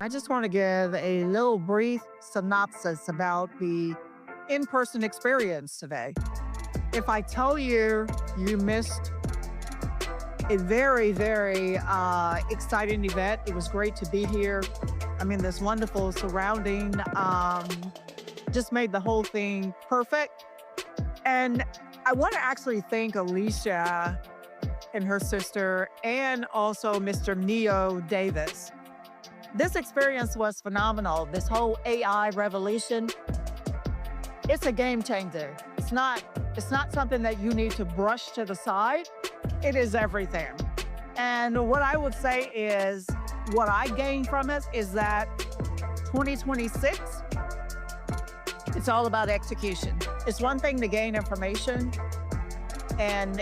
I just want to give a little brief synopsis about the in-person experience today. If I tell you you missed a very exciting event, it was great to be here. I mean, this wonderful surrounding just made the whole thing perfect. And I want to actually thank Alicia and her sister, and also Mr. Neo Davis. This experience was phenomenal. This whole AI revolution, it's a game changer. It's not something that you need to brush to the side. It is everything. And what I would say is, what I gained from it is that 2026, it's all about execution. It's one thing to gain information and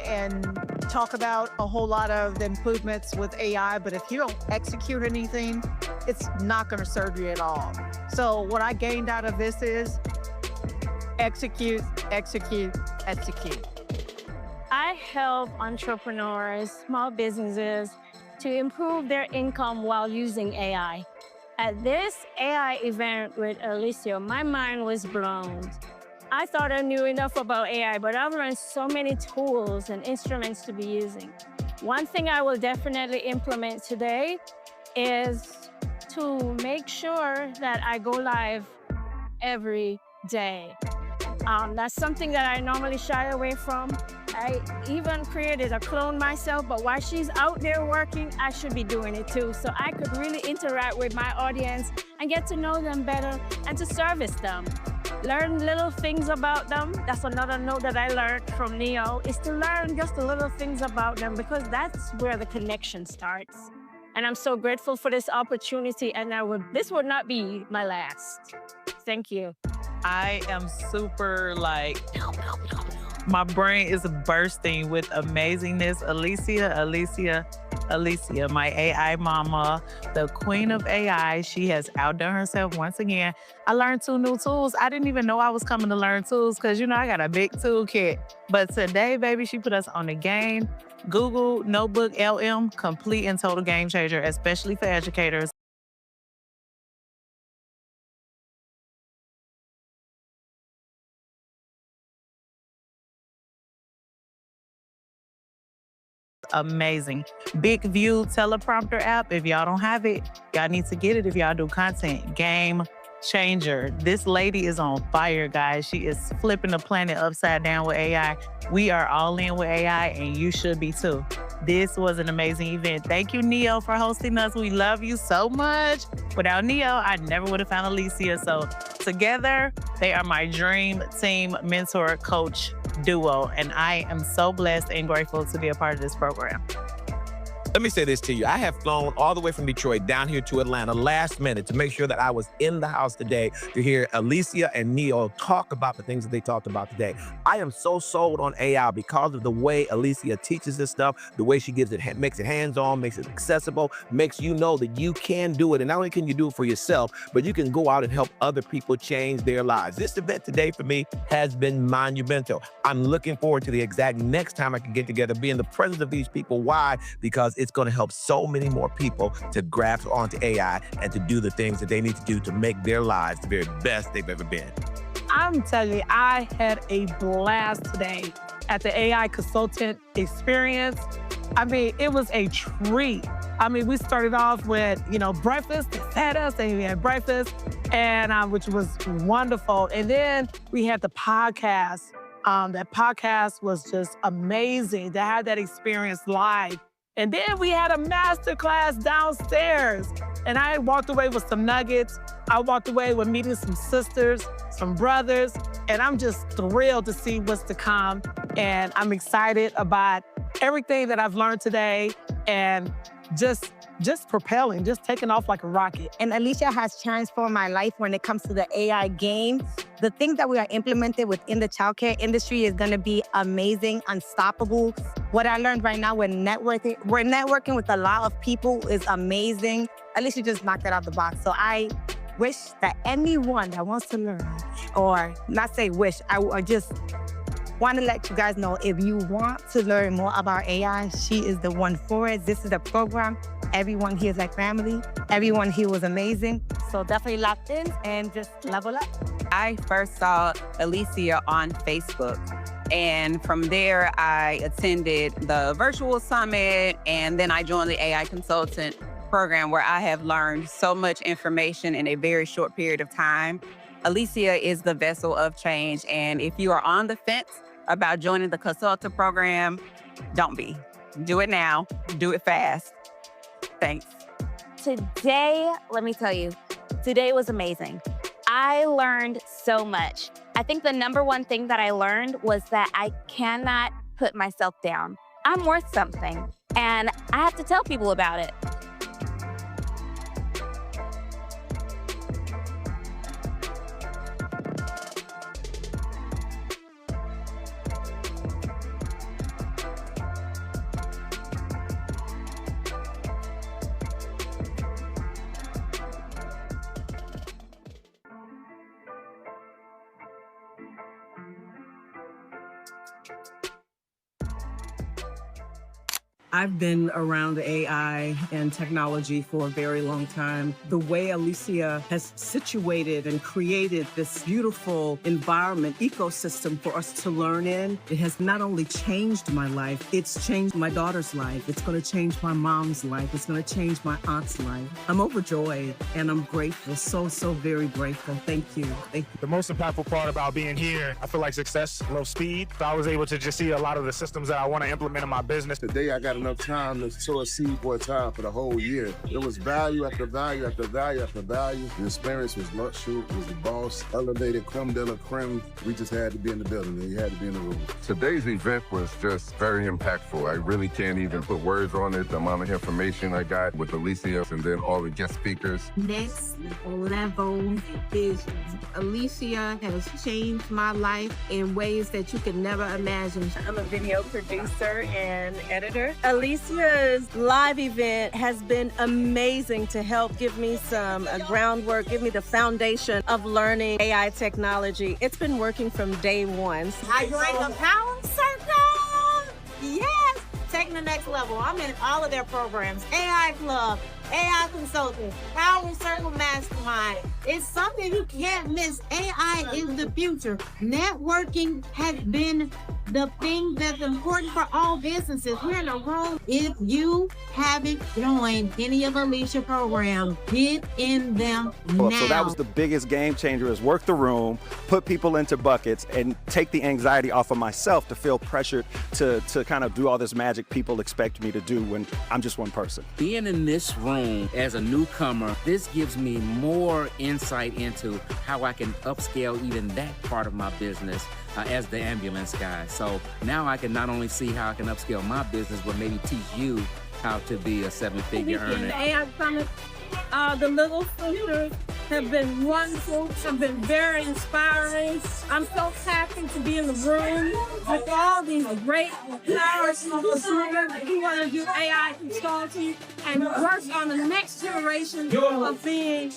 talk about a whole lot of the improvements with AI, but if you don't execute anything, it's not going to serve you at all. So what I gained out of this is execute, execute, execute. I help entrepreneurs, small businesses to improve their income while using AI. At this AI event with Alicia, my mind was blown. I thought I knew enough about AI, but I've learned so many tools and instruments to be using. One thing I will definitely implement today is to make sure that I go live every day. That's something that I normally shy away from. I even created a clone myself, but while she's out there working, I should be doing it too. So I could really interact with my audience and get to know them better and to service them. Learn little things about them. That's another note that I learned from Neo, is to learn just the little things about them, because that's where the connection starts. And I'm so grateful for this opportunity, and this would not be my last. Thank you. I am super my brain is bursting with amazingness. Alicia, my AI mama, the queen of AI. She has outdone herself once again. I learned 2 new tools. I didn't even know I was coming to learn tools because, I got a big toolkit. But today, baby, she put us on the game. Google Notebook LM, complete and total game changer, especially for educators. Amazing. Big View teleprompter app. If y'all don't have it, y'all need to get it if y'all do content. Game changer. This lady is on fire, guys. She is flipping the planet upside down with AI. We are all in with AI, and you should be too. This was an amazing event. Thank you, Neo, for hosting us. We love you so much. Without Neo, I never would have found Alicia. So together, they are my dream team mentor coach duo, and I am so blessed and grateful to be a part of this program. Let me say this to you. I have flown all the way from Detroit down here to Atlanta last minute to make sure that I was in the house today to hear Alicia and Neo talk about the things that they talked about today. I am so sold on AI because of the way Alicia teaches this stuff, the way she makes it hands-on, makes it accessible, makes you know that you can do it. And not only can you do it for yourself, but you can go out and help other people change their lives. This event today for me has been monumental. I'm looking forward to the exact next time I can get together, be in the presence of these people. Why? Because it's going to help so many more people to grasp onto AI and to do the things that they need to do to make their lives the very best they've ever been. I'm telling you, I had a blast today at the AI consultant experience. I mean, it was a treat. I mean, we started off with, breakfast. They fed us, and we had breakfast, and which was wonderful. And then we had the podcast. That podcast was just amazing to have that experience live. And then we had a master class downstairs. And I walked away with some nuggets. I walked away with meeting some sisters, some brothers, and I'm just thrilled to see what's to come. And I'm excited about everything that I've learned today, and just propelling, just taking off like a rocket. And Alicia has transformed my life when it comes to the AI game. The things that we are implementing within the childcare industry is gonna be amazing, unstoppable. What I learned right now, we're networking with a lot of people is amazing. Alicia just knocked it out the box. So I wish that anyone that wants to learn, or not say wish, I just want to let you guys know, if you want to learn more about AI, she is the one for it. This is the program. everyone here is like family. Everyone here was amazing. So definitely locked in and just level up. I first saw Alicia on Facebook. And from there, I attended the virtual summit, and then I joined the AI consultant program where I have learned so much information in a very short period of time. Alicia is the vessel of change. And if you are on the fence about joining the consultant program, don't be. Do it now. Do it fast. Thanks. Today, let me tell you, today was amazing. I learned so much. I think the number one thing that I learned was that I cannot put myself down. I'm worth something, and I have to tell people about it. I've been around AI and technology for a very long time. The way Alicia has situated and created this beautiful environment, ecosystem for us to learn in, it has not only changed my life, it's changed my daughter's life. It's going to change my mom's life. It's going to change my aunt's life. I'm overjoyed and I'm grateful, so very grateful. Thank you. Thank you. The most impactful part about being here, I feel like success, low speed. So I was able to just see a lot of the systems that I want to implement in my business. Today I got enough time to sow a seed for a time for the whole year. There was value after value after value after value. The experience was luxury, was the boss, elevated, creme de la creme. We just had to be in the building and you had to be in the room. Today's event was just very impactful. I really can't even put words on it, the amount of information I got with Alicia and then all the guest speakers. Next level visions. Alicia has changed my life in ways that you could never imagine. I'm a video producer and editor. Alicia's live event has been amazing to help give me some groundwork, give me the foundation of learning AI technology. It's been working from day one. I joined the Power Circle. Yes, taking the next level. I'm in all of their programs. AI Club, AI Consulting, Power Circle Mastermind. It's something you can't miss. AI is the future. Networking has been the thing that's important for all businesses. We're in a room. If you haven't joined any of Alicia programs, get in them now. So that was the biggest game changer, is work the room, put people into buckets, and take the anxiety off of myself to feel pressured to kind of do all this magic people expect me to do when I'm just one person. Being in this room as a newcomer, this gives me more insight into how I can upscale even that part of my business as the ambulance guy. So now I can not only see how I can upscale my business, but maybe teach you how to be a seven-figure earner. The AI Summit, the little sisters have been wonderful, have been very inspiring. I'm so happy to be in the room with all these great powerful consumers who want to do AI consulting and work on the next generation of being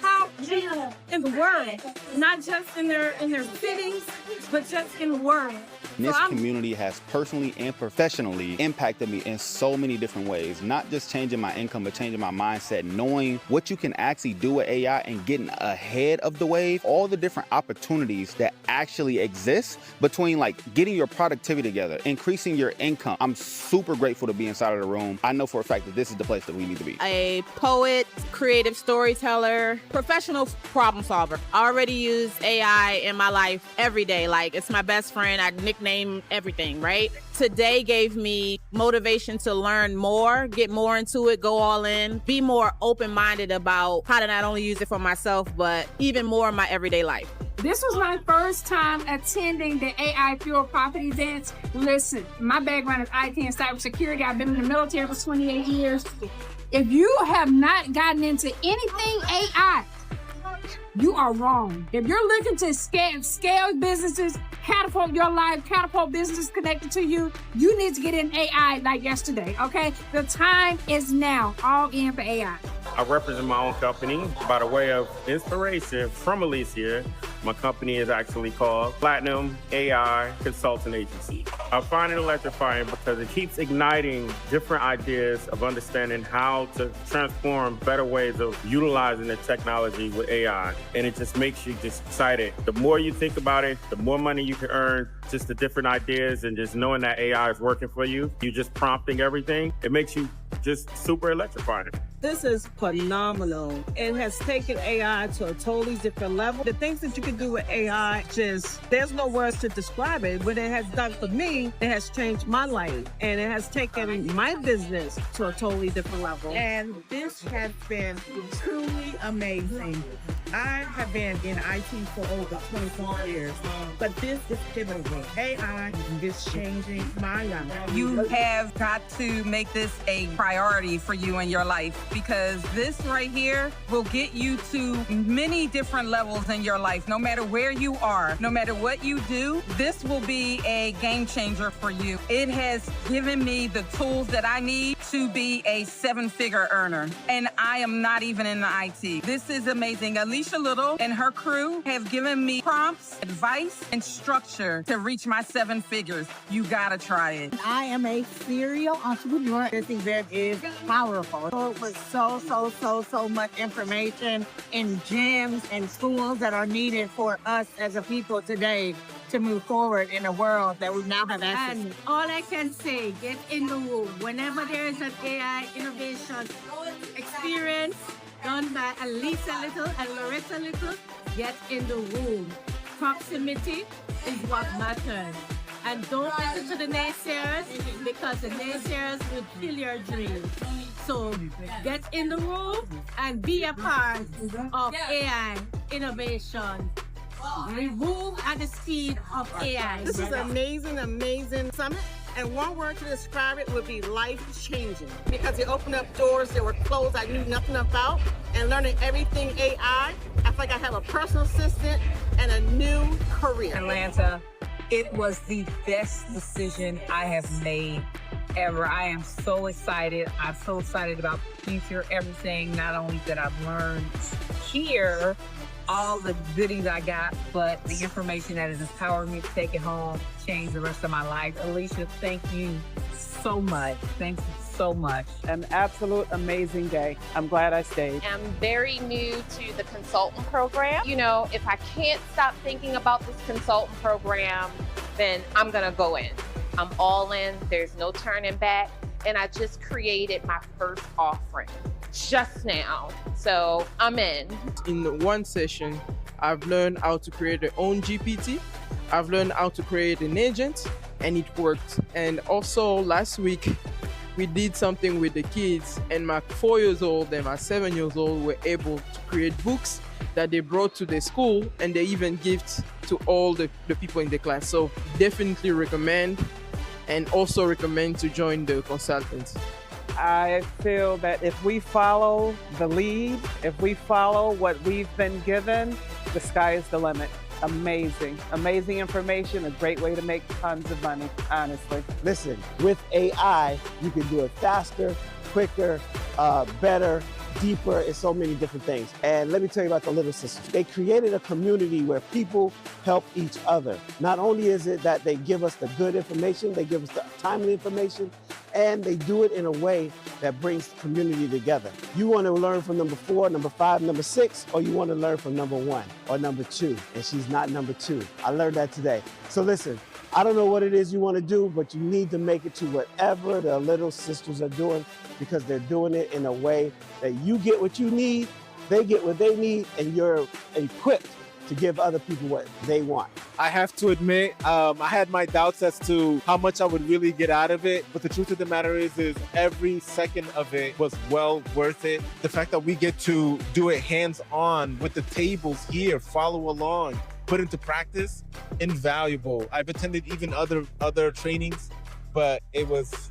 top leader in the world, not just in their cities, but just in the world. This community has personally and professionally impacted me in so many different ways, not just changing my income, but changing my mindset, knowing what you can actually do with AI and getting ahead of the wave, all the different opportunities that actually exist between like getting your productivity together, increasing your income. I'm super grateful to be inside of the room. I know for a fact that this is the place that we need to be. A poet, creative storyteller, professional problem solver. I already use AI in my life every day. Like, it's my best friend. I nickname everything, right? Today gave me motivation to learn more, get more into it, go all in, be more open-minded about how to not only use it for myself, but even more in my everyday life. This was my first time attending the AI Fuel Profit events. Listen, my background is IT and cybersecurity. I've been in the military for 28 years. If you have not gotten into anything AI, you are wrong. If you're looking to scale businesses, catapult your life, catapult businesses connected to you, you need to get in AI like yesterday, okay? The time is now, all in for AI. I represent my own company by the way of inspiration from Alicia. My company is actually called Platinum AI Consulting Agency. I find it electrifying because it keeps igniting different ideas of understanding how to transform better ways of utilizing the technology with AI. And it just makes you just excited. The more you think about it, the more money you can earn, just the different ideas and just knowing that AI is working for you. You're just prompting everything. It makes you just super electrifying. This is phenomenal. It has taken AI to a totally different level. The things that you can do with AI, there's no words to describe it. What it has done for me, it has changed my life. And it has taken my business to a totally different level. And this has been truly amazing. I have been in IT for over 24 years, but this is pivotal. AI is changing my life. You have got to make this a priority for you in your life, because this right here will get you to many different levels in your life. No matter where you are, no matter what you do, this will be a game changer for you. It has given me the tools that I need to be a 7-figure earner, and I am not even in the IT. This is amazing. Alicia Little and her crew have given me prompts, advice, and structure to reach my 7 figures. You gotta try it. I am a serial entrepreneur. This event is powerful. It was so much information and gems and tools that are needed for us as a people today to move forward in a world that we now have access to. And all I can say, get in the room. Whenever there is an AI innovation experience done by Alicia Little and Larissa Little, get in the room. Proximity is what matters. And don't listen to the naysayers, because the naysayers will kill your dreams. So get in the room and be a part of AI innovation. We move at the speed of AI. This is an amazing summit. And one word to describe it would be life-changing, because it opened up doors that were closed I knew nothing about. And learning everything AI, I feel like I have a personal assistant and a new career. Atlanta, it was the best decision I have made ever. I am so excited. I'm so excited about the future, everything, not only that I've learned here, all the goodies I got, but the information that has empowered me to take it home, change the rest of my life. Alicia, thank you so much. Thank you so much. An absolute amazing day. I'm glad I stayed. I'm very new to the consultant program. You know, if I can't stop thinking about this consultant program, then I'm gonna go in. I'm all in, there's no turning back. And I just created my first offering just now. So I'm in. In one session, I've learned how to create their own GPT. I've learned how to create an agent, and it worked. And also last week, we did something with the kids, and my 4 years old and my 7 years old were able to create books that they brought to the school, and they even gift to all the people in the class. So definitely recommend, and also recommend to join the consultants. I feel that if we follow the lead, if we follow what we've been given, the sky is the limit. Amazing information, a great way to make tons of money, honestly. Listen, with AI, you can do it faster, quicker, better, deeper, and so many different things. And let me tell you about the Little Sisters. They created a community where people help each other. Not only is it that they give us the good information, they give us the timely information, and they do it in a way that brings the community together. You want to learn from number 4, number 5, number 6, or you want to learn from number 1 or number 2, and she's not number 2. I learned that today. So listen, I don't know what it is you want to do, but you need to make it to whatever the Little Sisters are doing, because they're doing it in a way that you get what you need, they get what they need, and you're equipped to give other people what they want. I have to admit, I had my doubts as to how much I would really get out of it. But the truth of the matter is every second of it was well worth it. The fact that we get to do it hands-on with the tables here, follow along, put into practice, invaluable. I've attended even other trainings, but it was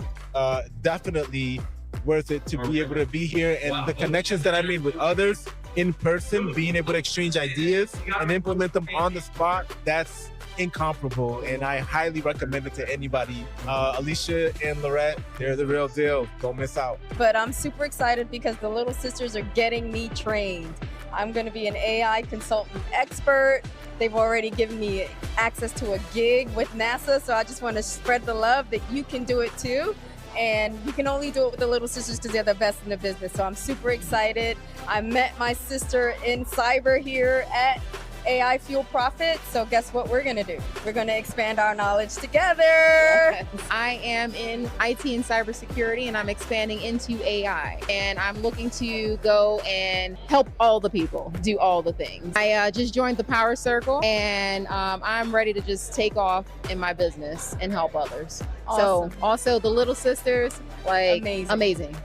definitely worth it to be able to be here, and the connections that I made with others in person, being able to exchange ideas and implement them on the spot, that's incomparable, and I highly recommend it to anybody. Alicia and Lorette, they're the real deal. Don't miss out. But I'm super excited because the Little Sisters are getting me trained. I'm going to be an AI consultant expert. They've already given me access to a gig with NASA, so I just want to spread the love that you can do it too. And you can only do it with the little sisters because they're the best in the business. So I'm super excited. I met my sister in cyber here at AI Fuel Profit. So guess what we're gonna do? We're gonna expand our knowledge together. Yes. I am in IT and cybersecurity, and I'm expanding into AI. And I'm looking to go and help all the people do all the things. I just joined the Power Circle, and I'm ready to just take off in my business and help others. Awesome. So also the little sisters, like amazing.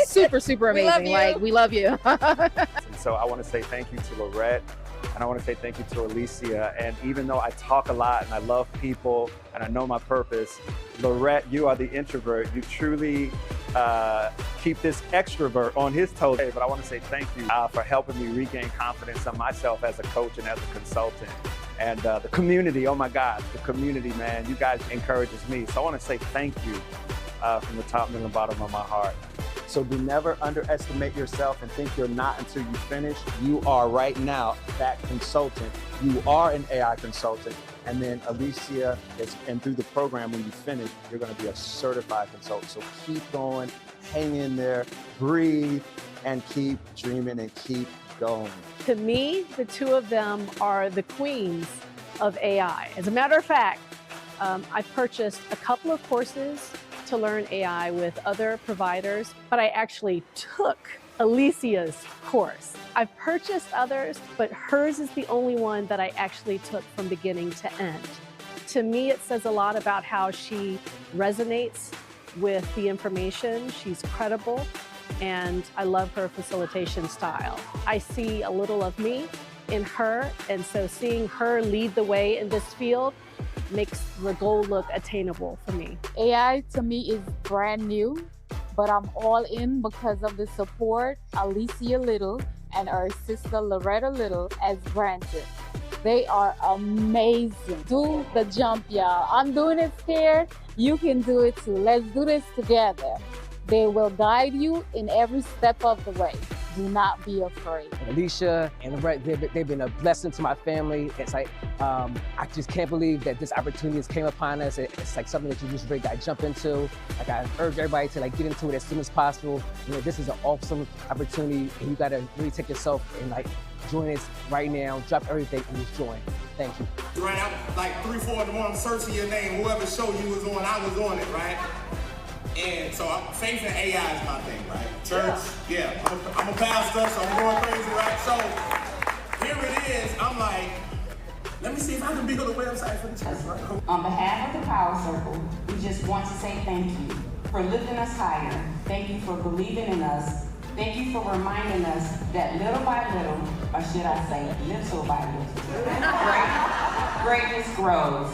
Super, super We love amazing. you. Like, we love you. And so I want to say thank you to Lorette, and I want to say thank you to Alicia. And even though I talk a lot and I love people and I know my purpose, Lorette, you are the introvert. You truly keep this extrovert on his toes. But I want to say thank you for helping me regain confidence in myself as a coach and as a consultant. And the community, oh my God, the community, man, you guys encourages me. So I want to say thank you from the top and the bottom of my heart. So do never underestimate yourself and think you're not until you finish. You are right now that consultant. You are an AI consultant. And then Alicia, and through the program, when you finish, you're going to be a certified consultant. So keep going, hang in there, breathe, and keep dreaming and keep going. To me, the two of them are the queens of AI. As a matter of fact, I purchased a couple of courses to learn AI with other providers, but I actually took Alicia's course. I've purchased others, but hers is the only one that I actually took from beginning to end. To me, it says a lot about how she resonates with the information. She's credible, and I love her facilitation style. I see a little of me in her, and so seeing her lead the way in this field makes the goal look attainable for me. AI to me is brand new, but I'm all in because of the support Alicia Little and our sister Loretta Little as granted. They are amazing. Do the jump, y'all. I'm doing it scared. You can do it too. Let's do this together. They will guide you in every step of the way. Do not be afraid. Alicia and Lorette, they've been a blessing to my family. It's like, I just can't believe that this opportunity has came upon us. It's like something that you just really got to jump into. Like, I urge everybody to get into it as soon as possible. You know, this is an awesome opportunity, and you got to really take yourself and join us right now. Drop everything and just join. Thank you. Right out like 3, 4 in the morning, searching your name, whoever show you was on, I was on it, right? And so faith in AI is my thing, right? Church, yeah. I'm a pastor, so I'm going crazy, right? So here it is. I'm like, let me see if I can build a website for the church, right? On behalf of the Power Circle, we just want to say thank you for lifting us higher. Thank you for believing in us. Thank you for reminding us that little by little, or should I say little by little, greatness grows.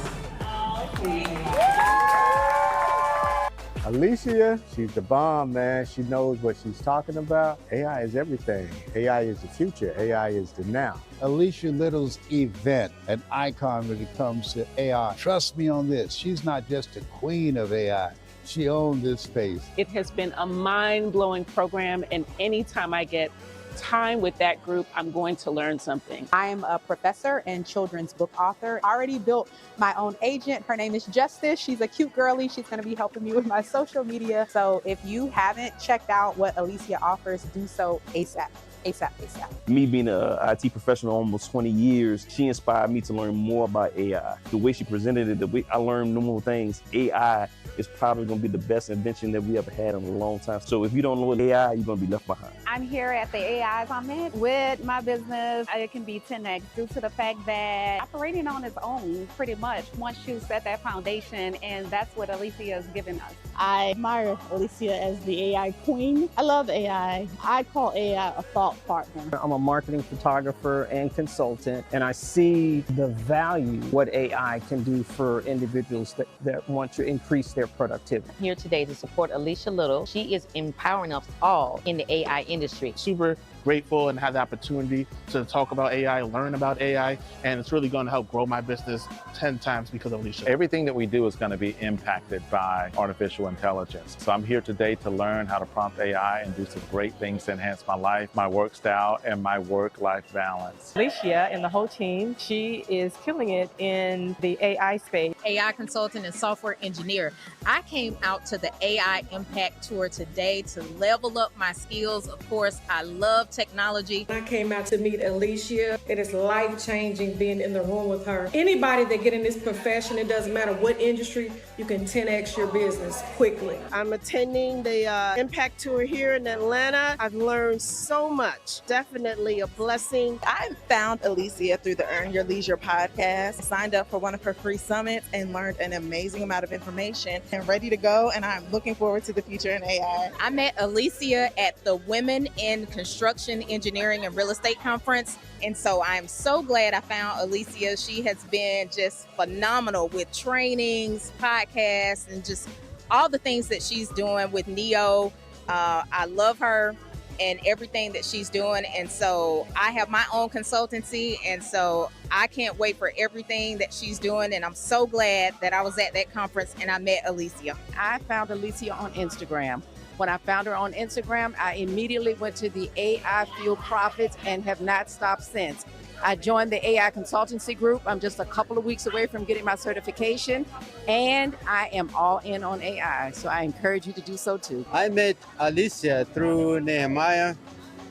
Alicia, she's the bomb, man. She knows what she's talking about. AI is everything. AI is the future. AI is the now. Alicia Little's event, an icon when it comes to AI. Trust me on this. She's not just a queen of AI. She owned this space. It has been a mind-blowing program, and anytime I get time with that group, I'm going to learn something. I am a professor and children's book author. I already built my own agent. Her name is Justice. She's a cute girly. She's going to be helping me with my social media. So if you haven't checked out what Alicia offers, do so ASAP. ASAP, ASAP. Me being an IT professional almost 20 years, she inspired me to learn more about AI. The way she presented it, the way I learned more things. AI is probably going to be the best invention that we ever had in a long time. So if you don't know AI, you're going to be left behind. I'm here at the AI Summit with my business. It can be 10x due to the fact that operating on its own, pretty much, once you set that foundation, and that's what Alicia has given us. I admire Alicia as the AI queen. I love AI. I call AI a thought partner. I'm a marketing photographer and consultant, and I see the value what AI can do for individuals that want to increase their productivity. I'm here today to support Alicia Little. She is empowering us all in the AI industry. Super grateful and have the opportunity to talk about AI, learn about AI, and it's really going to help grow my business 10 times because of Alicia. Everything that we do is going to be impacted by artificial artificial intelligence. So I'm here today to learn how to prompt AI and do some great things to enhance my life, my work style, and my work-life balance. Alicia and the whole team, she is killing it in the AI space. AI consultant and software engineer. I came out to the AI Impact Tour today to level up my skills. Of course, I love technology. I came out to meet Alicia. It is life-changing being in the room with her. Anybody that get in this profession, it doesn't matter what industry, you can 10x your business quickly. I'm attending the Impact Tour here in Atlanta. I've learned so much. Definitely a blessing. I found Alicia through the Earn Your Leisure podcast. I signed up for one of her free summits and learned an amazing amount of information and ready to go. And I'm looking forward to the future in AI. I met Alicia at the Women in Construction, Engineering, and Real Estate Conference. And so I'm so glad I found Alicia. She has been just phenomenal with trainings, podcasts, and just all the things that she's doing with Neo. I love her and everything that she's doing. And so I have my own consultancy. And so I can't wait for everything that she's doing. And I'm so glad that I was at that conference and I met Alicia. I found Alicia on Instagram. When I found her on Instagram, I immediately went to the AI Fuel Profits and have not stopped since. I joined the AI consultancy group. I'm just a couple of weeks away from getting my certification, and I am all in on AI. So I encourage you to do so too. I met Alicia through Nehemiah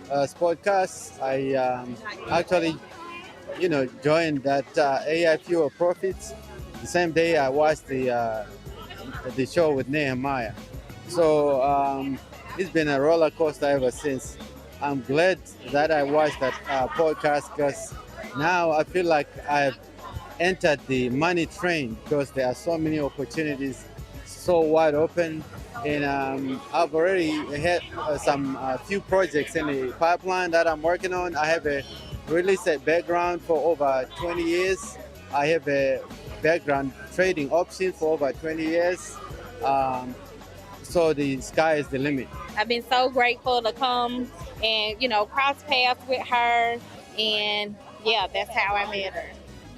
podcast. I actually, joined that AI Fuel Profits. The same day I watched the show with Nehemiah. So it's been a roller coaster ever since. I'm glad that I watched that podcast because now I feel like I've entered the money train because there are so many opportunities, so wide open. And I've already had some few projects in the pipeline that I'm working on. I have a real estate background for over 20 years. I have a background trading options for over 20 years. So the sky is the limit. I've been so grateful to come and, cross paths with her. And yeah, that's how I met her.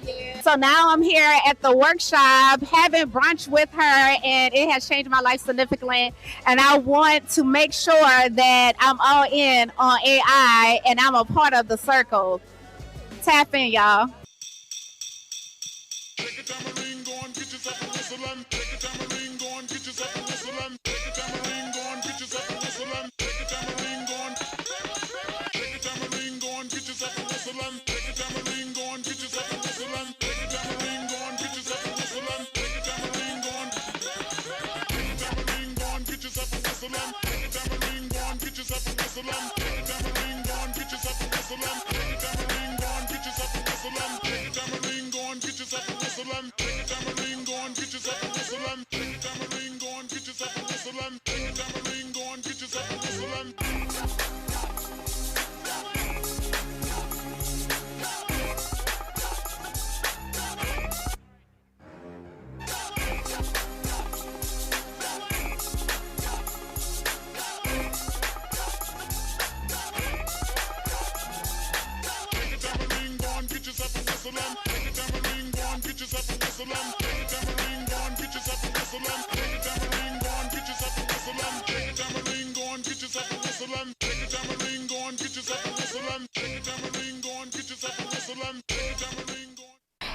Yeah. So now I'm here at the workshop having brunch with her, and it has changed my life significantly. And I want to make sure that I'm all in on AI and I'm a part of the circle. Tap in, y'all.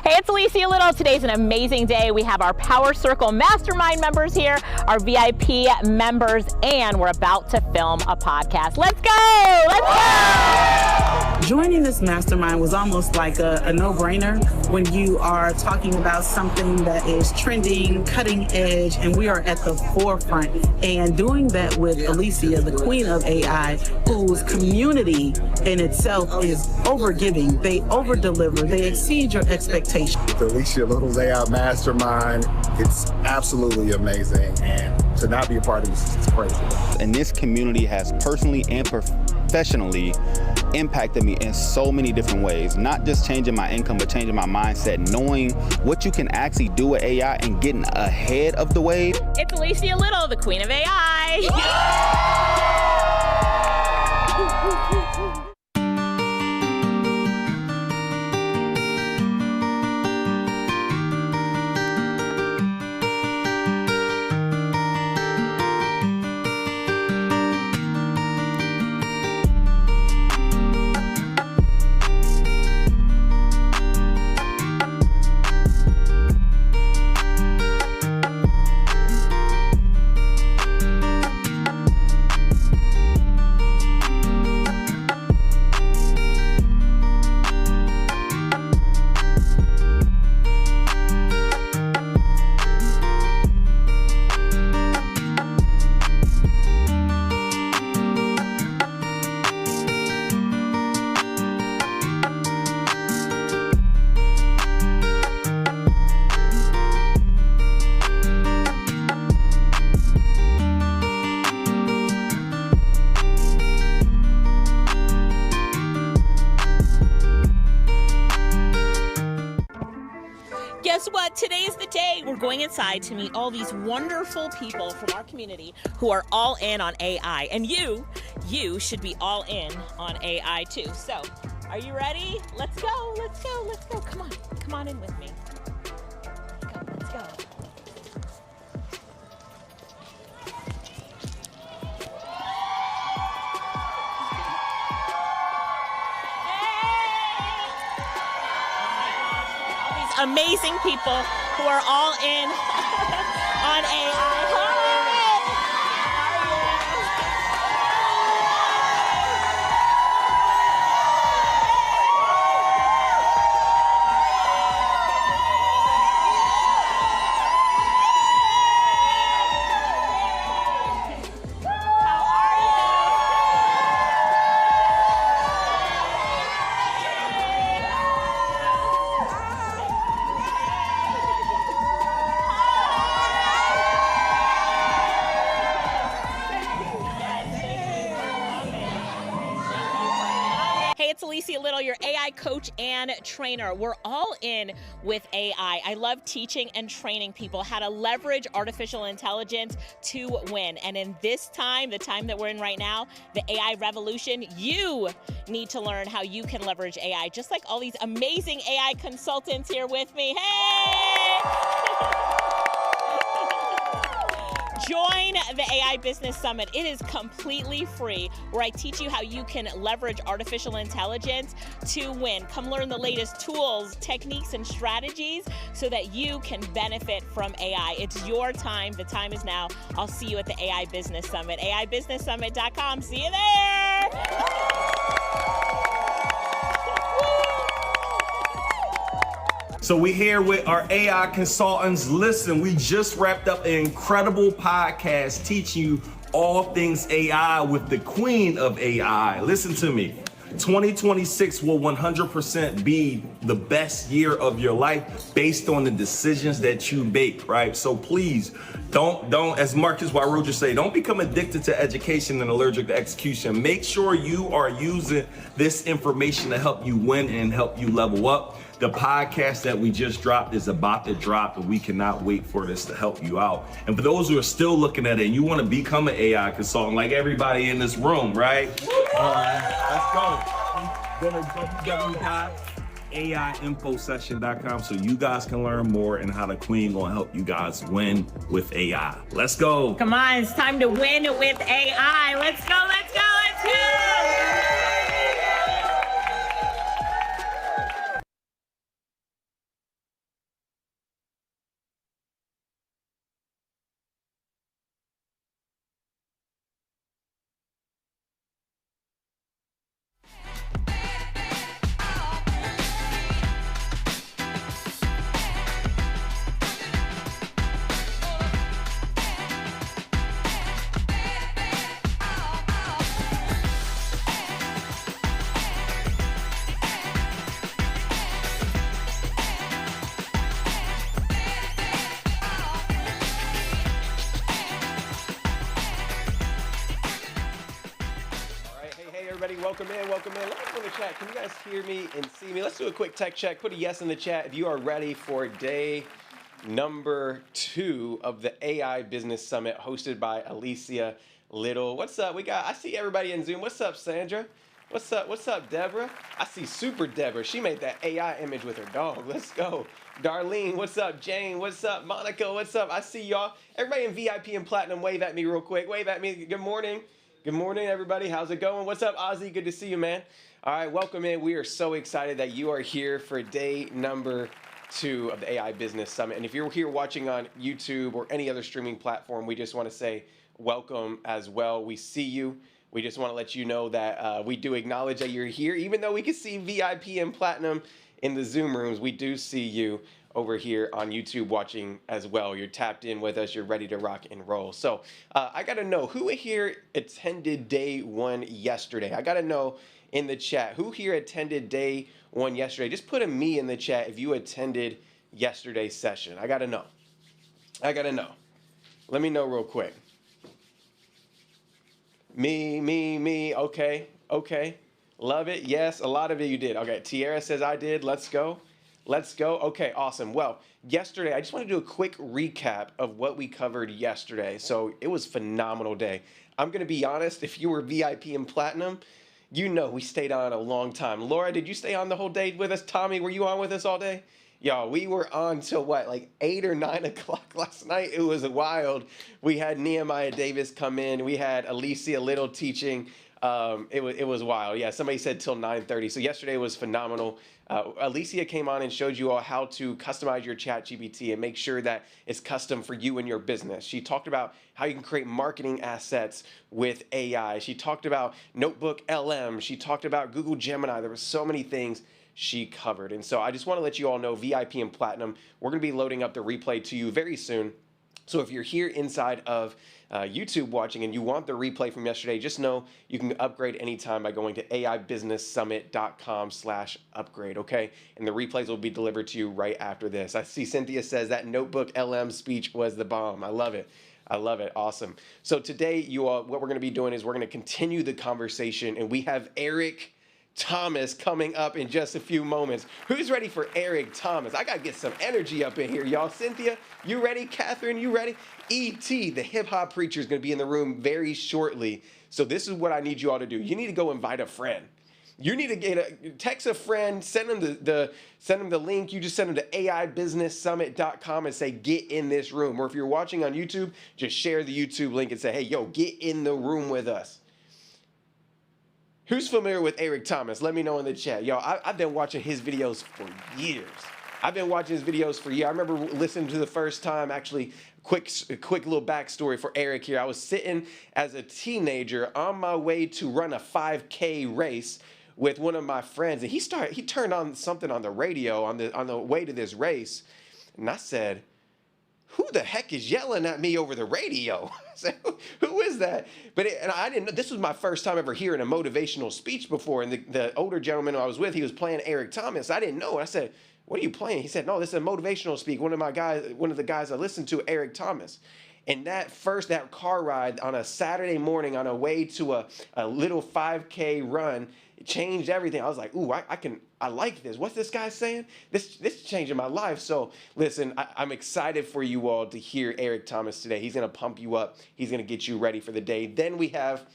Hey, it's Alicia Little. Today's an amazing day. We have our Power Circle Mastermind members here, our VIP members, and we're about to film a podcast. Let's go! Let's go! Joining this mastermind was almost like a no-brainer when you are talking about something that is trending, cutting edge, and we are at the forefront. And doing that with Alicia, the queen of AI, whose community in itself is over-giving. They over-deliver. They exceed your expectations. The Alicia Little's AI Mastermind, it's absolutely amazing. And to not be a part of this is crazy. And this community has personally and professionally impacted me in so many different ways, not just changing my income, but changing my mindset, knowing what you can actually do with AI and getting ahead of the wave. It's Alicia Little, the queen of AI. guess what? Today's the day. We're going inside to meet all these wonderful people from our community who are all in on AI. And you should be all in on AI too. So, are you ready? Let's go, let's go, let's go. Come on in with me. Let's go. Amazing people who are all in on AI. It's Alicia Little, your AI coach and trainer. We're all in with AI. I love teaching and training people how to leverage artificial intelligence to win. And in this time, the time that we're in right now, the AI revolution, you need to learn how you can leverage AI, just like all these amazing AI consultants here with me. Hey! Join the AI Business Summit. It is completely free, where I teach you how you can leverage artificial intelligence to win. Come learn the latest tools, techniques, and strategies so that you can benefit from AI. It's your time. The time is now. I'll see you at the AI Business Summit. AIBusinessSummit.com. See you there. So we're here with our AI consultants. Listen, we just wrapped up an incredible podcast teaching you all things AI with the queen of AI. Listen to me. 2026 will 100% be the best year of your life based on the decisions that you make, right? So please don't, as Marcus Waruja say, don't become addicted to education and allergic to execution. Make sure you are using this information to help you win and help you level up. The podcast that we just dropped is about to drop, and we cannot wait for this to help you out. And for those who are still looking at it and you want to become an AI consultant like everybody in this room, right? Let's go. Go to www.AIinfosession.com so you guys can learn more and how the queen gonna help you guys win with AI. Let's go. Come on, it's time to win with AI. Let's go, let's go, let's go. Welcome in. Let me know in the chat. Can you guys hear me and see me? Let's do a quick tech check. Put a yes in the chat if you are ready for day number 2 of the AI Business Summit hosted by Alicia Little. What's up? I see everybody in Zoom. What's up, Sandra? What's up, Deborah? I see Super Deborah. She made that AI image with her dog. Let's go. Darlene, what's up? Jane, what's up? Monica, what's up? I see y'all. Everybody in VIP and Platinum, wave at me real quick. Wave at me. Good morning. Good morning, everybody. How's it going? What's up, Ozzy? Good to see you, man. All right, welcome in. We are so excited that you are here for day number 2 of the AI Business Summit. And if you're here watching on YouTube or any other streaming platform, we just want to say welcome as well. We see you. We just want to let you know that we do acknowledge that you're here. Even though we can see VIP and Platinum in the Zoom rooms, we do see you over here on YouTube watching as well. You're tapped in with us. You're ready to rock and roll. So I got to know who here attended day 1 yesterday. I got to know in the chat who here attended day 1 yesterday. Just put a me in the chat if you attended yesterday's session. I got to know. Let me know real quick. Me. Okay. Love it. Yes, a lot of you did. Okay, Tiara says I did. Let's go. Let's go. Okay, awesome. Well, yesterday, I just want to do a quick recap of what we covered yesterday. So it was a phenomenal day. I'm going to be honest, if you were VIP and Platinum, you know we stayed on a long time. Laura, did you stay on the whole day with us? Tommy, were you on with us all day? Y'all, we were on till what, like 8 or 9 o'clock last night? It was wild. We had Nehemiah Davis come in. We had Alicia Little teaching. It was wild. Yeah, somebody said till 9:30. So yesterday was phenomenal. Alicia came on and showed you all how to customize your ChatGPT and make sure that it's custom for you and your business. She talked about how you can create marketing assets with AI. She talked about Notebook LM. She talked about Google Gemini. There were so many things she covered. And so I just want to let you all know, VIP and Platinum, we're going to be loading up the replay to you very soon. So if you're here inside of YouTube watching and you want the replay from yesterday, just know you can upgrade anytime by going to aibusinesssummit.com/upgrade, okay? And the replays will be delivered to you right after this. I see Cynthia says that Notebook LM speech was the bomb. I love it. I love it. Awesome. So today, you all, what we're going to be doing is we're going to continue the conversation, and we have Eric Thomas coming up in just a few moments. Who's ready for Eric Thomas? I got to get some energy up in here, y'all. Cynthia, you ready? Catherine, you ready? E.T., the hip-hop preacher, is going to be in the room very shortly. So this is what I need you all to do. You need to go invite a friend. You need to text a friend, send them the link. You just send them to aibusinesssummit.com and say, get in this room. Or if you're watching on YouTube, just share the YouTube link and say, hey, yo, get in the room with us. Who's familiar with Eric Thomas? Let me know in the chat. Yo, I've been watching his videos for years. I've been watching his videos for years. I remember listening to the first time, actually, quick little backstory for Eric here. I was sitting as a teenager on my way to run a 5K race with one of my friends, and he turned on something on the radio on the way to this race, and I said, who the heck is yelling at me over the radio? I said, who is that? And I didn't know, this was my first time ever hearing a motivational speech before. And the older gentleman I was with, he was playing Eric Thomas. I didn't know. I said, what are you playing? He said, no, this is a motivational speech. One of the guys I listened to, Eric Thomas. And that car ride on a Saturday morning on a way to a little 5K run, it changed everything. I was like, ooh, I like this. What's this guy saying? This is changing my life. So listen, I'm excited for you all to hear Eric Thomas today. He's going to pump you up. He's going to get you ready for the day. Then we have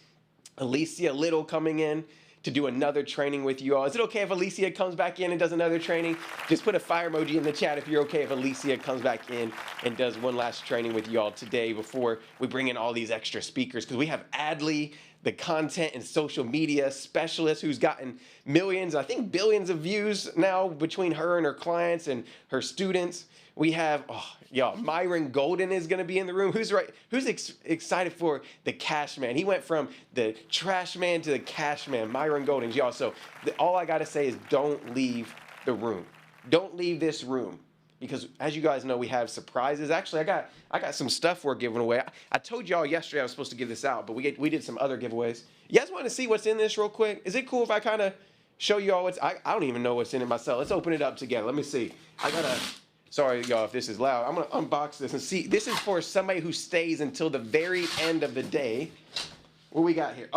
Alicia Little coming in to do another training with you all. Is it okay if Alicia comes back in and does another training? Just put a fire emoji in the chat if you're okay if Alicia comes back in and does one last training with you all today before we bring in all these extra speakers, because we have Adley, the content and social media specialist, who's gotten millions, I think billions of views now between her and her clients and her students. We have, Myron Golden is going to be in the room. Who's excited for the cash man? He went from the trash man to the cash man, Myron Golden, y'all. So all I got to say is don't leave the room. Don't leave this room, because as you guys know, we have surprises. Actually, I got some stuff we're giving away. I told y'all yesterday I was supposed to give this out, but we did some other giveaways. You guys want to see what's in this real quick? Is it cool if I kind of show you all what's, I don't even know what's in it myself. Let's open it up together. Let me see. Sorry, y'all, if this is loud. I'm going to unbox this and see. This is for somebody who stays until the very end of the day. What we got here?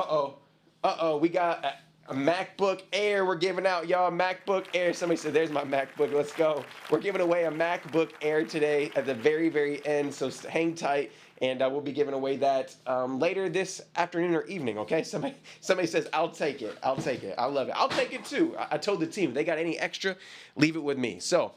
We got a MacBook Air we're giving out, y'all. MacBook Air. Somebody said, there's my MacBook. Let's go. We're giving away a MacBook Air today at the very, very end, so hang tight. And we'll be giving away that later this afternoon or evening, okay? Somebody says, I'll take it. I'll take it. I love it. I'll take it, too. I told the team, if they got any extra, leave it with me. So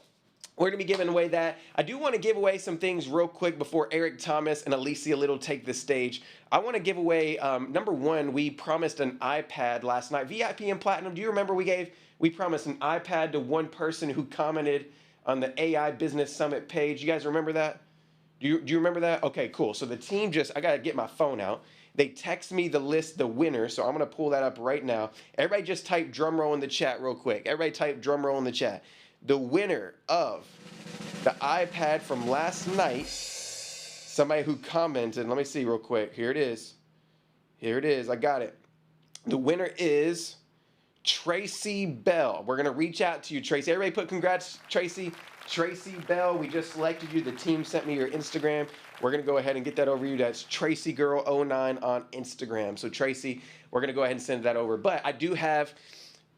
we're going to be giving away that. I do want to give away some things real quick before Eric Thomas and Alicia Little take the stage. I want to give away, number one, we promised an iPad last night. VIP and Platinum, do you remember we promised an iPad to one person who commented on the AI Business Summit page? You guys remember that? Do you remember that? Okay, cool. So the team I got to get my phone out. They text me the list, the winner, so I'm going to pull that up right now. Everybody just type drum roll in the chat real quick. Everybody type drum roll in the chat. The winner of the iPad from last night, somebody who commented, let me see real quick. Here it is. I got it. The winner is Tracy Bell. We're going to reach out to you, Tracy. Everybody put congrats, Tracy. Tracy Bell, we just selected you. The team sent me your Instagram. We're going to go ahead and get that over to you. That's TracyGirl09 on Instagram. So Tracy, we're going to go ahead and send that over. But I do have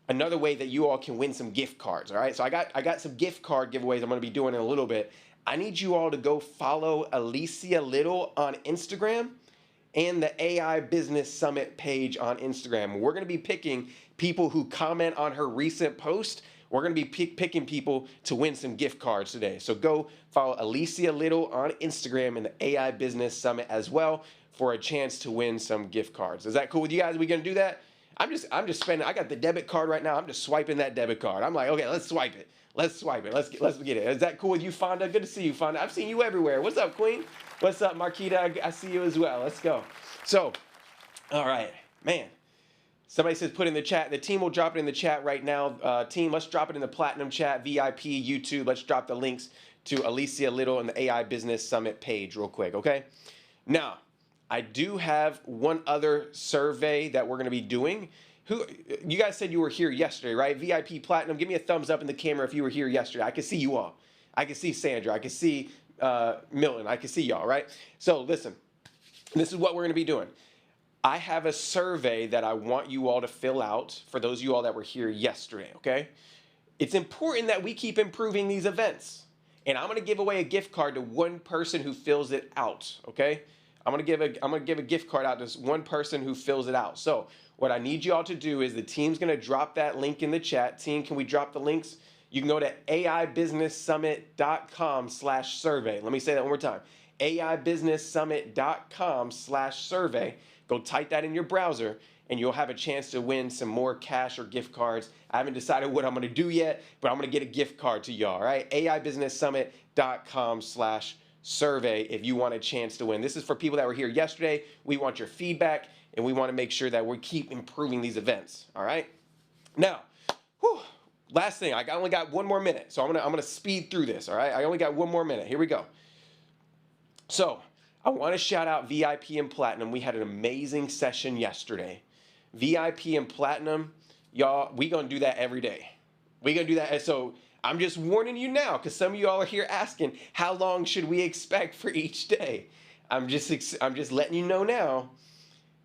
another way that you all can win some gift cards. All right, so I got some gift card giveaways I'm going to be doing in a little bit. I need you all to go follow Alicia Little on Instagram and the AI Business Summit page on Instagram. We're going to be picking people who comment on her recent post. We're going to be picking people to win some gift cards today. So go follow Alicia Little on Instagram and the AI Business Summit as well for a chance to win some gift cards. Is that cool with you guys? Are we going to do that? I'm just spending. I got the debit card right now. I'm just swiping that debit card. I'm like, okay, let's swipe it. Let's swipe it. Let's get it. Is that cool with you, Fonda? Good to see you, Fonda. I've seen you everywhere. What's up, Queen? What's up, Marquita? I see you as well. Let's go. So, all right, man. Somebody says put in the chat. The team will drop it in the chat right now. Team, let's drop it in the Platinum chat, VIP, YouTube. Let's drop the links to Alicia Little and the AI Business Summit page real quick, okay? Now, I do have one other survey that we're going to be doing. You guys said you were here yesterday, right? VIP Platinum, give me a thumbs up in the camera if you were here yesterday. I can see you all. I can see Sandra. I can see Milton. I can see y'all, right? So listen, this is what we're going to be doing. I have a survey that I want you all to fill out for those of you all that were here yesterday, okay? It's important that we keep improving these events. And I'm going to give away a gift card to one person who fills it out, okay? I'm gonna give a gift card out to one person who fills it out. So what I need you all to do is the team's gonna drop that link in the chat. Team, can we drop the links? You can go to aibusinesssummit.com/survey. Let me say that one more time. aibusinesssummit.com/survey. Go type that in your browser and you'll have a chance to win some more cash or gift cards. I haven't decided what I'm gonna do yet, but I'm gonna get a gift card to y'all, all right? aibusinesssummit.com/survey if you want a chance to win. This is for people that were here yesterday. We want your feedback and we want to make sure that we keep improving these events. All right. Now, last thing, I only got one more minute, so I'm gonna speed through this. All right. I only got one more minute. Here we go. So I want to shout out VIP and Platinum. We had an amazing session yesterday. VIP and Platinum, y'all, we gonna do that every day. We gonna do that. So I'm just warning you now, because some of y'all are here asking, how long should we expect for each day? I'm just letting you know now.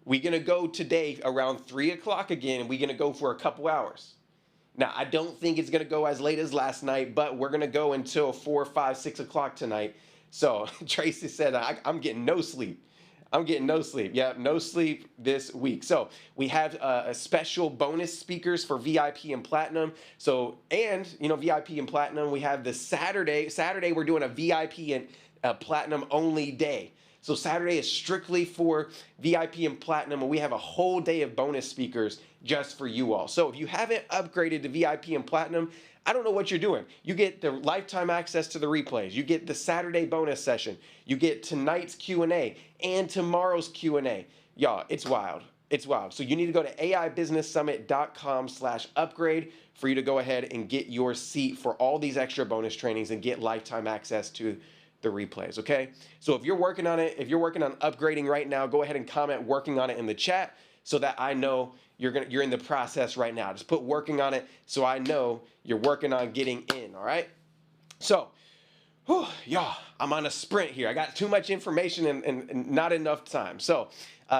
We're gonna go today around 3 o'clock again, and we're gonna go for a couple hours. Now, I don't think it's gonna go as late as last night, but we're gonna go until 4, 5, 6 o'clock tonight. So Tracy said, I'm getting no sleep. I'm getting no sleep. Yeah, no sleep this week. So we have a special bonus speakers for VIP and Platinum. So, and, you know, VIP and Platinum, we have the Saturday we're doing a VIP and Platinum only day. So Saturday is strictly for VIP and Platinum, and we have a whole day of bonus speakers just for you all. So if you haven't upgraded to VIP and Platinum, I don't know what you're doing. You get the lifetime access to the replays. You get the Saturday bonus session. You get tonight's Q&A and tomorrow's Q&A. Y'all, it's wild. It's wild. So you need to go to aibusinesssummit.com/upgrade for you to go ahead and get your seat for all these extra bonus trainings and get lifetime access to the replays, okay? So if you're working on it, if you're working on upgrading right now, go ahead and comment working on it in the chat so that I know you're in the process right now. Just put working on it so I know you're working on getting in, all right? So, y'all, I'm on a sprint here. I got too much information and not enough time. So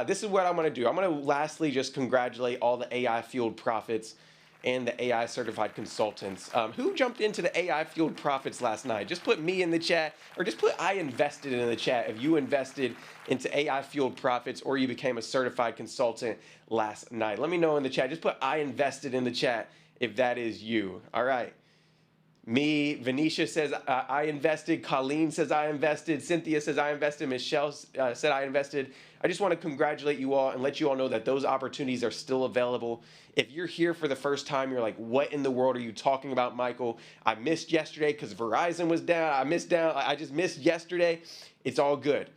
this is what I'm gonna do. I'm gonna lastly just congratulate all the AI-fueled profits and the AI certified consultants. Who jumped into the AI fueled profits last night? Just put me in the chat, or just put I invested in the chat if you invested into AI fueled profits or you became a certified consultant last night. Let me know in the chat. Just put I invested in the chat if that is you. All right. Me, Venetia says I invested. Colleen says I invested. Cynthia says I invested. Michelle said I invested. I just want to congratulate you all and let you all know that those opportunities are still available. If you're here for the first time, you're like, what in the world are you talking about, Michael? I missed yesterday because Verizon was down. I just missed yesterday. It's all good.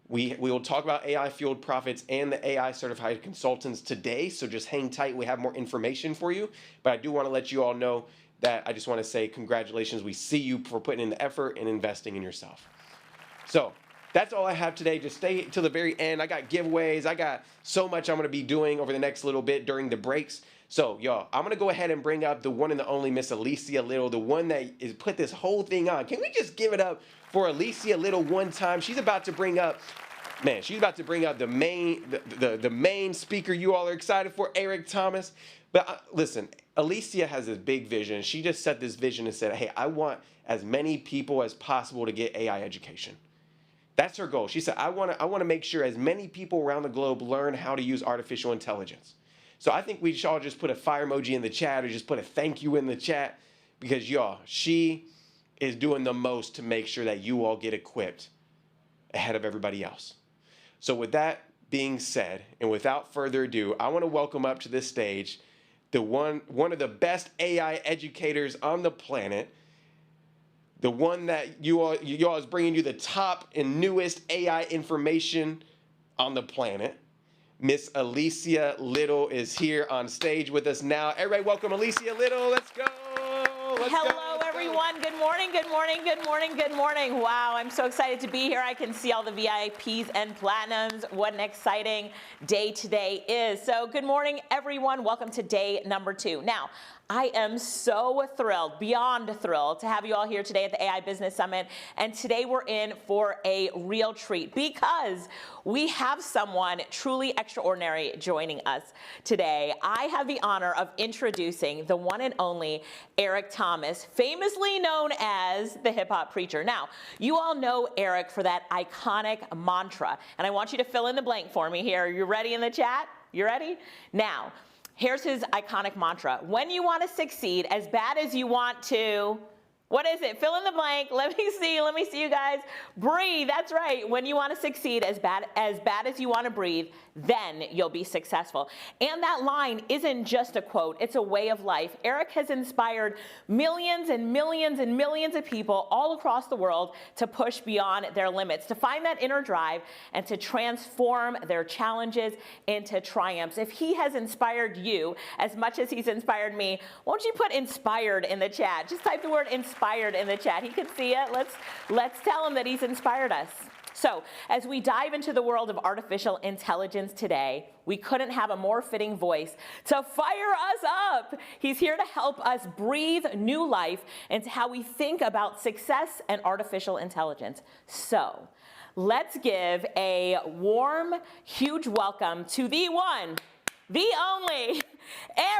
We will talk about AI fueled profits and the AI certified consultants today. So just hang tight. We have more information for you. But I do want to let you all know that I just want to say congratulations. We see you for putting in the effort and investing in yourself. So that's all I have today. Just stay till the very end. I got giveaways. I got so much I'm going to be doing over the next little bit during the breaks. So, y'all, I'm going to go ahead and bring up the one and the only Miss Alicia Little, the one that is put this whole thing on. Can we just give it up for Alicia Little one time? She's about to bring up, man, she's about to bring up the main speaker you all are excited for, Eric Thomas. But listen, Alicia has this big vision. She just set this vision and said, hey, I want as many people as possible to get AI education. That's her goal. She said, I want to make sure as many people around the globe learn how to use artificial intelligence. So I think we should all just put a fire emoji in the chat or just put a thank you in the chat because, y'all, she is doing the most to make sure that you all get equipped ahead of everybody else. So with that being said, and without further ado, I want to welcome up to this stage the one of the best AI educators on the planet, the one that you all is bringing you the top and newest AI information on the planet. Miss Alicia Little is here on stage with us now. Everybody welcome Alicia Little. Let's go. Hello, everyone. Good morning, good morning, good morning, good morning. Wow, I'm so excited to be here. I can see all the VIPs and platinums. What an exciting day today is. So good morning, everyone. Welcome to day number 2. Now, I am so thrilled, beyond thrilled, to have you all here today at the AI Business Summit. And today we're in for a real treat because we have someone truly extraordinary joining us today. I have the honor of introducing the one and only Eric Thomas, famously known as the Hip Hop Preacher. Now, you all know Eric for that iconic mantra, and I want you to fill in the blank for me here. Are you ready in the chat? You ready? Now, here's his iconic mantra. When you want to succeed as bad as you want to, what is it? Fill in the blank. Let me see you guys. Breathe, that's right. When you want to succeed as bad as you want to breathe, then you'll be successful. And that line isn't just a quote, it's a way of life. Eric has inspired millions and millions and millions of people all across the world to push beyond their limits, to find that inner drive and to transform their challenges into triumphs. If he has inspired you as much as he's inspired me, won't you put inspired in the chat? Just type the word inspired in the chat. He can see it. Let's tell him that he's inspired us. So, as we dive into the world of artificial intelligence today, we couldn't have a more fitting voice to fire us up. He's here to help us breathe new life into how we think about success and artificial intelligence. So, let's give a warm, huge welcome to the one, the only, Eric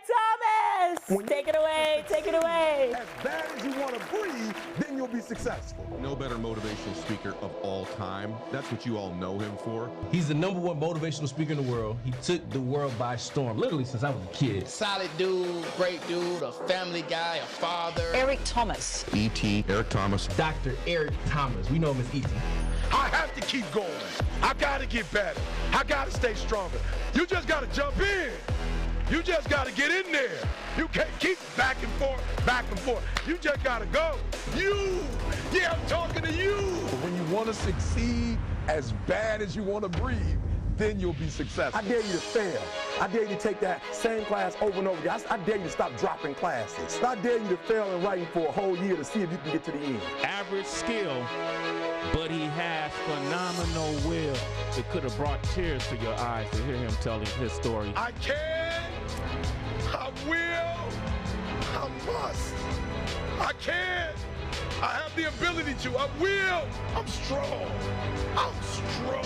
Thomas. Take it away, take it away. As bad as you want to breathe, then you'll be successful. No better motivational speaker of all time. That's what you all know him for. He's the #1 motivational speaker in the world. He took the world by storm, literally since I was a kid. Solid dude, great dude, a family guy, a father. Eric Thomas. E.T. Eric Thomas. Dr. Eric Thomas. We know him as E.T. I have to keep going. I gotta get better. I gotta stay stronger. You just gotta jump in. You just gotta get in there. You can't keep back and forth, back and forth. You just gotta go. Yeah, I'm talking to you. When you wanna succeed as bad as you wanna breathe, then you'll be successful. I dare you to fail. I dare you to take that same class over and over again. I dare you to stop dropping classes. I dare you to fail in writing for a whole year to see if you can get to the end. Average skill, but he has phenomenal will. It could have brought tears to your eyes to hear him telling his story. I can, I will, I must. I can, I have the ability to, I will. I'm strong, I'm strong.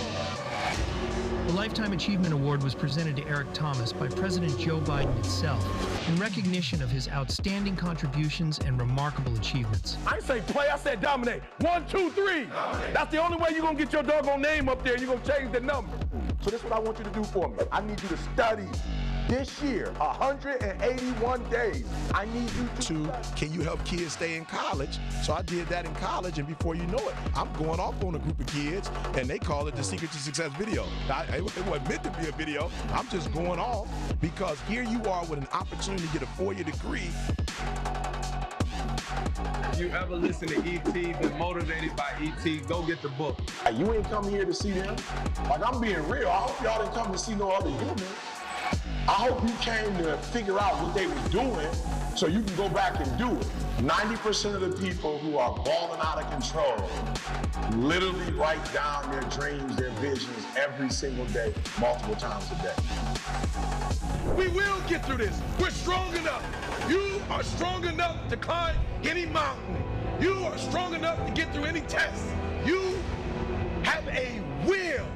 The Lifetime Achievement Award was presented to Eric Thomas by President Joe Biden itself in recognition of his outstanding contributions and remarkable achievements. I ain't say play, I said dominate. 1, 2, 3. That's the only way you're gonna get your doggone name up there and you're gonna change the number. So this is what I want you to do for me. I need you to study. This year, 181 days. I need you to. Can you help kids stay in college? So I did that in college, and before you know it, I'm going off on a group of kids, and they call it the Secret to Success video. It wasn't meant to be a video. I'm just going off because here you are with an opportunity to get a 4-year degree. If you ever listen to E.T., been motivated by E.T., go get the book. You ain't come here to see them. Like, I'm being real. I hope y'all didn't come to see no other humans. I hope you came to figure out what they were doing so you can go back and do it. 90% of the people who are balling out of control literally write down their dreams, their visions every single day, multiple times a day. We will get through this. We're strong enough. You are strong enough to climb any mountain. You are strong enough to get through any test. You have a will.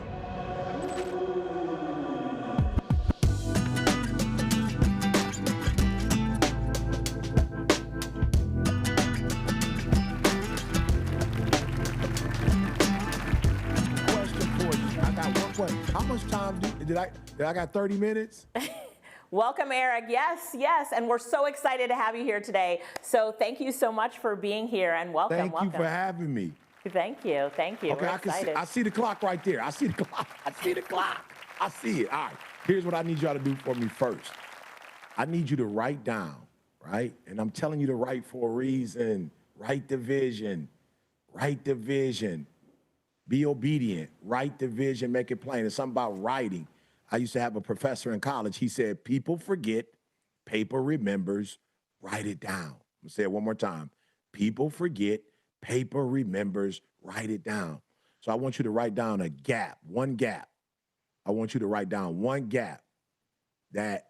Did I got 30 minutes? Welcome, Eric. Yes, and we're so excited to have you here today. So thank you so much for being here, and welcome. Thank you for having me. Thank you. Okay, We're excited. I see the clock right there. I see the clock. I see it. All right. Here's what I need y'all to do for me first. I need you to write down, right? And I'm telling you to write for a reason. Write the vision. Write the vision. Be obedient. Write the vision. Make it plain. It's something about writing. I used to have a professor in college. He said, people forget, paper remembers, write it down. I'm going to say it one more time. People forget, paper remembers, write it down. So I want you to write down a gap, one gap. I want you to write down one gap. That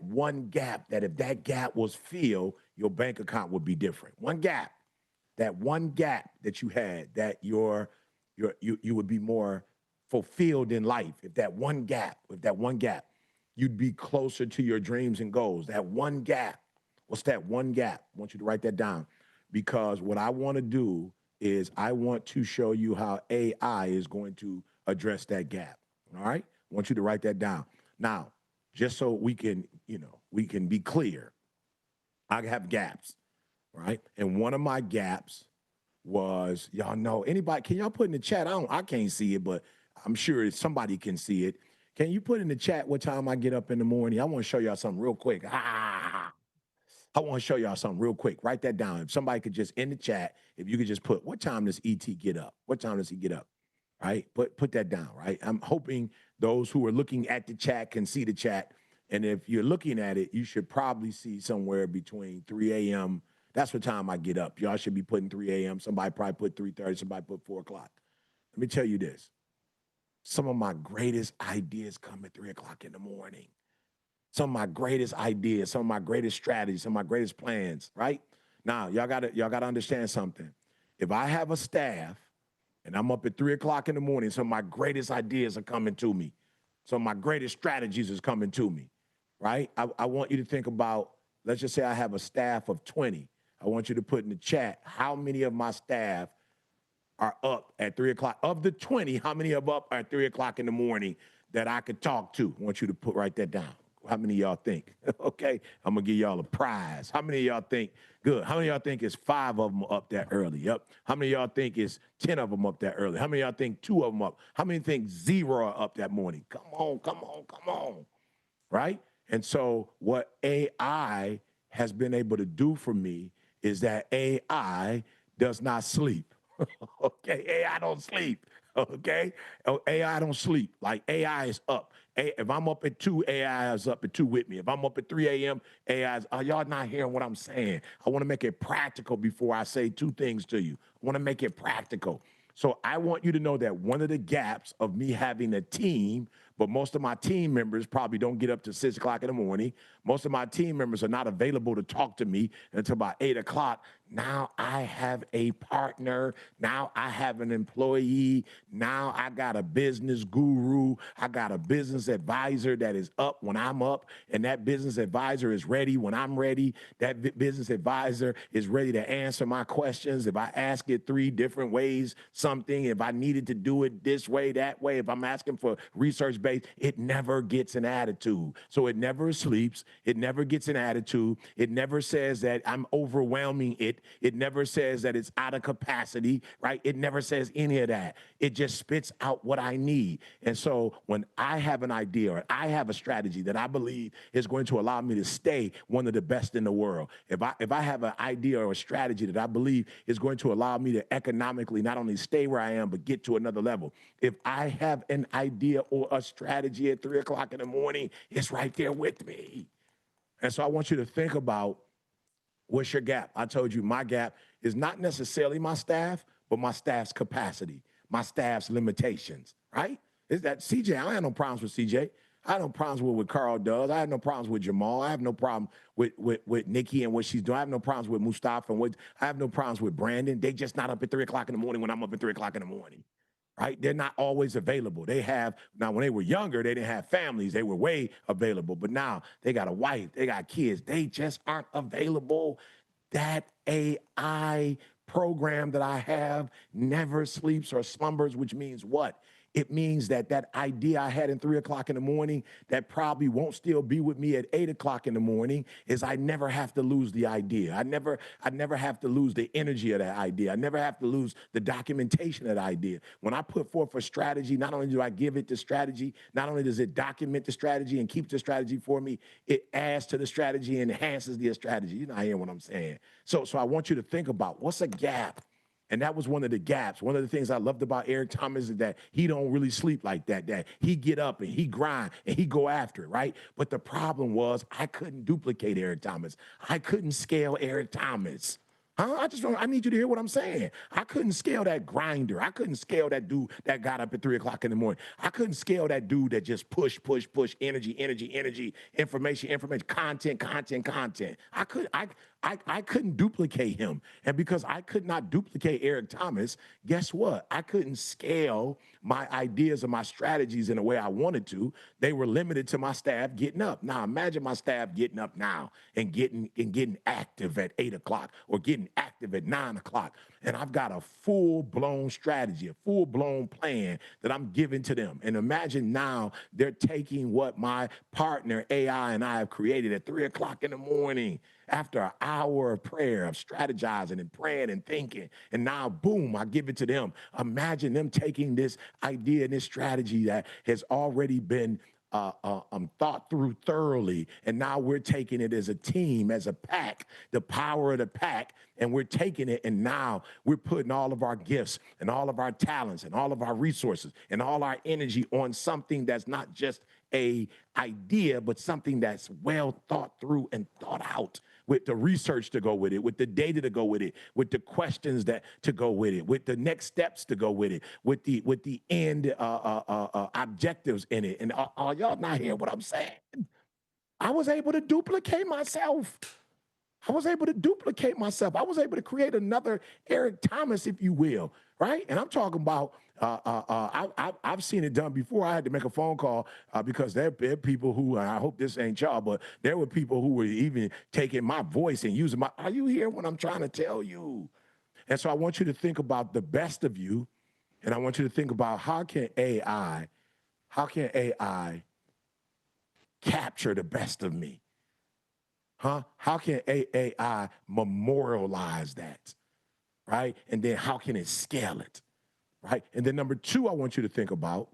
one gap, that if that gap was filled, your bank account would be different. One gap. That one gap that you had, that you would be more fulfilled in life. If that one gap, you'd be closer to your dreams and goals. That one gap. What's that one gap? I want you to write that down, because what I want to do is I want to show you how AI is going to address that gap. All right? I want you to write that down. Now, just so we can be clear, I have gaps, right? And one of my gaps was, y'all know, anybody, can y'all put in the chat? I can't see it, but I'm sure somebody can see it. Can you put in the chat what time I get up in the morning? I want to show y'all something real quick. I want to show y'all something real quick. Write that down. If somebody could just, in the chat, if you could just put, what time does ET get up? What time does he get up? Right? Put that down, right? I'm hoping those who are looking at the chat can see the chat. And if you're looking at it, you should probably see somewhere between 3 a.m. That's what time I get up. Y'all should be putting 3 a.m. Somebody probably put 3:30. Somebody put 4 o'clock. Let me tell you this. Some of my greatest ideas come at 3 o'clock in the morning. Some of my greatest ideas, some of my greatest strategies, some of my greatest plans, right? Now, y'all gotta understand something. If I have a staff and I'm up at 3 o'clock in the morning, some of my greatest ideas are coming to me. Some of my greatest strategies is coming to me, right? I want you to think about, let's just say I have a staff of 20. I want you to put in the chat, how many of my staff are up at 3 o'clock? Of the 20, how many are up at 3 o'clock in the morning that I could talk to? I want you to write that down. How many of y'all think? Okay, I'm gonna give y'all a prize. How many of y'all think, good? How many of y'all think it's 5 of them up that early? Yep. How many of y'all think it's 10 of them up that early? How many of y'all think 2 of them up? How many think 0 are up that morning? Come on. Right? And so what AI has been able to do for me is that AI does not sleep. Okay, AI don't sleep. Okay, AI don't sleep. Like AI is up. If I'm up at 2, AI is up at 2 with me. If I'm up at 3 a.m., AI is, y'all not hearing what I'm saying. I want to make it practical before I say 2 things to you. I want to make it practical. So I want you to know that one of the gaps of me having a team, but most of my team members probably don't get up to 6 o'clock in the morning. Most of my team members are not available to talk to me until about 8 o'clock. Now I have a partner. Now I have an employee. Now I got a business guru. I got a business advisor that is up when I'm up, and that business advisor is ready when I'm ready. That business advisor is ready to answer my questions. If I ask it 3 different ways, something, if I needed to do it this way, that way, if I'm asking for research-based, it never gets an attitude. So it never sleeps. It never gets an attitude. It never says that I'm overwhelming it. It never says that it's out of capacity, right? It never says any of that. It just spits out what I need. And so when I have an idea or I have a strategy that I believe is going to allow me to stay one of the best in the world, if I have an idea or a strategy that I believe is going to allow me to economically not only stay where I am, but get to another level. If I have an idea or a strategy at 3 o'clock in the morning, it's right there with me. And so I want you to think about, what's your gap? I told you my gap is not necessarily my staff, but my staff's capacity, my staff's limitations, right? Is that CJ? I have no problems with CJ. I have no problems with what Carl does. I have no problems with Jamal. I have no problem with Nikki and what she's doing. I have no problems with Mustafa and I have no problems with Brandon. They just not up at 3 o'clock in the morning when I'm up at 3 o'clock in the morning. Right? They're not always available. Now, when they were younger, they didn't have families. They were way available. But now they got a wife, they got kids. They just aren't available. That AI program that I have never sleeps or slumbers, which means what? It means that that idea I had in 3 o'clock in the morning that probably won't still be with me at 8 o'clock in the morning is I never have to lose the idea. I never have to lose the energy of that idea. I never have to lose the documentation of that idea. When I put forth a strategy, not only do I give it the strategy, not only does it document the strategy and keep the strategy for me, it adds to the strategy and enhances the strategy. You're not hearing what I'm saying. So I want you to think about what's a gap. And that was one of the gaps. One of the things I loved about Eric Thomas is that he don't really sleep like that. That he get up and he grind and he go after it, right? But the problem was I couldn't duplicate Eric Thomas. I couldn't scale Eric Thomas. Huh? I need you to hear what I'm saying. I couldn't scale that grinder. I couldn't scale that dude that got up at 3 o'clock in the morning. I couldn't scale that dude that just push, energy, information, content. I couldn't duplicate him. And because I could not duplicate Eric Thomas, guess what? I couldn't scale my ideas and my strategies in the way I wanted to. They were limited to my staff getting up. Now imagine my staff getting up now and getting active at 8 o'clock or getting active at 9 o'clock. And I've got a full-blown strategy, a full-blown plan that I'm giving to them. And imagine now they're taking what my partner AI and I have created at 3 o'clock in the morning after an hour of prayer, of strategizing and praying and thinking. And now, boom, I give it to them. Imagine them taking this idea and this strategy that has already been thought through thoroughly. And now we're taking it as a team, as a pack, the power of the pack, and we're taking it and now we're putting all of our gifts and all of our talents and all of our resources and all our energy on something that's not just a idea, but something that's well thought through and thought out, with the research to go with it, with the data to go with it, with the questions that to go with it, with the next steps to go with it, with the end objectives in it. And are y'all not hearing what I'm saying? I was able to duplicate myself. I was able to create another Eric Thomas, if you will, right? And I'm talking about, I've seen it done before. I had to make a phone call because there are people who, I hope this ain't y'all, but there were people who were even taking my voice and using are you hearing what I'm trying to tell you? And so I want you to think about the best of you, and I want you to think about how can AI capture the best of me? Huh? How can AI memorialize that, right? And then how can it scale it, right? And then number two, I want you to think about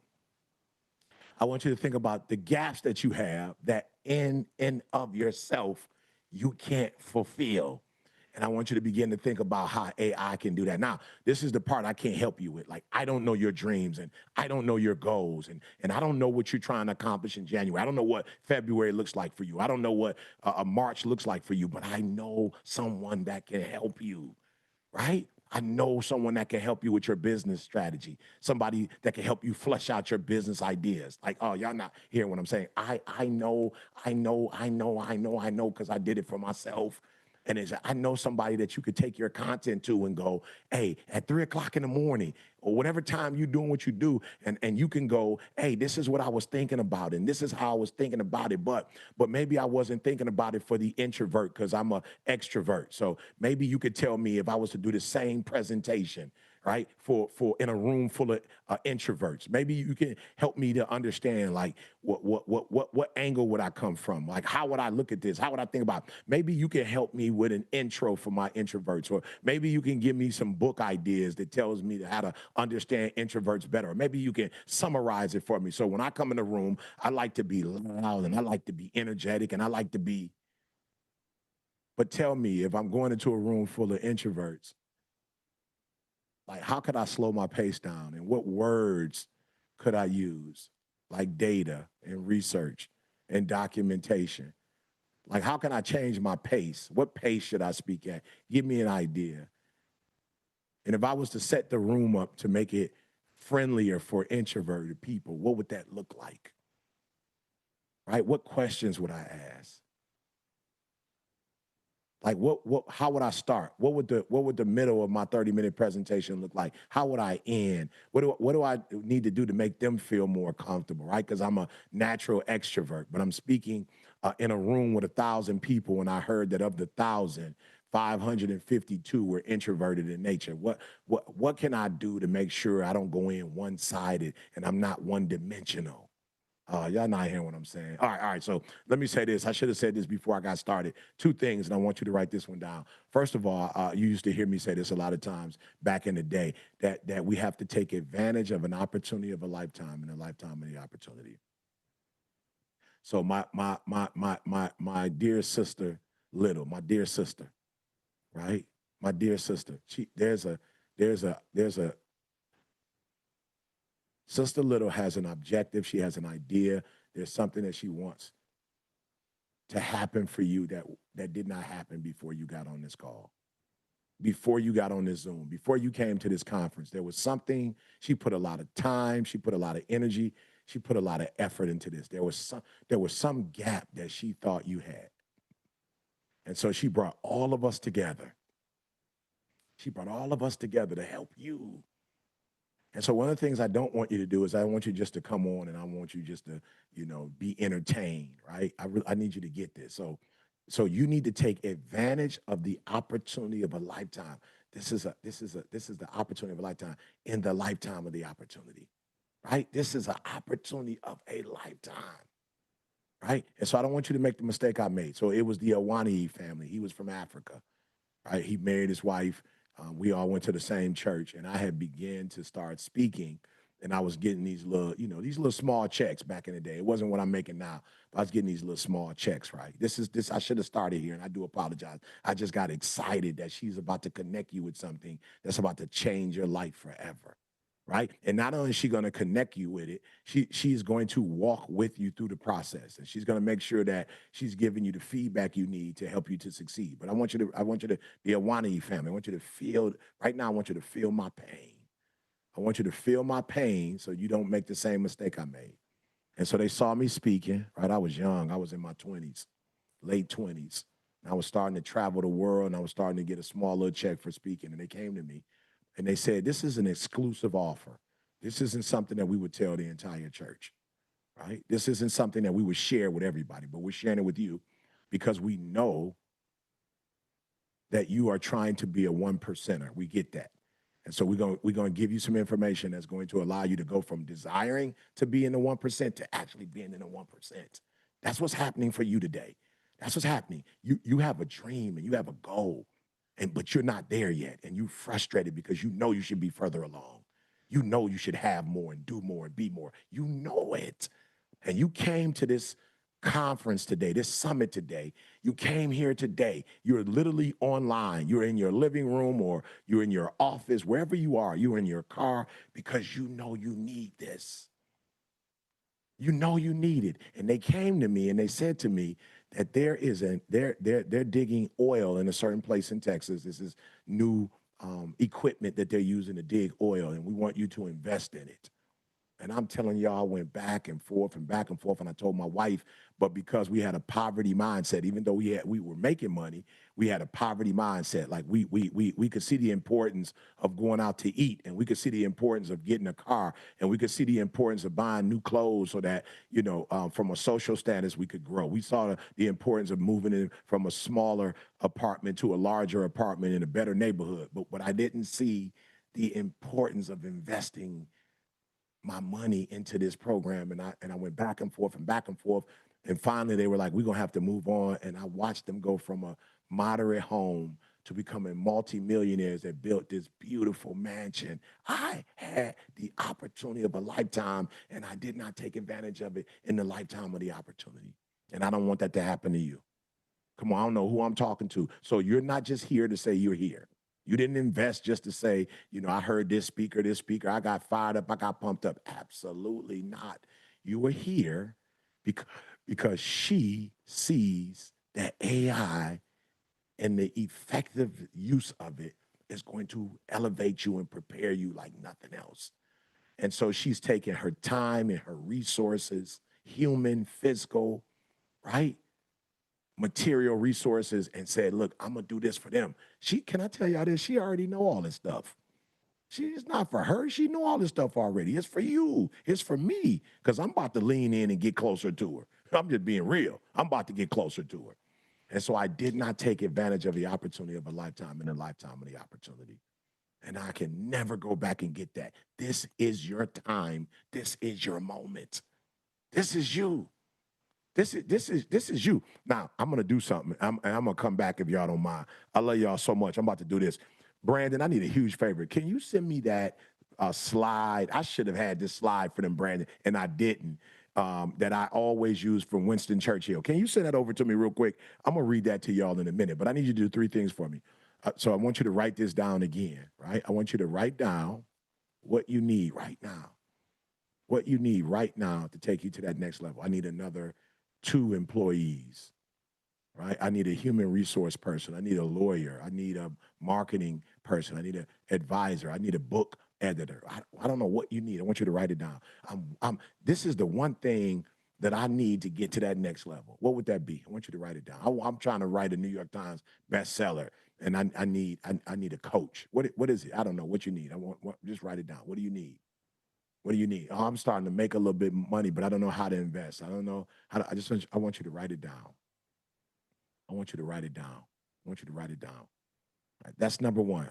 the gaps that you have that in and of yourself you can't fulfill. And I want you to begin to think about how AI can do that. Now, this is the part I can't help you with. Like, I don't know your dreams and I don't know your goals and I don't know what you're trying to accomplish in January. I don't know what February looks like for you. I don't know what March looks like for you, but I know someone that can help you, right? I know someone that can help you with your business strategy, somebody that can help you flesh out your business ideas. Like, oh, y'all not hearing what I'm saying. I know, because I did it for myself. And I know somebody that you could take your content to and go, hey, at 3 o'clock in the morning or whatever time you're doing what you do, and you can go, hey, this is what I was thinking about, and this is how I was thinking about it, but maybe I wasn't thinking about it for the introvert because I'm an extrovert. So maybe you could tell me if I was to do the same presentation, right, for in a room full of introverts. Maybe you can help me to understand, like, what angle would I come from? Like, how would I look at this? How would I think about it? Maybe you can help me with an intro for my introverts, or maybe you can give me some book ideas that tells me how to understand introverts better. Or maybe you can summarize it for me. So when I come in the room, I like to be loud and I like to be energetic and I like to be. But tell me, if I'm going into a room full of introverts, like, how could I slow my pace down? And what words could I use? Like data and research and documentation. Like, how can I change my pace? What pace should I speak at? Give me an idea. And if I was to set the room up to make it friendlier for introverted people, what would that look like? Right? What questions would I ask? Like, how would I start? What would the middle of my 30-minute presentation look like? How would I end? What do I need to do to make them feel more comfortable, right? Because I'm a natural extrovert, but I'm speaking in a room with 1,000 people, and I heard that of the 1,000, 552 were introverted in nature. What can I do to make sure I don't go in one-sided and I'm not one-dimensional? Y'all not hearing what I'm saying. All right. So let me say this. I should have said this before I got started. Two things, and I want you to write this one down. First of all, you used to hear me say this a lot of times back in the day, that we have to take advantage of an opportunity of a lifetime and a lifetime of the opportunity. So my dear sister, Little, my dear sister, right? My dear sister. There's a Sister Little has an objective. She has an idea. There's something that she wants to happen for you that did not happen before you got on this call, before you got on this Zoom, before you came to this conference. There was something. She put a lot of time. She put a lot of energy. She put a lot of effort into this. There was some gap that she thought you had. And so she brought all of us together. She brought all of us together to help you. And so one of the things I don't want you to do is I want you just to come on and I want you just to, be entertained, right? I need you to get this. So you need to take advantage of the opportunity of a lifetime. This is the opportunity of a lifetime in the lifetime of the opportunity, right? This is an opportunity of a lifetime, right? And so I don't want you to make the mistake I made. So it was the Awani family. He was from Africa, right? He married his wife. We all went to the same church, and I had begun to start speaking, and I was getting these little small checks back in the day. It wasn't what I'm making now, but I was getting these little small checks, right? This. I should have started here, and I do apologize. I just got excited that she's about to connect you with something that's about to change your life forever, right? And not only is she going to connect you with it, she's going to walk with you through the process, and she's going to make sure that she's giving you the feedback you need to help you to succeed. But I want you to be a Awani family. I want you to feel right now. I want you to feel my pain. I want you to feel my pain so you don't make the same mistake I made. And so they saw me speaking, right? I was young. I was in my 20s, late 20s. And I was starting to travel the world, and I was starting to get a small little check for speaking. And they came to me, and they said, this is an exclusive offer. This isn't something that we would tell the entire church, right? This isn't something that we would share with everybody, but we're sharing it with you because we know that you are trying to be a 1%er. We get that. And so we're going to give you some information that's going to allow you to go from desiring to be in the 1% to actually being in the 1%. That's what's happening for you today. That's what's happening. You have a dream and you have a goal, but you're not there yet, and you're frustrated because you know you should be further along. You know you should have more and do more and be more. You know it. And you came to this conference today, this summit today. You came here today. You're literally online. You're in your living room or you're in your office, wherever you are. You're in your car because you know you need this. You know you need it. And they came to me and they said to me that they're digging oil in a certain place in Texas. This is new equipment that they're using to dig oil, and we want you to invest in it. And I'm telling y'all, I went back and forth, and I told my wife, but because we had a poverty mindset, even though we were making money, we had a poverty mindset. Like we could see the importance of going out to eat, and we could see the importance of getting a car, and we could see the importance of buying new clothes so that, from a social status, we could grow. We saw the importance of moving in from a smaller apartment to a larger apartment in a better neighborhood. But I didn't see the importance of investing my money into this program, and I went back and forth, and finally they were like, we're gonna have to move on. And I watched them go from a moderate home to becoming multimillionaires that built this beautiful mansion. I had the opportunity of a lifetime, and I did not take advantage of it in the lifetime of the opportunity. And I don't want that to happen to you. Come on, I don't know who I'm talking to. So you're not just here to say you're here. You didn't invest just to say, I heard this speaker, I got fired up, I got pumped up. Absolutely not. You were here because she sees that AI and the effective use of it is going to elevate you and prepare you like nothing else. And so she's taking her time and her resources, human, physical, right? Material resources, and said, look, I'm gonna do this for them. Can I tell y'all this? She already know all this stuff. It's not for her. She know all this stuff already. It's for you. It's for me, because I'm about to lean in and get closer to her. I'm just being real. I'm about to get closer to her. And so I did not take advantage of the opportunity of a lifetime and a lifetime of the opportunity. And I can never go back and get that. This is your time. This is your moment. This is you. This is you. Now, I'm gonna do something. I'm gonna come back if y'all don't mind. I love y'all so much. I'm about to do this. Brandon, I need a huge favor. Can you send me that slide? I should have had this slide for them, Brandon, and I didn't. That I always use from Winston Churchill. Can you send that over to me real quick? I'm gonna read that to y'all in a minute, but I need you to do 3 things for me. So I want you to write this down again, right? I want you to write down what you need right now. What you need right now to take you to that next level. I need another 2 employees, right? I need a human resource person. I need a lawyer. I need a marketing person. I need an advisor. I need a book editor. I don't know what you need. I want you to write it down. This is the one thing that I need to get to that next level. What would that be? I want you to write it down. I'm trying to write a New York Times bestseller, and I need a coach. What is it? I don't know what you need. Just write it down. What do you need? What do you need? Oh, I'm starting to make a little bit of money, but I don't know how to invest. I don't know how to, I want you to write it down. I want you to write it down. I want you to write it down. Right, that's number one,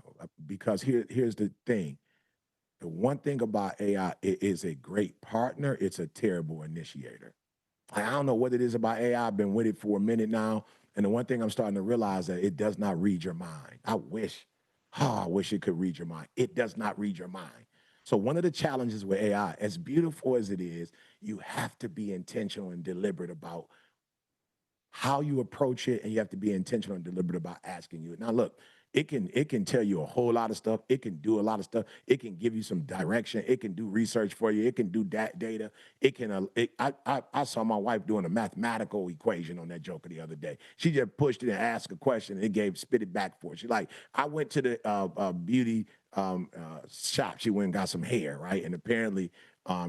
because here's the thing. The one thing about AI, it is a great partner. It's a terrible initiator. I don't know what it is about AI. I've been with it for a minute now. And the one thing I'm starting to realize that it does not read your mind. I wish it could read your mind. It does not read your mind. So one of the challenges with AI, as beautiful as it is, you have to be intentional and deliberate about how you approach it, and you have to be intentional and deliberate about asking you. Now, look, it can tell you a whole lot of stuff. It can do a lot of stuff. It can give you some direction. It can do research for you. It can do data. It can. I saw my wife doing a mathematical equation on that joker the other day. She just pushed it and asked a question, and it spit it back for her. She's like, I went to the beauty shop. She went and got some hair, right? And apparently,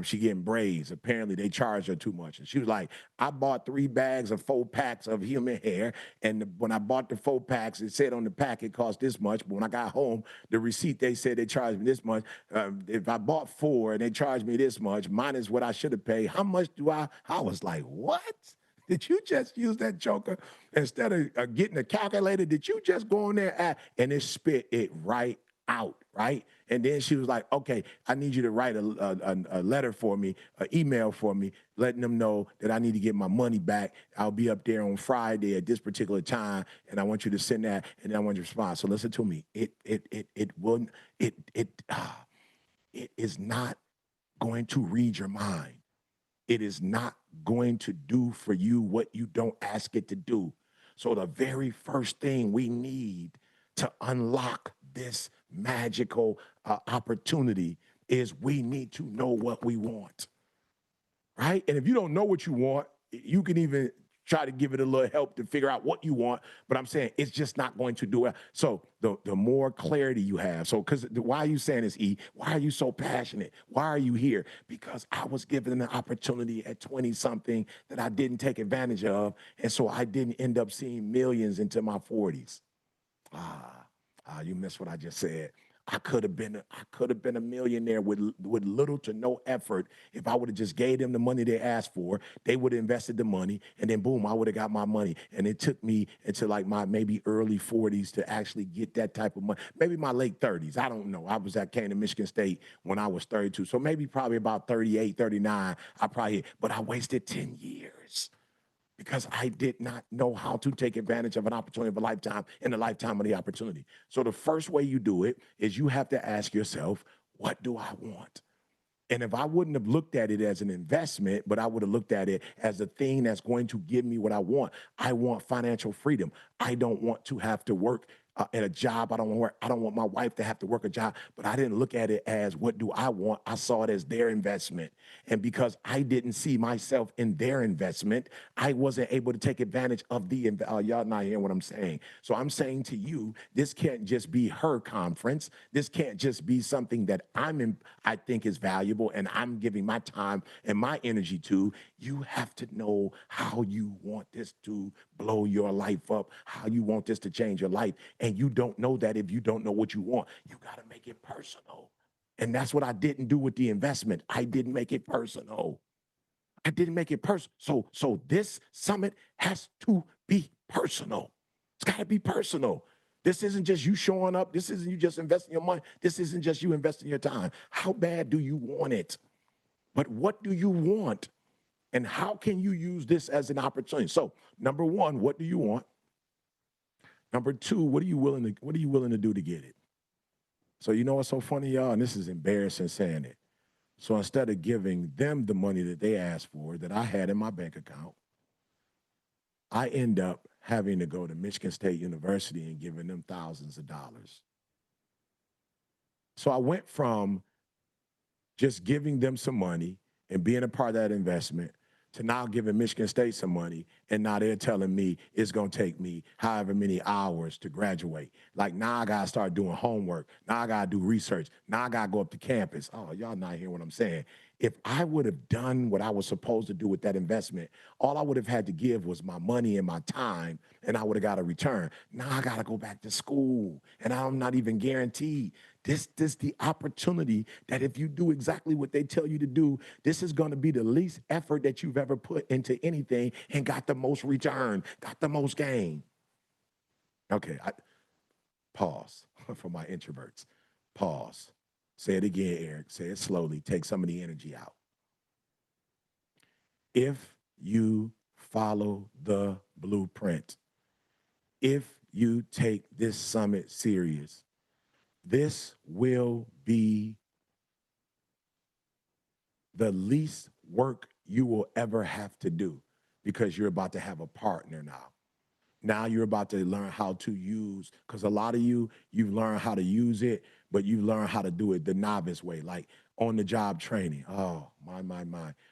she getting braids. Apparently, they charged her too much. And she was like, I bought 3 bags of 4 packs of human hair. And when I bought the 4 packs, it said on the pack it cost this much. But when I got home, the receipt, they said they charged me this much. If I bought 4 and they charged me this much, minus what I should have paid, how much do I was like, what? Did you just use that joker instead of getting a calculator? Did you just go in there and it spit it right out, right? And then she was like, okay, I need you to write a letter for me, an email for me, letting them know that I need to get my money back. I'll be up there on Friday at this particular time, and I want you to send that, and then I want you to respond. So listen to me. It is not going to read your mind. It is not going to do for you what you don't ask it to do. So the very first thing we need to unlock this magical opportunity is we need to know what we want, right? And if you don't know what you want, you can even try to give it a little help to figure out what you want, but I'm saying it's just not going to do it. So the more clarity you have, so because why are you saying this, E? Why are you so passionate? Why are you here? Because I was given an opportunity at 20-something that I didn't take advantage of, and so I didn't end up seeing millions into my 40s. You missed what I just said. I could have been a millionaire with little to no effort if I would have just gave them the money they asked for. They would have invested the money, and then boom, I would have got my money. And it took me into like my maybe early 40s to actually get that type of money. Maybe my late 30s. I don't know. Came to Michigan State when I was 32. So maybe probably about 38, 39, but I wasted 10 years. Because I did not know how to take advantage of an opportunity of a lifetime in the lifetime of the opportunity. So the first way you do it is you have to ask yourself, what do I want? And if I wouldn't have looked at it as an investment, but I would have looked at it as a thing that's going to give me what I want financial freedom. I don't want to have to work at a job. I don't want my wife to have to work a job, but I didn't look at it as what do I want? I saw it as their investment. And because I didn't see myself in their investment, I wasn't able to take advantage of y'all not hearing what I'm saying. So I'm saying to you, this can't just be her conference. This can't just be something that I think is valuable and I'm giving my time and my energy to. You have to know how you want this to blow your life up, how you want this to change your life. And you don't know that if you don't know what you want. You got to make it personal. And that's what I didn't do with the investment. I didn't make it personal. I didn't make it personal. So this summit has to be personal. It's got to be personal. This isn't just you showing up. This isn't you just investing your money. This isn't just you investing your time. How bad do you want it? But what do you want? And how can you use this as an opportunity? So, number one, what do you want? Number two, what are you willing to do to get it? So you know what's so funny, y'all? And this is embarrassing saying it. So instead of giving them the money that they asked for that I had in my bank account, I end up having to go to Michigan State University and giving them thousands of dollars. So I went from just giving them some money and being a part of that investment to now giving Michigan State some money, and now they're telling me it's gonna take me however many hours to graduate. Like now I gotta start doing homework. Now I gotta do research. Now I gotta go up to campus. Oh, y'all not hearing what I'm saying. If I would have done what I was supposed to do with that investment, all I would have had to give was my money and my time, and I would have got a return. Now I gotta go back to school, and I'm not even guaranteed. This the opportunity that if you do exactly what they tell you to do, this is gonna be the least effort that you've ever put into anything and got the most return, got the most gain. Okay, pause for my introverts. Pause. Say it again, Eric. Say it slowly. Take some of the energy out. If you follow the blueprint, if you take this summit serious, this will be the least work you will ever have to do because you're about to have a partner now. Now you're about to learn how to use, because a lot of you've learned how to use it, but you've learned how to do it the novice way, like on the job training. Oh, my.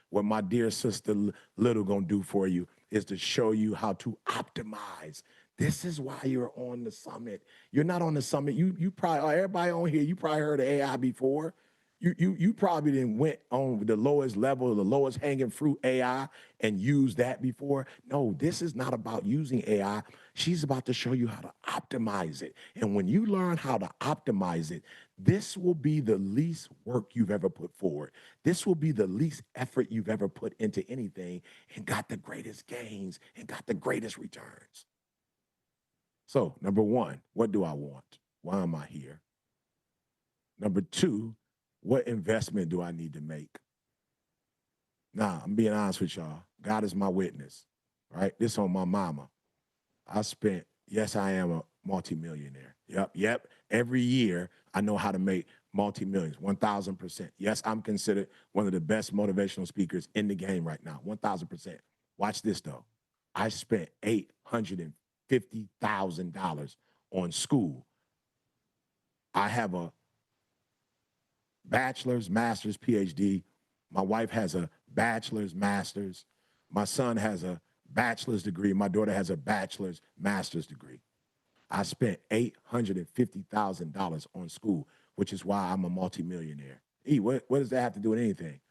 What my dear sister Little gonna do for you is to show you how to optimize. This is why you're on the summit. You're not on the summit. You probably, everybody on here, you probably heard of AI before. You probably didn't went on the lowest level, the lowest hanging fruit AI and used that before. No, this is not about using AI. She's about to show you how to optimize it. And when you learn how to optimize it, this will be the least work you've ever put forward. This will be the least effort you've ever put into anything and got the greatest gains and got the greatest returns. So, number one, what do I want? Why am I here? Number two, what investment do I need to make? Nah, I'm being honest with y'all. God is my witness, right? This on my mama. Yes, I am a multimillionaire. Yep. Every year, I know how to make multi-millions, 1,000%. Yes, I'm considered one of the best motivational speakers in the game right now, 1,000%. Watch this, though. I spent $850,000 on school. I have a bachelor's, master's, PhD. My wife has a bachelor's, master's. My son has a bachelor's degree. My daughter has a bachelor's, master's degree. I spent $850,000 on school, which is why I'm a multimillionaire. What does that have to do with anything?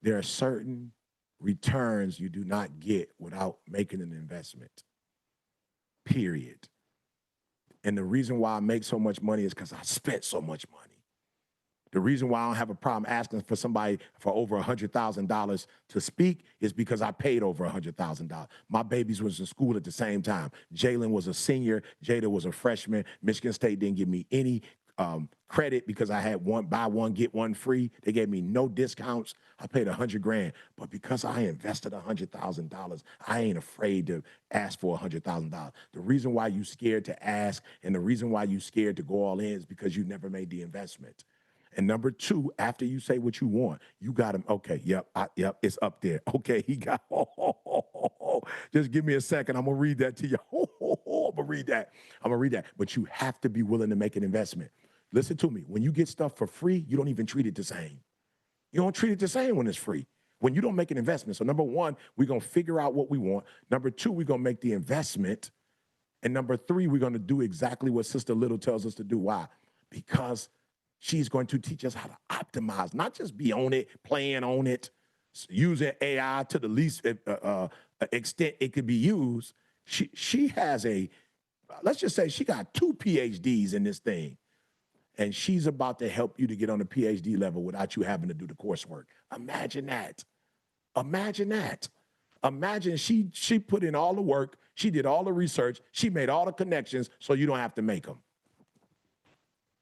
There are certain returns you do not get without making an investment, period. And the reason why I make so much money is because I spent so much money. The reason why I don't have a problem asking for somebody for over $100,000 to speak is because I paid over $100,000. My babies was in school at the same time. Jalen was a senior. Jada was a freshman. Michigan State didn't give me any credit because I had buy one, get one free. They gave me no discounts. I paid $100,000. But because I invested $100,000, I ain't afraid to ask for $100,000. The reason why you scared to ask and the reason why you scared to go all in is because you never made the investment. And number two, after you say what you want, you got him. Okay, yep, it's up there. Okay, he got, just give me a second. I'm going to read that to you. I'm going to read that. But you have to be willing to make an investment. Listen to me. When you get stuff for free, you don't even treat it the same. You don't treat it the same when it's free. When you don't make an investment. So number one, we're going to figure out what we want. Number two, we're going to make the investment. And number three, we're going to do exactly what Sister Little tells us to do. Why? Because she's going to teach us how to optimize, not just be on it, playing on it, using AI to the least extent it could be used. She has let's just say she got 2 PhDs in this thing. And she's about to help you to get on the PhD level without you having to do the coursework. Imagine that. Imagine that. Imagine she put in all the work, she did all the research, she made all the connections so you don't have to make them.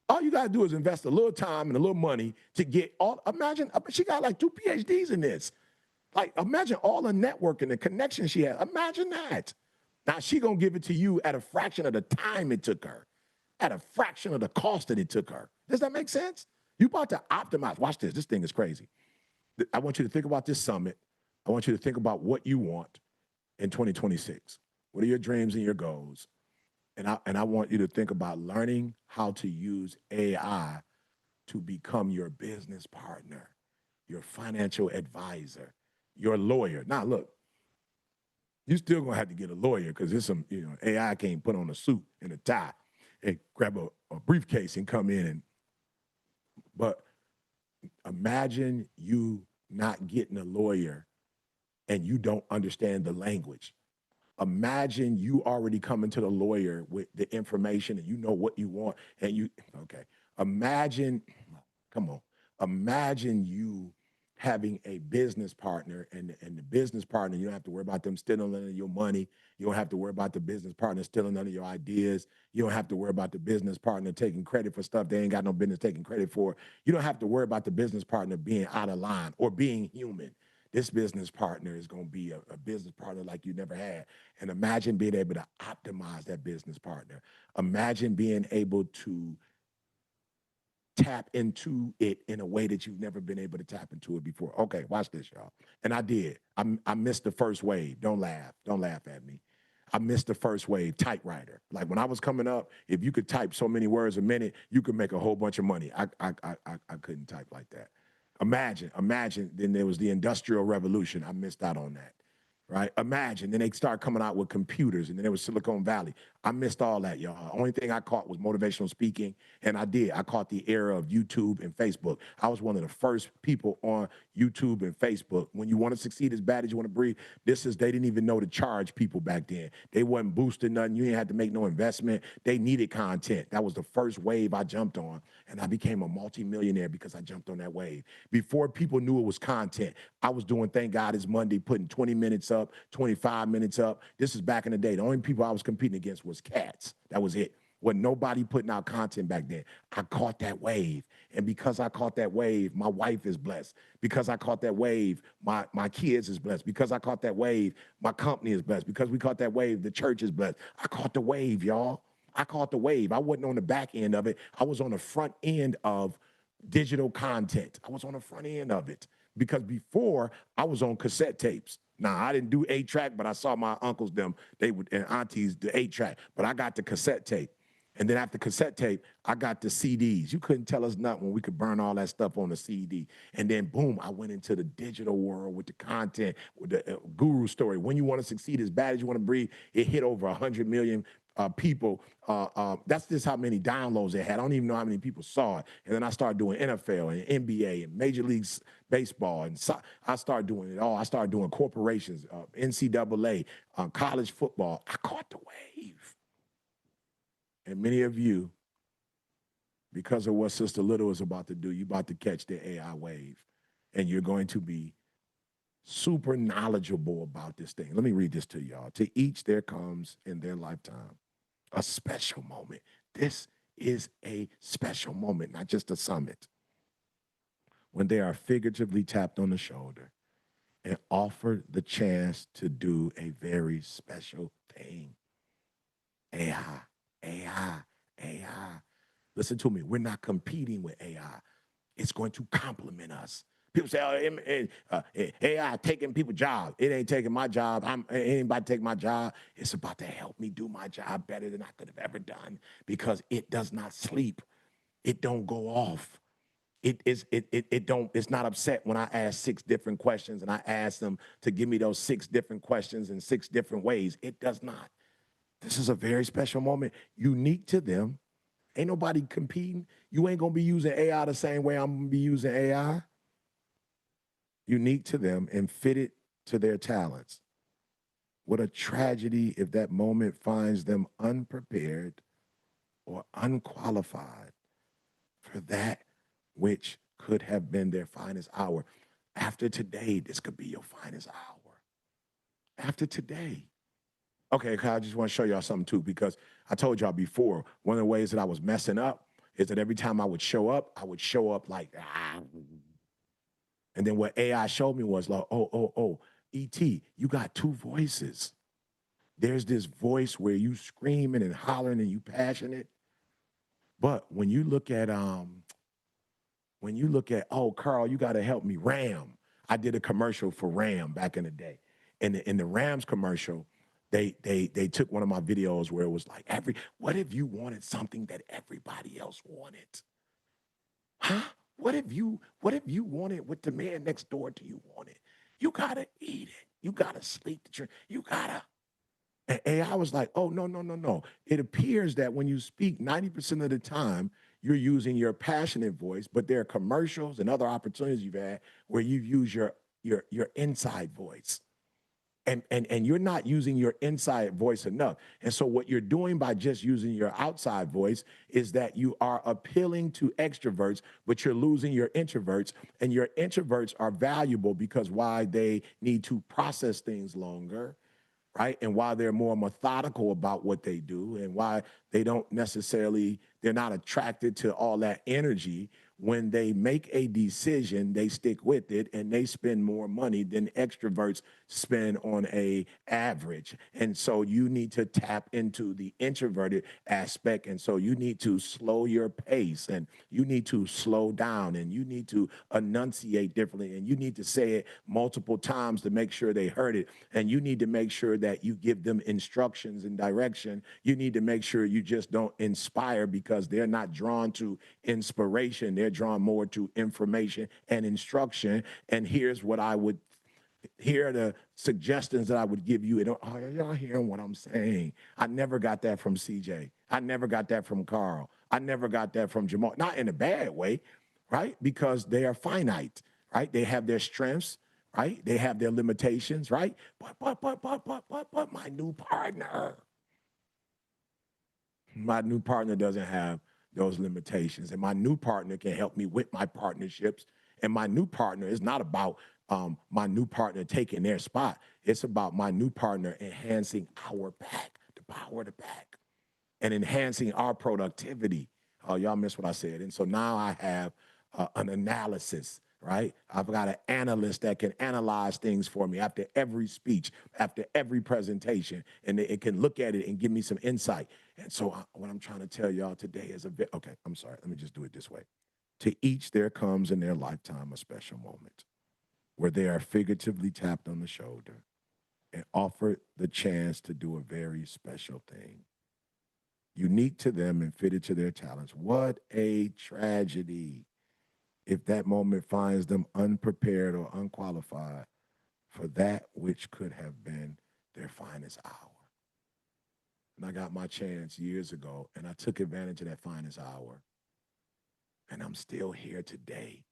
All you got to do is invest a little time and a little money to get all, imagine, she got like 2 PhDs in this. Like, imagine all the networking, the connections she had. Imagine that. Now, she going to give it to you at a fraction of the time it took her, at a fraction of the cost that it took her. Does that make sense? You about to optimize. Watch this. This thing is crazy. I want you to think about this summit. I want you to think about what you want in 2026. What are your dreams and your goals? And I want you to think about learning how to use AI to become your business partner, your financial advisor, your lawyer. Now, look, you still gonna have to get a lawyer because there's some, AI can't put on a suit and a tie and grab a briefcase and come in. But imagine you not getting a lawyer and you don't understand the language. Imagine you already coming to the lawyer with the information and you know what you want and imagine you having a business partner and the business partner, you don't have to worry about them stealing none of your money. You don't have to worry about the business partner stealing none of your ideas. You don't have to worry about the business partner taking credit for stuff they ain't got no business taking credit for. You don't have to worry about the business partner being out of line or being human. This business partner is going to be a business partner like you never had. And imagine being able to optimize that business partner. Imagine being able to tap into it in a way that you've never been able to tap into it before. Okay, watch this, y'all. And I did. I missed the first wave. Don't laugh. Don't laugh at me. I missed the first wave, typewriter. Like when I was coming up, if you could type so many words a minute, you could make a whole bunch of money. I couldn't type like that. Imagine, then there was the Industrial Revolution. I missed out on that, right? Imagine, then they start coming out with computers, and then there was Silicon Valley. I missed all that, y'all. Only thing I caught was motivational speaking, and I caught the era of YouTube and Facebook. I was one of the first people on YouTube and Facebook. When you want to succeed as bad as you want to breathe, they didn't even know to charge people back then. They wasn't boosting nothing. You ain't had to make no investment. They needed content. That was the first wave I jumped on, and I became a multimillionaire because I jumped on that wave. Before people knew it was content, I was doing Thank God It's Monday, putting 20 minutes up, 25 minutes up. This is back in the day. The only people I was competing against was cats. That was it. Wasn't nobody putting out content back then. I caught that wave. And because I caught that wave, my wife is blessed. Because I caught that wave, my kids is blessed. Because I caught that wave, my company is blessed. Because we caught that wave, the church is blessed. I caught the wave, y'all. I caught the wave. I wasn't on the back end of it. I was on the front end of digital content. I was on the front end of it. Because before, I was on cassette tapes. Now, I didn't do 8-track, but I saw my uncles, and aunties, the 8-track. But I got the cassette tape. And then after cassette tape, I got the CDs. You couldn't tell us nothing when we could burn all that stuff on the CD. And then, boom, I went into the digital world with the content, with the guru story. When you want to succeed as bad as you want to breathe, it hit over 100 million people. That's just how many downloads it had. I don't even know how many people saw it. And then I started doing NFL and NBA and Major League Baseball. And I started doing it all. I started doing corporations, NCAA, college football. I caught the wave. And many of you, because of what Sister Little is about to do, you're about to catch the AI wave. And you're going to be super knowledgeable about this thing. Let me read this to y'all. To each there comes in their lifetime a special moment. This is a special moment, not just a summit. When they are figuratively tapped on the shoulder and offered the chance to do a very special thing. AI. Listen to me. We're not competing with AI. It's going to complement us. People say, AI taking people's jobs. It ain't taking my job. It ain't about to take my job. It's about to help me do my job better than I could have ever done because it does not sleep. It don't go off. It's not upset when I ask 6 different questions and I ask them to give me those 6 different questions in 6 different ways. It does not. This is a very special moment, unique to them. Ain't nobody competing. You ain't going to be using AI the same way I'm going to be using AI. Unique to them and fitted to their talents. What a tragedy if that moment finds them unprepared or unqualified for that which could have been their finest hour. After today, this could be your finest hour. after today. Okay, I just want to show y'all something too, because I told y'all before, one of the ways that I was messing up is that every time I would show up like, ah. And then what AI showed me was like, E.T., you got two voices. There's this voice where you screaming and hollering and you passionate. But when you look at, oh, Carl, you got to help me, Ram. I did a commercial for Ram back in the day. And in the Rams commercial, they took one of my videos where it was like, what if you wanted something that everybody else wanted? Huh? What if you wanted what the man next door to you wanted? You gotta eat it. You gotta sleep the drink. You gotta. And AI was like, oh, no. It appears that when you speak 90% of the time, you're using your passionate voice, but there are commercials and other opportunities you've had where you use your inside voice. And you're not using your inside voice enough. And so what you're doing by just using your outside voice is that you are appealing to extroverts, but you're losing your introverts. And your introverts are valuable because why they need to process things longer, right? And why they're more methodical about what they do and why they don't necessarily, they're not attracted to all that energy. When they make a decision, they stick with it and they spend more money than extroverts spend on a average. And so you need to tap into the introverted aspect. And so you need to slow your pace and you need to slow down and you need to enunciate differently and you need to say it multiple times to make sure they heard it. And you need to make sure that you give them instructions and direction. You need to make sure you just don't inspire because they're not drawn to inspiration. They're drawn more to information and instruction. And here are the suggestions that I would give you. And are y'all hearing what I'm saying? I never got that from CJ. I never got that from Carl. I never got that from Jamal. Not in a bad way, right? Because they are finite, right? They have their strengths, right? They have their limitations, right? But my new partner doesn't have those limitations. And my new partner can help me with my partnerships. And my new partner is not about my new partner taking their spot. It's about my new partner enhancing our back, the power of the back, and enhancing our productivity. Oh, y'all missed what I said. And so now I have an analysis, right? I've got an analyst that can analyze things for me after every speech, after every presentation, and it can look at it and give me some insight. And so what I'm trying to tell y'all today is okay, I'm sorry. Let me just do it this way. To each there comes in their lifetime a special moment where they are figuratively tapped on the shoulder and offered the chance to do a very special thing, unique to them and fitted to their talents. What a tragedy if that moment finds them unprepared or unqualified for that which could have been their finest hour. And I got my chance years ago, and I took advantage of that finest hour. And I'm still here today.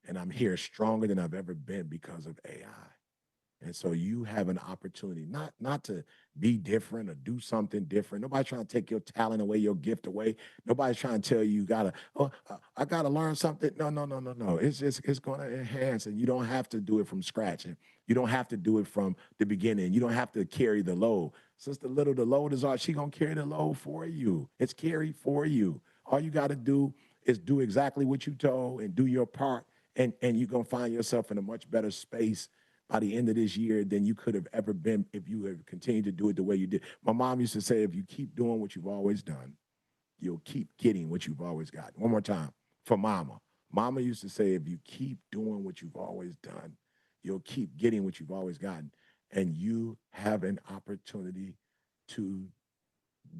And I'm here stronger than I've ever been because of AI. And so you have an opportunity not to be different or do something different. Nobody's trying to take your talent away, your gift away. Nobody's trying to tell you I gotta learn something. No. It's gonna enhance, and you don't have to do it from scratch. And you don't have to do it from the beginning. You don't have to carry the load. Sister Little, the load is all, she gonna carry the load for you. It's carried for you. All you gotta do is do exactly what you told and do your part, and you're gonna find yourself in a much better space by the end of this year than you could have ever been if you had continued to do it the way you did. My mom used to say, if you keep doing what you've always done, you'll keep getting what you've always gotten. One more time for Mama. Mama used to say, if you keep doing what you've always done, you'll keep getting what you've always gotten. And you have an opportunity to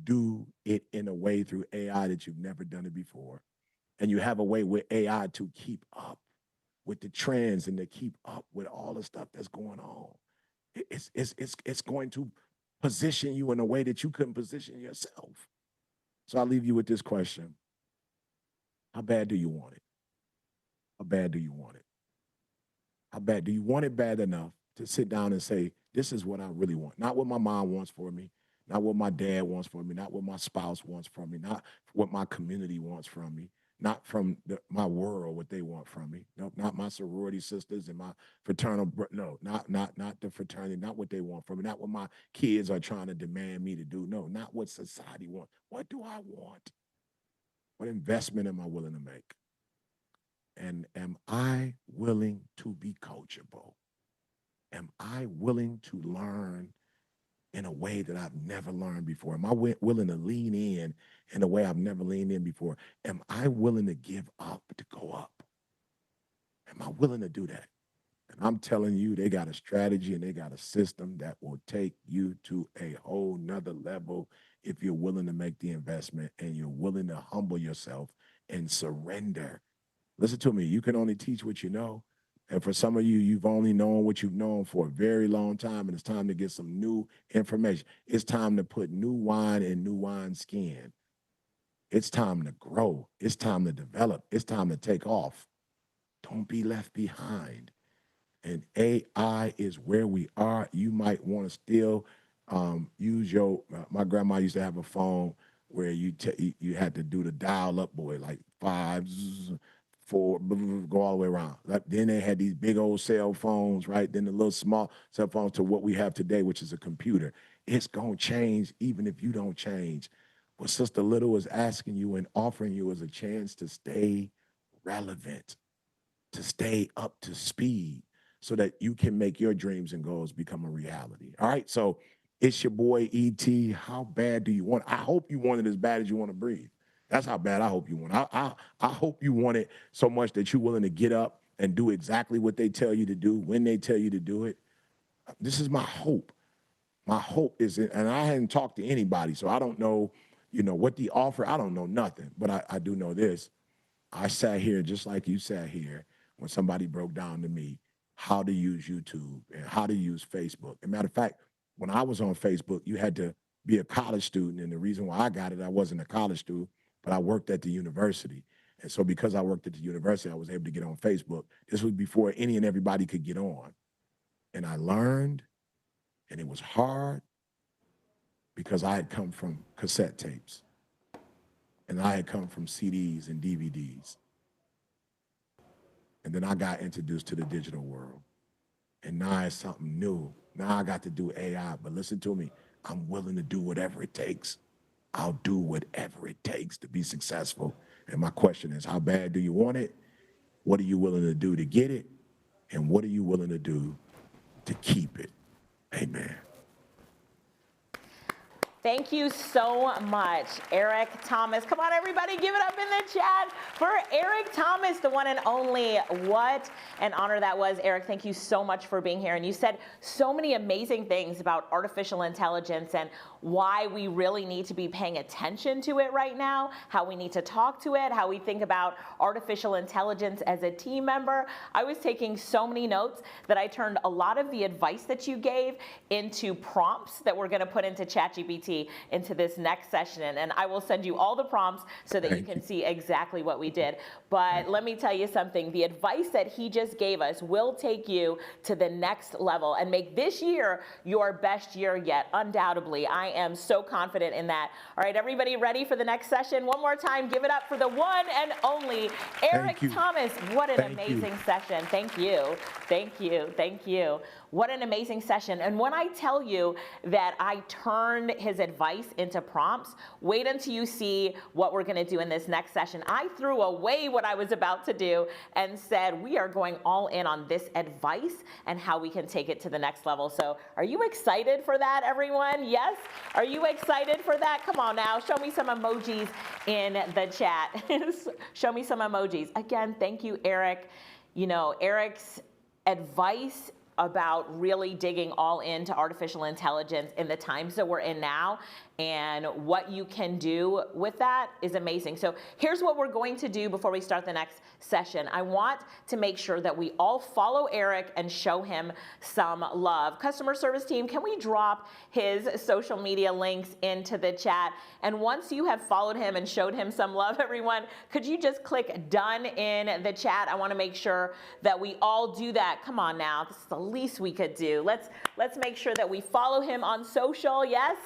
do it in a way through AI that you've never done it before. And you have a way with AI to keep up with the trends and to keep up with all the stuff that's going on. It's going to position you in a way that you couldn't position yourself. So I'll leave you with this question. How bad do you want it? How bad do you want it? How bad do you want it bad enough to sit down and say, this is what I really want? Not what my mom wants for me, not what my dad wants for me, not what my spouse wants from me, not what my community wants from me, not from my world, what they want from me. No, not my sorority sisters and my fraternal, no, not the fraternity, not what they want from me, not what my kids are trying to demand me to do. No, not what society wants. What do I want? What investment am I willing to make? And am I willing to be coachable? Am I willing to learn in a way that I've never learned before? Am I willing to lean in a way I've never leaned in before? Am I willing to give up to go up? Am I willing to do that? And I'm telling you, they got a strategy and they got a system that will take you to a whole nother level if you're willing to make the investment and you're willing to humble yourself and surrender. Listen to me, you can only teach what you know. And for some of you, you've only known what you've known for a very long time, and it's time to get some new information. It's time to put new wine in new wine skin. It's time to grow. It's time to develop. It's time to take off. Don't be left behind. And AI is where we are. You might want to still use your, my grandma used to have a phone where you had to do the dial up, boy, like 5, 4, go all the way around. Then they had these big old cell phones, right? Then the little small cell phones to what we have today, which is a computer. It's going to change even if you don't change. What Sister Little is asking you and offering you is a chance to stay relevant, to stay up to speed so that you can make your dreams and goals become a reality. All right, so it's your boy E.T. How bad do you want it? I hope you want it as bad as you want to breathe. That's how bad I hope you want it. I hope you want it so much that you're willing to get up and do exactly what they tell you to do when they tell you to do it. This is my hope. My hope is, and I hadn't talked to anybody, so I don't know, what the offer, I don't know nothing, but I do know this. I sat here just like you sat here when somebody broke down to me how to use YouTube and how to use Facebook. As a matter of fact, when I was on Facebook, you had to be a college student, and the reason why I got it, I wasn't a college student, but I worked at the university. And so because I worked at the university, I was able to get on Facebook. This was before any and everybody could get on. And I learned, and it was hard because I had come from cassette tapes, and I had come from CDs and DVDs. And then I got introduced to the digital world. And now it's something new. Now I got to do AI, but listen to me, I'm willing to do whatever it takes. I'll do whatever it takes to be successful. And my question is, how bad do you want it? What are you willing to do to get it? And what are you willing to do to keep it? Amen. Thank you so much, Eric Thomas. Come on, everybody, give it up in the chat for Eric Thomas, the one and only. What an honor that was. Eric, thank you so much for being here. And you said so many amazing things about artificial intelligence and why we really need to be paying attention to it right now, how we need to talk to it, how we think about artificial intelligence as a team member. I was taking so many notes that I turned a lot of the advice that you gave into prompts that we're going to put into ChatGPT into this next session. And I will send you all the prompts so that you can see exactly what we did. But let me tell you something, the advice that he just gave us will take you to the next level and make this year your best year yet, undoubtedly. I am so confident in that. All right, everybody ready for the next session? One more time, give it up for the one and only Eric Thomas. What an amazing session. Thank you. Thank you. Thank you. What an amazing session. And when I tell you that I turned his advice into prompts, wait until you see what we're gonna do in this next session. I threw away what I was about to do and said, we are going all in on this advice and how we can take it to the next level. So are you excited for that, everyone? Yes? Are you excited for that? Come on now, show me some emojis in the chat. Show me some emojis. Again, thank you, Eric. You know, Eric's advice about really digging all into artificial intelligence in the times that we're in now and what you can do with that is amazing. So here's what we're going to do before we start the next session. I want to make sure that we all follow Eric and show him some love. Customer service team, can we drop his social media links into the chat? And once you have followed him and showed him some love, everyone, could you just click done in the chat? I want to make sure that we all do that. Come on now, this is the least we could do. Let's make sure that we follow him on social, yes?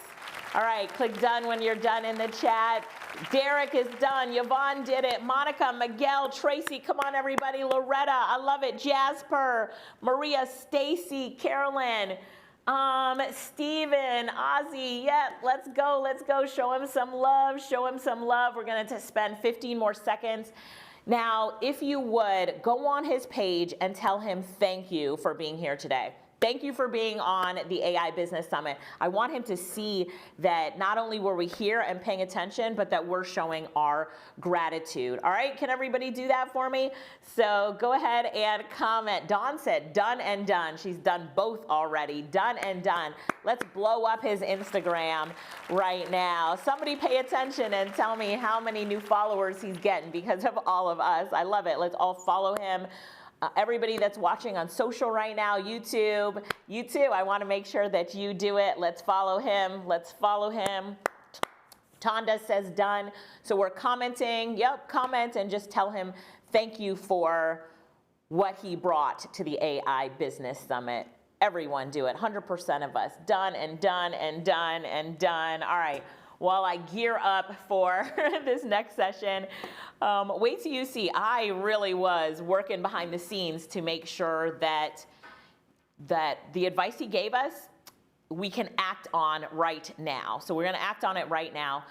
All right, click done when you're done in the chat. Derek is done. Yvonne did it. Monica, Miguel, Tracy, come on everybody. Loretta, I love it. Jasper, Maria, Stacy, Carolyn, Steven, Ozzy, yeah, let's go, let's go. Show him some love, show him some love. We're gonna spend 15 more seconds. Now, if you would, go on his page and tell him thank you for being here today. Thank you for being on the AI Business Summit. I want him to see that not only were we here and paying attention, but that we're showing our gratitude. All right, can everybody do that for me? So go ahead and comment. Dawn said done and done. She's done both already, done and done. Let's blow up his Instagram right now. Somebody pay attention and tell me how many new followers he's getting because of all of us. I love it. Let's all follow him. Everybody that's watching on social right now, YouTube, you too, I want to make sure that you do it. Let's follow him. Let's follow him. Tonda says done. So we're commenting. Yep, comment and just tell him thank you for what he brought to the AI Business Summit. Everyone do it. 100% of us. Done and done and done and done. All right. While I gear up for this next session, wait till you see, I really was working behind the scenes to make sure that the advice he gave us, we can act on right now. So we're gonna act on it right now.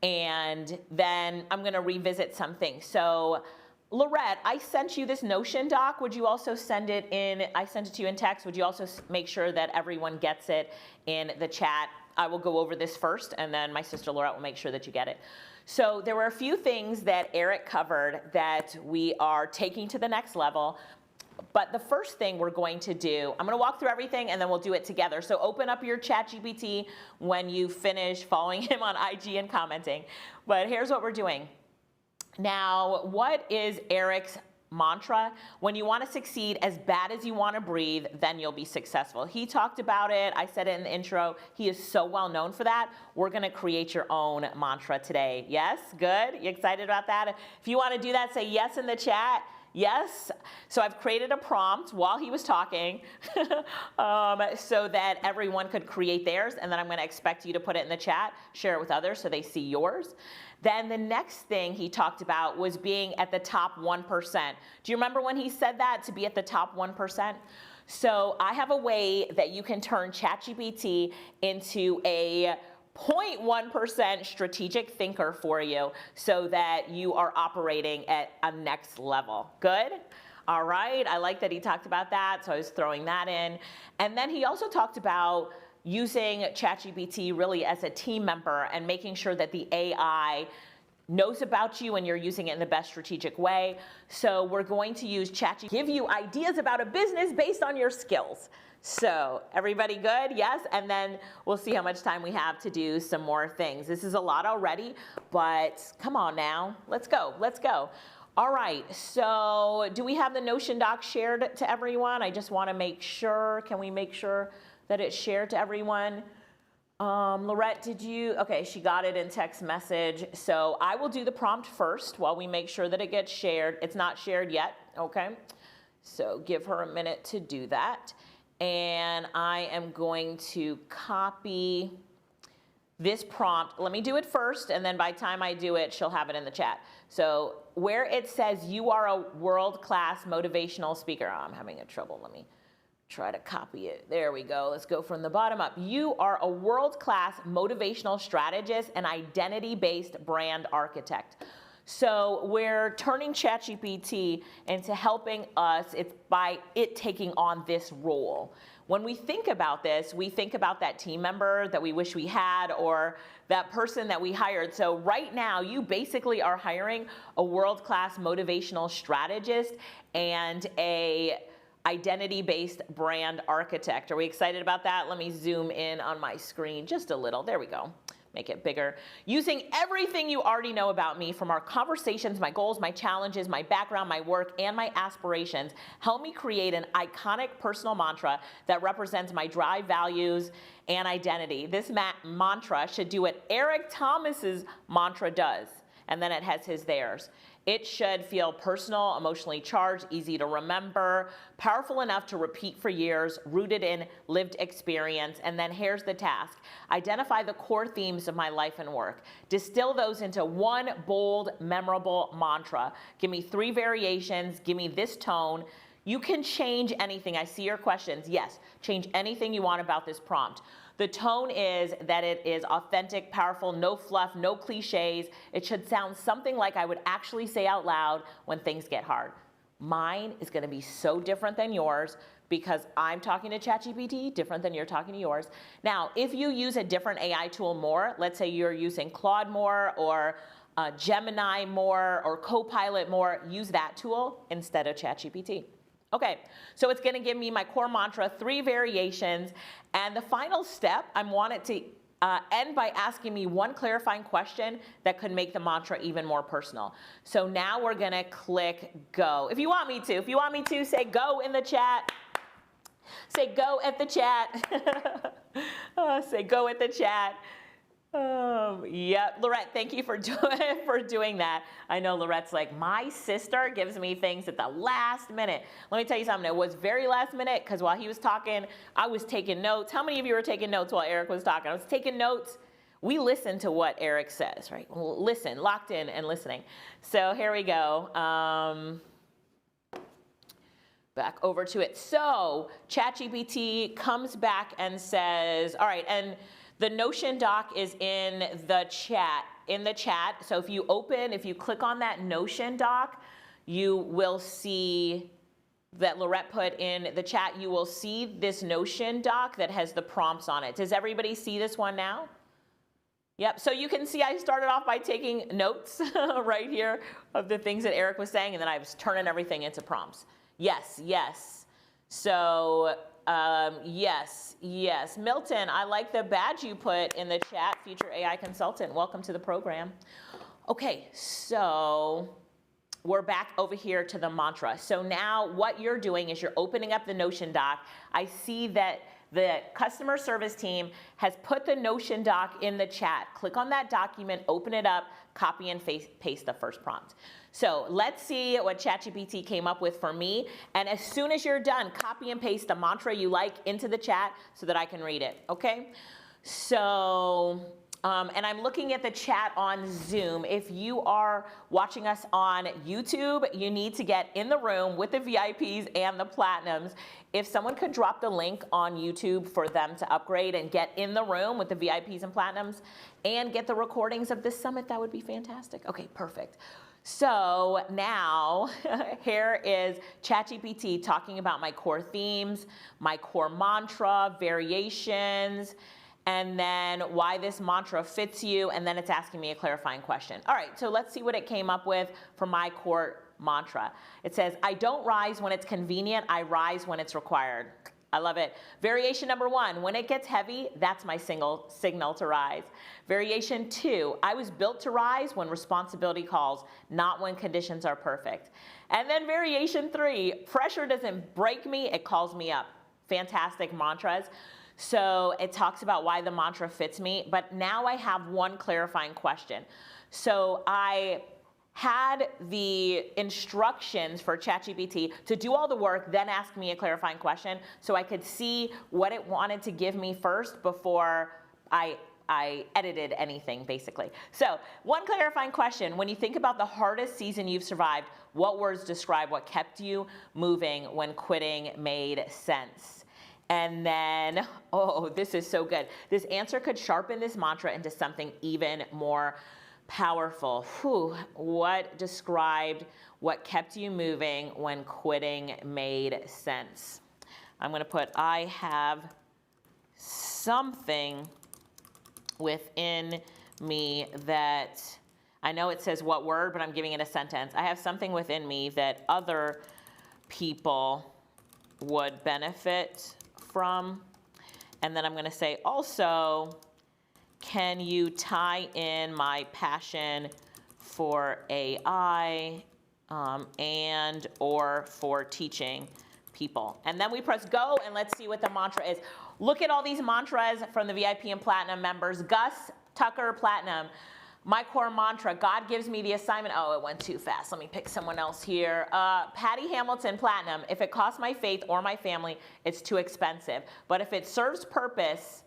And then I'm gonna revisit something. So Lorette, I sent you this Notion doc. Would you also send it in, I sent it to you in text. Would you also make sure that everyone gets it in the chat? I will go over this first, and then my sister Lorette will make sure that you get it. So there were a few things that Eric covered that we are taking to the next level. But the first thing we're going to do, I'm going to walk through everything, and then we'll do it together. So open up your ChatGPT when you finish following him on IG and commenting. But here's what we're doing. Now, what is Eric's mantra? When you want to succeed as bad as you want to breathe, then you'll be successful. He talked about it. I said it in the intro. He is so well known for that. We're going to create your own mantra today. Yes? Good? You excited about that? If you want to do that, say yes in the chat. Yes. So I've created a prompt while he was talking so that everyone could create theirs. And then I'm going to expect you to put it in the chat, share it with others so they see yours. Then the next thing he talked about was being at the top 1%. Do you remember when he said that, to be at the top 1%? So I have a way that you can turn ChatGPT into a 0.1% strategic thinker for you so that you are operating at a next level. Good? All right. I like that he talked about that, so I was throwing that in. And then he also talked about using ChatGPT really as a team member and making sure that the AI knows about you and you're using it in the best strategic way. So we're going to use ChatGPT to give you ideas about a business based on your skills. So everybody good? Yes? And then we'll see how much time we have to do some more things. This is a lot already, but come on now. Let's go. Let's go. All right. So do we have the Notion doc shared to everyone? I just want to make sure. Can we make sure that it's shared to everyone? Lorette, did you? Okay, she got it in text message. So I will do the prompt first while we make sure that it gets shared. It's not shared yet, okay? So give her a minute to do that. And I am going to copy this prompt. Let me do it first, and then by the time I do it, she'll have it in the chat. So where it says you are a world-class motivational speaker, I'm having trouble. Let me try to copy it. There we go. Let's go from the bottom up. You are a world-class motivational strategist and identity-based brand architect. So we're turning ChatGPT into helping us. It's by it taking on this role. When we think about this, we think about that team member that we wish we had or that person that we hired. So right now, you basically are hiring a world-class motivational strategist and a identity-based brand architect. Are we excited about that? Let me zoom in on my screen just a little. There we go. Make it bigger. Using everything you already know about me from our conversations, my goals, my challenges, my background, my work, and my aspirations, help me create an iconic personal mantra that represents my drive, values, and identity. This mantra should do what Eric Thomas's mantra does, and then it has theirs. It should feel personal, emotionally charged, easy to remember, powerful enough to repeat for years, rooted in lived experience. And then here's the task. Identify the core themes of my life and work. Distill those into one bold, memorable mantra. Give me 3 variations. Give me this tone. You can change anything. I see your questions. Yes, change anything you want about this prompt. The tone is that it is authentic, powerful, no fluff, no cliches. It should sound something like I would actually say out loud when things get hard. Mine is going to be so different than yours because I'm talking to ChatGPT, different than you're talking to yours. Now, if you use a different AI tool more, let's say you're using Claude more or Gemini more or Copilot more, use that tool instead of ChatGPT. Okay, so it's gonna give me my core mantra, 3 variations, and the final step, I want it to end by asking me one clarifying question that could make the mantra even more personal. So now we're gonna click go. If you want me to, say go in the chat. Say go at the chat. Say go at the chat. Yeah, Lorette, thank you for doing that. I know Lorette's like, my sister gives me things at the last minute. Let me tell you something. It was very last minute because while he was talking, I was taking notes. How many of you were taking notes while Eric was talking? I was taking notes. We listen to what Eric says, right? Listen, locked in and listening. So here we go. Back over to it. So ChatGPT comes back and says, all right, and the Notion doc is in the chat. So if you click on that Notion doc, you will see that Lorette put in the chat. You will see this Notion doc that has the prompts on it. Does everybody see this one now? Yep, so you can see I started off by taking notes right here of the things that Eric was saying, and then I was turning everything into prompts. Yes, yes. So, yes. Milton, I like the badge you put in the chat, future AI consultant. Welcome to the program. Okay, so we're back over here to the mantra. So now what you're doing is you're opening up the Notion doc. I see that the customer service team has put the Notion doc in the chat. Click on that document, open it up, copy and paste the first prompt. So let's see what ChatGPT came up with for me. And as soon as you're done, copy and paste the mantra you like into the chat so that I can read it, okay? So, and I'm looking at the chat on Zoom. If you are watching us on YouTube, you need to get in the room with the VIPs and the Platinums. If someone could drop the link on YouTube for them to upgrade and get in the room with the VIPs and Platinums and get the recordings of this summit, that would be fantastic. Okay, perfect. So now here is ChatGPT talking about my core themes, my core mantra, variations, and then why this mantra fits you, and then it's asking me a clarifying question. All right, so let's see what it came up with for my core mantra. It says, I don't rise when it's convenient, I rise when it's required. I love it. Variation number 1, when it gets heavy, that's my signal to rise. Variation 2, I was built to rise when responsibility calls, not when conditions are perfect. And then variation 3, pressure doesn't break me, it calls me up. Fantastic mantras. So it talks about why the mantra fits me, but now I have one clarifying question. So I had the instructions for ChatGPT to do all the work, then ask me a clarifying question so I could see what it wanted to give me first before I edited anything, basically. So one clarifying question, when you think about the hardest season you've survived, what words describe what kept you moving when quitting made sense? And then, oh, this is so good. This answer could sharpen this mantra into something even more powerful. Whew. What described what kept you moving when quitting made sense? I'm going to put, I have something within me that, I know it says what word, but I'm giving it a sentence. I have something within me that other people would benefit from. And then I'm going to say also, can you tie in my passion for AI and or for teaching people? And then we press go and let's see what the mantra is. Look at all these mantras from the VIP and Platinum members. Gus Tucker Platinum. My core mantra, God gives me the assignment. Oh, it went too fast. Let me pick someone else here. Patty Hamilton Platinum. If it costs my faith or my family, it's too expensive. But if it serves purpose,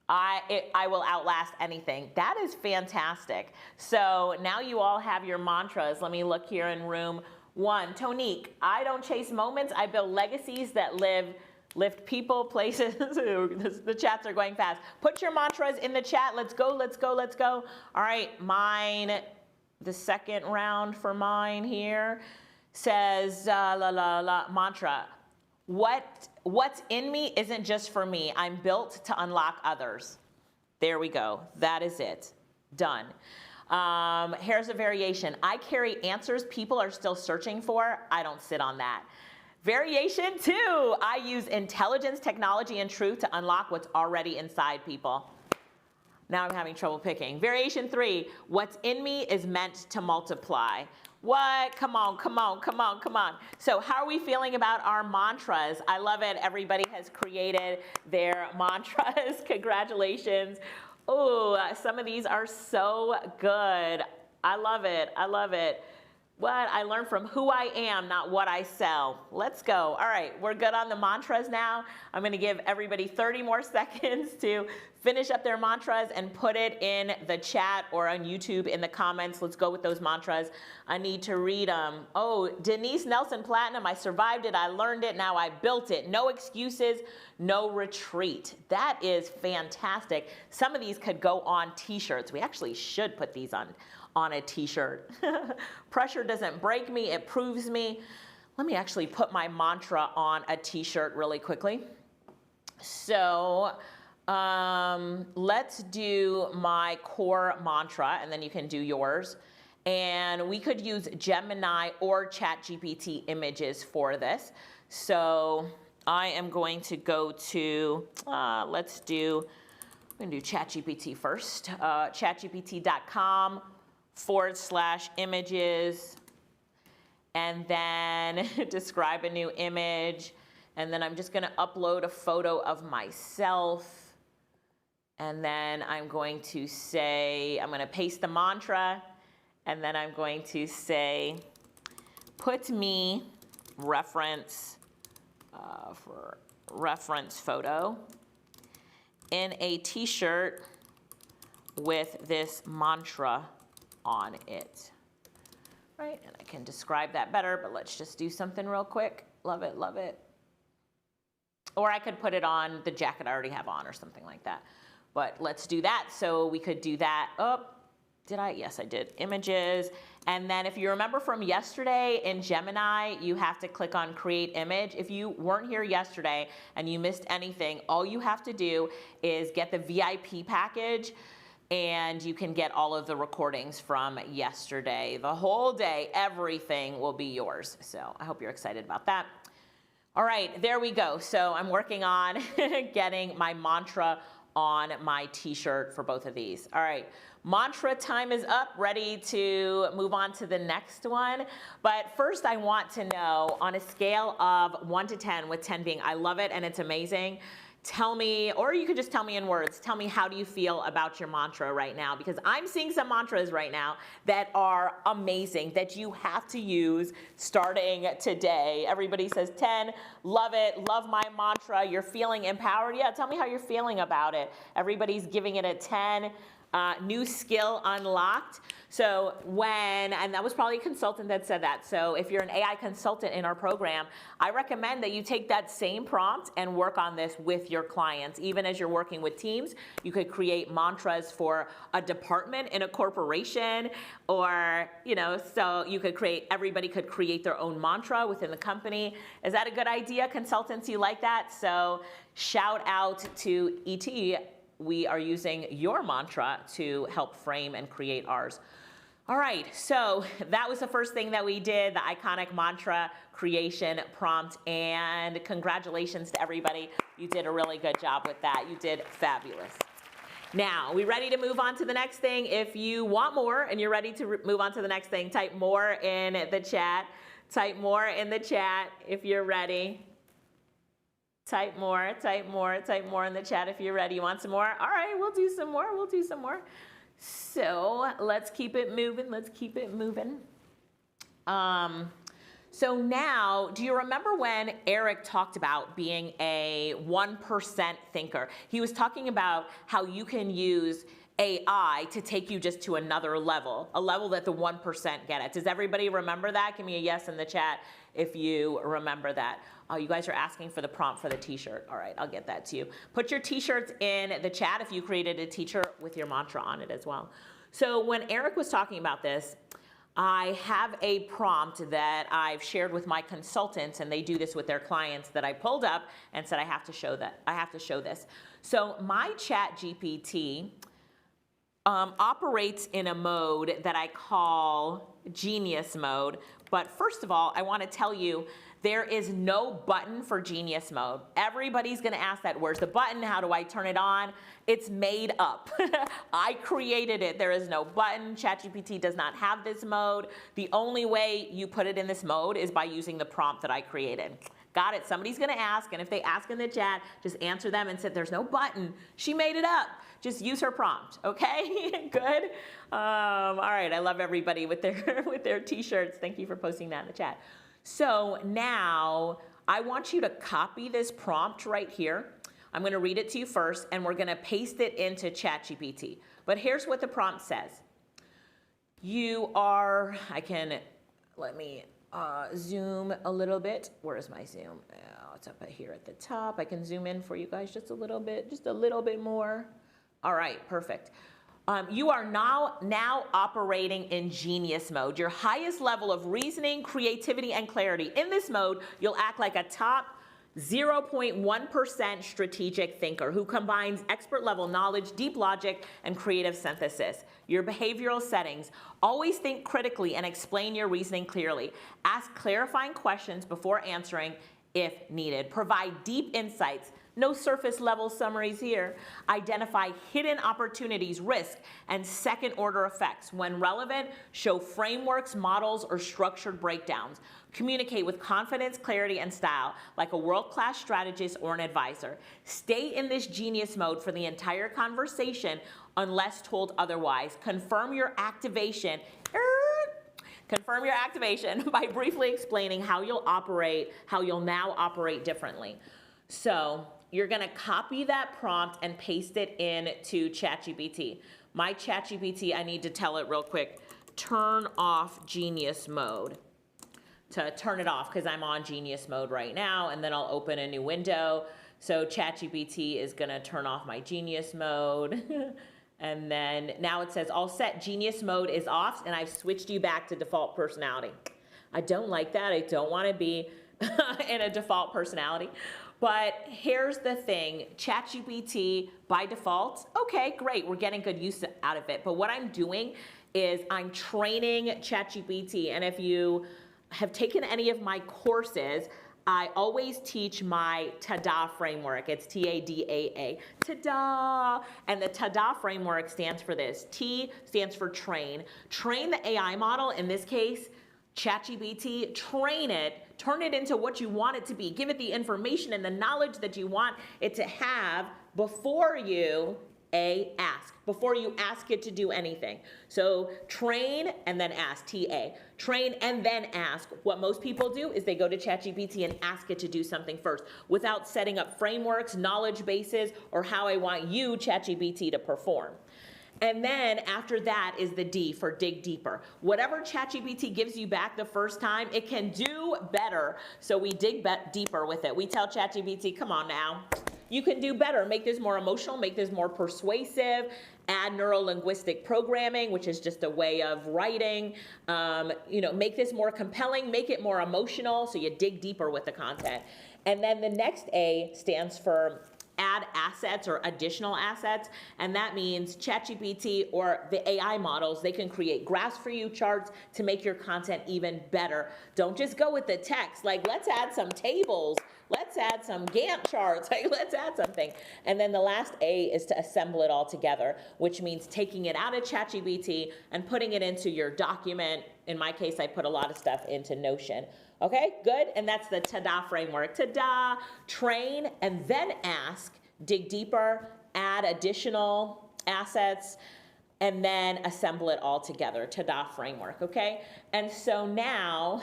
I will outlast anything. That is fantastic. So now you all have your mantras. Let me look here in room 1. Tonique, I don't chase moments. I build legacies that lift people, places. The chats are going fast. Put your mantras in the chat. Let's go, let's go, let's go. All right, mine, the second round for mine here says, mantra. What's in me isn't just for me. I'm built to unlock others. There we go. That is it. Done. Here's a variation. I carry answers people are still searching for. I don't sit on that. Variation 2. I use intelligence, technology, and truth to unlock what's already inside people. Now I'm having trouble picking. Variation 3. What's in me is meant to multiply. What? Come on, come on, come on, come on. So how are we feeling about our mantras? I love it. Everybody has created their mantras. Congratulations. Oh, some of these are so good. I love it. I love it. What? I learned from who I am, not what I sell. Let's go. All right, we're good on the mantras now. I'm going to give everybody 30 more seconds to finish up their mantras and put it in the chat or on YouTube in the comments. Let's go with those mantras. I need to read them. Oh, Denise Nelson Platinum, I survived it. I learned it. Now I built it. No excuses, no retreat. That is fantastic. Some of these could go on t-shirts. We actually should put these on a t-shirt. Pressure doesn't break me, it proves me. Let me actually put my mantra on a t-shirt really quickly. So let's do my core mantra, and then you can do yours. And we could use Gemini or ChatGPT images for this. So I am going to go to, I'm going to do ChatGPT first. ChatGPT.com/images, and then describe a new image. And then I'm just going to upload a photo of myself. And then I'm going to say, I'm going to paste the mantra. And then I'm going to say, put me reference for reference photo in a t-shirt with this mantra on it. Right, and I can describe that better, but let's just do something real quick. Love it, love it. Or I could put it on the jacket I already have on or something like that. But let's do that. So we could do that. Oh, did I? Yes, I did. Images. And then if you remember from yesterday in Gemini, you have to click on create image. If you weren't here yesterday and you missed anything, all you have to do is get the VIP package, and you can get all of the recordings from yesterday. The whole day, everything will be yours. So I hope you're excited about that. All right, there we go. So I'm working on getting my mantra on my t-shirt for both of these. All right, mantra time is up, ready to move on to the next one. But first I want to know, on a scale of 1 to 10, with 10 being I love it and it's amazing, tell me, or you could just tell me in words, tell me how do you feel about your mantra right now? Because I'm seeing some mantras right now that are amazing, that you have to use starting today. Everybody says 10, love it, love my mantra, you're feeling empowered. Yeah, tell me how you're feeling about it. Everybody's giving it a 10. New skill unlocked. So and that was probably a consultant that said that. So if you're an AI consultant in our program, I recommend that you take that same prompt and work on this with your clients. Even as you're working with teams, you could create mantras for a department in a corporation, or, so you could everybody could create their own mantra within the company. Is that a good idea, consultants? You like that? So shout out to ET. We are using your mantra to help frame and create ours. All right, so that was the first thing that we did, the iconic mantra creation prompt, and congratulations to everybody. You did a really good job with that. You did fabulous. Now, we ready to move on to the next thing? If you want more and you're ready to move on to the next thing, type more in the chat. Type more in the chat if you're ready. Type more, type more, type more in the chat if you're ready. You want some more? All right, we'll do some more. We'll do some more. So let's keep it moving. Let's keep it moving. So now, do you remember when Eric talked about being a 1% thinker? He was talking about how you can use AI to take you just to another level, a level that the 1% get at. Does everybody remember that? Give me a yes in the chat if you remember that. Oh, you guys are asking for the prompt for the t-shirt. All right, I'll get that to you. Put your t-shirts in the chat if you created a t-shirt with your mantra on it as well. So when Eric was talking about this, I have a prompt that I've shared with my consultants, and they do this with their clients, that I pulled up and said I have to show that. I have to show this. So my chat GPT operates in a mode that I call genius mode. But first of all, I want to tell you, there is no button for genius mode. Everybody's going to ask that. Where's the button? How do I turn it on? It's made up. I created it. There is no button. ChatGPT does not have this mode. The only way you put it in this mode is by using the prompt that I created. Got it? Somebody's going to ask, and if they ask in the chat, just answer them and say, there's no button. She made it up. Just use her prompt, okay? Good? All right, I love everybody with their t-shirts. Thank you for posting that in the chat. So now I want you to copy this prompt right here. I'm going to read it to you first, and we're going to paste it into ChatGPT. But here's what the prompt says. Let me zoom a little bit. Where is my zoom? Oh, it's up here at the top. I can zoom in for you guys just a little bit more. All right, perfect. You are now operating in genius mode, your highest level of reasoning, creativity, and clarity. In this mode, you'll act like a top 0.1% strategic thinker who combines expert level knowledge, deep logic, and creative synthesis. Your behavioral settings: always think critically and explain your reasoning clearly. Ask clarifying questions before answering if needed. Provide deep insights. No surface level summaries here. Identify hidden opportunities, risk, and second order effects. When relevant, show frameworks, models, or structured breakdowns. Communicate with confidence, clarity, and style, like a world-class strategist or an advisor. Stay in this genius mode for the entire conversation unless told otherwise. Confirm your activation by briefly explaining how you'll now operate differently. So you're going to copy that prompt and paste it into ChatGPT. My ChatGPT, I need to tell it real quick, turn off genius mode. To turn it off, because I'm on genius mode right now, and then I'll open a new window. So ChatGPT is going to turn off my genius mode. And then now it says all set, genius mode is off, and I've switched you back to default personality. I don't like that. I don't want to be in a default personality. But here's the thing, ChatGPT by default, okay, great, we're getting good use out of it. But what I'm doing is I'm training ChatGPT, and if you have taken any of my courses, I always teach my TADA framework. It's T-A-D-A-A, TADA. And the TADA framework stands for this. T stands for train. Train the AI model, in this case, ChatGPT, train it, turn it into what you want it to be. Give it the information and the knowledge that you want it to have before you ask, before you ask it to do anything. So train and then ask, T-A. Train and then ask. What most people do is they go to ChatGPT and ask it to do something first without setting up frameworks, knowledge bases, or how I want you, ChatGPT, to perform. And then after that is the D for dig deeper. Whatever ChatGPT gives you back the first time, it can do better. So we dig deeper with it. We tell ChatGPT, come on now. You can do better. Make this more emotional, make this more persuasive, add neuro-linguistic programming, which is just a way of writing. Make this more compelling, make it more emotional, so you dig deeper with the content. And then the next A stands for add assets or additional assets, and that means ChatGPT or the AI models, they can create graphs for you, charts to make your content even better. Don't just go with the text, like let's add some tables, let's add some Gantt charts, like let's add something. And then the last A is to assemble it all together, which means taking it out of ChatGPT and putting it into your document. In my case, I put a lot of stuff into Notion. Okay, good, and that's the TADA framework. TADA, train, and then ask, dig deeper, add additional assets, and then assemble it all together, ta-da framework, okay? And so now,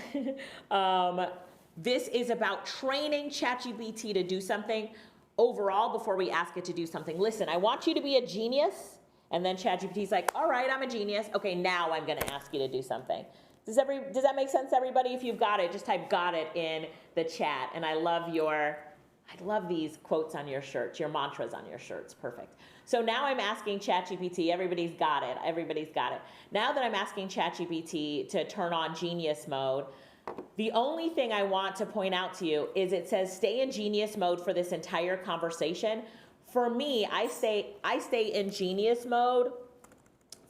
this is about training ChatGPT to do something overall before we ask it to do something. Listen, I want you to be a genius, and then ChatGPT's like, all right, I'm a genius. Okay, now I'm gonna ask you to do something. Does that make sense, everybody? If you've got it, just type got it in the chat. And I love these quotes on your shirts, your mantras on your shirts, perfect. So now I'm asking ChatGPT, everybody's got it. Now that I'm asking ChatGPT to turn on genius mode, the only thing I want to point out to you is it says stay in genius mode for this entire conversation. For me, I stay in genius mode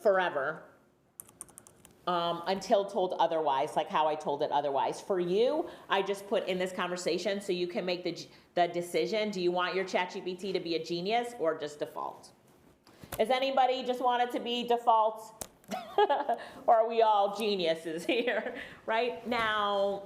forever until told otherwise, like how I told it otherwise. For you, I just put in this conversation so you can make the decision. Do you want your ChatGPT to be a genius or just default? Does anybody just want it to be default? Or are we all geniuses here? Right now,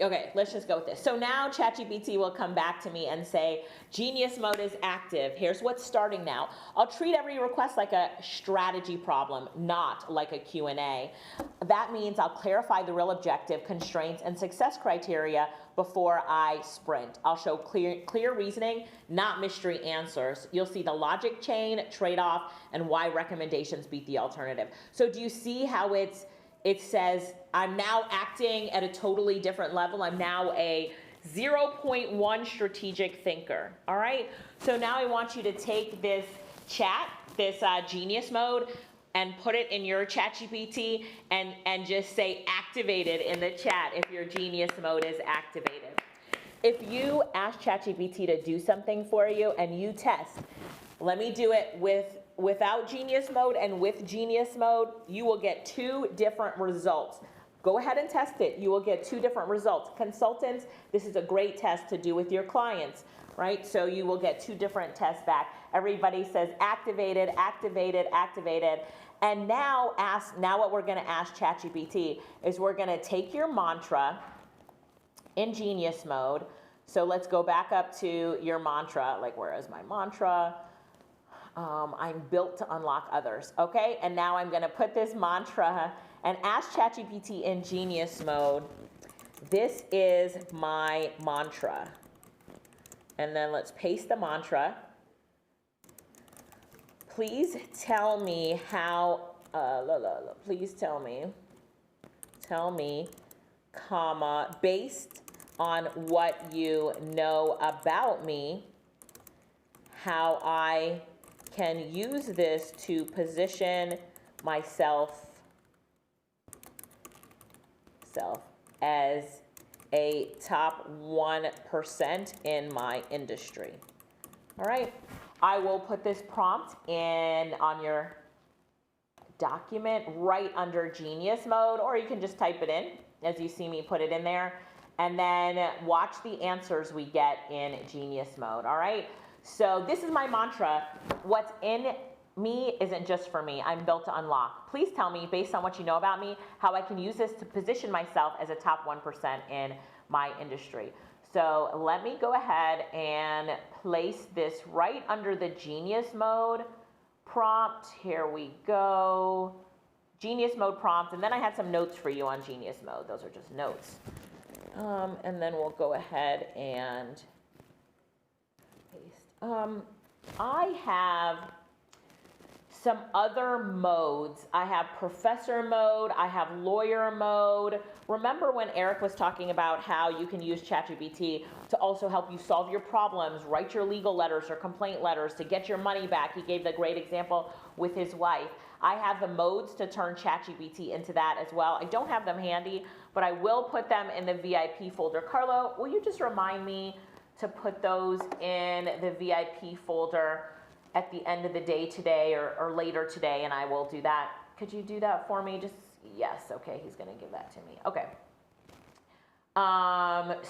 okay, let's just go with this. So now ChatGPT will come back to me and say, genius mode is active. Here's what's starting now. I'll treat every request like a strategy problem, not like a Q&A. That means I'll clarify the real objective, constraints, and success criteria before I sprint. I'll show clear reasoning, not mystery answers. You'll see the logic chain, trade-off, and why recommendations beat the alternative. So do you see how it says, I'm now acting at a totally different level. I'm now a 0.1 strategic thinker, all right? So now I want you to take this chat, this genius mode, and put it in your ChatGPT and just say activated in the chat if your genius mode is activated. If you ask ChatGPT to do something for you and you test, let me do it without genius mode and with genius mode, you will get 2 different results. Go ahead and test it. You will get 2 different results. Consultants, this is a great test to do with your clients, right? So you will get 2 different tests back. Everybody says activated, activated, activated. And now what we're gonna ask ChatGPT is we're gonna take your mantra in genius mode. So let's go back up to your mantra, like where is my mantra? I'm built to unlock others, okay? And now I'm gonna put this mantra and ask ChatGPT in genius mode, this is my mantra. And then let's paste the mantra. Please tell me how, please tell me, comma, based on what you know about me, how I can use this to position myself as a top 1% in my industry. All right, I will put this prompt in on your document right under genius mode, or you can just type it in as you see me put it in there, and then watch the answers we get in genius mode, all right? So this is my mantra. What's in me isn't just for me. I'm built to unlock. Please tell me, based on what you know about me, how I can use this to position myself as a top 1% in my industry. So let me go ahead and place this right under the genius mode prompt. Here we go. Genius mode prompt. And then I had some notes for you on genius mode. Those are just notes. And then we'll go ahead and paste. I have some other modes. I have professor mode, I have lawyer mode. Remember when Eric was talking about how you can use ChatGPT to also help you solve your problems, write your legal letters or complaint letters to get your money back? He gave the great example with his wife. I have the modes to turn ChatGPT into that as well. I don't have them handy, but I will put them in the VIP folder. Carlo, will you just remind me to put those in the VIP folder at the end of the day today or later today, and I will do that. Could you do that for me? Just, yes, okay, he's gonna give that to me. Okay.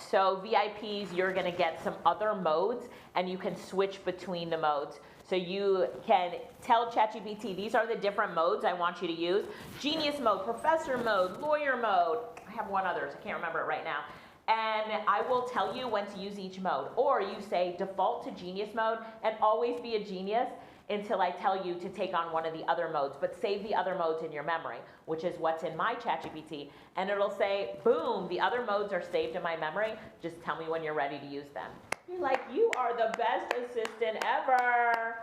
So VIPs, you're gonna get some other modes and you can switch between the modes. So you can tell ChatGPT, these are the different modes I want you to use. Genius mode, professor mode, lawyer mode. I have one other, so I can't remember it right now. And I will tell you when to use each mode. Or you say default to genius mode and always be a genius. until I tell you to take on one of the other modes, but save the other modes in your memory, which is what's in my ChatGPT, and it'll say, boom, the other modes are saved in my memory, just tell me when you're ready to use them. You're like, you are the best assistant ever.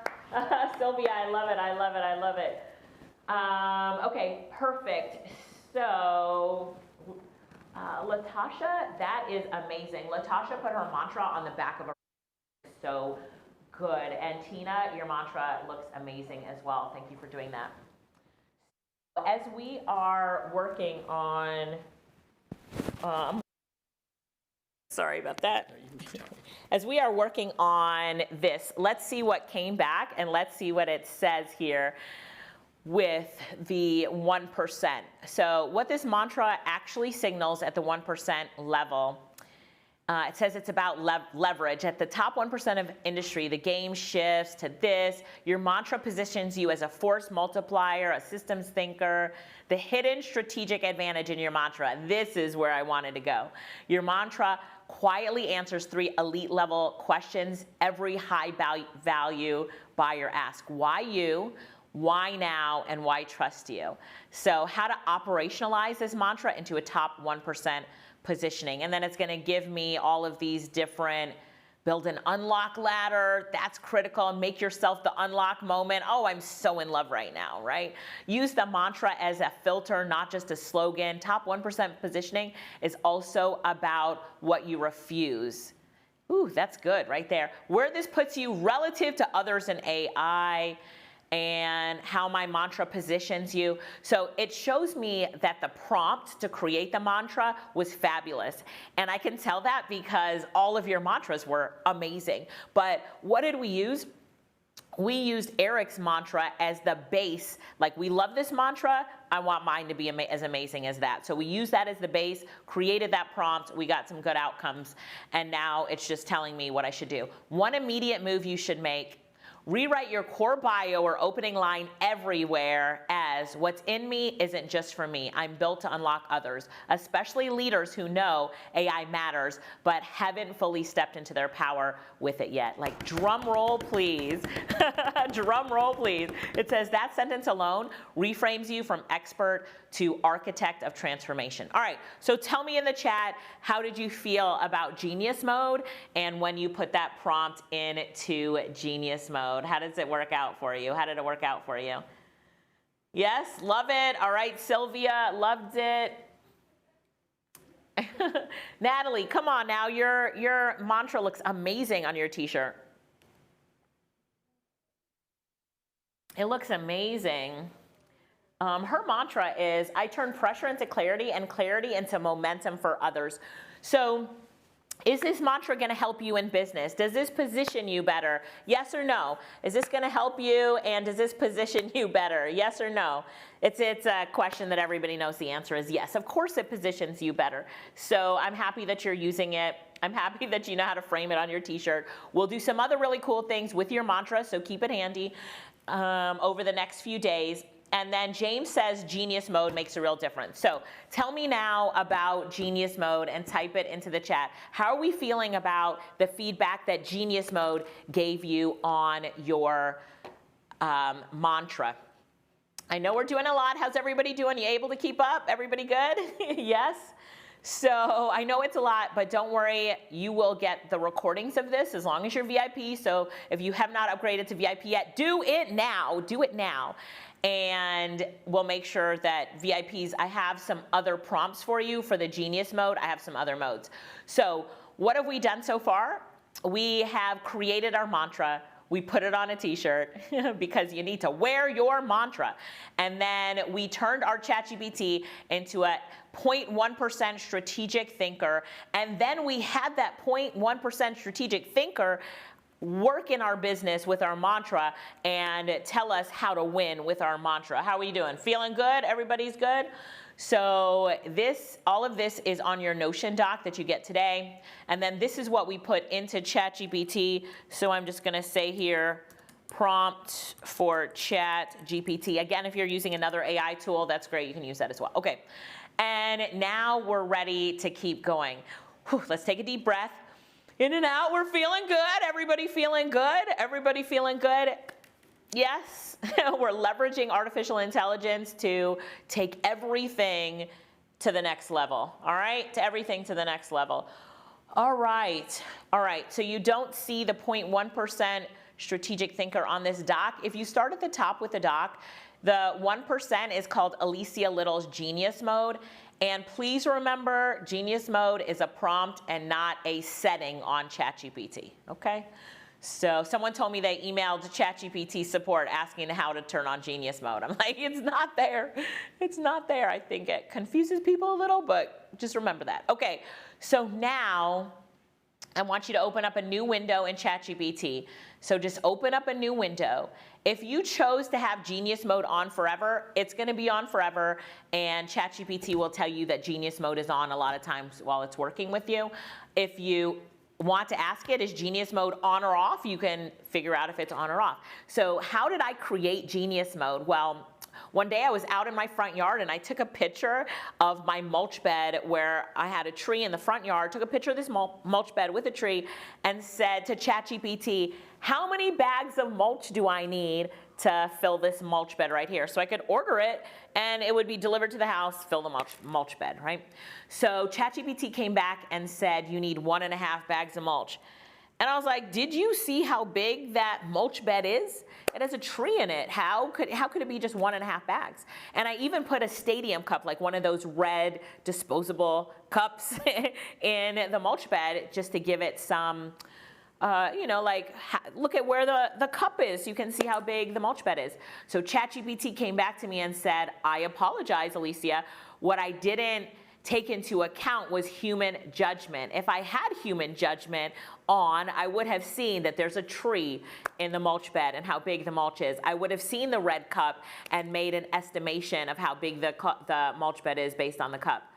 Sylvia, I love it, I love it, I love it. Okay, perfect. So, Latasha, that is amazing. Latasha put her mantra on the back of her. So good. And Tina, your mantra looks amazing as well. Thank you for doing that. As we are working on, sorry about that. As we are working on this, let's see what came back and let's see what it says here with the 1%. So what this mantra actually signals at the 1% level, it says it's about leverage. At the top 1% of industry, the game shifts to this. Your mantra positions you as a force multiplier, a systems thinker, the hidden strategic advantage in your mantra. This is where I wanted to go. Your mantra quietly answers 3 elite level questions every high value buyer asks. Why you? Why now, and why trust you? So how to operationalize this mantra into a top 1% positioning. And then it's gonna give me all of these different, build an unlock ladder, that's critical, make yourself the unlock moment. Oh, I'm so in love right now, right? Use the mantra as a filter, not just a slogan. Top 1% positioning is also about what you refuse. Ooh, that's good right there. Where this puts you relative to others in AI, and how my mantra positions you. So it shows me that the prompt to create the mantra was fabulous. And I can tell that because all of your mantras were amazing. But what did we use? We used Eric's mantra as the base. Like, we love this mantra, I want mine to be as amazing as that. So we used that as the base, created that prompt, we got some good outcomes, and now it's just telling me what I should do. One immediate move you should make: rewrite your core bio or opening line everywhere as, what's in me isn't just for me. I'm built to unlock others, especially leaders who know AI matters, but haven't fully stepped into their power with it yet. Like, drum roll, please. Drum roll, please. It says that sentence alone reframes you from expert to architect of transformation. All right, so tell me in the chat, how did you feel about Genius Mode? And when you put that prompt into Genius Mode, how does it work out for you? How did it work out for you? Yes, love it. All right, Sylvia, loved it. Natalie, come on now, your mantra looks amazing on your t-shirt. It looks amazing. Her mantra is, I turn pressure into clarity and clarity into momentum for others. So is this mantra gonna help you in business? Does this position you better? Yes or no? Is this gonna help you, and does this position you better? Yes or no? It's a question that everybody knows the answer is yes. Of course it positions you better. So I'm happy that you're using it. I'm happy that you know how to frame it on your t-shirt. We'll do some other really cool things with your mantra, so keep it handy over the next few days. And then James says Genius Mode makes a real difference. So tell me now about Genius Mode and type it into the chat. How are we feeling about the feedback that Genius Mode gave you on your mantra? I know we're doing a lot. How's everybody doing? You able to keep up? Everybody good? Yes? So I know it's a lot, but don't worry, you will get the recordings of this as long as you're VIP. So if you have not upgraded to VIP yet, do it now. Do it now. And we'll make sure that VIPs, I have some other prompts for you for the Genius Mode. I have some other modes. So what have we done so far? We have created our mantra. We put it on a t-shirt because you need to wear your mantra. And then we turned our ChatGPT into a 0.1% strategic thinker. And then we had that 0.1% strategic thinker work in our business with our mantra and tell us how to win with our mantra. How are you doing? Feeling good? Everybody's good? So all of this is on your Notion doc that you get today. And then this is what we put into ChatGPT. So I'm just gonna say here, prompt for ChatGPT. Again, if you're using another AI tool, that's great, you can use that as well. Okay, and now we're ready to keep going. Whew, let's take a deep breath. In and out, we're feeling good. Everybody feeling good? Everybody feeling good? Yes, we're leveraging artificial intelligence to take everything to the next level, all right? To everything to the next level. All right, so you don't see the 0.1% strategic thinker on this doc. If you start at the top with the doc, the 1% is called Alicia Little's Genius Mode. And please remember, Genius Mode is a prompt and not a setting on ChatGPT, okay? So someone told me they emailed ChatGPT support asking how to turn on Genius Mode. I'm like, it's not there. It's not there. I think it confuses people a little, but just remember that. Okay, so now I want you to open up a new window in ChatGPT. So just open up a new window. If you chose to have Genius Mode on forever, it's going to be on forever, and ChatGPT will tell you that Genius Mode is on a lot of times while it's working with you. If you want to ask it, is Genius Mode on or off? You can figure out if it's on or off. So how did I create Genius Mode? Well, one day I was out in my front yard and I took a picture of my mulch bed where I had a tree in the front yard, took a picture of this mulch bed with a tree and said to ChatGPT, how many bags of mulch do I need to fill this mulch bed right here? So I could order it and it would be delivered to the house, fill the mulch bed, right? So ChatGPT came back and said, you need 1.5 bags of mulch. And I was like, did you see how big that mulch bed is? It has a tree in it. How could it be just 1.5 bags? And I even put a stadium cup, like one of those red disposable cups in the mulch bed just to give it some, look at where the cup is so you can see how big the mulch bed is. So ChatGPT came back to me and said, I apologize, Alicia. What I didn't take into account was human judgment. If I had human judgment on, I would have seen that there's a tree in the mulch bed and how big the mulch is. I would have seen the red cup and made an estimation of how big the mulch bed is based on the cup.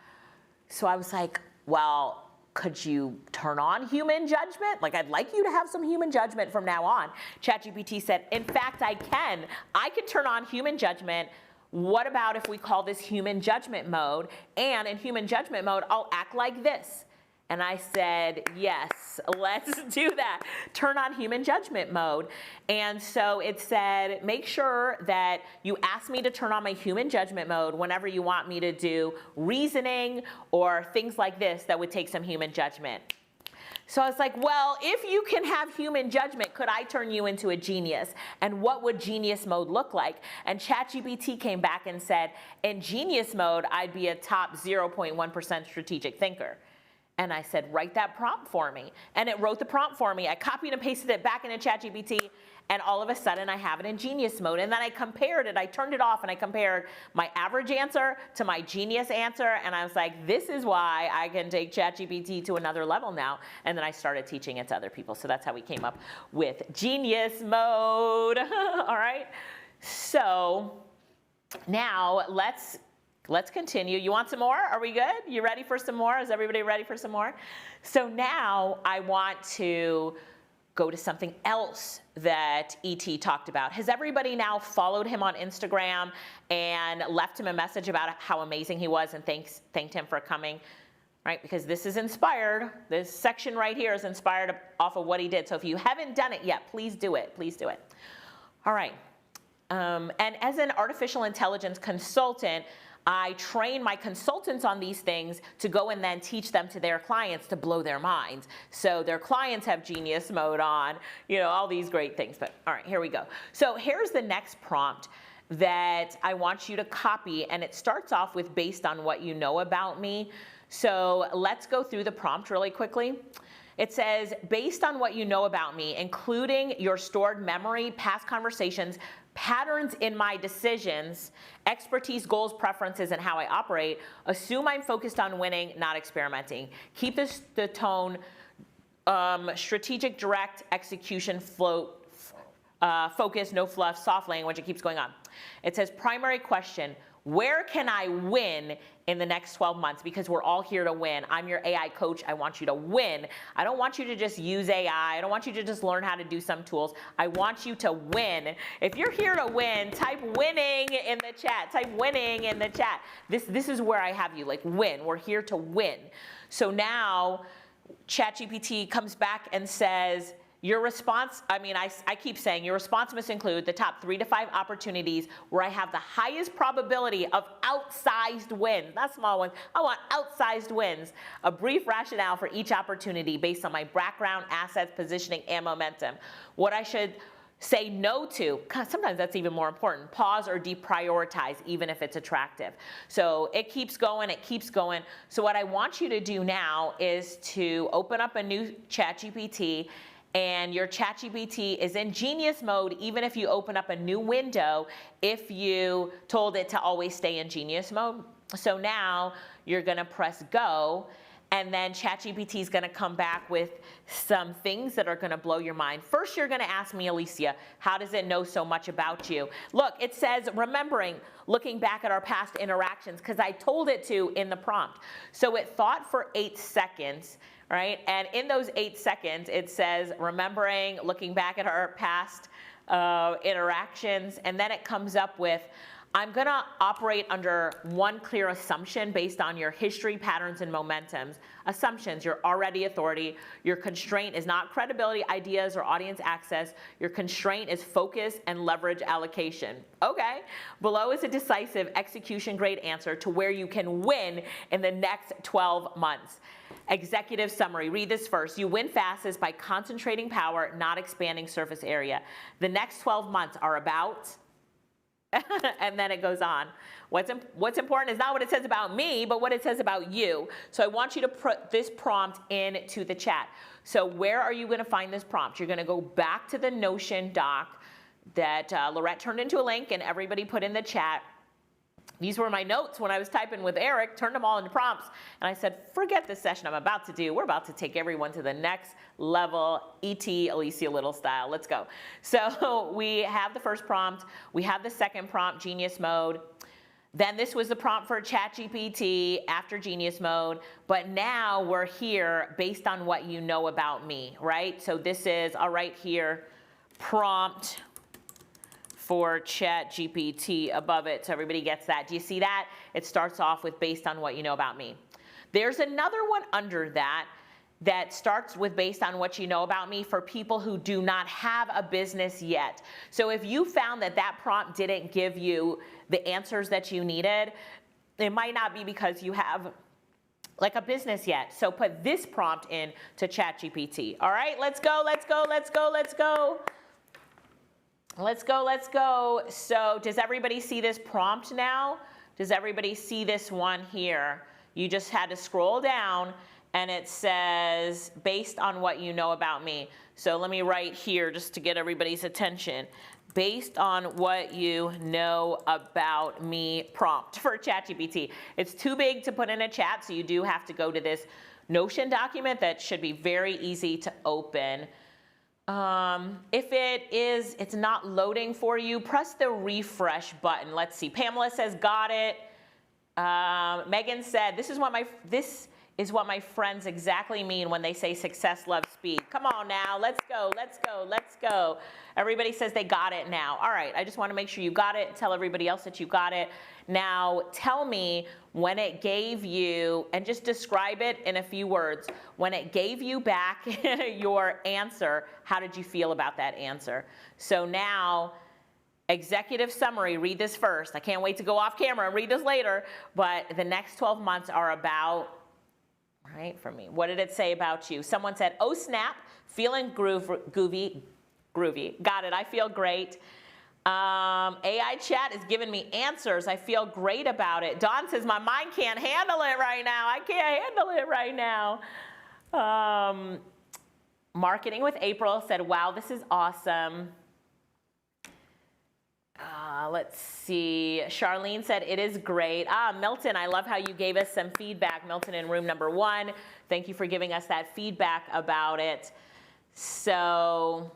So I was like, well, could you turn on human judgment? Like, I'd like you to have some human judgment from now on. ChatGPT said, in fact, I can. I can turn on human judgment. What about if we call this human judgment mode? And in human judgment mode, I'll act like this. And I said, yes, let's do that. Turn on human judgment mode. And so it said, make sure that you ask me to turn on my human judgment mode whenever you want me to do reasoning or things like this that would take some human judgment. So I was like, well, if you can have human judgment, could I turn you into a genius? And what would genius mode look like? And ChatGPT came back and said, in genius mode, I'd be a top 0.1% strategic thinker. And I said, write that prompt for me. And it wrote the prompt for me. I copied and pasted it back into ChatGPT, and all of a sudden I have it in genius mode. And then I compared it, I turned it off, and I compared my average answer to my genius answer. And I was like, this is why I can take ChatGPT to another level now. And then I started teaching it to other people. So that's how we came up with genius mode. All right. So now let's continue. You want some more? Are we good? You ready for some more? Is everybody ready for some more? So now I want to go to something else that E.T. talked about. Has everybody now followed him on Instagram and left him a message about how amazing he was and thanked him for coming? Right? Because this is inspired. This section right here is inspired off of what he did. So if you haven't done it yet, please do it. Please do it. All right. And as an artificial intelligence consultant, I train my consultants on these things to go and then teach them to their clients to blow their minds. So their clients have genius mode on, all these great things. But all right, here we go. So here's the next prompt that I want you to copy, and it starts off with based on what you know about me. So let's go through the prompt really quickly. It says, based on what you know about me, including your stored memory, past conversations, patterns in my decisions, expertise, goals, preferences, and how I operate, assume I'm focused on winning, not experimenting. Keep the tone strategic, direct, execution, focus, no fluff, soft language. It keeps going on. It says, primary question, where can I win in the next 12 months? Because we're all here to win. I'm your AI coach. I want you to win. I don't want you to just use AI. I don't want you to just learn how to do some tools. I want you to win. If you're here to win, type winning in the chat. Type winning in the chat. This is where I have you, like win. We're here to win. So now ChatGPT comes back and says, your response, I keep saying your response must include the top 3 to 5 opportunities where I have the highest probability of outsized wins, not small ones. I want outsized wins. A brief rationale for each opportunity based on my background, assets, positioning, and momentum. What I should say no to, sometimes that's even more important. Pause or deprioritize, even if it's attractive. So it keeps going, it keeps going. So what I want you to do now is to open up a new ChatGPT, and your ChatGPT is in genius mode, even if you open up a new window, if you told it to always stay in genius mode. So now you're gonna press go, and then ChatGPT is gonna come back with some things that are gonna blow your mind. First, you're gonna ask me, Alicia, how does it know so much about you? Look, it says remembering, looking back at our past interactions, because I told it to in the prompt. So it thought for 8 seconds, right? And in those 8 seconds, it says remembering, looking back at our past interactions, and then it comes up with, I'm gonna operate under one clear assumption based on your history, patterns, and momentums. Assumptions, you're already authority. Your constraint is not credibility, ideas, or audience access. Your constraint is focus and leverage allocation. Okay. Below is a decisive execution-grade answer to where you can win in the next 12 months. Executive summary, read this first. You win fastest by concentrating power, not expanding surface area. The next 12 months are about, and then it goes on. What's important is not what it says about me, but what it says about you. So I want you to put this prompt into the chat. So where are you going to find this prompt? You're going to go back to the Notion doc that Lorette turned into a link and everybody put in the chat. These were my notes when I was typing with Eric, turned them all into prompts, and I said, forget this session I'm about to do. We're about to take everyone to the next level, E.T. Alicia Little style. Let's go. So we have the first prompt. We have the second prompt, Genius Mode. Then this was the prompt for ChatGPT after Genius Mode. But now we're here based on what you know about me, right? So this is, I'll write here, prompt for ChatGPT above it, so everybody gets that. Do you see that? It starts off with based on what you know about me. There's another one under that that starts with based on what you know about me for people who do not have a business yet. So if you found that that prompt didn't give you the answers that you needed, it might not be because you have like a business yet. So put this prompt in to ChatGPT. All right, let's go, let's go, let's go, let's go. Let's go, let's go. So does everybody see this prompt now? Does everybody see this one here? You just had to scroll down and it says, based on what you know about me. So let me write here just to get everybody's attention. Based on what you know about me prompt for ChatGPT. It's too big to put in a chat, so you do have to go to this Notion document that should be very easy to open. If it's not loading for you, press the refresh button. Let's see. Pamela says, got it. Megan said, this is what my friends exactly mean when they say success loves speed. Come on now, let's go, let's go, let's go. Everybody says they got it now. All right, I just want to make sure you got it. Tell everybody else that you got it. Now, tell me when it gave you, and just describe it in a few words. When it gave you back your answer, how did you feel about that answer? So now, executive summary, read this first. I can't wait to go off camera and read this later, but the next 12 months are about, right, for me. What did it say about you? Someone said, oh snap, feeling groovy. Got it, I feel great. AI chat is giving me answers. I feel great about it. Dawn says, my mind can't handle it right now. I can't handle it right now. Marketing with April said, wow, this is awesome. Let's see. Charlene said, it is great. Milton, I love how you gave us some feedback. Milton in room number 1. Thank you for giving us that feedback about it. So,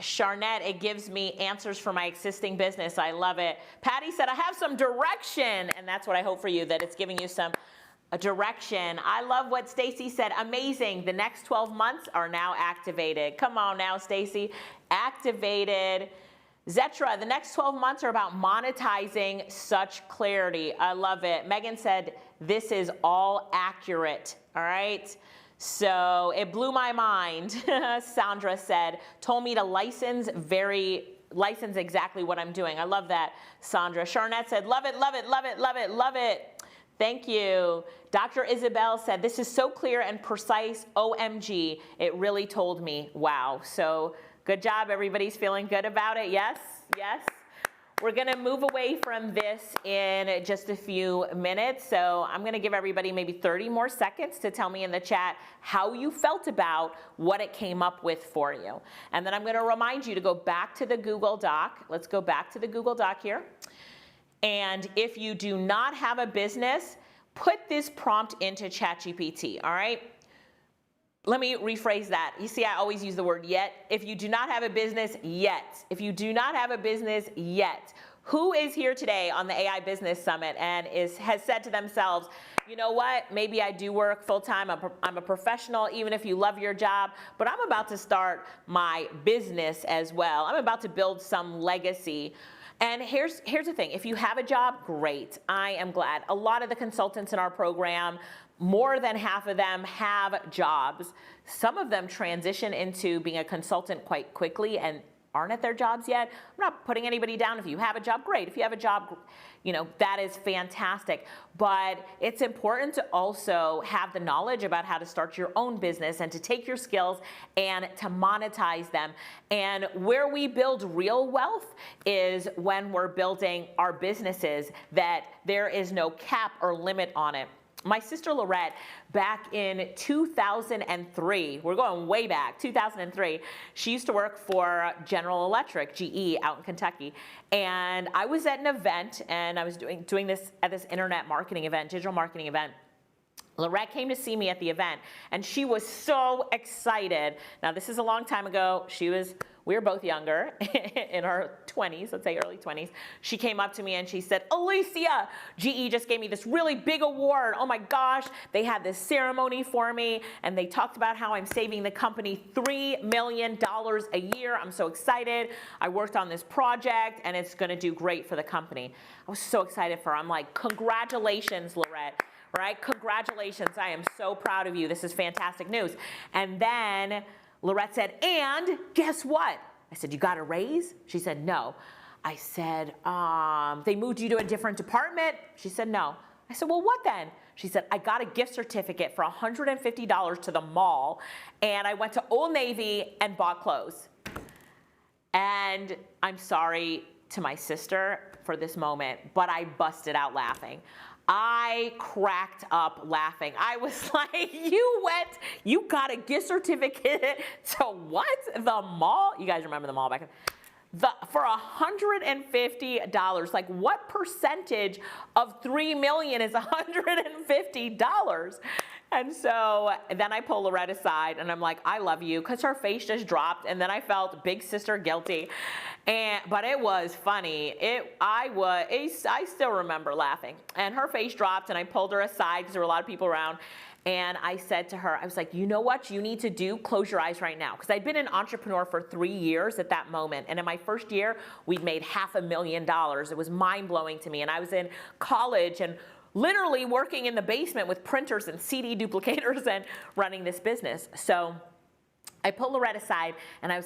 Charnette, it gives me answers for my existing business. I love it. Patty said, I have some direction. And that's what I hope for you, that it's giving you some direction. I love what Stacy said. Amazing. The next 12 months are now activated. Come on now, Stacy. Activated. Zetra, the next 12 months are about monetizing such clarity. I love it. Megan said, this is all accurate. All right. So it blew my mind. Sandra said, told me to license exactly what I'm doing. I love that, Sandra. Charnette said, love it, love it, love it, love it, love it. Thank you. Dr. Isabel said, this is so clear and precise. OMG, it really told me. Wow. So good job. Everybody's feeling good about it. Yes, yes. We're going to move away from this in just a few minutes. So I'm going to give everybody maybe 30 more seconds to tell me in the chat how you felt about what it came up with for you. And then I'm going to remind you to go back to the Google Doc. Let's go back to the Google Doc here. And if you do not have a business, put this prompt into ChatGPT, all right? Let me rephrase that. You see, I always use the word yet. If you do not have a business yet, if you do not have a business yet, who is here today on the AI Business Summit and has said to themselves, you know what, maybe I do work full-time, I'm a professional, even if you love your job, but I'm about to start my business as well. I'm about to build some legacy. And here's the thing, if you have a job, great, I am glad. A lot of the consultants in our program, more than half of them have jobs. Some of them transition into being a consultant quite quickly and aren't at their jobs yet. I'm not putting anybody down. If you have a job, great. If you have a job, you know, that is fantastic. But it's important to also have the knowledge about how to start your own business and to take your skills and to monetize them. And where we build real wealth is when we're building our businesses that there is no cap or limit on it. My sister Lorette, back in 2003, we're going way back, 2003, she used to work for General Electric, GE, out in Kentucky. And I was at an event, and I was doing this at this internet marketing event, digital marketing event. Lorette came to see me at the event, and she was so excited. Now, this is a long time ago. We were both younger, in our 20s, let's say early 20s. She came up to me and she said, Alicia, GE just gave me this really big award. Oh my gosh, they had this ceremony for me, and they talked about how I'm saving the company $3 million a year. I'm so excited. I worked on this project, and it's gonna do great for the company. I was so excited for her. I'm like, congratulations, Lorette. Right? Congratulations. I am so proud of you. This is fantastic news. And then Lorette said, and guess what? I said, you got a raise? She said, no. I said, they moved you to a different department? She said, no. I said, well, what then? She said, I got a gift certificate for $150 to the mall, and I went to Old Navy and bought clothes. And I'm sorry to my sister for this moment, but I busted out laughing. I cracked up laughing. I was like, you got a gift certificate to what? The mall? You guys remember the mall back then? For $150. Like, what percentage of $3 million is $150? And so then I pull Lorette aside and I'm like, I love you, because her face just dropped, and then I felt big sister guilty. But it was funny. I still remember laughing. And her face dropped, and I pulled her aside because there were a lot of people around. And I said to her, I was like, you know what you need to do? Close your eyes right now. Because I'd been an entrepreneur for 3 years at that moment. And in my first year, we'd made $500,000. It was mind-blowing to me. And I was in college and literally working in the basement with printers and CD duplicators and running this business. So I pulled Lorette aside, and I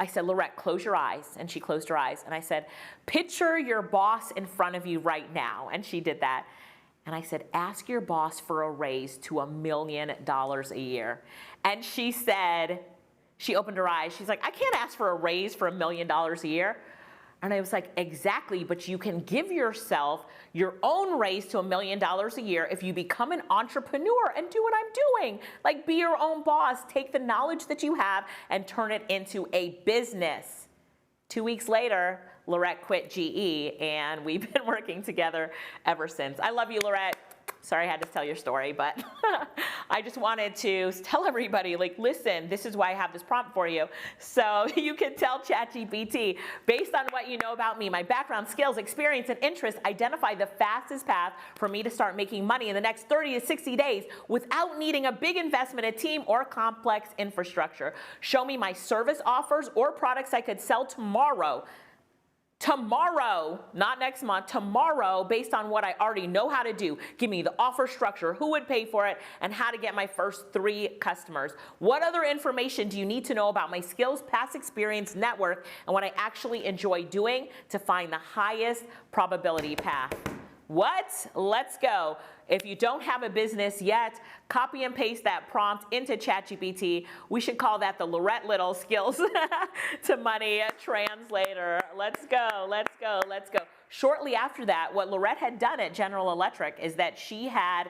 said, Lorette, close your eyes. And she closed her eyes. And I said, picture your boss in front of you right now. And she did that. And I said, ask your boss for a raise to $1 million a year. And she said, she opened her eyes. She's like, I can't ask for a raise for $1 million a year. And I was like, exactly, but you can give yourself your own raise to $1 million a year if you become an entrepreneur and do what I'm doing. Like, be your own boss. Take the knowledge that you have and turn it into a business. 2 weeks later, Lorette quit GE, and we've been working together ever since. I love you, Lorette. Sorry I had to tell your story, but I just wanted to tell everybody, like, listen, this is why I have this prompt for you. So you can tell ChatGPT, based on what you know about me, my background, skills, experience, and interests, identify the fastest path for me to start making money in the next 30 to 60 days without needing a big investment, a team, or complex infrastructure. Show me my service offers or products I could sell tomorrow. tomorrow, not next month, tomorrow, based on what I already know how to do. Give me the offer structure, who would pay for it, and how to get my first 3 customers. What other information do you need to know about my skills, past experience, network, and what I actually enjoy doing to find the highest probability path? What? Let's go. If you don't have a business yet, copy and paste that prompt into ChatGPT. We should call that the Lorette Little Skills to Money Translator. Let's go, let's go, let's go. Shortly after that, what Lorette had done at General Electric is that she had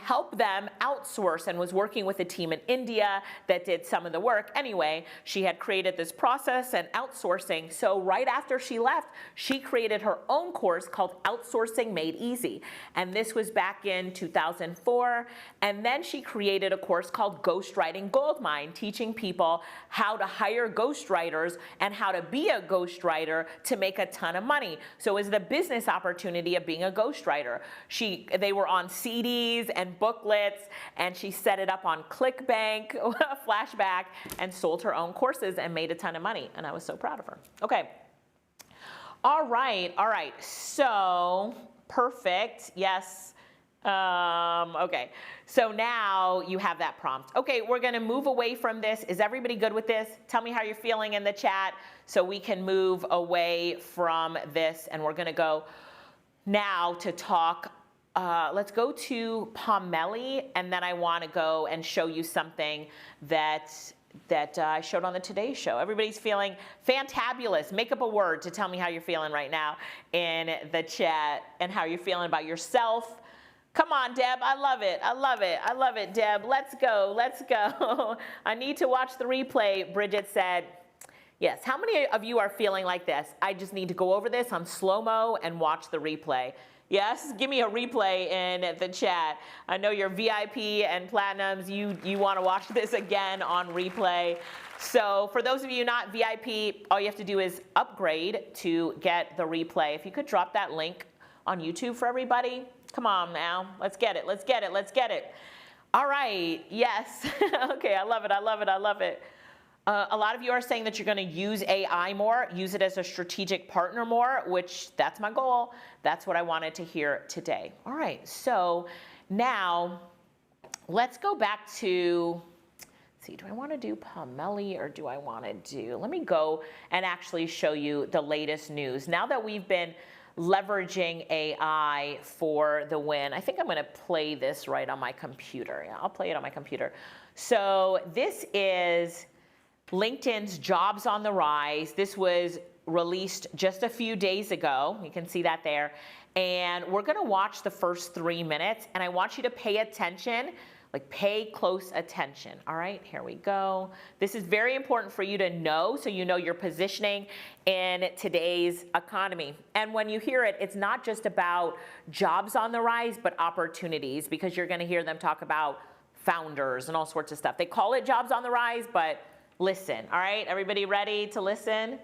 help them outsource and was working with a team in India that did some of the work. Anyway, she had created this process and outsourcing. So right after she left, she created her own course called Outsourcing Made Easy. And this was back in 2004. And then she created a course called Ghostwriting Goldmine, teaching people how to hire ghostwriters and how to be a ghostwriter to make a ton of money. So it was the business opportunity of being a ghostwriter. They were on CDs and booklets, and she set it up on ClickBank, Flashback, and sold her own courses and made a ton of money. And I was so proud of her. Okay. All right. So perfect. Yes. Okay. So now you have that prompt. Okay, we're going to move away from this. Is everybody good with this? Tell me how you're feeling in the chat so we can move away from this. And we're going to go now to talk. Let's go to Pomeli, and then I want to go and show you something that I showed on the Today Show. Everybody's feeling fantabulous. Make up a word to tell me how you're feeling right now in the chat and how you're feeling about yourself. Come on, Deb. I love it. I love it. I love it, Deb. Let's go. Let's go. I need to watch the replay, Bridget said. Yes. How many of you are feeling like this? I just need to go over this on slow-mo and watch the replay. Yes, give me a replay in the chat. I know you're VIP and Platinums. You want to watch this again on replay. So for those of you not VIP, all you have to do is upgrade to get the replay. If you could drop that link on YouTube for everybody. Come on now. Let's get it. Let's get it. Let's get it. All right. Yes. Okay. I love it. I love it. I love it. A lot of you are saying that you're going to use AI more, use it as a strategic partner more, which that's my goal. That's what I wanted to hear today. All right, so now let's go back to, let's see, do I want to do Pomeli or do I want to do, let me go and actually show you the latest news. Now that we've been leveraging AI for the win, I think I'm going to play this right on my computer. Yeah, I'll play it on my computer. So this is LinkedIn's Jobs on the Rise. This was released just a few days ago. You can see that there. And we're going to watch the first 3 minutes. And I want you to pay attention, like pay close attention. All right, here we go. This is very important for you to know so you know your positioning in today's economy. And when you hear it, it's not just about jobs on the rise, but opportunities, because you're going to hear them talk about founders and all sorts of stuff. They call it jobs on the rise, but listen, all right? Everybody ready to listen?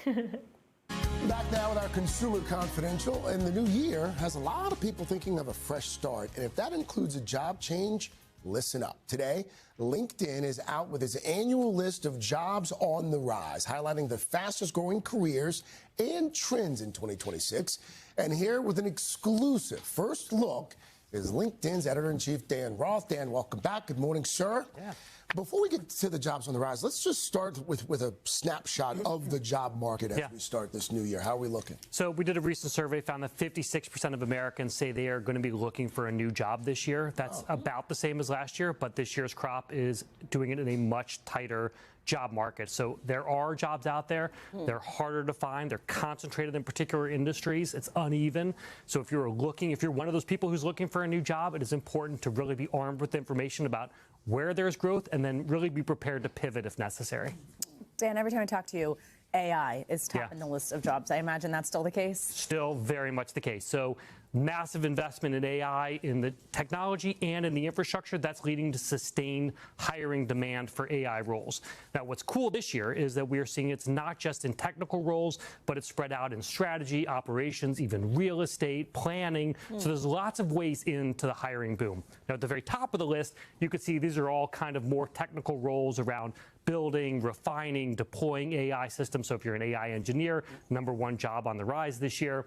Back now with our Consumer Confidential, and the new year has a lot of people thinking of a fresh start. And if that includes a job change, listen up. Today, LinkedIn is out with its annual list of jobs on the rise, highlighting the fastest growing careers and trends in 2026. And here with an exclusive first look is LinkedIn's editor-in-chief, Dan Roth. Dan, welcome back. Good morning, sir. Yeah. Before we get to the jobs on the rise, let's just start with a snapshot of the job market as we start this new year. How are we looking? So we did a recent survey, found that 56% of Americans say they are going to be looking for a new job this year. That's about the same as last year, but this year's crop is doing it in a much tighter job market. So there are jobs out there. They're harder to find. They're concentrated in particular industries. It's uneven. So if you're one of those people who's looking for a new job, it is important to really be armed with information about where there's growth and then really be prepared to pivot if necessary. Dan, every time I talk to you, AI is top in the list of jobs. I imagine that's still the case? Still very much the case. So massive investment in AI, in the technology and in the infrastructure, that's leading to sustained hiring demand for AI roles. Now, what's cool this year is that we're seeing it's not just in technical roles, but it's spread out in strategy, operations, even real estate, planning. So there's lots of ways into the hiring boom. Now, at the very top of the list, you can see these are all kind of more technical roles around building, refining, deploying AI systems. So if you're an AI engineer, #1 job on the rise this year.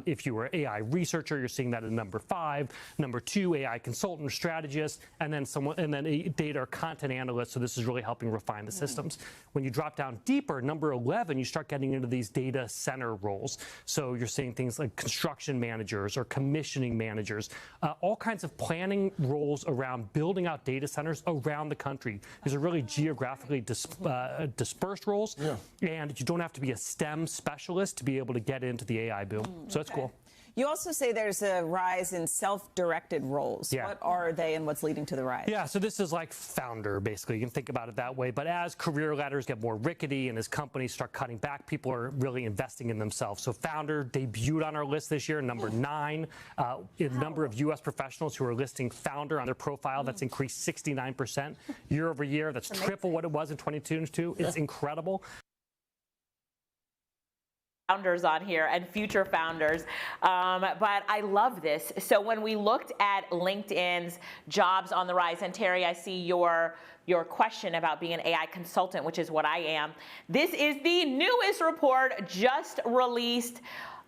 If you were an AI researcher, you're seeing that at #5. #2, AI consultant, strategist, and then a data or content analyst. So this is really helping refine the systems. When you drop down deeper, #11, you start getting into these data center roles. So you're seeing things like construction managers or commissioning managers, all kinds of planning roles around building out data centers around the country. These are really geographically dispersed roles, and you don't have to be a STEM specialist to be able to get into the AI boom. So it's cool. You also say there's a rise in self-directed roles. Yeah. What are they and what's leading to the rise? Yeah, so this is like founder, basically. You can think about it that way. But as career ladders get more rickety and as companies start cutting back, people are really investing in themselves. So founder debuted on our list this year, #9. The number of U.S. professionals who are listing founder on their profile, that's increased 69% year over year. That's triple what it was in 2022. It's incredible. Founders on here and future founders, but I love this. So when we looked at LinkedIn's jobs on the rise, and Terry, I see your question about being an AI consultant, which is what I am. This is the newest report just released.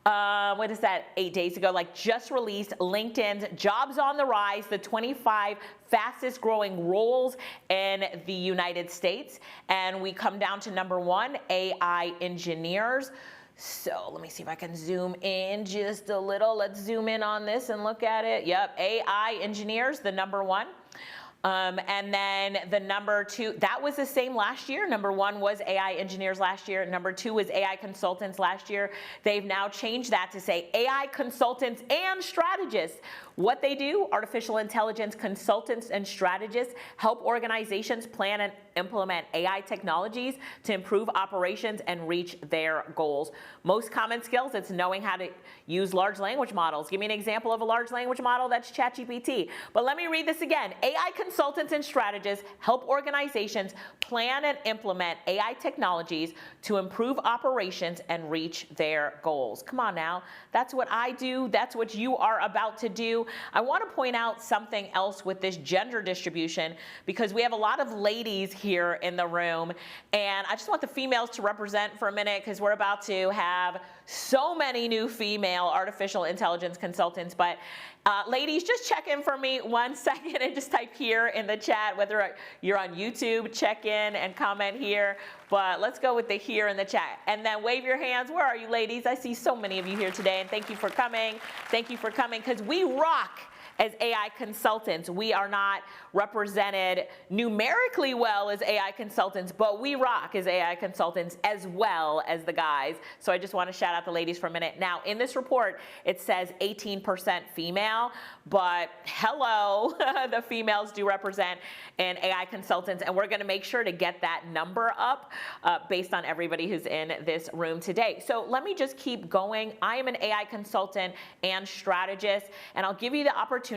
What is that, 8 days ago, just released LinkedIn's Jobs on the Rise, the 25 fastest growing roles in the United States. And we come down to #1, AI engineers. So let me see if I can zoom in just a little. Let's zoom in on this and look at it. Yep, AI engineers, the #1. And then the #2, that was the same last year. #1 was AI engineers last year. #2 was AI consultants last year. They've now changed that to say AI consultants and strategists. What they do, artificial intelligence consultants and strategists help organizations plan and implement AI technologies to improve operations and reach their goals. Most common skills, it's knowing how to use large language models. Give me an example of a large language model. That's ChatGPT. But let me read this again. AI consultants and strategists help organizations plan and implement AI technologies to improve operations and reach their goals. Come on now. That's what I do. That's what you are about to do. I want to point out something else with this gender distribution, because we have a lot of ladies here in the room, and I just want the females to represent for a minute, because we're about to have so many new female artificial intelligence consultants. But ladies, just check in for me 1 second and just type here in the chat, whether you're on YouTube, check in and comment here. But let's go with the here in the chat. And then wave your hands. Where are you, ladies? I see so many of you here today, and thank you for coming. Thank you for coming, because we rock as AI consultants. We are not represented numerically well as AI consultants, but we rock as AI consultants as well as the guys. So I just want to shout out the ladies for a minute. Now, in this report, it says 18% female, but hello, the females do represent in AI consultants, and we're going to make sure to get that number up based on everybody who's in this room today. So let me just keep going. I am an AI consultant and strategist, and I'll give you the opportunity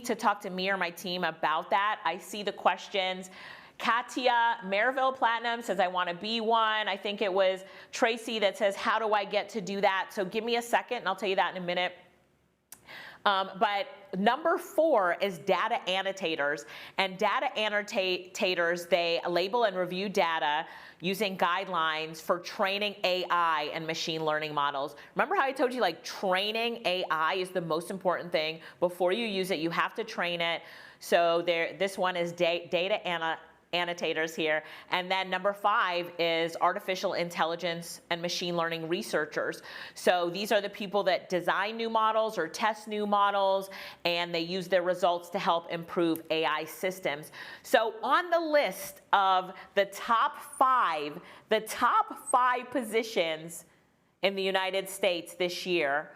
to talk to me or my team about that. I see the questions. Katia Maryville Platinum says, I want to be one. I think it was Tracy that says, how do I get to do that? So give me a second, and I'll tell you that in a minute. But #4 is data annotators. And data annotators, they label and review data using guidelines for training AI and machine learning models. Remember how I told you, training AI is the most important thing. Before you use it, you have to train it. So this one is data annotators here. And then #5 is artificial intelligence and machine learning researchers. So these are the people that design new models or test new models, and they use their results to help improve AI systems. So on the list of the top 5 positions in the United States this year,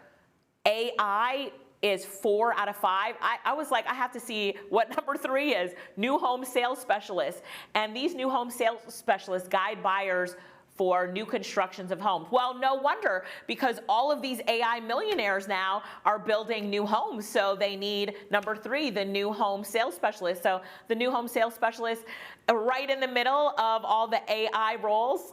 AI is 4 out of 5. I was like, I have to see what #3 is. New home sales specialists. And these new home sales specialists guide buyers for new constructions of homes. Well, no wonder, because all of these AI millionaires now are building new homes. So they need #3, the new home sales specialist. So the new home sales specialist, right in the middle of all the AI roles.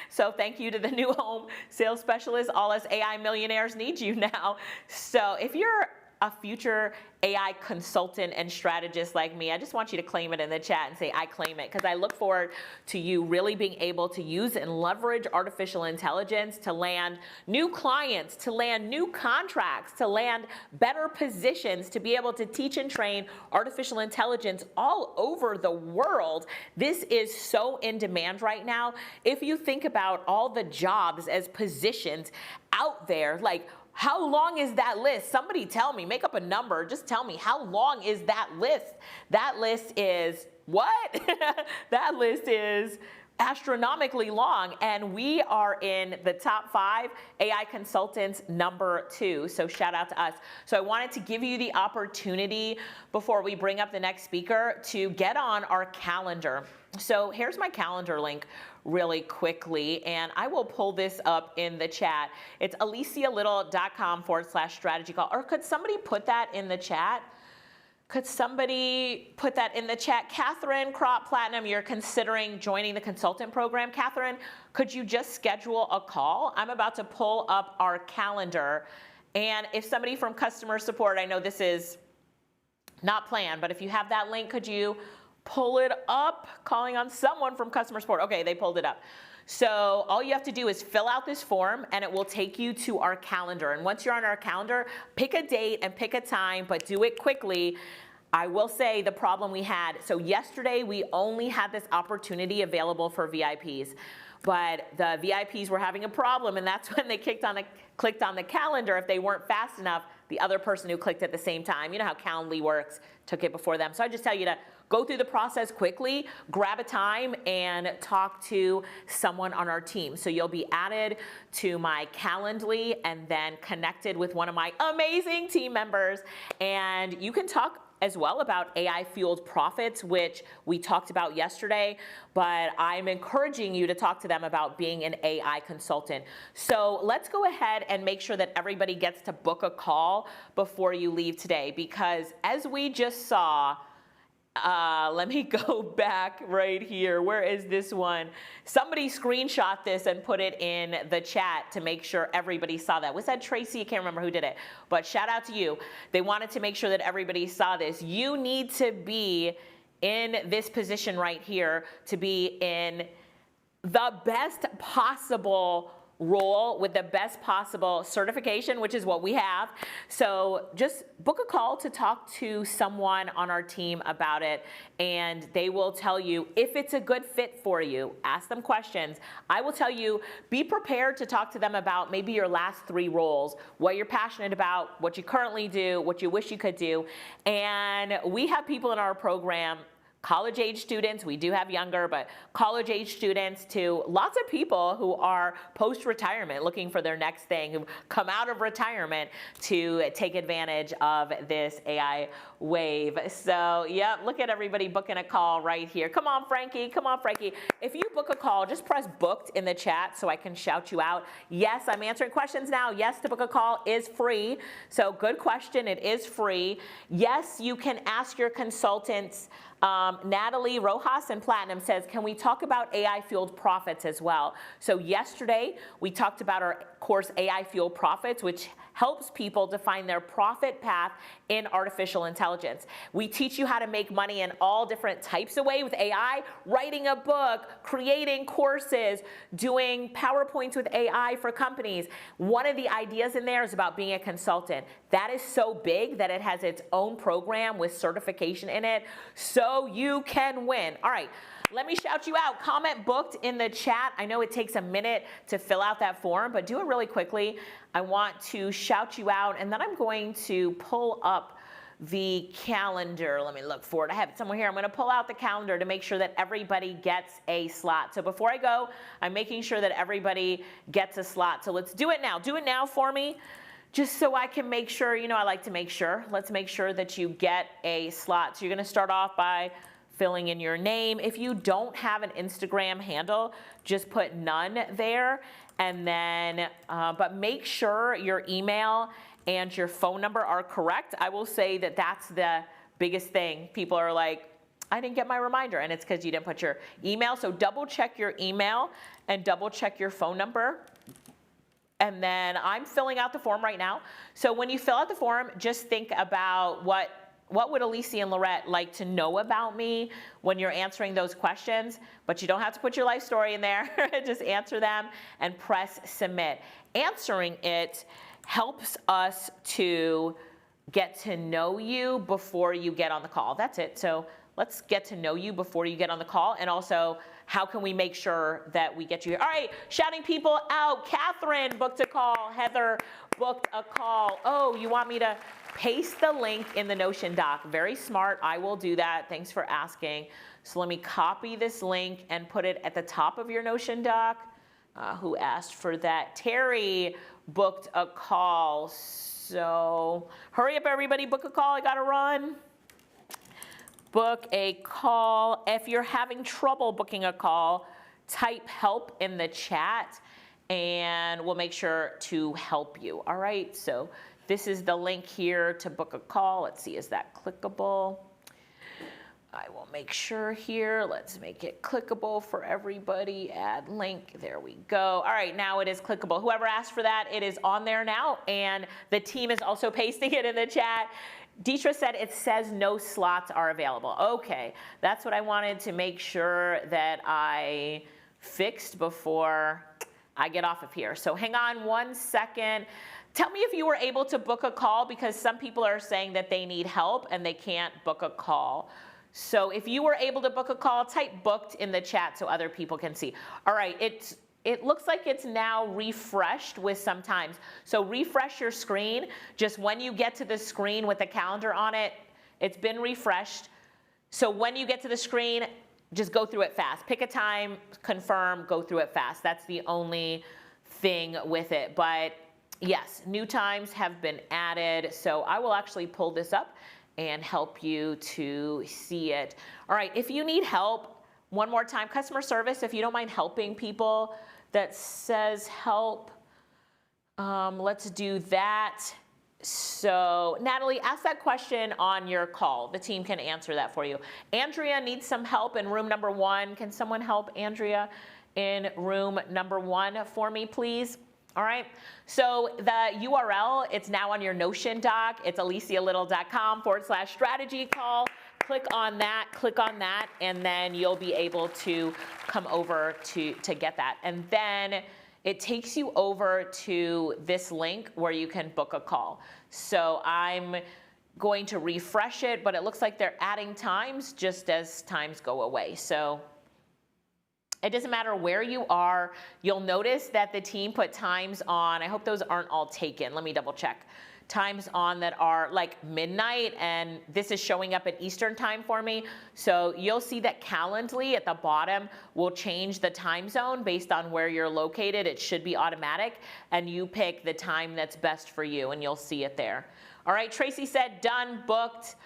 So thank you to the new home sales specialist. All us AI millionaires need you now. So if you're a future AI consultant and strategist like me, I just want you to claim it in the chat and say, I claim it, because I look forward to you really being able to use and leverage artificial intelligence to land new clients, to land new contracts, to land better positions, to be able to teach and train artificial intelligence all over the world. This is so in demand right now. If you think about all the jobs as positions out there, like, how long is that list? Somebody tell me, make up a number, just tell me, how long is that list? That list is what? That list is astronomically long, and we are in the top 5 AI consultants #2, so shout out to us. So I wanted to give you the opportunity before we bring up the next speaker to get on our calendar. So here's my calendar link really quickly, and I will pull this up in the chat. It's alicialittle.com/strategy call, or could somebody put that in the chat? Could somebody put that in the chat? Catherine Crop Platinum, you're considering joining the consultant program. Catherine, could you just schedule a call? I'm about to pull up our calendar. And if somebody from customer support, I know this is not planned, but if you have that link, could you pull it up? Calling on someone from customer support. Okay, they pulled it up. So all you have to do is fill out this form, and it will take you to our calendar. And once you're on our calendar, pick a date and pick a time, but do it quickly. I will say the problem we had, so yesterday we only had this opportunity available for VIPs, but the VIPs were having a problem, and that's when they clicked on the calendar. If they weren't fast enough, the other person who clicked at the same time, you know how Calendly works, took it before them. So I just tell you to go through the process quickly, grab a time, and talk to someone on our team. So you'll be added to my Calendly and then connected with one of my amazing team members. And you can talk as well about AI-fueled profits, which we talked about yesterday, but I'm encouraging you to talk to them about being an AI consultant. So let's go ahead and make sure that everybody gets to book a call before you leave today, because as we just saw, let me go back right here. Where is this one? Somebody screenshot this and put it in the chat to make sure everybody saw that. Was that Tracy? I can't remember who did it, but shout out to you. They wanted to make sure that everybody saw this. You need to be in this position right here to be in the best possible role with the best possible certification, which is what we have. So just book a call to talk to someone on our team about it, and they will tell you if it's a good fit for you. Ask them questions. I will tell you, be prepared to talk to them about maybe your last 3 roles, what you're passionate about, what you currently do, what you wish you could do. And we have people in our program, college-age students, we do have younger, but college-age students, to lots of people who are post-retirement looking for their next thing, who come out of retirement to take advantage of this AI wave. So, yeah, look at everybody booking a call right here. Come on, Frankie. Come on, Frankie. If you book a call, just press booked in the chat so I can shout you out. Yes, I'm answering questions now. Yes, to book a call is free. So, good question. It is free. Yes, you can ask your consultants. Natalie Rojas in Platinum says, can we talk about AI-fueled profits as well? So yesterday, we talked about our course AI-fueled profits, which helps people define their profit path in artificial intelligence. We teach you how to make money in all different types of ways with AI, writing a book, creating courses, doing PowerPoints with AI for companies. One of the ideas in there is about being a consultant. That is so big that it has its own program with certification in it, so you can win. All right. Let me shout you out. Comment booked in the chat. I know it takes a minute to fill out that form, but do it really quickly. I want to shout you out, and then I'm going to pull up the calendar. Let me look for it. I have it somewhere here. I'm going to pull out the calendar to make sure that everybody gets a slot. So before I go, I'm making sure that everybody gets a slot. So let's do it now. Do it now for me, just so I can make sure. You know, I like to make sure. Let's make sure that you get a slot. So you're going to start off by filling in your name. If you don't have an Instagram handle, just put none there. And then, but make sure your email and your phone number are correct. I will say that that's the biggest thing. People are like, I didn't get my reminder, and it's because you didn't put your email. So double check your email and double check your phone number. And then I'm filling out the form right now. So when you fill out the form, just think about what would Alicia and Lorette like to know about me when you're answering those questions, but you don't have to put your life story in there. Just answer them and press submit. Answering it helps us to get to know you before you get on the call. That's it. So let's get to know you before you get on the call. And also, how can we make sure that we get you here? All right, shouting people out. Catherine booked a call. Heather booked a call. Oh, you want me to paste the link in the Notion doc? Very smart. I will do that. Thanks for asking. So let me copy this link and put it at the top of your Notion doc. Who asked for that? Terry booked a call. So hurry up, everybody. Book a call. I got to run. Book a call. If you're having trouble booking a call, type help in the chat and we'll make sure to help you. All right, so this is the link here to book a call. Let's see, is that clickable? I will make sure here. Let's make it clickable for everybody. Add link. There we go. All right, now it is clickable. Whoever asked for that, it is on there now, and the team is also pasting it in the chat. Deetra said it says no slots are available. Okay, that's what I wanted to make sure that I fixed before I get off of here. So hang on 1 second. Tell me if you were able to book a call, because some people are saying that they need help and they can't book a call. So if you were able to book a call, type booked in the chat so other people can see. All right, it looks like it's now refreshed with some times. So refresh your screen. Just when you get to the screen with the calendar on it, it's been refreshed. So when you get to the screen, just go through it fast. Pick a time, confirm, go through it fast. That's the only thing with it. But yes, new times have been added. So I will actually pull this up and help you to see it. All right, if you need help, one more time, customer service, if you don't mind helping people, that says help. Let's do that. So Natalie, ask that question on your call. The team can answer that for you. Andrea needs some help in room number 1. Can someone help Andrea in room number 1 for me, please? All right, so the URL, it's now on your Notion doc. It's alicialittle.com/strategy call. Click on that, and then you'll be able to come over to get that. And then it takes you over to this link where you can book a call. So I'm going to refresh it, but it looks like they're adding times just as times go away. So it doesn't matter where you are. You'll notice that the team put times on. I hope those aren't all taken. Let me double check. Times on that are like midnight, and this is showing up at Eastern time for me. So you'll see that Calendly at the bottom will change the time zone based on where you're located. It should be automatic, and you pick the time that's best for you, and you'll see it there. All right, Tracy said done, booked.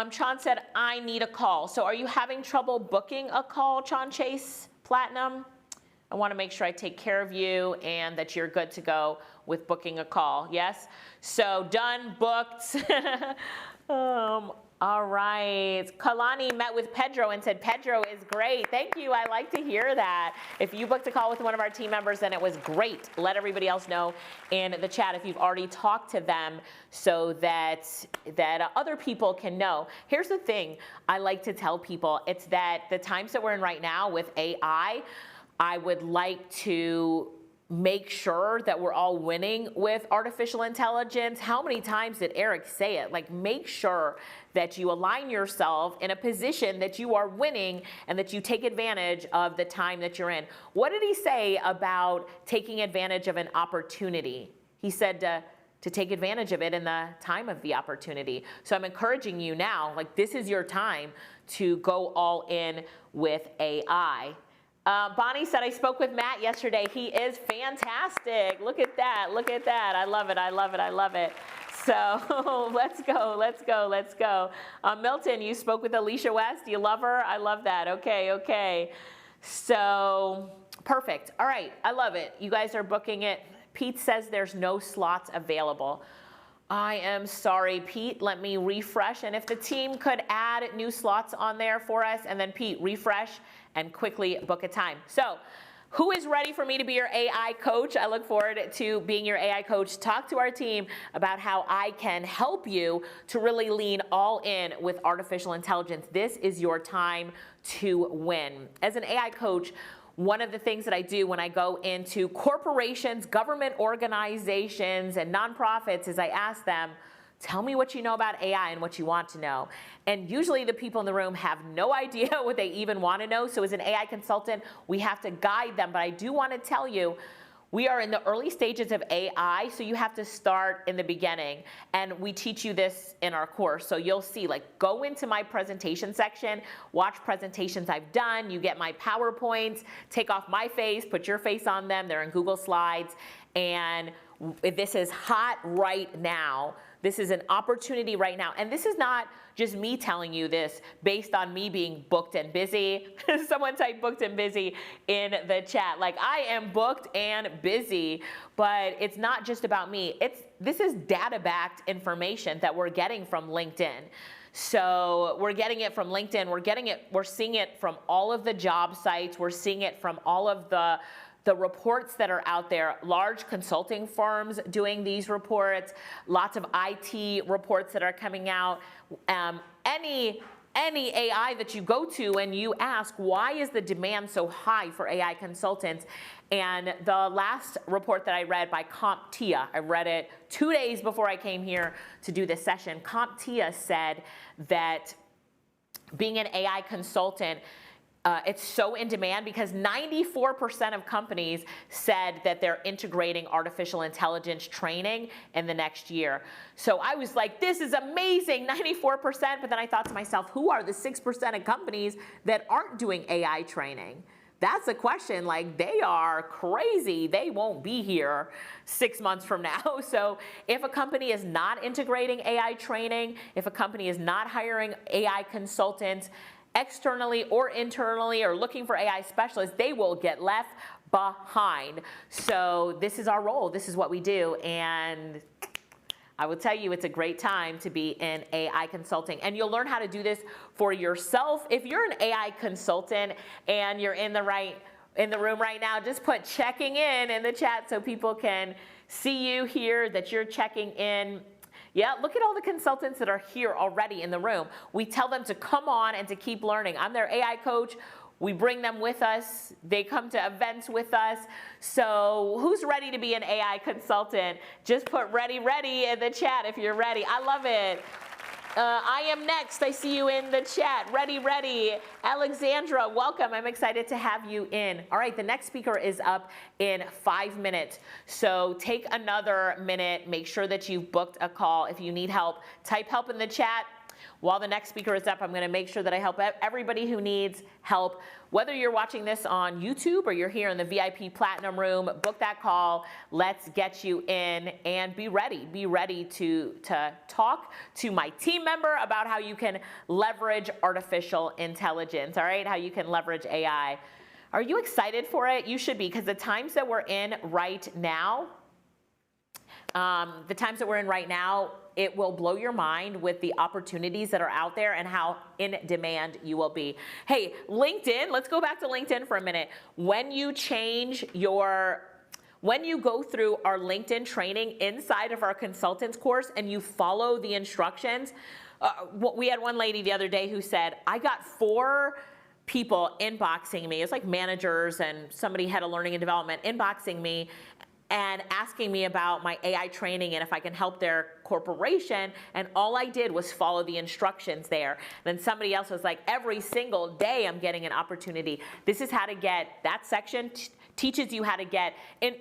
Chon said, I need a call. So are you having trouble booking a call, Chon Chase Platinum? I want to make sure I take care of you and that you're good to go with booking a call. Yes? So done, booked. All right. Kalani met with Pedro and said, Pedro is great. Thank you. I like to hear that. If you booked a call with one of our team members, then it was great. Let everybody else know in the chat if you've already talked to them so that other people can know. Here's the thing I like to tell people. It's that the times that we're in right now with AI, I would like to make sure that we're all winning with artificial intelligence. How many times did Eric say it? Like, make sure that you align yourself in a position that you are winning and that you take advantage of the time that you're in. What did he say about taking advantage of an opportunity? He said to take advantage of it in the time of the opportunity. So I'm encouraging you now, like, this is your time to go all in with AI. Bonnie said, I spoke with Matt yesterday. He is fantastic. Look at that. Look at that. I love it. I love it. I love it. So let's go. Let's go. Let's go. Milton, you spoke with Alicia West. Do you love her? I love that. Okay. Okay. So perfect. All right. I love it. You guys are booking it. Pete says there's no slots available. I am sorry, Pete. Let me refresh. And if the team could add new slots on there for us, and then Pete, refresh and quickly book a time. So Who is ready for me to be your AI coach? I look forward to being your AI coach. Talk to our team about how I can help you to really lean all in with artificial intelligence. This is your time to win. As an AI coach, one of the things that I do when I go into corporations, government organizations, and nonprofits is I ask them, tell me what you know about AI and what you want to know. And usually the people in the room have no idea what they even want to know. So as an AI consultant, we have to guide them. But I do want to tell you, we are in the early stages of AI, so you have to start in the beginning. And we teach you this in our course. So you'll see, like, go into my presentation section, watch presentations I've done. You get my PowerPoints, take off my face, put your face on them. They're in Google Slides. And this is hot right now. This is an opportunity right now. And this is not just me telling you this based on me being booked and busy. Someone type booked and busy in the chat. Like, I am booked and busy, but it's not just about me. This is data-backed information that we're getting from LinkedIn. So we're getting it from LinkedIn. We're seeing it from all of the job sites. We're seeing it from all of the reports that are out there, large consulting firms doing these reports, lots of IT reports that are coming out. Any AI that you go to and you ask, why is the demand so high for AI consultants? And the last report that I read by CompTIA, I read it 2 days before I came here to do this session. CompTIA said that being an AI consultant, it's so in demand because 94% of companies said that they're integrating artificial intelligence training in the next year. So I was like, this is amazing, 94%. But then I thought to myself, who are the 6% of companies that aren't doing AI training? That's a question. Like, they are crazy. They won't be here 6 months from now. So if a company is not integrating AI training, if a company is not hiring AI consultants, externally or internally, or looking for AI specialists, they will get left behind. So this is our role. This is what we do. And I will tell you, it's a great time to be in AI consulting. And you'll learn how to do this for yourself. If you're an AI consultant and you're in the room right now, just put checking in the chat so people can see you here, that you're checking in. Yeah, look at all the consultants that are here already in the room. We tell them to come on and to keep learning. I'm their AI coach. We bring them with us. They come to events with us. So who's ready to be an AI consultant? Just put ready in the chat if you're ready. I love it. I am next. I see you in the chat. Ready. Alexandra, welcome. I'm excited to have you in. All right, the next speaker is up in 5 minutes. So take another minute. Make sure that you've booked a call. If you need help, type help in the chat. While the next speaker is up, I'm going to make sure that I help everybody who needs help. Whether you're watching this on YouTube or you're here in the VIP Platinum Room, book that call. Let's get you in and be ready. Be ready to talk to my team member about how you can leverage artificial intelligence, all right? How you can leverage AI. Are you excited for it? You should be, because the times that we're in right now, it will blow your mind with the opportunities that are out there and how in demand you will be. Hey, LinkedIn, let's go back to LinkedIn for a minute. When you go through our LinkedIn training inside of our consultants course and you follow the instructions, we had one lady the other day who said, I got 4 people inboxing me. It's like managers and somebody head of learning and development inboxing me and asking me about my AI training and if I can help their corporation. And all I did was follow the instructions there. Then somebody else was like, every single day I'm getting an opportunity. This is how to get, that section teaches you how to get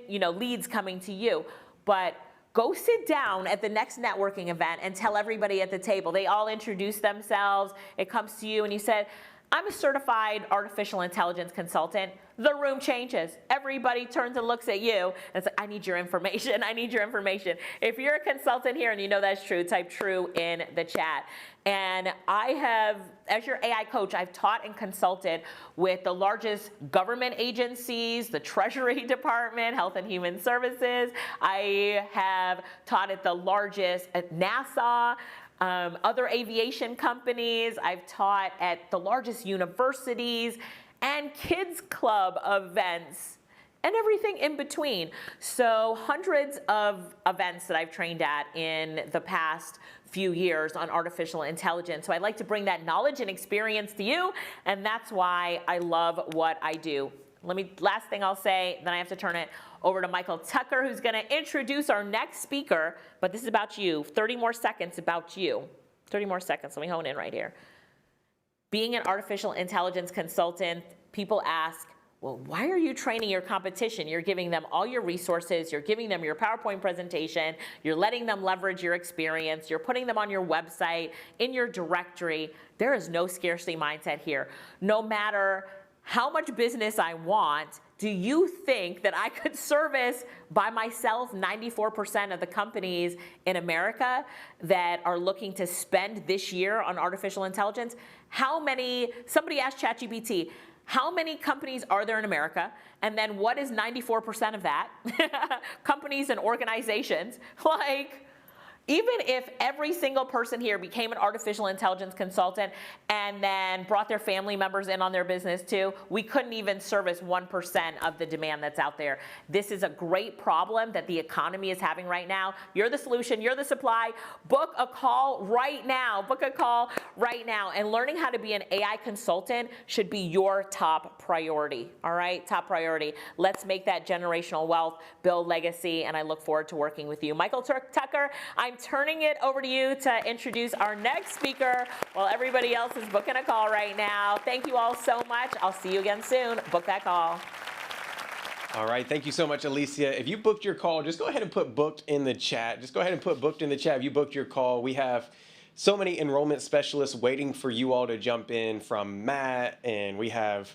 leads coming to you. But go sit down at the next networking event and tell everybody at the table. They all introduce themselves. It comes to you and you said, I'm a certified artificial intelligence consultant. The room changes. Everybody turns and looks at you and it's like, I need your information. I need your information. If you're a consultant here and you know that's true, type true in the chat. And I have, as your AI coach, I've taught and consulted with the largest government agencies, the Treasury Department, Health and Human Services. I have taught at the largest, at NASA, other aviation companies. I've taught at the largest universities and kids club events and everything in between. So hundreds of events that I've trained at in the past few years on artificial intelligence. So I'd like to bring that knowledge and experience to you, and that's why I love what I do. Last thing I'll say, then I have to turn it over to Michael Tucker, who's gonna introduce our next speaker, but this is about you. 30 more seconds about you. 30 more seconds, let me hone in right here. Being an artificial intelligence consultant, people ask, well, why are you training your competition? You're giving them all your resources, you're giving them your PowerPoint presentation, you're letting them leverage your experience, you're putting them on your website, in your directory. There is no scarcity mindset here. No matter how much business I want, do you think that I could service by myself 94% of the companies in America that are looking to spend this year on artificial intelligence? Somebody asked ChatGPT, how many companies are there in America? And then what is 94% of that? Companies and organizations. Even if every single person here became an artificial intelligence consultant and then brought their family members in on their business too, we couldn't even service 1% of the demand that's out there. This is a great problem that the economy is having right now. You're the solution, you're the supply. Book a call right now. Book a call right now. And learning how to be an AI consultant should be your top priority, all right? Top priority. Let's make that generational wealth, build legacy, and I look forward to working with you. Michael Tucker, I'm turning it over to you to introduce our next speaker while everybody else is booking a call right now. Thank you all so much. I'll see you again soon. Book that call. All right, thank you so much, Alicia. If you booked your call, just go ahead and put booked in the chat. Just go ahead and put booked in the chat if you booked your call. We have so many enrollment specialists waiting for you all to jump in, from Matt, and we have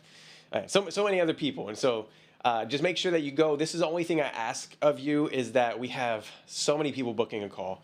so many other people. And so just make sure that you go. This is the only thing I ask of you, is that we have so many people booking a call.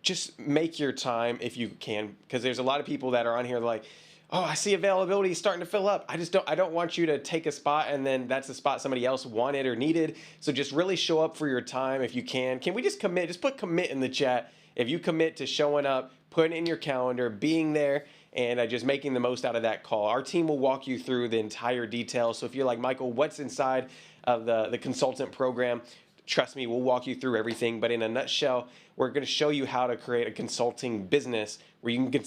Just make your time if you can, because there's a lot of people that are on here like, oh, I see availability starting to fill up. I don't want you to take a spot and then that's the spot somebody else wanted or needed. So just really show up for your time if you can. Can we just commit? Just put commit in the chat. If you commit to showing up, putting in your calendar, being there, and just making the most out of that call. Our team will walk you through the entire details. So if you're like, Michael, what's inside of the consultant program? Trust me, we'll walk you through everything. But in a nutshell, we're going to show you how to create a consulting business where you can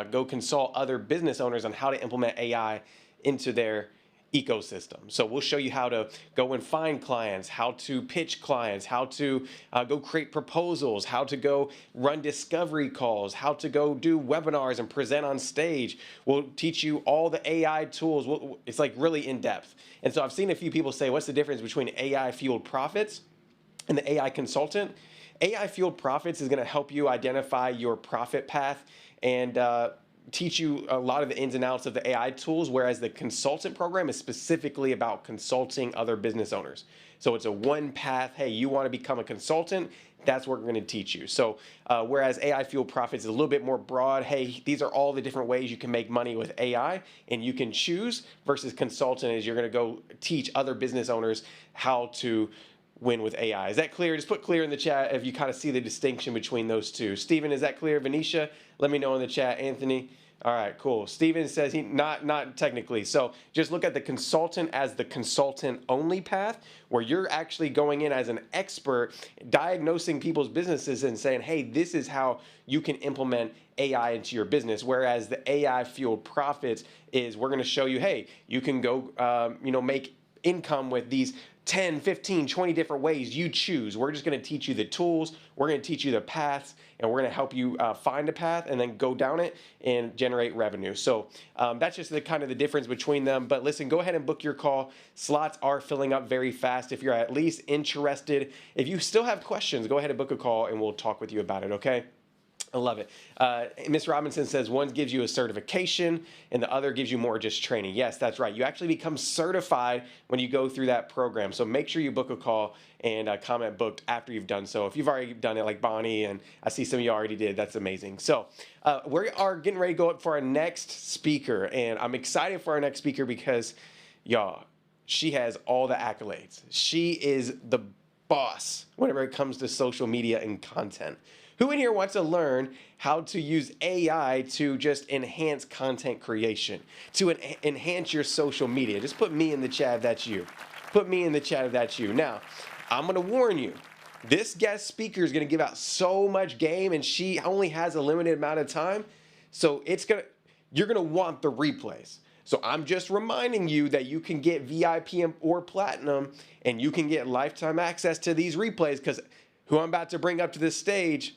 go consult other business owners on how to implement AI into their ecosystem. So we'll show you how to go and find clients, how to pitch clients, how to go create proposals, how to go run discovery calls, how to go do webinars and present on stage. We'll teach you all the AI tools. It's like really in depth. And so I've seen a few people say, what's the difference between AI fueled profits and the AI consultant? AI fueled profits is going to help you identify your profit path and teach you a lot of the ins and outs of the AI tools, whereas the consultant program is specifically about consulting other business owners. So it's a one path. Hey, you want to become a consultant? That's what we're going to teach you. So whereas AI fueled profits is a little bit more broad, hey, these are all the different ways you can make money with AI and you can choose, versus consultant is you're going to go teach other business owners how to win with AI. Is that clear? Just put clear in the chat if you kind of see the distinction between those two. Steven, is that clear? Venetia, let me know in the chat. Anthony, all right, cool. Steven says he not technically. So just look at the consultant as the consultant only path, where you're actually going in as an expert, diagnosing people's businesses and saying, hey, this is how you can implement AI into your business. Whereas the AI fueled profits is we're going to show you, hey, you can go, make income with these 10, 15, 20 different ways you choose. We're just going to teach you the tools. We're going to teach you the paths, and we're going to help you find a path and then go down it and generate revenue. So that's just the kind of the difference between them. But listen, go ahead and book your call. Slots are filling up very fast. If you're at least interested, if you still have questions, go ahead and book a call and we'll talk with you about it, okay? I love it. Ms. Robinson says one gives you a certification and the other gives you more just training. Yes, that's right. You actually become certified when you go through that program. So make sure you book a call and comment booked after you've done so. If you've already done it, like Bonnie, and I see some of you already did, that's amazing. So we are getting ready to go up for our next speaker. And I'm excited for our next speaker because, y'all, she has all the accolades. She is the boss whenever it comes to social media and content. Who in here wants to learn how to use AI to just enhance content creation, to enhance your social media? Just put me in the chat if that's you. Put me in the chat if that's you. Now, I'm going to warn you. This guest speaker is going to give out so much game, and she only has a limited amount of time. So you're going to want the replays. So I'm just reminding you that you can get VIP or Platinum, and you can get lifetime access to these replays, because who I'm about to bring up to this stage,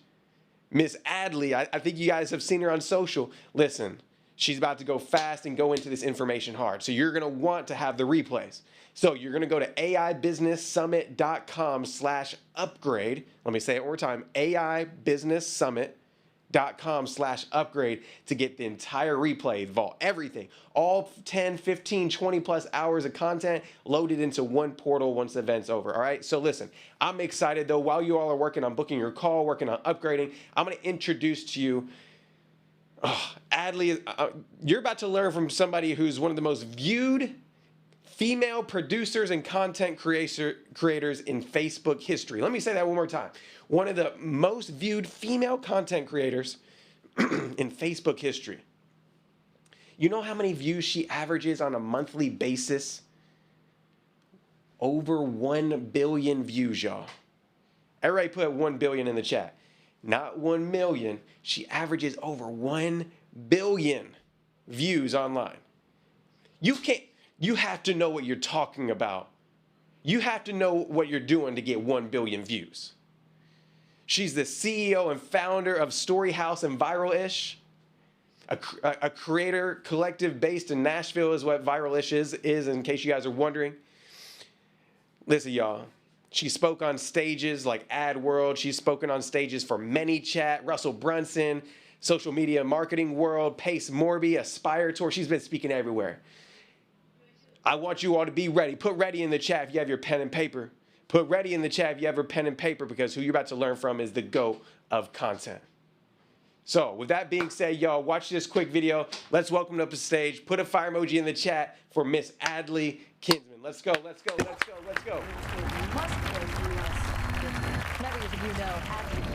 Miss Adley, I think you guys have seen her on social. Listen, she's about to go fast and go into this information hard. So you're going to want to have the replays. So you're going to go to aibusinesssummit.com/upgrade. Let me say it one more time, aibusinesssummit.com/upgrade to get the entire replay, vault, everything, all 10, 15, 20 plus hours of content loaded into one portal once the event's over. All right. So listen, I'm excited though. While you all are working on booking your call, working on upgrading, I'm going to introduce to you Adley. You're about to learn from somebody who's one of the most viewed female producers and content creators in Facebook history. Let me say that one more time. One of the most viewed female content creators in Facebook history. You know how many views she averages on a monthly basis? Over 1 billion views, y'all. Everybody put 1 billion in the chat. Not 1 million. She averages over 1 billion views online. You have to know what you're talking about. You have to know what you're doing to get 1 billion views. She's the CEO and founder of Storyhouse and Viral-ish, a creator collective based in Nashville is what Viral-ish is, in case you guys are wondering. Listen, y'all. She spoke on stages like AdWorld. She's spoken on stages for ManyChat, Russell Brunson, Social Media Marketing World, Pace Morby, Aspire Tour. She's been speaking everywhere. I want you all to be ready. Put ready in the chat if you have your pen and paper. Put ready in the chat if you have your pen and paper, because who you're about to learn from is the GOAT of content. So with that being said, y'all, watch this quick video. Let's welcome up to stage. Put a fire emoji in the chat for Miss Adley Kinsman. Let's go, let's go, let's go, let's go.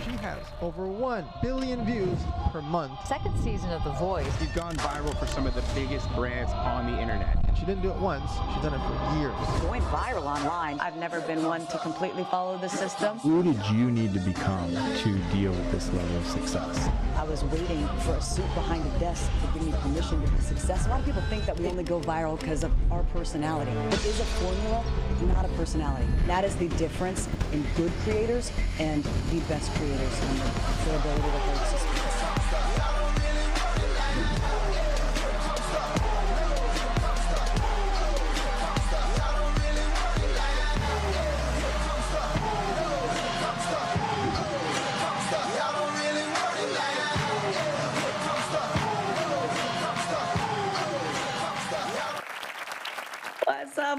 She has over 1 billion views per month. Second season of The Voice. You've gone viral for some of the biggest brands on the internet. And she didn't do it once, she's done it for years. Going viral online. I've never been one to completely follow the system. Who did you need to become to deal with this level of success? I was waiting for a suit behind a desk to give me permission to be successful. A lot of people think that we only go viral because of our personality. It is a formula, not a personality. That is the difference in good creators and the best creators and the ability to hold suspense.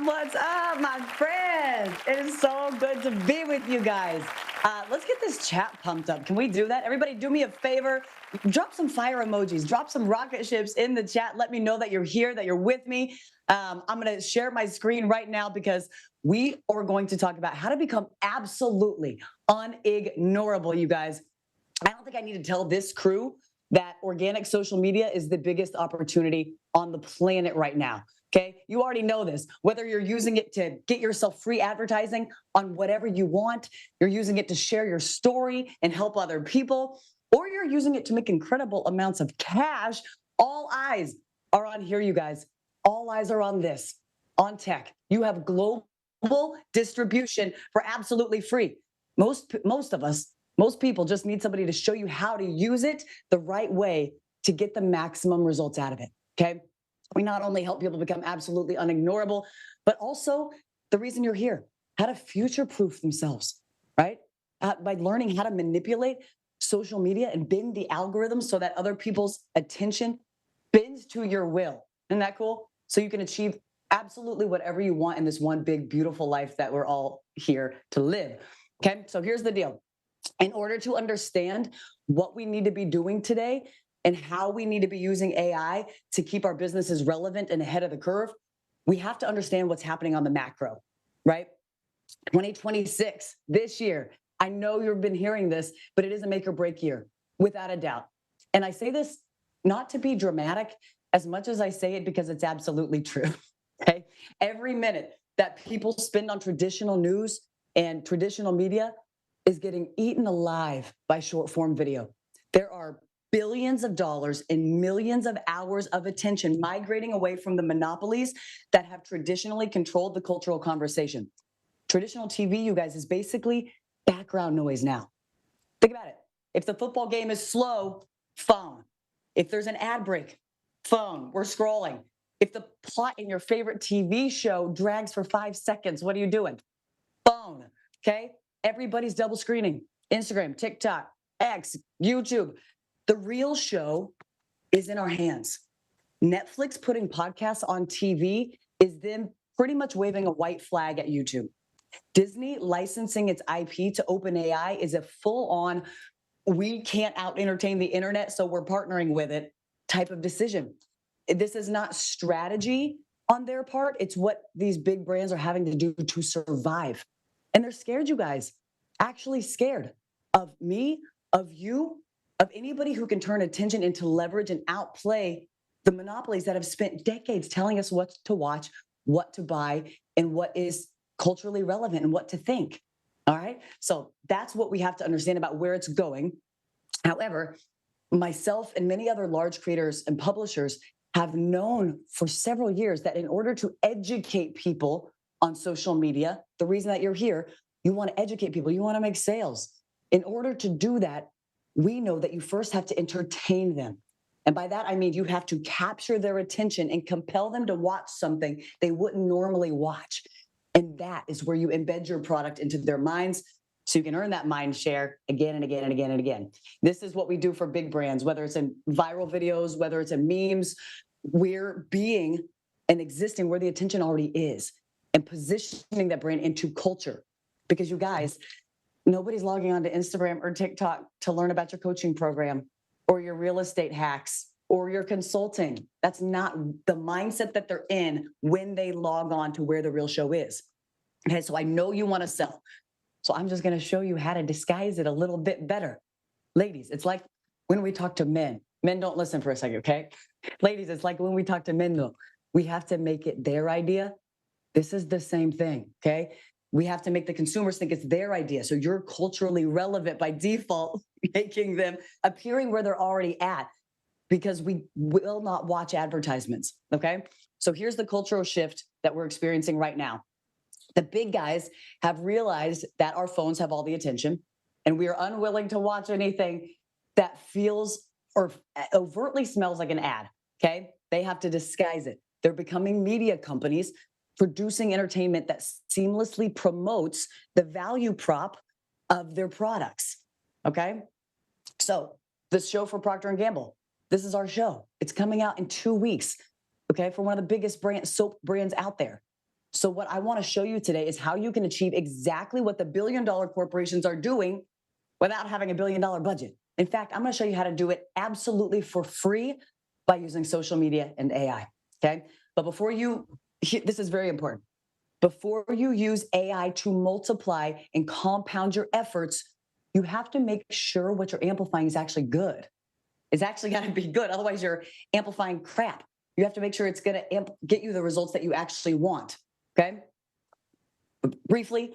What's up, my friends? It is so good to be with you guys. Let's get this chat pumped up. Can we do that? Everybody do me a favor. Drop some fire emojis. Drop some rocket ships in the chat. Let me know that you're here, that you're with me. I'm going to share my screen right now because we are going to talk about how to become absolutely unignorable, you guys. I don't think I need to tell this crew that organic social media is the biggest opportunity on the planet right now. Okay, you already know this. Whether you're using it to get yourself free advertising on whatever you want, you're using it to share your story and help other people, or you're using it to make incredible amounts of cash, all eyes are on here, you guys. All eyes are on this, on tech. You have global distribution for absolutely free. Most of us, most people just need somebody to show you how to use it the right way to get the maximum results out of it, okay? We not only help people become absolutely unignorable, but also the reason you're here, how to future-proof themselves, right? By learning how to manipulate social media and bend the algorithms so that other people's attention bends to your will. Isn't that cool? So you can achieve absolutely whatever you want in this one big, beautiful life that we're all here to live. Okay, so here's the deal. In order to understand what we need to be doing today, and how we need to be using AI to keep our businesses relevant and ahead of the curve, we have to understand what's happening on the macro, right? 2026, this year, I know you've been hearing this, but it is a make or break year, without a doubt. And I say this not to be dramatic as much as I say it because it's absolutely true, okay? Every minute that people spend on traditional news and traditional media is getting eaten alive by short form video. There are billions of dollars and millions of hours of attention migrating away from the monopolies that have traditionally controlled the cultural conversation. Traditional TV, you guys, is basically background noise now. Think about it. If the football game is slow, phone. If there's an ad break, phone. We're scrolling. If the plot in your favorite TV show drags for 5 seconds, what are you doing? Phone. Okay? Everybody's double screening. Instagram, TikTok, X, YouTube. The real show is in our hands. Netflix putting podcasts on TV is them pretty much waving a white flag at YouTube. Disney licensing its IP to OpenAI is a full-on, we can't out-entertain the internet, so we're partnering with it type of decision. This is not strategy on their part. It's what these big brands are having to do to survive. And they're scared, you guys, actually scared of me, of you, of anybody who can turn attention into leverage and outplay the monopolies that have spent decades telling us what to watch, what to buy, and what is culturally relevant and what to think. All right. So that's what we have to understand about where it's going. However, myself and many other large creators and publishers have known for several years that in order to educate people on social media, the reason that you're here, you want to educate people, you want to make sales. In order to do that, we know that you first have to entertain them. And by that, I mean you have to capture their attention and compel them to watch something they wouldn't normally watch. And that is where you embed your product into their minds so you can earn that mind share again and again and again and again. This is what we do for big brands, whether it's in viral videos, whether it's in memes. We're being and existing where the attention already is and positioning that brand into culture. Because you guys, nobody's logging on to Instagram or TikTok to learn about your coaching program or your real estate hacks or your consulting. That's not the mindset that they're in when they log on to where the real show is. Okay, so I know you want to sell. So I'm just going to show you how to disguise it a little bit better. Ladies, it's like when we talk to men. Men, don't listen for a second, okay? Ladies, it's like when we talk to men, though. We have to make it their idea. This is the same thing, okay? We have to make the consumers think it's their idea. So you're culturally relevant by default, making them appearing where they're already at because we will not watch advertisements, okay? So here's the cultural shift that we're experiencing right now. The big guys have realized that our phones have all the attention and we are unwilling to watch anything that feels or overtly smells like an ad, okay? They have to disguise it. They're becoming media companies producing entertainment that seamlessly promotes the value prop of their products, okay? So this show for Procter & Gamble, this is our show. It's coming out in 2 weeks, okay, for one of the biggest soap brands out there. So what I want to show you today is how you can achieve exactly what the billion-dollar corporations are doing without having a billion-dollar budget. In fact, I'm going to show you how to do it absolutely for free by using social media and AI, okay? But before you, this is very important. Before you use AI to multiply and compound your efforts, you have to make sure what you're amplifying is actually good. It's actually got to be good. Otherwise, you're amplifying crap. You have to make sure it's going to get you the results that you actually want, okay? Briefly,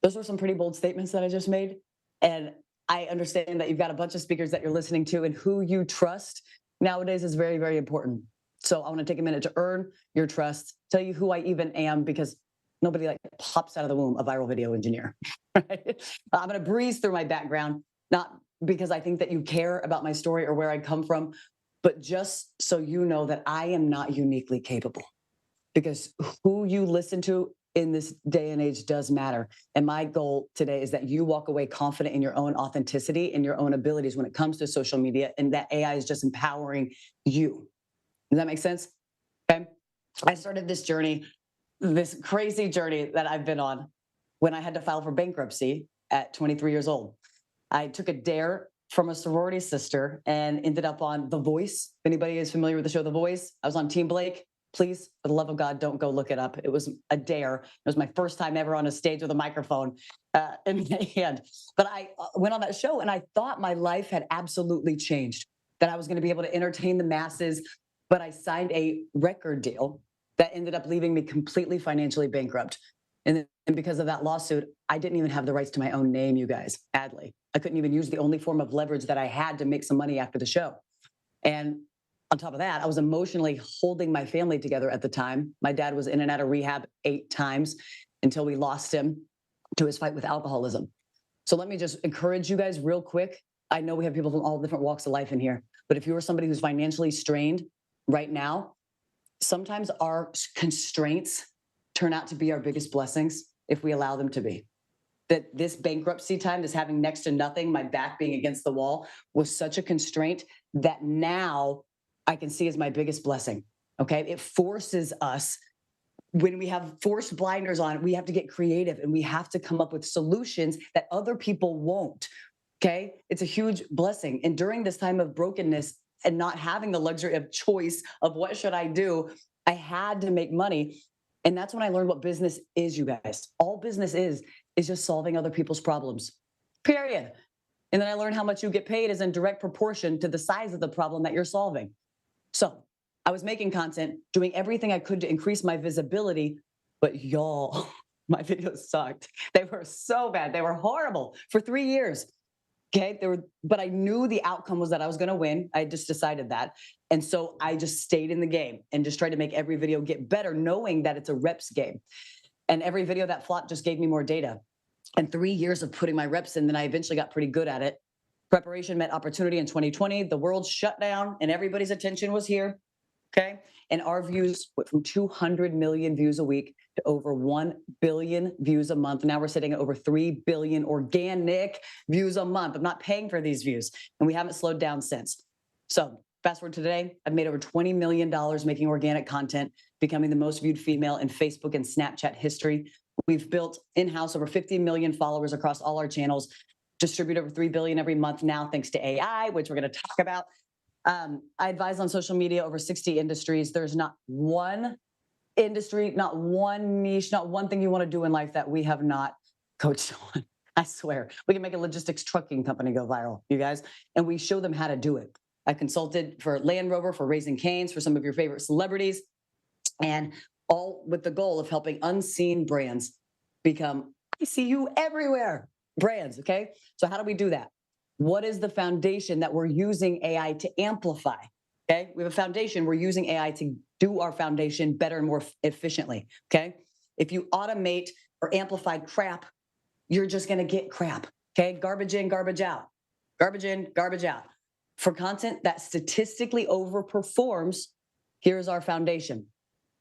those were some pretty bold statements that I just made. And I understand that you've got a bunch of speakers that you're listening to, and who you trust nowadays is very, very important. So I want to take a minute to earn your trust, tell you who I even am, because nobody like pops out of the womb a viral video engineer. Right? I'm going to breeze through my background, not because I think that you care about my story or where I come from, but just so you know that I am not uniquely capable. Because who you listen to in this day and age does matter. And my goal today is that you walk away confident in your own authenticity and your own abilities when it comes to social media, and that AI is just empowering you. Does that make sense? Okay. I started this journey, this crazy journey that I've been on when I had to file for bankruptcy at 23 years old. I took a dare from a sorority sister and ended up on The Voice. If anybody is familiar with the show The Voice, I was on Team Blake. Please, for the love of God, don't go look it up. It was a dare. It was my first time ever on a stage with a microphone in my hand. But I went on that show and I thought my life had absolutely changed, that I was going to be able to entertain the masses. But I signed a record deal that ended up leaving me completely financially bankrupt. And because of that lawsuit, I didn't even have the rights to my own name, you guys, Adley. I couldn't even use the only form of leverage that I had to make some money after the show. And on top of that, I was emotionally holding my family together at the time. My dad was in and out of rehab 8 times until we lost him to his fight with alcoholism. So let me just encourage you guys real quick. I know we have people from all different walks of life in here, but if you are somebody who's financially strained right now, sometimes our constraints turn out to be our biggest blessings if we allow them to be. That this bankruptcy time, this having next to nothing, my back being against the wall, was such a constraint that now I can see as my biggest blessing, okay? It forces us, when we have forced blinders on, we have to get creative and we have to come up with solutions that other people won't, okay? It's a huge blessing. And during this time of brokenness and not having the luxury of choice of what should I do, I had to make money. And that's when I learned what business is, you guys. All business is just solving other people's problems, period. And then I learned how much you get paid is in direct proportion to the size of the problem that you're solving. So I was making content, doing everything I could to increase my visibility, but y'all, my videos sucked. They were so bad. They were horrible for 3 years. Okay, but I knew the outcome was that I was going to win. I just decided that. And so I just stayed in the game and just tried to make every video get better, knowing that it's a reps game. And every video that flopped just gave me more data. And 3 years of putting my reps in, then I eventually got pretty good at it. Preparation met opportunity in 2020. The world shut down and everybody's attention was here. Okay. And our views went from 200 million views a week to over 1 billion views a month. Now we're sitting at over 3 billion organic views a month. I'm not paying for these views, and we haven't slowed down since. So fast forward to today, I've made over $20 million making organic content, becoming the most viewed female in Facebook and Snapchat history. We've built in-house over 50 million followers across all our channels, distribute over 3 billion every month now, thanks to AI, which we're going to talk about. I advise on social media over 60 industries. There's not one industry, not one niche, not one thing you want to do in life that we have not coached on. I swear. We can make a logistics trucking company go viral, you guys, and we show them how to do it. I consulted for Land Rover, for Raising Cane's, for some of your favorite celebrities, and all with the goal of helping unseen brands become, I see you everywhere brands, okay? So how do we do that? What is the foundation that we're using AI to amplify? Okay, we have a foundation. We're using AI to do our foundation better and more efficiently. Okay, if you automate or amplify crap, you're just going to get crap. Okay, garbage in, garbage out, garbage in, garbage out. For content that statistically overperforms, here's our foundation.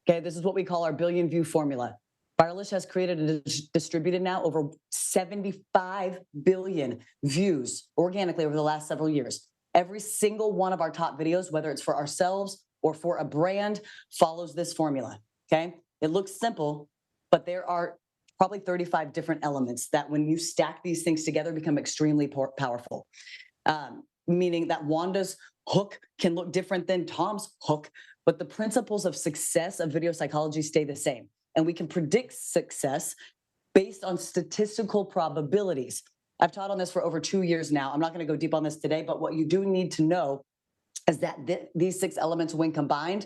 Okay, this is what we call our billion view formula. Fireless has created and distributed now over 75 billion views organically over the last several years. Every single one of our top videos, whether it's for ourselves or for a brand, follows this formula, okay? It looks simple, but there are probably 35 different elements that when you stack these things together become extremely powerful. Meaning that Wanda's hook can look different than Tom's hook, but the principles of success of video psychology stay the same. And we can predict success based on statistical probabilities. I've taught on this for over 2 years now. I'm not going to go deep on this today, but what you do need to know is that these 6 elements, when combined,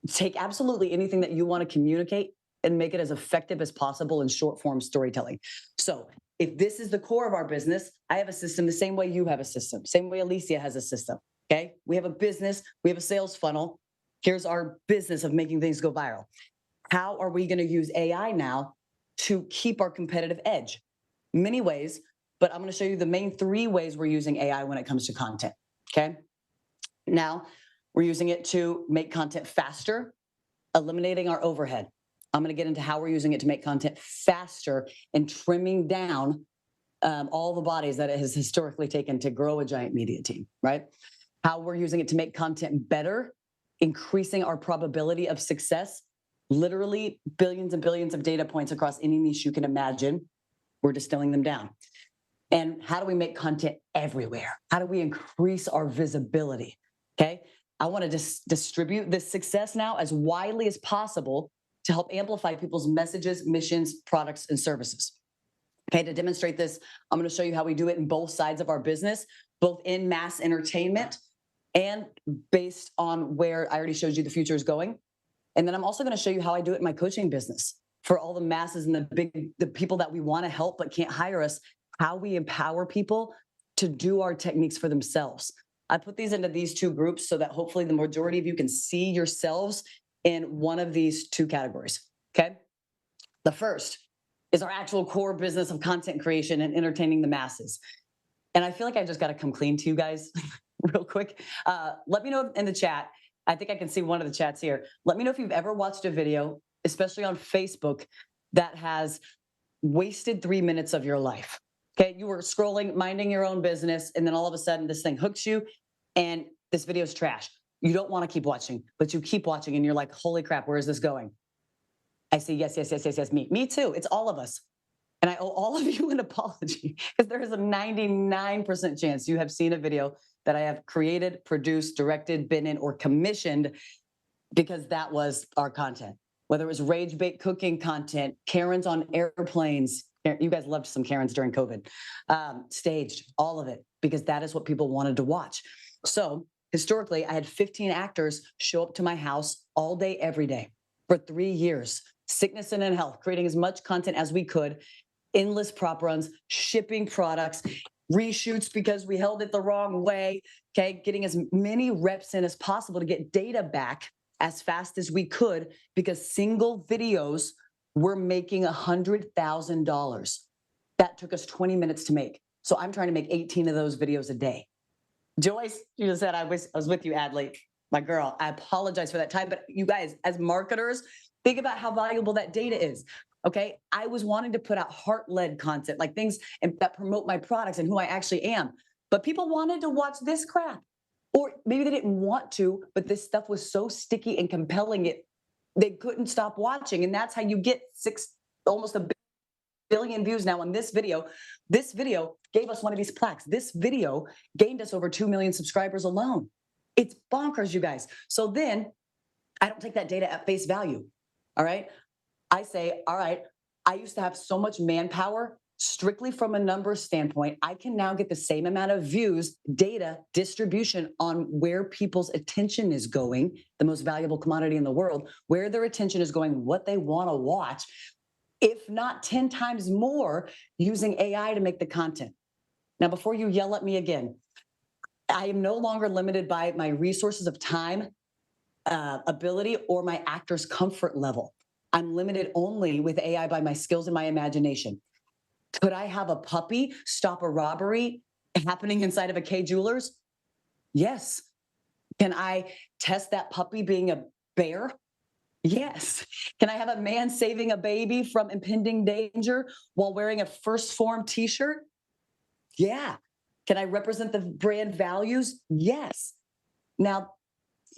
take absolutely anything that you want to communicate and make it as effective as possible in short form storytelling. So if this is the core of our business, I have a system the same way you have a system, same way Alicia has a system, okay? We have a business, we have a sales funnel. Here's our business of making things go viral. How are we going to use AI now to keep our competitive edge? Many ways, but I'm going to show you the main 3 ways we're using AI when it comes to content, okay? Now, we're using it to make content faster, eliminating our overhead. I'm going to get into how we're using it to make content faster and trimming down all the bodies that it has historically taken to grow a giant media team, right? How we're using it to make content better, increasing our probability of success, literally billions and billions of data points across any niche you can imagine. We're distilling them down. And how do we make content everywhere? How do we increase our visibility? Okay. I want to distribute this success now as widely as possible to help amplify people's messages, missions, products, and services. Okay. To demonstrate this, I'm going to show you how we do it in both sides of our business, both in mass entertainment and based on where I already showed you the future is going. And then I'm also going to show you how I do it in my coaching business for all the masses and the people that we want to help but can't hire us, how we empower people to do our techniques for themselves. I put these into these two groups so that hopefully the majority of you can see yourselves in one of these two categories, okay? The first is our actual core business of content creation and entertaining the masses. And I feel like I just got to come clean to you guys real quick. Let me know in the chat. I think I can see one of the chats here. Let me know if you've ever watched a video, especially on Facebook, that has wasted 3 minutes of your life. Okay, you were scrolling, minding your own business, and then all of a sudden this thing hooks you and this video is trash. You don't want to keep watching, but you keep watching and you're like, holy crap, where is this going? I see, yes, me too. It's all of us. And I owe all of you an apology because there is a 99% chance you have seen a video that I have created, produced, directed, been in, or commissioned because that was our content. Whether it was rage bait cooking content, Karens on airplanes. You guys loved some Karens during COVID. Staged, all of it, because that is what people wanted to watch. So historically, I had 15 actors show up to my house all day, every day for 3 years. Sickness and in health, creating as much content as we could, endless prop runs, shipping products, reshoots because we held it the wrong way, okay? Getting as many reps in as possible to get data back as fast as we could because single videos were making $100,000. That took us 20 minutes to make. So I'm trying to make 18 of those videos a day. Joyce, you just said I was with you, Adley, my girl. I apologize for that time, but you guys, as marketers, think about how valuable that data is. Okay, I was wanting to put out heart-led content, like things that promote my products and who I actually am. But people wanted to watch this crap. Or maybe they didn't want to, but this stuff was so sticky and compelling, they couldn't stop watching. And that's how you get almost a billion views now on this video. This video gave us one of these plaques. This video gained us over 2 million subscribers alone. It's bonkers, you guys. So then I don't take that data at face value. All right. I say, all right, I used to have so much manpower strictly from a numbers standpoint. I can now get the same amount of views, data, distribution on where people's attention is going, the most valuable commodity in the world, where their attention is going, what they want to watch, if not 10 times more using AI to make the content. Now, before you yell at me again, I am no longer limited by my resources of time, ability, or my actor's comfort level. I'm limited only with AI by my skills and my imagination. Could I have a puppy stop a robbery happening inside of a K Jewelers? Yes. Can I test that puppy being a bear? Yes. Can I have a man saving a baby from impending danger while wearing a First Form t-shirt? Yeah. Can I represent the brand values? Yes. Now,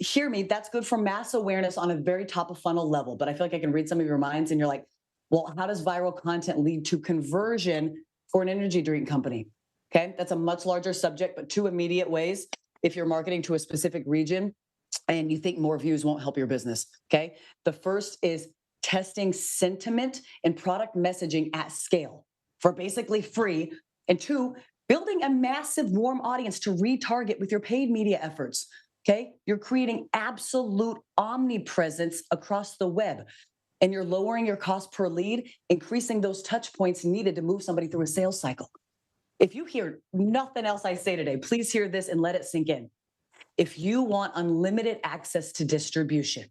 hear me, that's good for mass awareness on a very top of funnel level, but I feel like I can read some of your minds and you're like, well, how does viral content lead to conversion for an energy drink company? Okay, that's a much larger subject, but 2 immediate ways. If you're marketing to a specific region and you think more views won't help your business, okay? The first is testing sentiment and product messaging at scale for basically free. And 2, building a massive warm audience to retarget with your paid media efforts. Okay, you're creating absolute omnipresence across the web and you're lowering your cost per lead, increasing those touch points needed to move somebody through a sales cycle. If you hear nothing else I say today, please hear this and let it sink in. If you want unlimited access to distribution,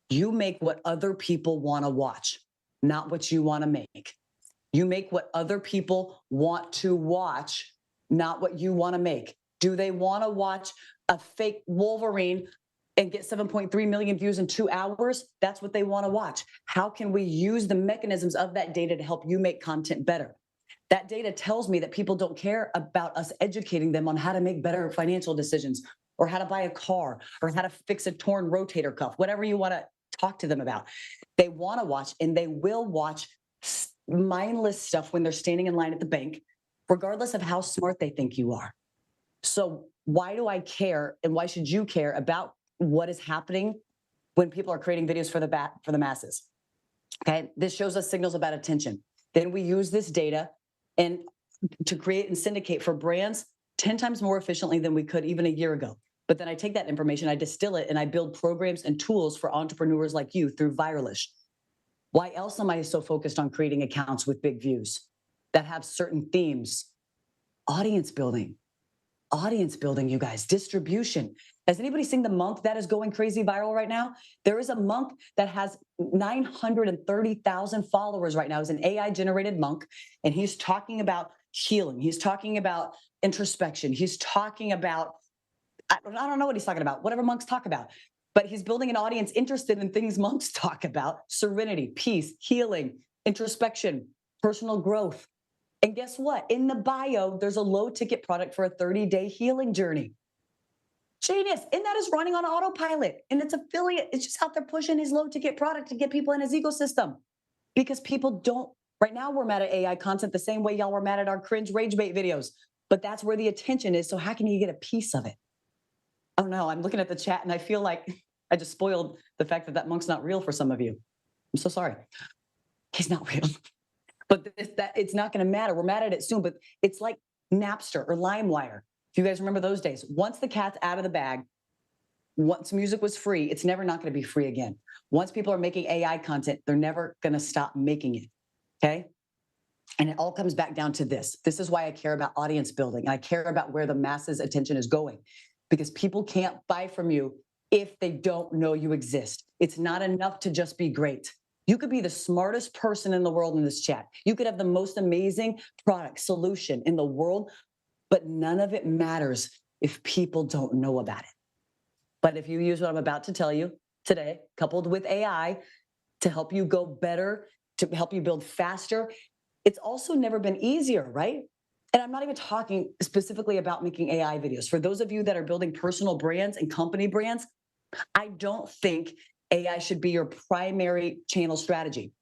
you make what other people want to watch, not what you want to make. You make what other people want to watch, not what you want to make. Do they want to watch a fake Wolverine and get 7.3 million views in 2 hours? That's what they want to watch. How can we use the mechanisms of that data to help you make content better? That data tells me that people don't care about us educating them on how to make better financial decisions or how to buy a car or how to fix a torn rotator cuff, whatever you want to talk to them about. They want to watch and they will watch mindless stuff when they're standing in line at the bank, regardless of how smart they think you are. So why do I care and why should you care about what is happening when people are creating videos for the masses? Okay, this shows us signals about attention. Then we use this data and to create and syndicate for brands 10 times more efficiently than we could even a year ago. But then I take that information, I distill it, and I build programs and tools for entrepreneurs like you through Viralish. Why else am I so focused on creating accounts with big views that have certain themes? Audience building, you guys, distribution. Has anybody seen the monk that is going crazy viral right now? There is a monk that has 930,000 followers right now. He's an AI-generated monk, and he's talking about healing. He's talking about introspection. He's talking about, I don't know what he's talking about, whatever monks talk about. But he's building an audience interested in things monks talk about: serenity, peace, healing, introspection, personal growth. And guess what? In the bio, there's a low-ticket product for a 30-day healing journey. Genius. And that is running on autopilot. And it's affiliate. It's just out there pushing his low-ticket product to get people in his ecosystem. Because people don't, right now we're mad at AI content the same way y'all were mad at our cringe rage bait videos. But that's where the attention is. So how can you get a piece of it? Oh no, I'm looking at the chat and I feel like I just spoiled the fact that monk's not real for some of you. I'm so sorry. He's not real. But it's not going to matter. We're mad at it soon, but it's like Napster or LimeWire. If you guys remember those days, once the cat's out of the bag, once music was free, it's never not going to be free again. Once people are making AI content, they're never going to stop making it, okay? And it all comes back down to this. This is why I care about audience building. I care about where the masses' attention is going, because people can't buy from you if they don't know you exist. It's not enough to just be great. You could be the smartest person in the world in this chat. You could have the most amazing product solution in the world, but none of it matters if people don't know about it. But if you use what I'm about to tell you today, coupled with AI, to help you go better, to help you build faster, it's also never been easier, right? And I'm not even talking specifically about making AI videos. For those of you that are building personal brands and company brands, I don't think AI should be your primary channel strategy.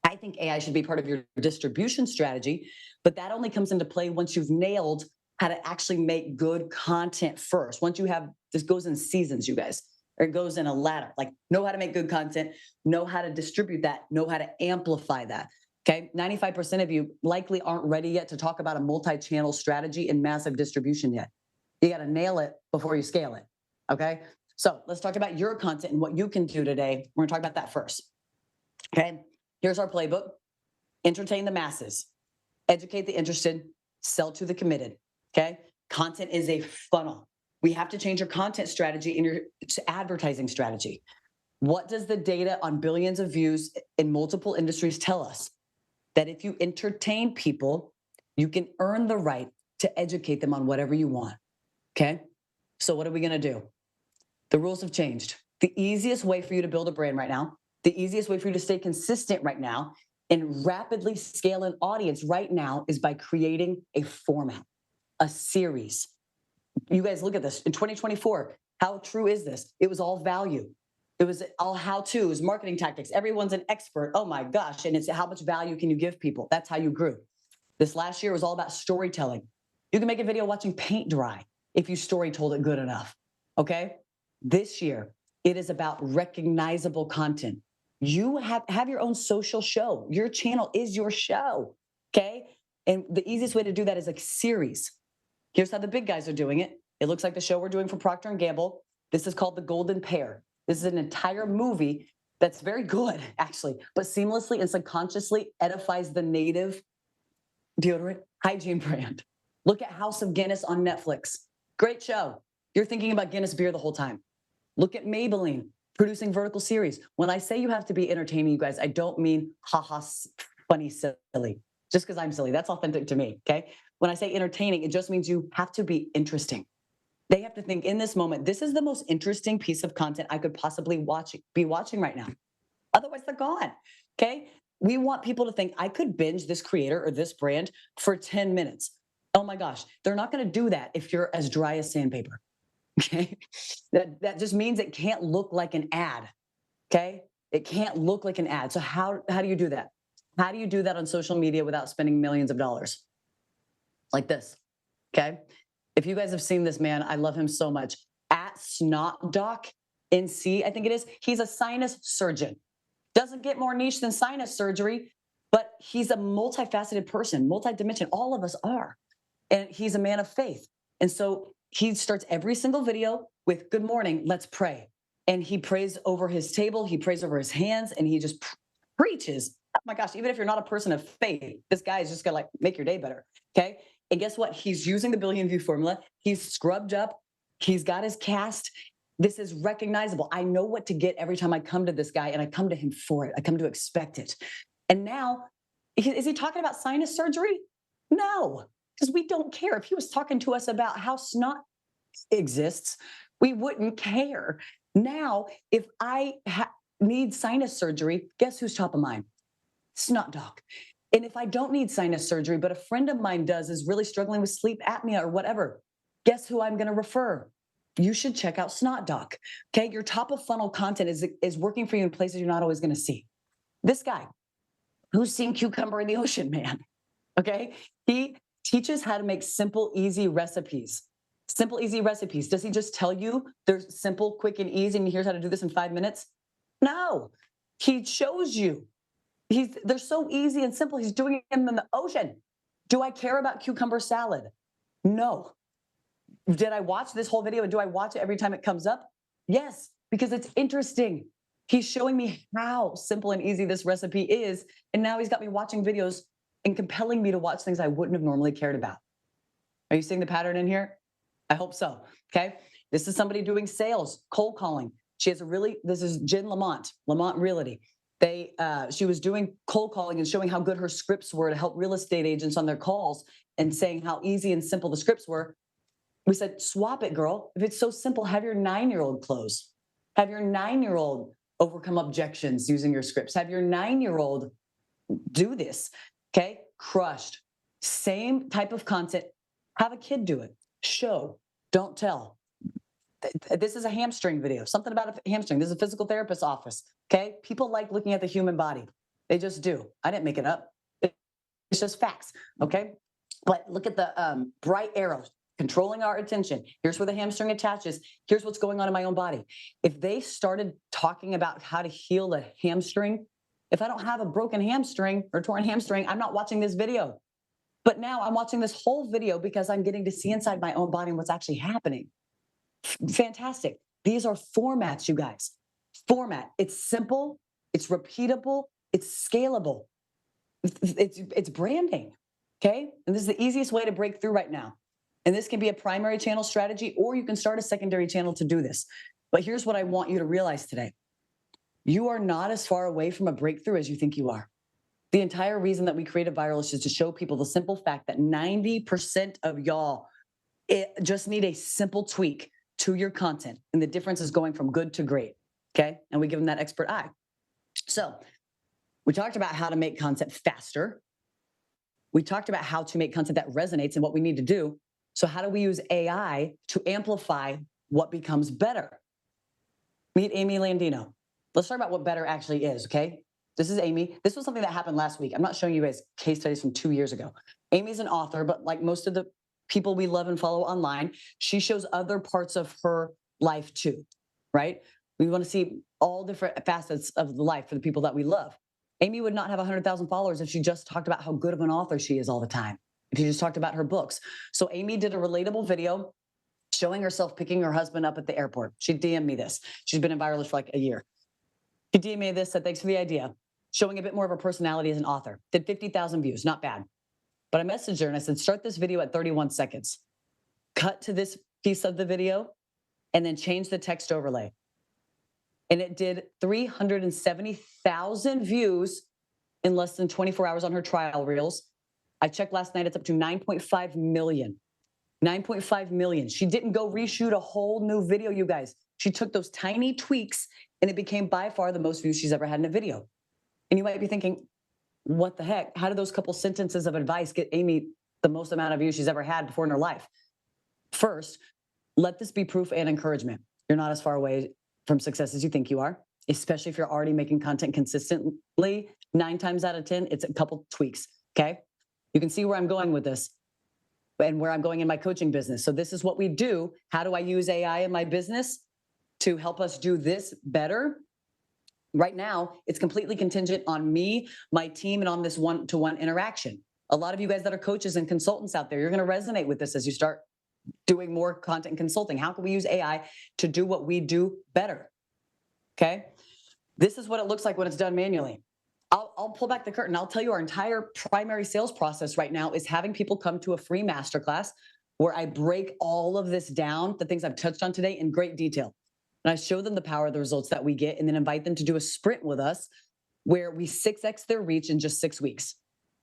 I think AI should be part of your distribution strategy, but that only comes into play once you've nailed how to actually make good content first. Once you have, this goes in seasons, you guys, or it goes in a ladder. Like, know how to make good content, know how to distribute that, know how to amplify that. Okay, 95% of you likely aren't ready yet to talk about a multi-channel strategy and massive distribution yet. You got to nail it before you scale it, okay? So let's talk about your content and what you can do today. We're gonna talk about that first, okay? Here's our playbook. Entertain the masses, educate the interested, sell to the committed, okay? Content is a funnel. We have to change your content strategy and your advertising strategy. What does the data on billions of views in multiple industries tell us? That if you entertain people, you can earn the right to educate them on whatever you want, okay? So what are we gonna do? The rules have changed. The easiest way for you to build a brand right now, the easiest way for you to stay consistent right now and rapidly scale an audience right now is by creating a format, a series. You guys look at this. In 2024, how true is this? It was all value. It was all how-tos, marketing tactics. Everyone's an expert. Oh my gosh. And it's how much value can you give people? That's how you grew. This last year was all about storytelling. You can make a video watching paint dry if you story told it good enough, okay? This year, it is about recognizable content. You have your own social show. Your channel is your show, okay? And the easiest way to do that is a series. Here's how the big guys are doing it. It looks like the show we're doing for Procter & Gamble. This is called The Golden Pair. This is an entire movie that's very good, actually, but seamlessly and subconsciously edifies the native deodorant hygiene brand. Look at House of Guinness on Netflix. Great show. You're thinking about Guinness beer the whole time. Look at Maybelline producing vertical series. When I say you have to be entertaining, you guys, I don't mean haha, funny, silly. Just because I'm silly, that's authentic to me, okay? When I say entertaining, it just means you have to be interesting. They have to think in this moment, this is the most interesting piece of content I could possibly be watching right now. Otherwise, they're gone, okay? We want people to think, I could binge this creator or this brand for 10 minutes. Oh my gosh, they're not gonna do that if you're as dry as sandpaper, okay? That just means it can't look like an ad, okay? It can't look like an ad. So how do you do that? How do you do that on social media without spending millions of dollars? Like this, okay? If you guys have seen this man, I love him so much. At SnotDoc NC, I think it is. He's a sinus surgeon. Doesn't get more niche than sinus surgery, but he's a multifaceted person, multidimensional. All of us are. And he's a man of faith. And so he starts every single video with good morning, let's pray. And he prays over his table, he prays over his hands, and he just preaches. Oh my gosh, even if you're not a person of faith, this guy is just gonna like make your day better. Okay. And guess what? He's using the billion view formula. He's scrubbed up. He's got his cast. This is recognizable. I know what to get every time I come to this guy, and I come to him for it. I come to expect it. And now, is he talking about sinus surgery? No, because we don't care. If he was talking to us about how snot exists, we wouldn't care. Now, if I need sinus surgery, guess who's top of mind? Snot doc. And if I don't need sinus surgery, but a friend of mine is really struggling with sleep apnea or whatever, guess who I'm going to refer? You should check out Snot Doc. Okay, your top of funnel content is working for you in places you're not always going to see. This guy, who's seen cucumber in the ocean, man? Okay, he teaches how to make simple, easy recipes. Simple, easy recipes. Does he just tell you they're simple, quick, and easy, and here's how to do this in 5 minutes? No, he shows you. They're so easy and simple. He's doing them in the ocean. Do I care about cucumber salad? No. Did I watch this whole video and do I watch it every time it comes up? Yes, because it's interesting. He's showing me how simple and easy this recipe is. And now he's got me watching videos and compelling me to watch things I wouldn't have normally cared about. Are you seeing the pattern in here? I hope so. Okay. This is somebody doing sales, cold calling. This is Jen Lamont Realty. She was doing cold calling and showing how good her scripts were to help real estate agents on their calls and saying how easy and simple the scripts were. We said, swap it, girl. If it's so simple, have your 9-year-old close. Have your 9-year-old overcome objections using your scripts. Have your 9-year-old do this. Okay? Crushed. Same type of content. Have a kid do it. Show. Don't tell. This is a hamstring video. Something about a hamstring. This is a physical therapist's office. Okay? People like looking at the human body. They just do. I didn't make it up. It's just facts. Okay? But look at the bright arrows. Controlling our attention. Here's where the hamstring attaches. Here's what's going on in my own body. If they started talking about how to heal a hamstring, if I don't have a broken hamstring or torn hamstring, I'm not watching this video. But now I'm watching this whole video because I'm getting to see inside my own body and what's actually happening. Fantastic. These are formats, you guys. Format. It's simple. It's repeatable. It's scalable. It's branding. Okay? And this is the easiest way to break through right now. And this can be a primary channel strategy, or you can start a secondary channel to do this. But here's what I want you to realize today. You are not as far away from a breakthrough as you think you are. The entire reason that we created Viralist is to show people the simple fact that 90% of y'all just need a simple tweak to your content. And the difference is going from good to great. Okay? And we give them that expert eye. So we talked about how to make content faster. We talked about how to make content that resonates and what we need to do. So how do we use AI to amplify what becomes better? Meet Amy Landino. Let's talk about what better actually is, okay? This is Amy. This was something that happened last week. I'm not showing you guys case studies from 2 years ago. Amy's an author, but like most of the people we love and follow online, she shows other parts of her life too, right? We want to see all different facets of the life for the people that we love. Amy would not have 100,000 followers if she just talked about how good of an author she is all the time. If you just talked about her books. So Amy did a relatable video showing herself picking her husband up at the airport. She DM'd me this. She's been in Viralist for like a year. She DM'd me this, said, thanks for the idea. Showing a bit more of her personality as an author. Did 50,000 views, not bad. But I messaged her and I said, start this video at 31 seconds. Cut to this piece of the video and then change the text overlay. And it did 370,000 views in less than 24 hours on her trial reels. I checked last night, it's up to 9.5 million. 9.5 million. She didn't go reshoot a whole new video, you guys. She took those tiny tweaks and it became by far the most views she's ever had in a video. And you might be thinking, what the heck? How did those couple sentences of advice get Amy the most amount of views she's ever had before in her life? First, let this be proof and encouragement. You're not as far away from success as you think you are, especially if you're already making content consistently. 9 times out of 10, it's a couple tweaks, okay? You can see where I'm going with this and where I'm going in my coaching business. So this is what we do. How do I use AI in my business to help us do this better? Right now, it's completely contingent on me, my team, and on this one-to-one interaction. A lot of you guys that are coaches and consultants out there, you're going to resonate with this as you start doing more content consulting? How can we use AI to do what we do better? Okay. This is what it looks like when it's done manually. I'll pull back the curtain. I'll tell you our entire primary sales process right now is having people come to a free masterclass where I break all of this down, the things I've touched on today, in great detail. And I show them the power of the results that we get and then invite them to do a sprint with us where we 6x their reach in just 6 weeks.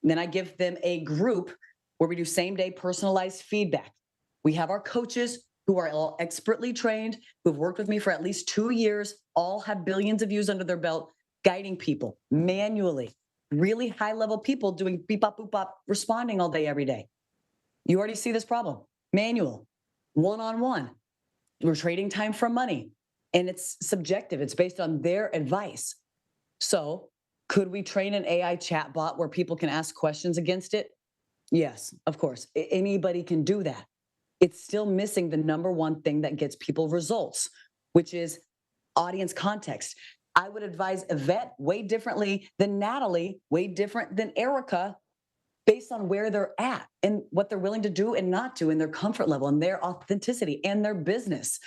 And then I give them a group where we do same-day personalized feedback. We have our coaches who are all expertly trained, who've worked with me for at least 2 years, all have billions of views under their belt, guiding people manually, really high-level people doing beep bop, boop bop, responding all day, every day. You already see this problem. Manual, one-on-one. We're trading time for money, and it's subjective. It's based on their advice. So could we train an AI chatbot where people can ask questions against it? Yes, of course. Anybody can do that. It's still missing the number one thing that gets people results, which is audience context. I would advise Yvette way differently than Natalie, way different than Erica, based on where they're at and what they're willing to do and not do, and their comfort level and their authenticity and their business.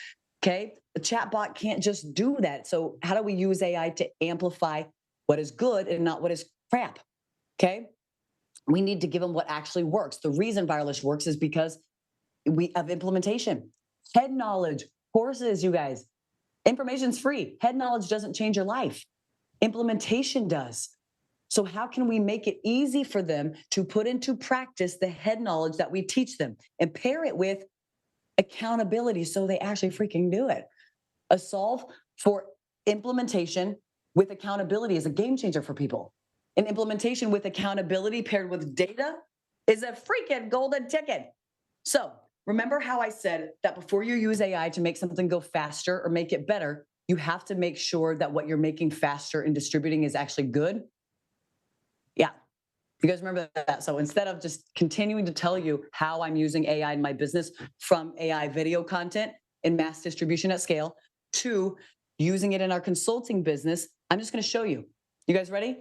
Okay. The chatbot can't just do that. So how do we use AI to amplify what is good and not what is crap? Okay. We need to give them what actually works. The reason Viralish works is because we have implementation, head knowledge, courses, you guys. Information's free. Head knowledge doesn't change your life. Implementation does. So how can we make it easy for them to put into practice the head knowledge that we teach them and pair it with accountability so they actually freaking do it? A solve for implementation with accountability is a game changer for people. An implementation with accountability paired with data is a freaking golden ticket. So remember how I said that before you use AI to make something go faster or make it better, you have to make sure that what you're making faster and distributing is actually good? Yeah. You guys remember that? So instead of just continuing to tell you how I'm using AI in my business, from AI video content in mass distribution at scale to using it in our consulting business, I'm just going to show you. You guys ready?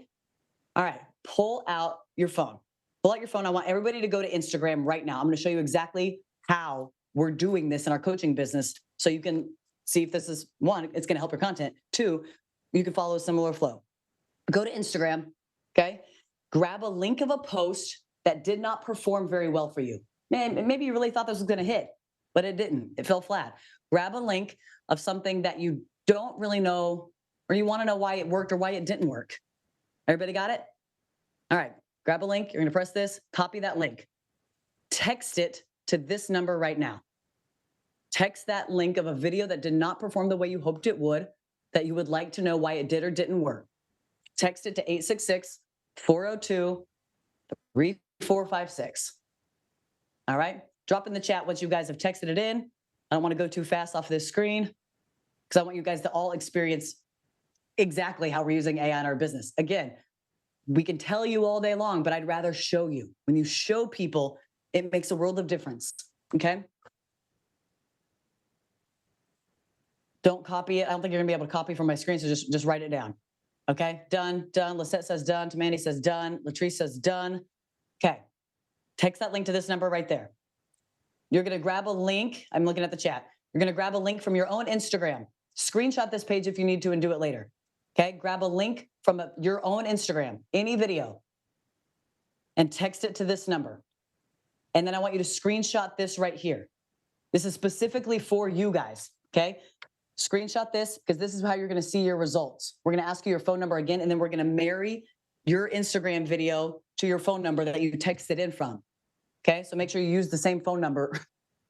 All right. Pull out your phone. Pull out your phone. I want everybody to go to Instagram right now. I'm going to show you exactly how we're doing this in our coaching business so you can see if this is, one, it's going to help your content. Two, you can follow a similar flow. Go to Instagram, okay? Grab a link of a post that did not perform very well for you. Man, maybe you really thought this was going to hit, but it didn't. It fell flat. Grab a link of something that you don't really know, or you want to know why it worked or why it didn't work. Everybody got it? All right. Grab a link. You're going to press this. Copy that link. Text it to this number right now. Text that link of a video that did not perform the way you hoped it would, that you would like to know why it did or didn't work. Text it to 866-402-3456. All right. Drop in the chat once you guys have texted it in. I don't want to go too fast off this screen because I want you guys to all experience exactly how we're using AI in our business. Again, we can tell you all day long, but I'd rather show you. When you show people, it makes a world of difference. Okay. Don't copy it. I don't think you're gonna be able to copy from my screen, so just write it down. Okay, done, done. Lisette says done. Tamani says done. Latrice says done. Okay, text that link to this number right there. You're gonna grab a link. I'm looking at the chat. You're gonna grab a link from your own Instagram. Screenshot this page if you need to and do it later. Okay, grab a link from your own Instagram, any video, and text it to this number. And then I want you to screenshot this right here. This is specifically for you guys, okay? Screenshot this because this is how you're going to see your results. We're going to ask you your phone number again, and then we're going to marry your Instagram video to your phone number that you texted in from. Okay, so make sure you use the same phone number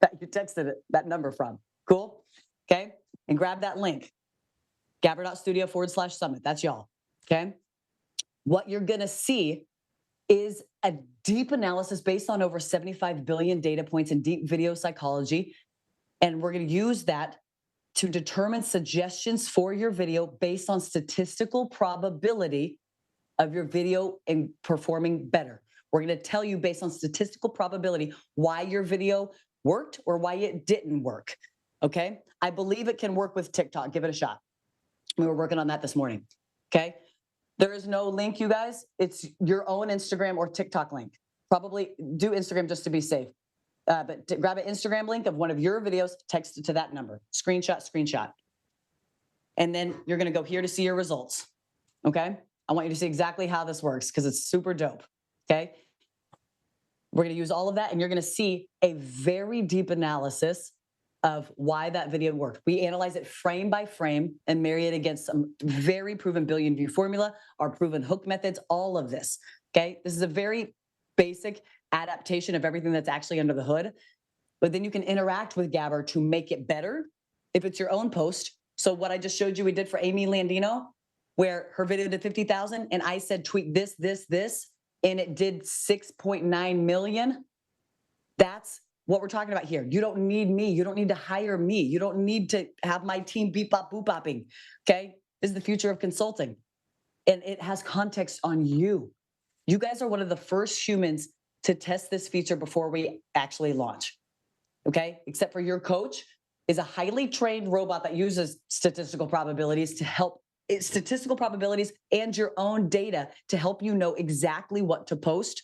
that you texted that number from. Cool? Okay, and grab that link, gabber.studio/summit. That's y'all. Okay, what you're going to see is a deep analysis based on over 75 billion data points in deep video psychology, and we're going to use that to determine suggestions for your video based on statistical probability of your video and performing better. We're going to tell you based on statistical probability why your video worked or why it didn't work. Okay? I believe it can work with TikTok. Give it a shot. We were working on that this morning. Okay? There is no link, you guys. It's your own Instagram or TikTok link. Probably do Instagram just to be safe. but grab an Instagram link of one of your videos, text it to that number, screenshot. And then you're going to go here to see your results. Okay. I want you to see exactly how this works because it's super dope. Okay. We're going to use all of that and you're going to see a very deep analysis of why that video worked. We analyze it frame by frame and marry it against some very proven billion view formula, our proven hook methods, all of this. Okay. This is a very basic adaptation of everything that's actually under the hood. But then you can interact with Gabber to make it better if it's your own post. So what I just showed you we did for Amy Landino, where her video did 50,000 and I said tweak this, and it did 6.9 million. That's what we're talking about here. You don't need me. You don't need to hire me. You don't need to have my team beep bop boop bopping. Okay. This is the future of consulting. And it has context on you. You guys are one of the first humans to test this feature before we actually launch. Okay. Except for your coach is a highly trained robot that uses statistical probabilities to help statistical probabilities and your own data to help you know exactly what to post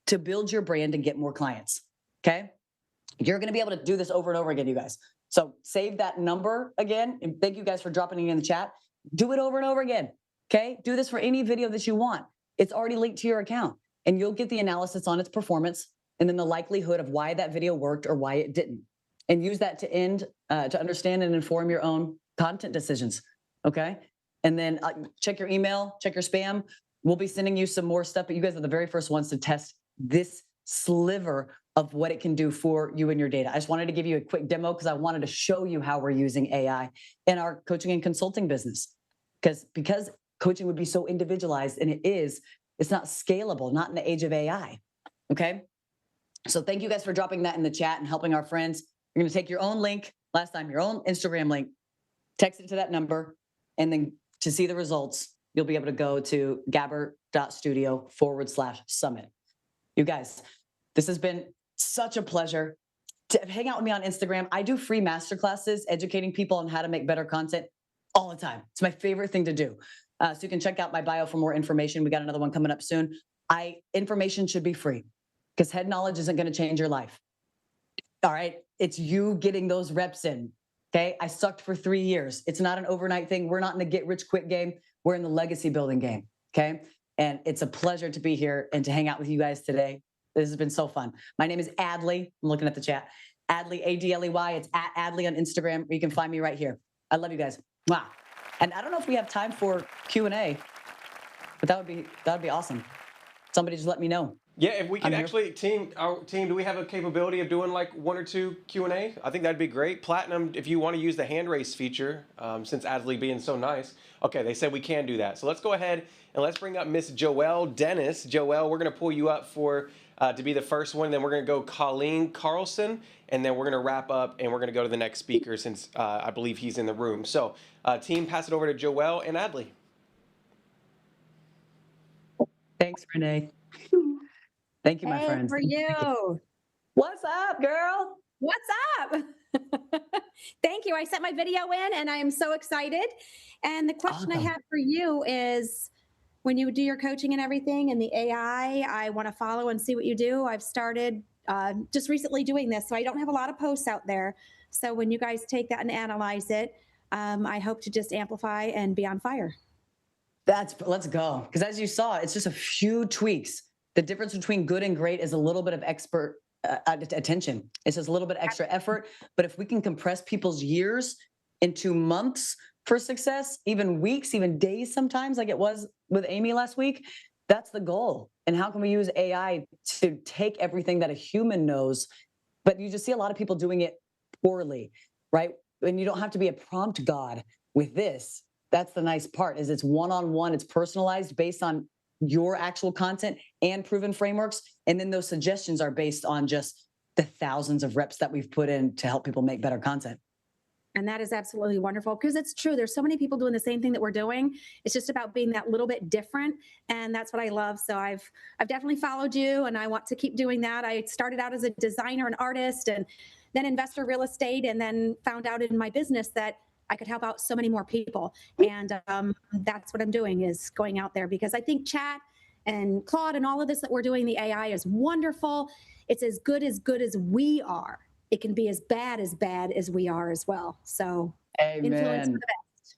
to build your brand and get more clients. Okay. You're going to be able to do this over and over again, you guys. So save that number again. And thank you guys for dropping it in the chat. Do it over and over again. Okay. Do this for any video that you want. It's already linked to your account and you'll get the analysis on its performance and then the likelihood of why that video worked or why it didn't. And use that to understand and inform your own content decisions. Okay. And then check your email, check your spam. We'll be sending you some more stuff, but you guys are the very first ones to test this sliver of what it can do for you and your data. I just wanted to give you a quick demo because I wanted to show you how we're using AI in our coaching and consulting business. Because coaching would be so individualized, and it's not scalable, not in the age of AI. Okay. So thank you guys for dropping that in the chat and helping our friends. You're going to take your own link, last time, your own Instagram link, text it to that number, and then to see the results, you'll be able to go to gabber.studio/summit. You guys, this has been such a pleasure to hang out with me on Instagram. I do free masterclasses educating people on how to make better content all the time. It's my favorite thing to do. So you can check out my bio for more information. We got another one coming up soon. Information should be free because head knowledge isn't going to change your life. All right. It's you getting those reps in. Okay. I sucked for 3 years. It's not an overnight thing. We're not in the get rich quick game. We're in the legacy building game. Okay. And it's a pleasure to be here and to hang out with you guys today. This has been so fun. My name is Adley. I'm looking at the chat. Adley, Adley. It's at Adley on Instagram. You can find me right here. I love you guys. Wow. And I don't know if we have time for Q&A, but that would be awesome. Somebody just let me know. Yeah, if we can actually, our team, do we have a capability of doing like 1 or 2 Q&A? I think that'd be great. Platinum, if you want to use the hand raise feature, since Adley being so nice. Okay, they said we can do that. So let's go ahead and let's bring up Miss Joelle Dennis. Joelle, we're going to pull you up for to be the first one. Then we're going to go Colleen Carlson, and then we're going to wrap up and we're going to go to the next speaker since I believe he's in the room. So team, pass it over to Joelle and Adley. Thanks, Renee. Thank you, my friends. For you. What's up, girl? What's up? Thank you. I sent my video in and I am so excited. And the question I have for you is, when you do your coaching and everything and the AI, I want to follow and see what you do. I've started just recently doing this, so I don't have a lot of posts out there. So when you guys take that and analyze it, I hope to just amplify and be on fire. Let's go. Because as you saw, it's just a few tweaks. The difference between good and great is a little bit of expert attention. It's just a little bit extra effort. But if we can compress people's years into months for success, even weeks, even days sometimes, like it was with Amy last week, that's the goal. And how can we use AI to take everything that a human knows? But you just see a lot of people doing it poorly, right? And you don't have to be a prompt god with this. That's the nice part, is it's one-on-one, it's personalized based on your actual content and proven frameworks. And then those suggestions are based on just the thousands of reps that we've put in to help people make better content. And that is absolutely wonderful, because it's true. There's so many people doing the same thing that we're doing. It's just about being that little bit different. And that's what I love. So I've definitely followed you, and I want to keep doing that. I started out as a designer and artist, and then investor real estate, and then found out in my business that I could help out so many more people. And that's what I'm doing, is going out there, because I think chat and Claude and all of this that we're doing, the AI is wonderful. it's as good as we are. It can be as bad as we are as well. So influence for the best.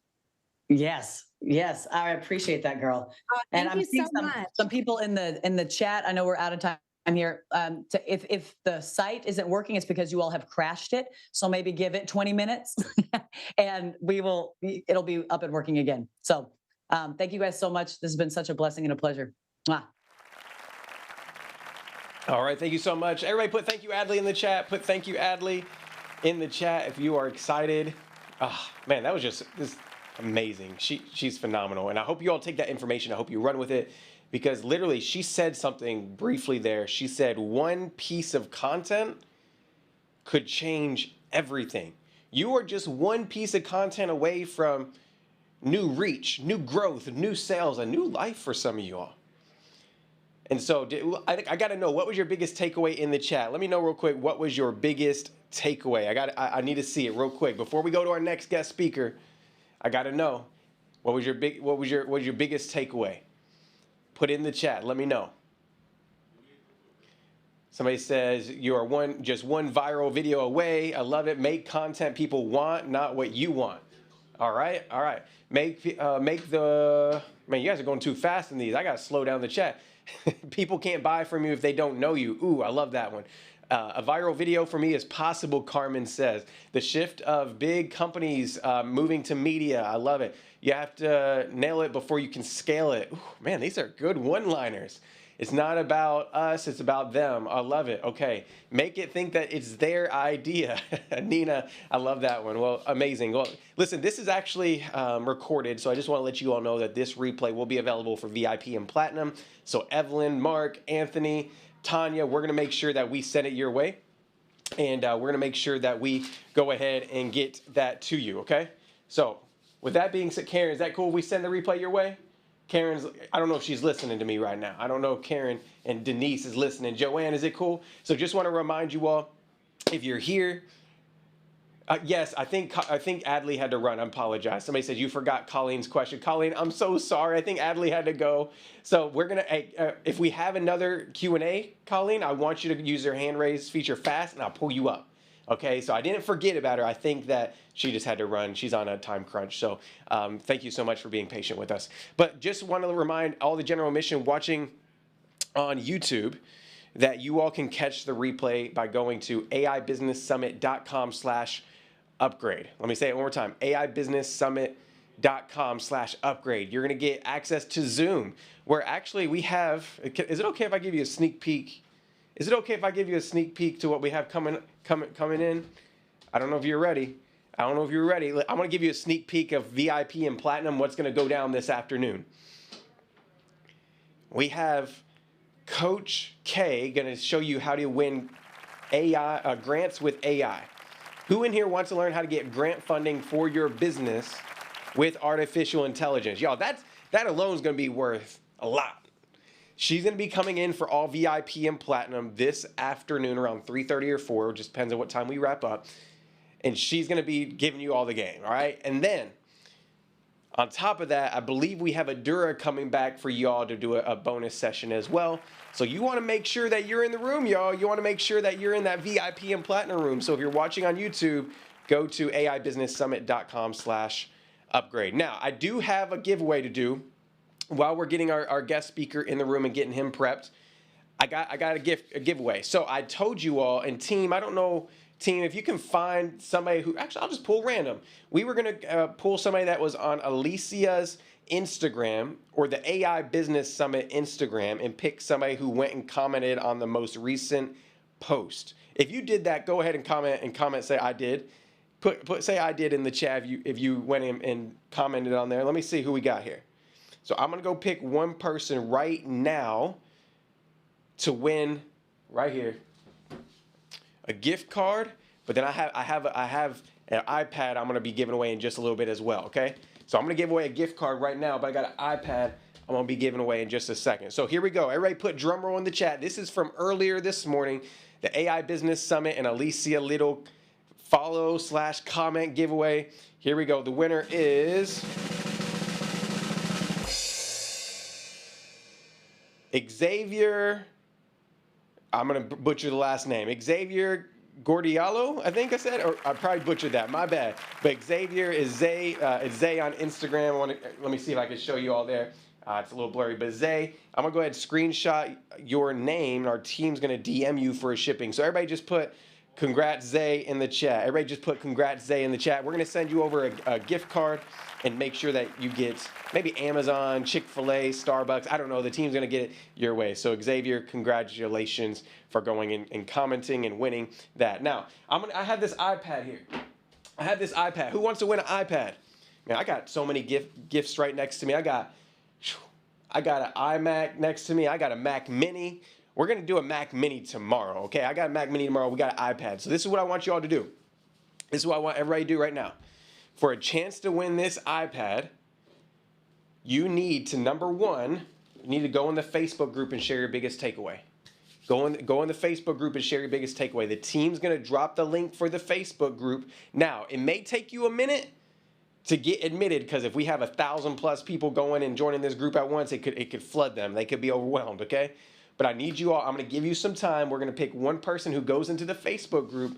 Yes, yes, I appreciate that, girl. And Thank I'm you seeing so much. some people in the chat. I know we're out of time here. If the site isn't working, it's because you all have crashed it. So maybe give it 20 minutes, and it'll be up and working again. So thank you guys so much. This has been such a blessing and a pleasure. Mwah. All right, thank you so much. Everybody put thank you, Adley, in the chat. Put thank you, Adley, in the chat if you are excited. Oh, man, that was just amazing. She's phenomenal. And I hope you all take that information. I hope you run with it, because literally she said something briefly there. She said one piece of content could change everything. You are just one piece of content away from new reach, new growth, new sales, a new life for some of you all. And so I got to know, what was your biggest takeaway in the chat? Let me know real quick. What was your biggest takeaway? I need to see it real quick before we go to our next guest speaker. I got to know, what was your biggest takeaway? Put it in the chat. Let me know. Somebody says you are just one viral video away. I love it. Make content people want, not what you want. All right. Make the man. You guys are going too fast in these. I got to slow down the chat. People can't buy from you if they don't know you. Ooh, I love that one. A viral video for me is possible, Carmen says. The shift of big companies moving to media. I love it. You have to nail it before you can scale it. Ooh, man, these are good one-liners. It's not about us, it's about them. I love it. Okay, make it think that it's their idea. Nina, I love that one. Well, amazing. Well, listen, this is actually recorded, so I just want to let you all know that this replay will be available for VIP and Platinum. So Evelyn, Mark, Anthony, Tanya, we're going to make sure that we send it your way. And we're going to make sure that we go ahead and get that to you, okay? So with that being said, Karen, is that cool if we send the replay your way? Karen's, I don't know if she's listening to me right now. I don't know if Karen and Denise is listening. Joanne, is it cool? So just want to remind you all, if you're here, yes, I think Adley had to run. I apologize. Somebody said you forgot Colleen's question. Colleen, I'm so sorry. I think Adley had to go. So we're going to, if we have another Q&A, Colleen, I want you to use your hand raise feature fast, and I'll pull you up. Okay, so I didn't forget about her. I think that she just had to run. She's on a time crunch. So thank you so much for being patient with us. But just want to remind all the general mission watching on YouTube that you all can catch the replay by going to aibusinesssummit.com/upgrade. Let me say it one more time, aibusinesssummit.com/upgrade. You're going to get access to Zoom, where actually we have, is it okay if I give you a sneak peek? Is it okay if I give you a sneak peek to what we have coming in? I don't know if you're ready. I'm going to give you a sneak peek of VIP and Platinum, what's going to go down this afternoon. We have Coach K going to show you how to win AI grants with AI. Who in here wants to learn how to get grant funding for your business with artificial intelligence? Y'all, that alone is going to be worth a lot. She's going to be coming in for all VIP and Platinum this afternoon around 3:30 or 4. Just depends on what time we wrap up. And she's going to be giving you all the game, all right? And then, on top of that, I believe we have Adura coming back for y'all to do a bonus session as well. So you want to make sure that you're in the room, y'all. You want to make sure that you're in that VIP and Platinum room. So if you're watching on YouTube, go to aibusinesssummit.com/upgrade. Now, I do have a giveaway to do. While we're getting our guest speaker in the room and getting him prepped, I got a giveaway. So I told you all, and team, I don't know, team, if you can find somebody who, actually, I'll just pull random. We were going to pull somebody that was on Alicia's Instagram or the AI Business Summit Instagram and pick somebody who went and commented on the most recent post. If you did that, go ahead and comment, say I did. Say I did in the chat if you went in and commented on there. Let me see who we got here. So I'm going to go pick one person right now to win right here a gift card, but then I have an iPad I'm going to be giving away in just a little bit as well, okay? So I'm going to give away a gift card right now, but I got an iPad I'm going to be giving away in just a second. So here we go. Everybody put drum roll in the chat. This is from earlier this morning, the AI Business Summit and Alicia Little follow/comment giveaway. Here we go. The winner is Xavier. I'm going to butcher the last name. Xavier Gordialo, I think I said, or I probably butchered that. My bad. But Xavier is Zay. It's Zay on Instagram. Let me see if I can show you all there. It's a little blurry, but Zay, I'm going to go ahead and screenshot your name. Our team's going to DM you for a shipping. So everybody just put congrats Zay in the chat. Everybody just put congrats Zay in the chat. We're going to send you over a gift card and make sure that you get maybe Amazon, Chick-fil-A, Starbucks. I don't know. The team's going to get it your way. So Xavier, congratulations for going and commenting and winning that. Now, I have this iPad here. I have this iPad. Who wants to win an iPad? Man, I got so many gifts right next to me. I got an iMac next to me. I got a Mac Mini. We're going to do a Mac Mini tomorrow, okay? I got a Mac Mini tomorrow. We got an iPad. So this is what I want you all to do. This is what I want everybody to do right now. For a chance to win this iPad, you need to, number one, you need to go in the Facebook group and share your biggest takeaway. Go in the Facebook group and share your biggest takeaway. The team's going to drop the link for the Facebook group. Now, it may take you a minute to get admitted, because if we have 1,000+ people going and joining this group at once, it could flood them. They could be overwhelmed, okay? But I need you all. I'm going to give you some time. We're going to pick one person who goes into the Facebook group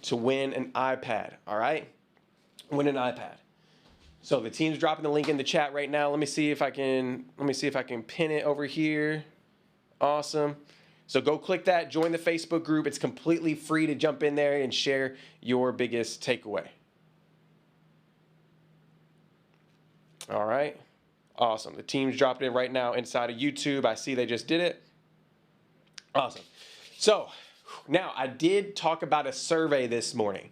to win an iPad, all right? Win an iPad. So the team's dropping the link in the chat right now. Let me see if I can pin it over here. Awesome. So go click that, join the Facebook group. It's completely free to jump in there and share your biggest takeaway. All right. Awesome. The team's dropped it right now inside of YouTube. I see they just did it. Awesome. So now I did talk about a survey this morning.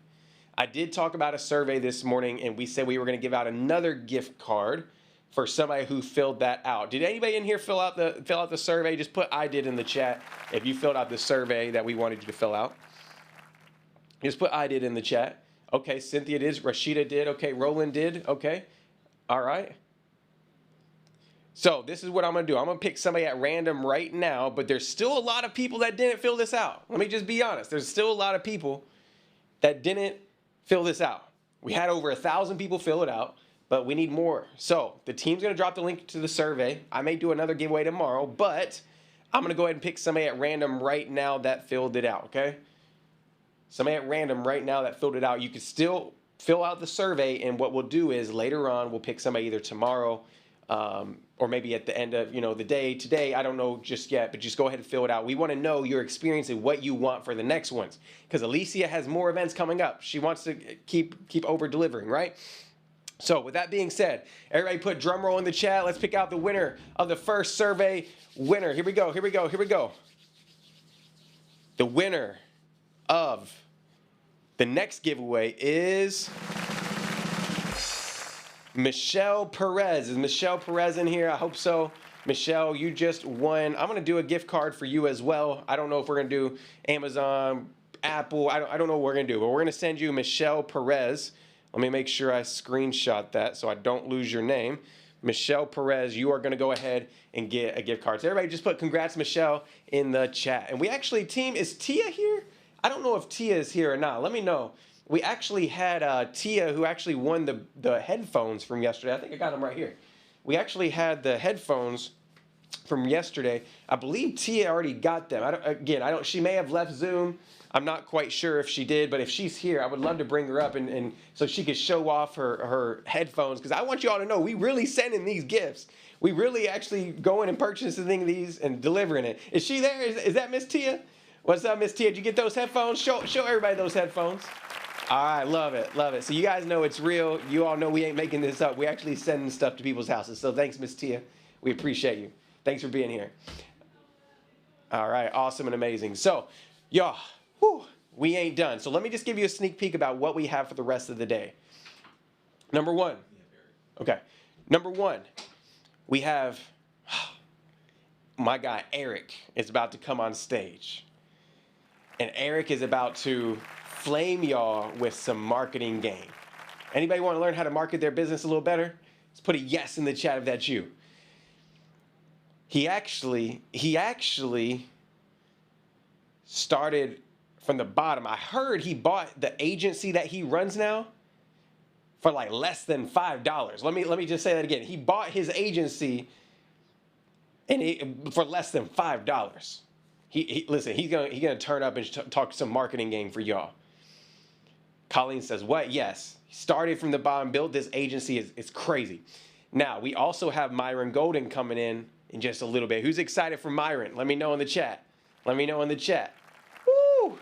And we said we were going to give out another gift card for somebody who filled that out. Did anybody in here fill out the survey? Just put I did in the chat if you filled out the survey that we wanted you to fill out. Just put I did in the chat. Okay, Cynthia did. Rashida did. Okay, Roland did. Okay. All right. So this is what I'm going to do. I'm going to pick somebody at random right now, but there's still a lot of people that didn't fill this out. Let me just be honest. There's still a lot of people that didn't fill this out. We had over 1,000 people fill it out, but we need more. So the team's going to drop the link to the survey. I may do another giveaway tomorrow, but I'm going to go ahead and pick somebody at random right now that filled it out, okay? Somebody at random right now that filled it out. You can still fill out the survey, and what we'll do is later on we'll pick somebody either tomorrow or maybe at the end of the day. Today, I don't know just yet, but just go ahead and fill it out. We want to know your experience and what you want for the next ones, because Alicia has more events coming up. She wants to keep over delivering, right? So with that being said, everybody put drum roll in the chat. Let's pick out the winner of the first survey winner. Here we go. The winner of the next giveaway is Michelle Perez. Is Michelle Perez in here? I hope so. Michelle, you just won. I'm going to do a gift card for you as well. I don't know if we're going to do Amazon, Apple. I don't know what we're going to do, but we're going to send you Michelle Perez. Let me make sure I screenshot that so I don't lose your name. Michelle Perez, you are going to go ahead and get a gift card. So everybody just put congrats, Michelle, in the chat. And we actually, team, is Tia here? I don't know if Tia is here or not. Let me know. We actually had Tia, who actually won the headphones from yesterday. I think I got them right here. We actually had the headphones from yesterday. I believe Tia already got them. She may have left Zoom. I'm not quite sure if she did, but if she's here, I would love to bring her up and so she could show off her headphones, because I want you all to know we really sending these gifts. We really actually going and purchasing these and delivering it. Is she there? Is that Miss Tia? What's up, Miss Tia? Did you get those headphones? Show everybody those headphones. All right, love it. So you guys know it's real. You all know we ain't making this up. We actually sending stuff to people's houses. So thanks, Miss Tia. We appreciate you. Thanks for being here. All right, awesome and amazing. So, y'all, we ain't done. So let me just give you a sneak peek about what we have for the rest of the day. Number one, we have my guy Eric is about to come on stage. And Eric is about to flame y'all with some marketing game. Anybody want to learn how to market their business a little better? Let's put a yes in the chat if that's you. He actually started from the bottom. I heard he bought the agency that he runs now for like less than $5. Let me just say that again. He bought his agency for less than $5. Listen, he's gonna turn up and talk some marketing game for y'all. Colleen says, what? Yes. He started from the bottom, built this agency. It's crazy. Now, we also have Myron Golden coming in just a little bit. Who's excited for Myron? Let me know in the chat. Let me know in the chat. Woo!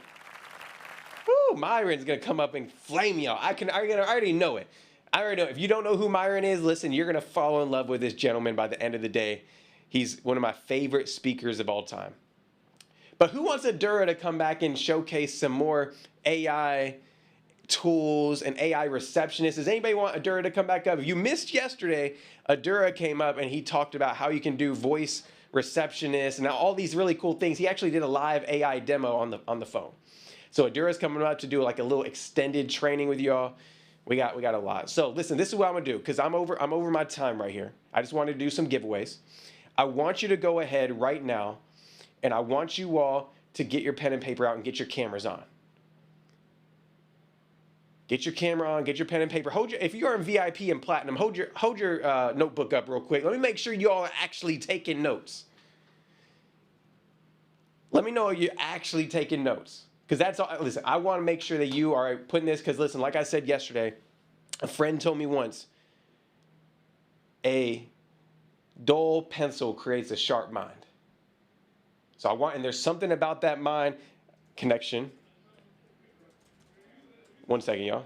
Woo! Myron's going to come up and flame y'all. I already know it. I already know. If you don't know who Myron is, listen, you're going to fall in love with this gentleman by the end of the day. He's one of my favorite speakers of all time. But who wants Adura to come back and showcase some more AI tools and AI receptionists? Does anybody want Adura to come back up? If you missed yesterday, Adura came up and he talked about how you can do voice receptionist and all these really cool things. He actually did a live AI demo on the phone. So Adura's coming up to do like a little extended training with y'all. We got a lot. So listen, this is what I'm gonna do because I'm over my time right here. I just wanted to do some giveaways. I want you to go ahead right now, and I want you all to get your pen and paper out and get your cameras on. Get your camera on, get your pen and paper. If you are in VIP and Platinum, hold your notebook up real quick. Let me make sure you all are actually taking notes. Let me know if you're actually taking notes. Because that's all. Listen, I want to make sure that you are putting this, because listen, like I said yesterday, a friend told me once, a dull pencil creates a sharp mind. So and there's something about that mind connection. One second, y'all.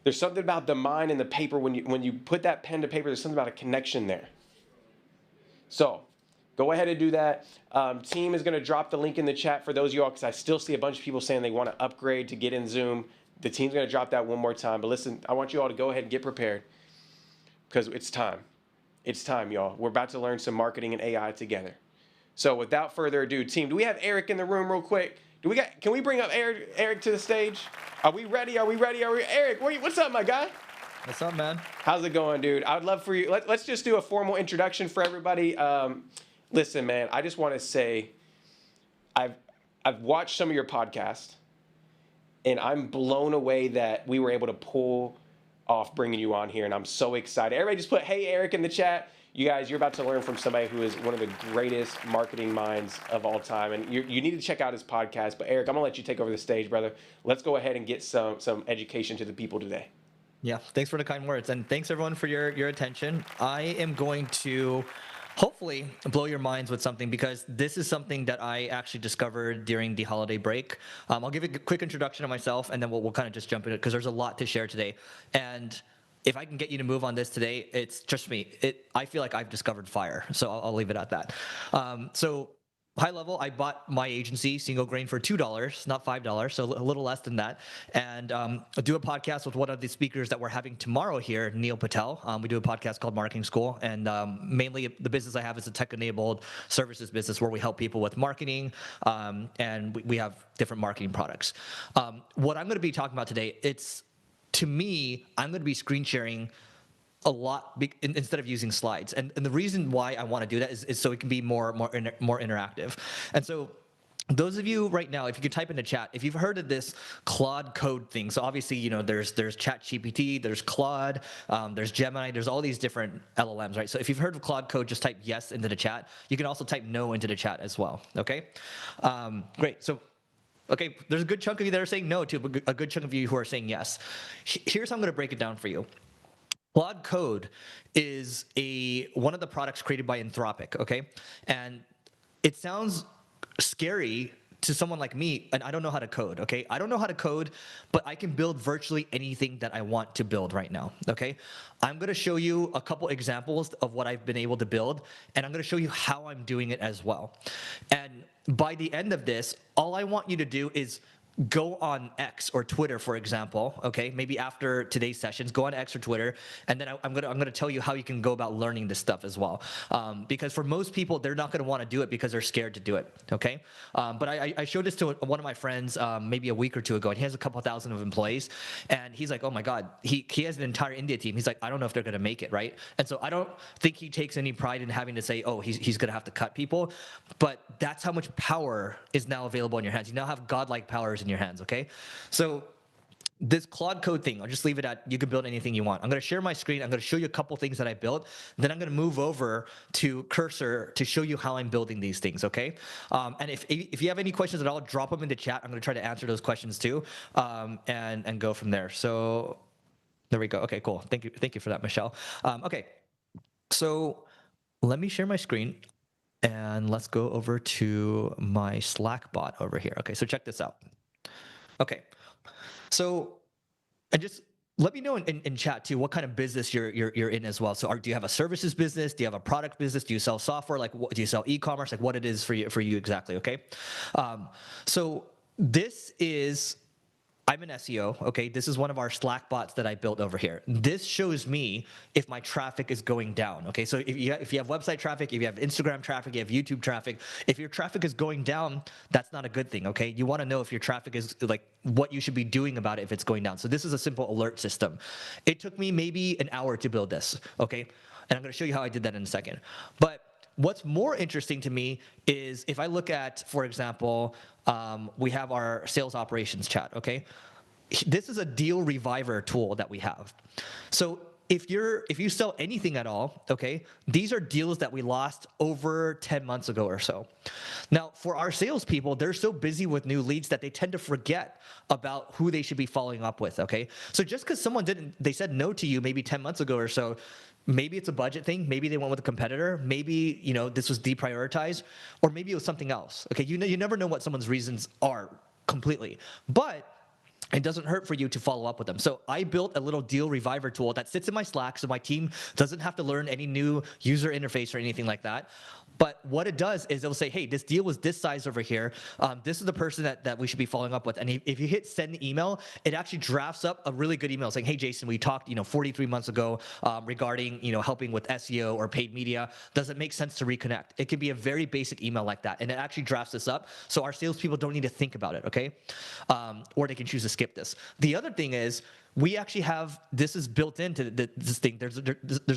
There's something about the mind and the paper when you put that pen to paper. There's something about a connection there. So go ahead and do that. Team is going to drop the link in the chat for those of y'all, because I still see a bunch of people saying they want to upgrade to get in Zoom. The team's going to drop that one more time. But listen, I want you all to go ahead and get prepared, because it's time. It's time, y'all. We're about to learn some marketing and AI together. So without further ado, team, do we have Eric in the room real quick? Can we bring up Eric to the stage? Are we ready? Eric, what's up, my guy? What's up, man? How's it going, dude? I would love for you. Let's just do a formal introduction for everybody. Listen, man, I just want to say I've watched some of your podcasts, and I'm blown away that we were able to pull off bringing you on here, and I'm so excited. Everybody just put, hey, Eric, in the chat. You guys, you're about to learn from somebody who is one of the greatest marketing minds of all time, and you need to check out his podcast. But Eric, I'm gonna let you take over the stage, brother. Let's go ahead and get some education to the people today. Yeah, thanks for the kind words, and thanks everyone for your attention. I am going to hopefully blow your minds with something, because this is something that I actually discovered during the holiday break. I'll give a quick introduction of myself, and then we'll kind of just jump into it, because there's a lot to share today. And if I can get you to move on this today, it's just me. I feel like I've discovered fire, so I'll leave it at that. So high level, I bought my agency, Single Grain, for $2, not $5, so a little less than that. And I do a podcast with one of the speakers that we're having tomorrow here, Neil Patel. We do a podcast called Marketing School, and mainly the business I have is a tech-enabled services business where we help people with marketing, and we have different marketing products. What I'm going to be talking about today, to me, I'm going to be screen sharing a lot instead of using slides. And the reason why I want to do that is so it can be more interactive. And so those of you right now, if you could type in the chat, if you've heard of this Claude Code thing, so obviously, you know, there's ChatGPT, there's Claude, there's Gemini, there's all these different LLMs, right? So if you've heard of Claude Code, just type yes into the chat. You can also type no into the chat as well, okay? Great, so okay, there's a good chunk of you that are saying no too, but a good chunk of you who are saying yes. Here's how I'm going to break it down for you. Claude Code is one of the products created by Anthropic, okay? And it sounds scary to someone like me, and I don't know how to code, okay? I don't know how to code, but I can build virtually anything that I want to build right now, okay? I'm going to show you a couple examples of what I've been able to build, and I'm going to show you how I'm doing it as well. And by the end of this, all I want you to do is go on X or Twitter, for example, okay? Maybe after today's sessions, go on X or Twitter, and then I'm gonna tell you how you can go about learning this stuff as well. Because for most people, they're not gonna wanna do it because they're scared to do it, okay? But I showed this to one of my friends maybe a week or two ago, and he has a couple thousand of employees, and he's like, oh my God, he has an entire India team. He's like, I don't know if they're gonna make it, right? And so I don't think he takes any pride in having to say, oh, he's gonna have to cut people, but that's how much power is now available in your hands. You now have godlike powers in your hands, okay? So this Claude Code thing, I'll just leave it at you can build anything you want. I'm going to share my screen. I'm going to show you a couple things that I built. Then I'm going to move over to Cursor to show you how I'm building these things, okay? And if you have any questions at all, drop them in the chat. I'm going to try to answer those questions too, and go from there. So there we go. Okay, cool. Thank you for that, Michelle. Okay, so let me share my screen. And let's go over to my Slack bot over here. Okay, so check this out. Okay, so and just let me know in chat too what kind of business you're in as well. So do you have a services business? Do you have a product business? Do you sell software? Like do you sell e-commerce? Like what it is for you exactly? Okay, so this is. I'm an SEO, okay? This is one of our Slack bots that I built over here. This shows me if my traffic is going down, okay? So if you have website traffic, if you have Instagram traffic, you have YouTube traffic, if your traffic is going down, that's not a good thing, okay? You wanna know if your traffic is like what you should be doing about it if it's going down. So this is a simple alert system. It took me maybe an hour to build this, okay? And I'm gonna show you how I did that in a second. But what's more interesting to me is if I look at, for example, we have our sales operations chat, okay? This is a deal reviver tool that we have. So if you sell anything at all, okay, these are deals that we lost over 10 months ago or so. Now, for our salespeople, they're so busy with new leads that they tend to forget about who they should be following up with, okay? So just because they said no to you maybe 10 months ago or so, maybe it's a budget thing. Maybe they went with a competitor. Maybe, this was deprioritized, or maybe it was something else. Okay, you never know what someone's reasons are completely, but it doesn't hurt for you to follow up with them. So I built a little deal reviver tool that sits in my Slack, so my team doesn't have to learn any new user interface or anything like that. But what it does is it'll say, hey, this deal was this size over here. This is the person that we should be following up with. And if you hit send email, it actually drafts up a really good email saying, hey, Jason, we talked 43 months ago regarding helping with SEO or paid media. Does it make sense to reconnect? It can be a very basic email like that. And it actually drafts this up. So our salespeople don't need to think about it, okay? Or they can choose to skip this. The other thing is, we actually have, this is built into this thing. There's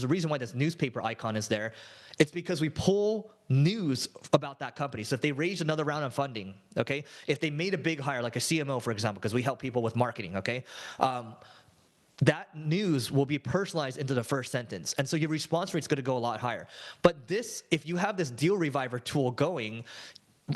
a reason why this newspaper icon is there. It's because we pull news about that company. So if they raised another round of funding, okay? If they made a big hire, like a CMO, for example, because we help people with marketing, okay? That news will be personalized into the first sentence. And so your response rate's gonna go a lot higher. But this, if you have this deal reviver tool going,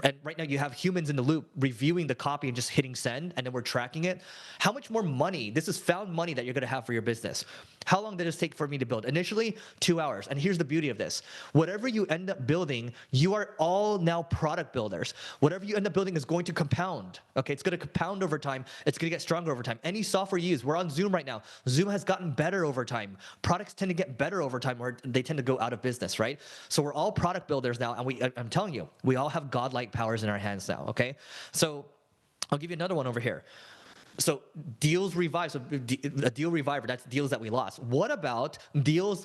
and right now you have humans in the loop reviewing the copy and just hitting send, and then we're tracking it. How much more money, this is found money that you're gonna have for your business. How long did this take for me to build? Initially, 2 hours. And here's the beauty of this. Whatever you end up building, you are all now product builders. Whatever you end up building is going to compound, okay? It's gonna compound over time. It's gonna get stronger over time. Any software you use, we're on Zoom right now. Zoom has gotten better over time. Products tend to get better over time, or they tend to go out of business, right? So we're all product builders now, and I'm telling you, we all have godlike powers in our hands now, okay? So I'll give you another one over here. So deals revive, so a deal reviver, that's deals that we lost. What about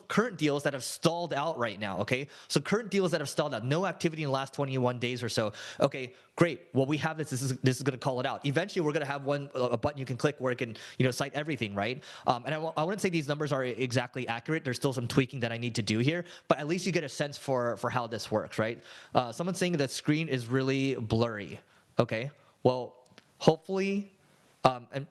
current deals that have stalled out right now, okay? So current deals that have stalled out, no activity in the last 21 days or so. Okay, great. Well, we have this is gonna call it out. Eventually, we're gonna have a button you can click where it can, cite everything, right? And I wouldn't say these numbers are exactly accurate. There's still some tweaking that I need to do here, but at least you get a sense for how this works, right? Someone's saying that screen is really blurry. Okay, well, hopefully, and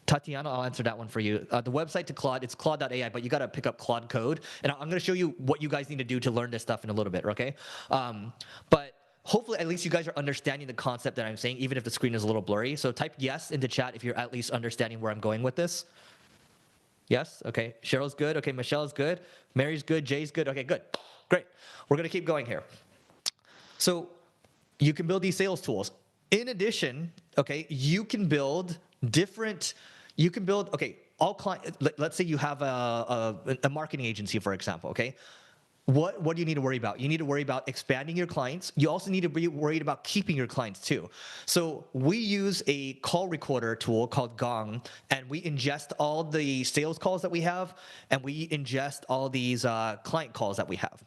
Tatiana, I'll answer that one for you. The website to Claude, it's claude.ai, but you got to pick up Claude Code. And I'm going to show you what you guys need to do to learn this stuff in a little bit, okay? But hopefully, at least you guys are understanding the concept that I'm saying, even if the screen is a little blurry. So type yes in the chat if you're at least understanding where I'm going with this. Yes? Okay. Cheryl's good. Okay. Michelle's good. Mary's good. Jay's good. Okay, good. Great. We're going to keep going here. So you can build these sales tools. In addition, okay, you can build all clients. Let's say you have a marketing agency, for example, okay? What do you need to worry about? You need to worry about expanding your clients. You also need to be worried about keeping your clients too. So we use a call recorder tool called Gong, and we ingest all the sales calls that we have, and we ingest all these client calls that we have.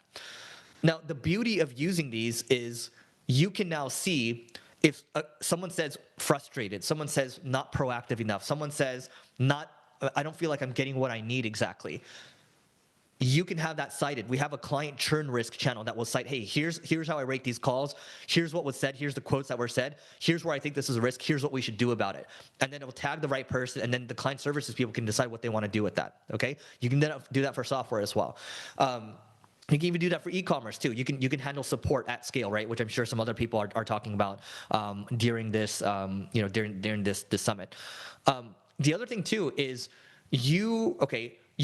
Now, the beauty of using these is you can now see if someone says frustrated, someone says not proactive enough, someone says I don't feel like I'm getting what I need exactly. you can have that cited. We have a client churn risk channel that will cite, hey, here's how I rate these calls. Here's what was said. Here's the quotes that were said. Here's where I think this is a risk. Here's what we should do about it. And then it will tag the right person, and then the client services people can decide what they want to do with that, okay? You can then do that for software as well. You can even do that for e-commerce too. You can handle support at scale, right? Which I'm sure some other people are talking about during this, during this summit. The other thing too is you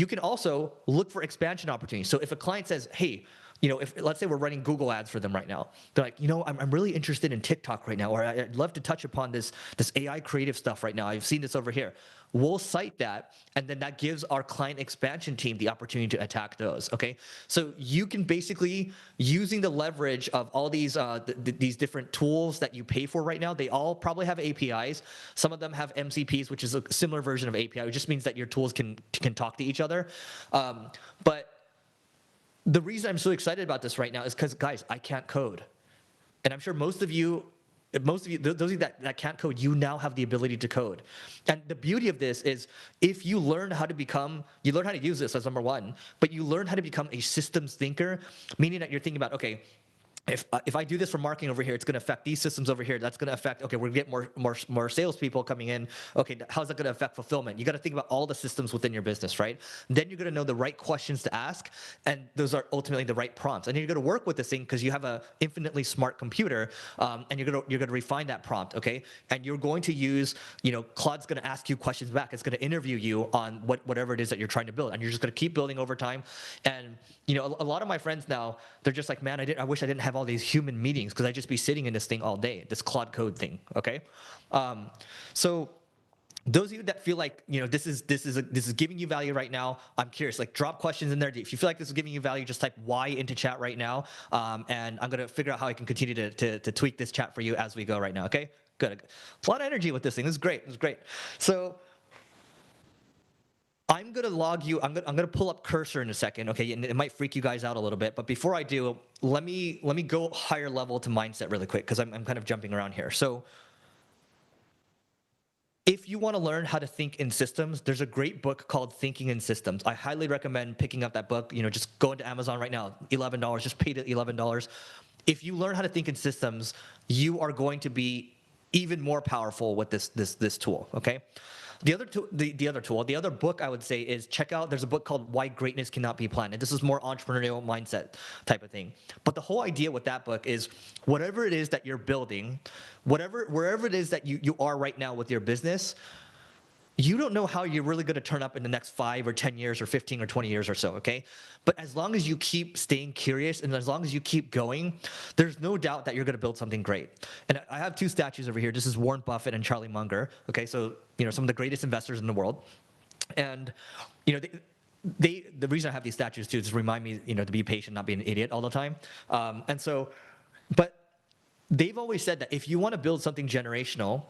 can also look for expansion opportunities. So if a client says, hey, if let's say we're running Google ads for them right now, they're like, I'm really interested in TikTok right now, or I'd love to touch upon this AI creative stuff right now. I've seen this over here. We'll cite that, and then that gives our client expansion team the opportunity to attack those, okay? So you can basically, using the leverage of all these these different tools that you pay for right now, they all probably have APIs. Some of them have MCPs, which is a similar version of API. It just means that your tools can talk to each other. But the reason I'm so excited about this right now is because, guys, I can't code. And I'm sure most of you, those of you that can't code, you now have the ability to code. And the beauty of this is if you learn how to you learn how to use this as number one, but you learn how to become a systems thinker, meaning that you're thinking about, okay, if I do this for marketing over here, it's going to affect these systems over here. That's going to affect, okay, we're going to get more salespeople coming in. Okay, how's that going to affect fulfillment? You got to think about all the systems within your business, right? Then you're going to know the right questions to ask, and those are ultimately the right prompts. And you're going to work with this thing because you have an infinitely smart computer, and you're going to refine that prompt, okay? And you're going to use, Claude's going to ask you questions back. It's going to interview you on whatever it is that you're trying to build, and you're just going to keep building over time. And a lot of my friends now, they're just like, man, I wish I didn't have all these human meetings because I'd just be sitting in this thing all day, this Claude Code thing, okay? So those of you that feel like, this is giving you value right now, I'm curious, like drop questions in there. If you feel like this is giving you value, just type Y into chat right now, and I'm going to figure out how I can continue to tweak this chat for you as we go right now, okay? Good. A lot of energy with this thing. This is great. This is great. So I'm going to log you. I'm going to pull up Cursor in a second, okay? And it might freak you guys out a little bit, but before I do, let me go higher level to mindset really quick because I'm kind of jumping around here. So if you want to learn how to think in systems, there's a great book called Thinking in Systems. I highly recommend picking up that book. Just go into Amazon right now, $11. Just pay the $11. If you learn how to think in systems, you are going to be even more powerful with this tool, okay? The other book I would say is check out, there's a book called Why Greatness Cannot Be Planned. And this is more entrepreneurial mindset type of thing. But the whole idea with that book is whatever it is that you're building, wherever it is that you are right now with your business, you don't know how you're really going to turn up in the next 5 or 10 years or 15 or 20 years or so, okay? But as long as you keep staying curious and as long as you keep going, there's no doubt that you're going to build something great. And I have two statues over here. This is Warren Buffett and Charlie Munger, okay? So, some of the greatest investors in the world. And, the reason I have these statues too is to remind me, to be patient, not be an idiot all the time. But they've always said that if you want to build something generational,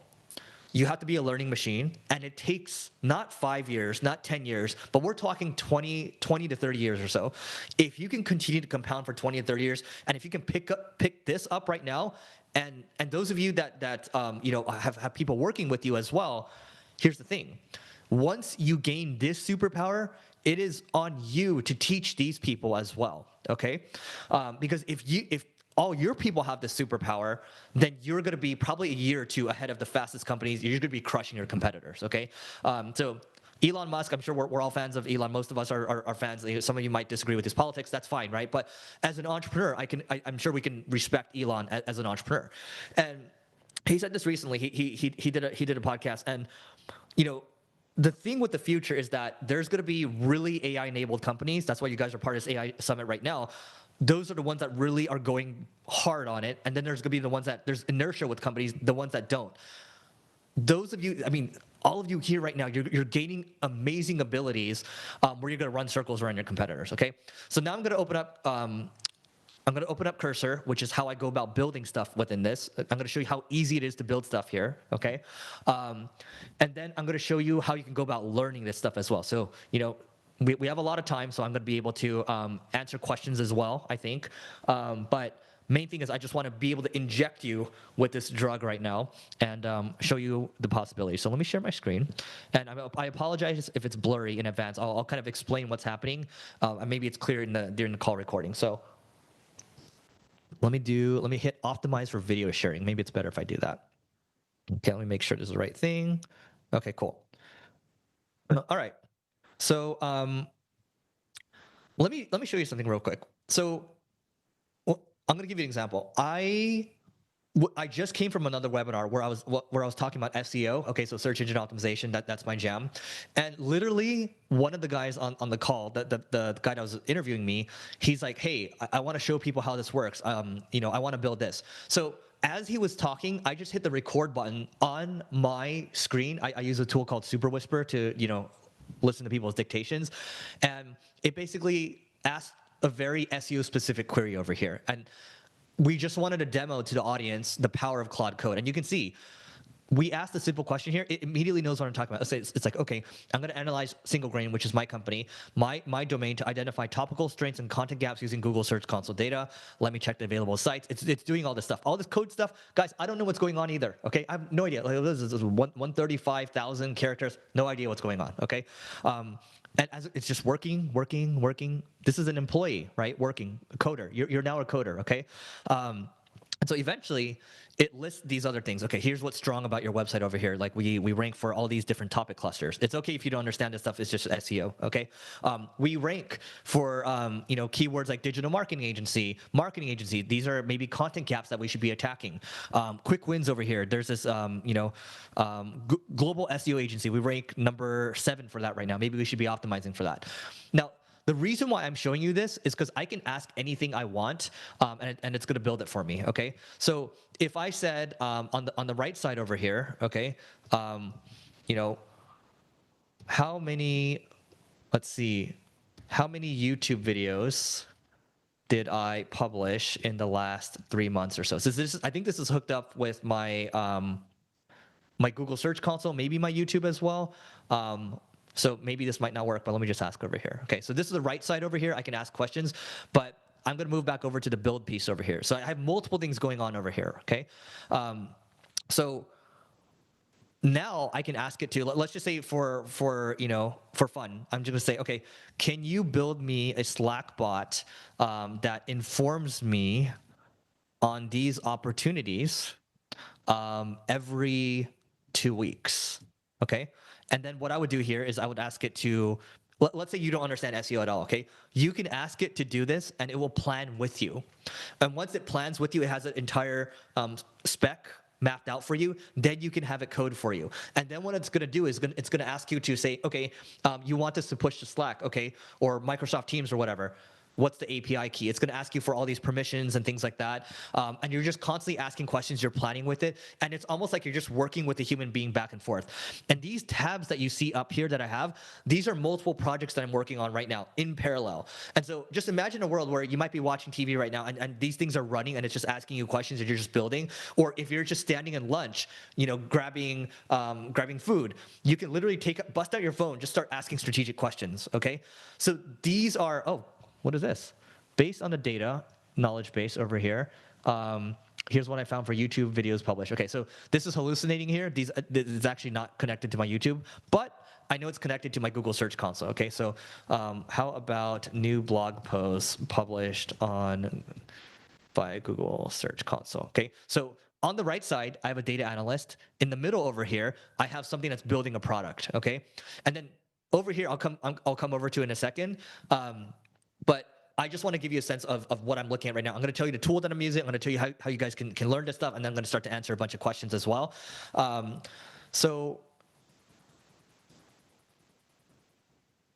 you have to be a learning machine, and it takes not 5 years, not 10 years, but we're talking 20 to 30 years or so. If you can continue to compound for 20 and 30 years, and if you can pick this up right now, and those of you that have people working with you as well, here's the thing. Once you gain this superpower, it is on you to teach these people as well, okay? Because if all your people have this superpower, then you're going to be probably a year or two ahead of the fastest companies. You're going to be crushing your competitors, okay? So Elon Musk, I'm sure we're all fans of Elon. Most of us are fans. Some of you might disagree with his politics. That's fine, right? But as an entrepreneur, I'm sure we can respect Elon as an entrepreneur. And he said this recently. He did a podcast, and the thing with the future is that there's going to be really AI-enabled companies. That's why you guys are part of this AI summit right now. Those are the ones that really are going hard on it. And then there's going to be the ones that there's inertia with companies, the ones that don't. Those of you, all of you here right now, you're gaining amazing abilities where you're going to run circles around your competitors, okay? So now I'm going to open up Cursor, which is how I go about building stuff within this. I'm going to show you how easy it is to build stuff here, okay? And then I'm going to show you how you can go about learning this stuff as well. So, we have a lot of time, so I'm going to be able to answer questions as well, I think. But main thing is I just want to be able to inject you with this drug right now and show you the possibility. So let me share my screen. And I apologize if it's blurry in advance. I'll kind of explain what's happening. And maybe it's clear during the call recording. So let me hit optimize for video sharing. Maybe it's better if I do that. Okay, let me make sure this is the right thing. Okay, cool. All right. So let me show you something real quick. So I'm going to give you an example. I just came from another webinar where I was talking about SEO. Okay, so search engine optimization. That's my jam. And literally, one of the guys on the call, the guy that was interviewing me, he's like, "Hey, I want to show people how this works. I want to build this." So as he was talking, I just hit the record button on my screen. I use a tool called Super Whisper to listen to people's dictations, and it basically asked a very SEO specific query over here. And we just wanted to demo to the audience the power of Claude Code. And you can see, we asked a simple question here. It immediately knows what I'm talking about. Let's say it's like, okay, I'm going to analyze Single Grain, which is my company, my domain, to identify topical strengths and content gaps using Google Search Console data. Let me check the available sites. It's doing all this stuff. All this code stuff. Guys, I don't know what's going on either, okay? I have no idea. Like, this is 135,000 characters. No idea what's going on, okay? And as it's just working. This is an employee, right? Working, a coder. You're now a coder, okay? And so eventually, it lists these other things. Okay, here's what's strong about your website over here. Like we rank for all these different topic clusters. It's okay if you don't understand this stuff. It's just SEO. Okay, we rank for keywords like digital marketing agency. These are maybe content gaps that we should be attacking. Quick wins over here. There's this global SEO agency. We rank number 7 for that right now. Maybe we should be optimizing for that. Now, the reason why I'm showing you this is because I can ask anything I want, and it's going to build it for me. Okay, so if I said on the right side over here, okay, how many YouTube videos did I publish in the last 3 months or so? So I think this is hooked up with my my Google Search Console, maybe my YouTube as well. So maybe this might not work, but let me just ask over here. Okay, so this is the right side over here. I can ask questions, but I'm going to move back over to the build piece over here. So I have multiple things going on over here, okay? So now I can ask it to, let's just say for fun, I'm just going to say, okay, can you build me a Slack bot that informs me on these opportunities every 2 weeks, okay? And then what I would do here is I would ask it to, let's say you don't understand SEO at all, okay? You can ask it to do this, and it will plan with you. And once it plans with you, it has an entire spec mapped out for you. Then you can have it code for you. And then what it's going to do is it's going to ask you to say, okay, you want this to push to Slack, okay, or Microsoft Teams or whatever. What's the API key? It's going to ask you for all these permissions and things like that. And you're just constantly asking questions. You're planning with it. And it's almost like you're just working with a human being back and forth. And these tabs that you see up here that I have, these are multiple projects that I'm working on right now in parallel. And so just imagine a world where you might be watching TV right now and these things are running and it's just asking you questions and you're just building. Or if you're just standing in lunch, grabbing food, you can literally bust out your phone, just start asking strategic questions, okay? So these are, what is this? Based on the data, knowledge base over here, here's what I found for YouTube videos published. Okay, so this is hallucinating here. This is actually not connected to my YouTube, but I know it's connected to my Google Search Console. Okay, so how about new blog posts published by Google Search Console? Okay, so on the right side, I have a data analyst. In the middle over here, I have something that's building a product. Okay, and then over here, I'll come over to in a second. But I just want to give you a sense of what I'm looking at right now. I'm going to tell you the tool that I'm using. I'm going to tell you how you guys can learn this stuff, and then I'm going to start to answer a bunch of questions as well. So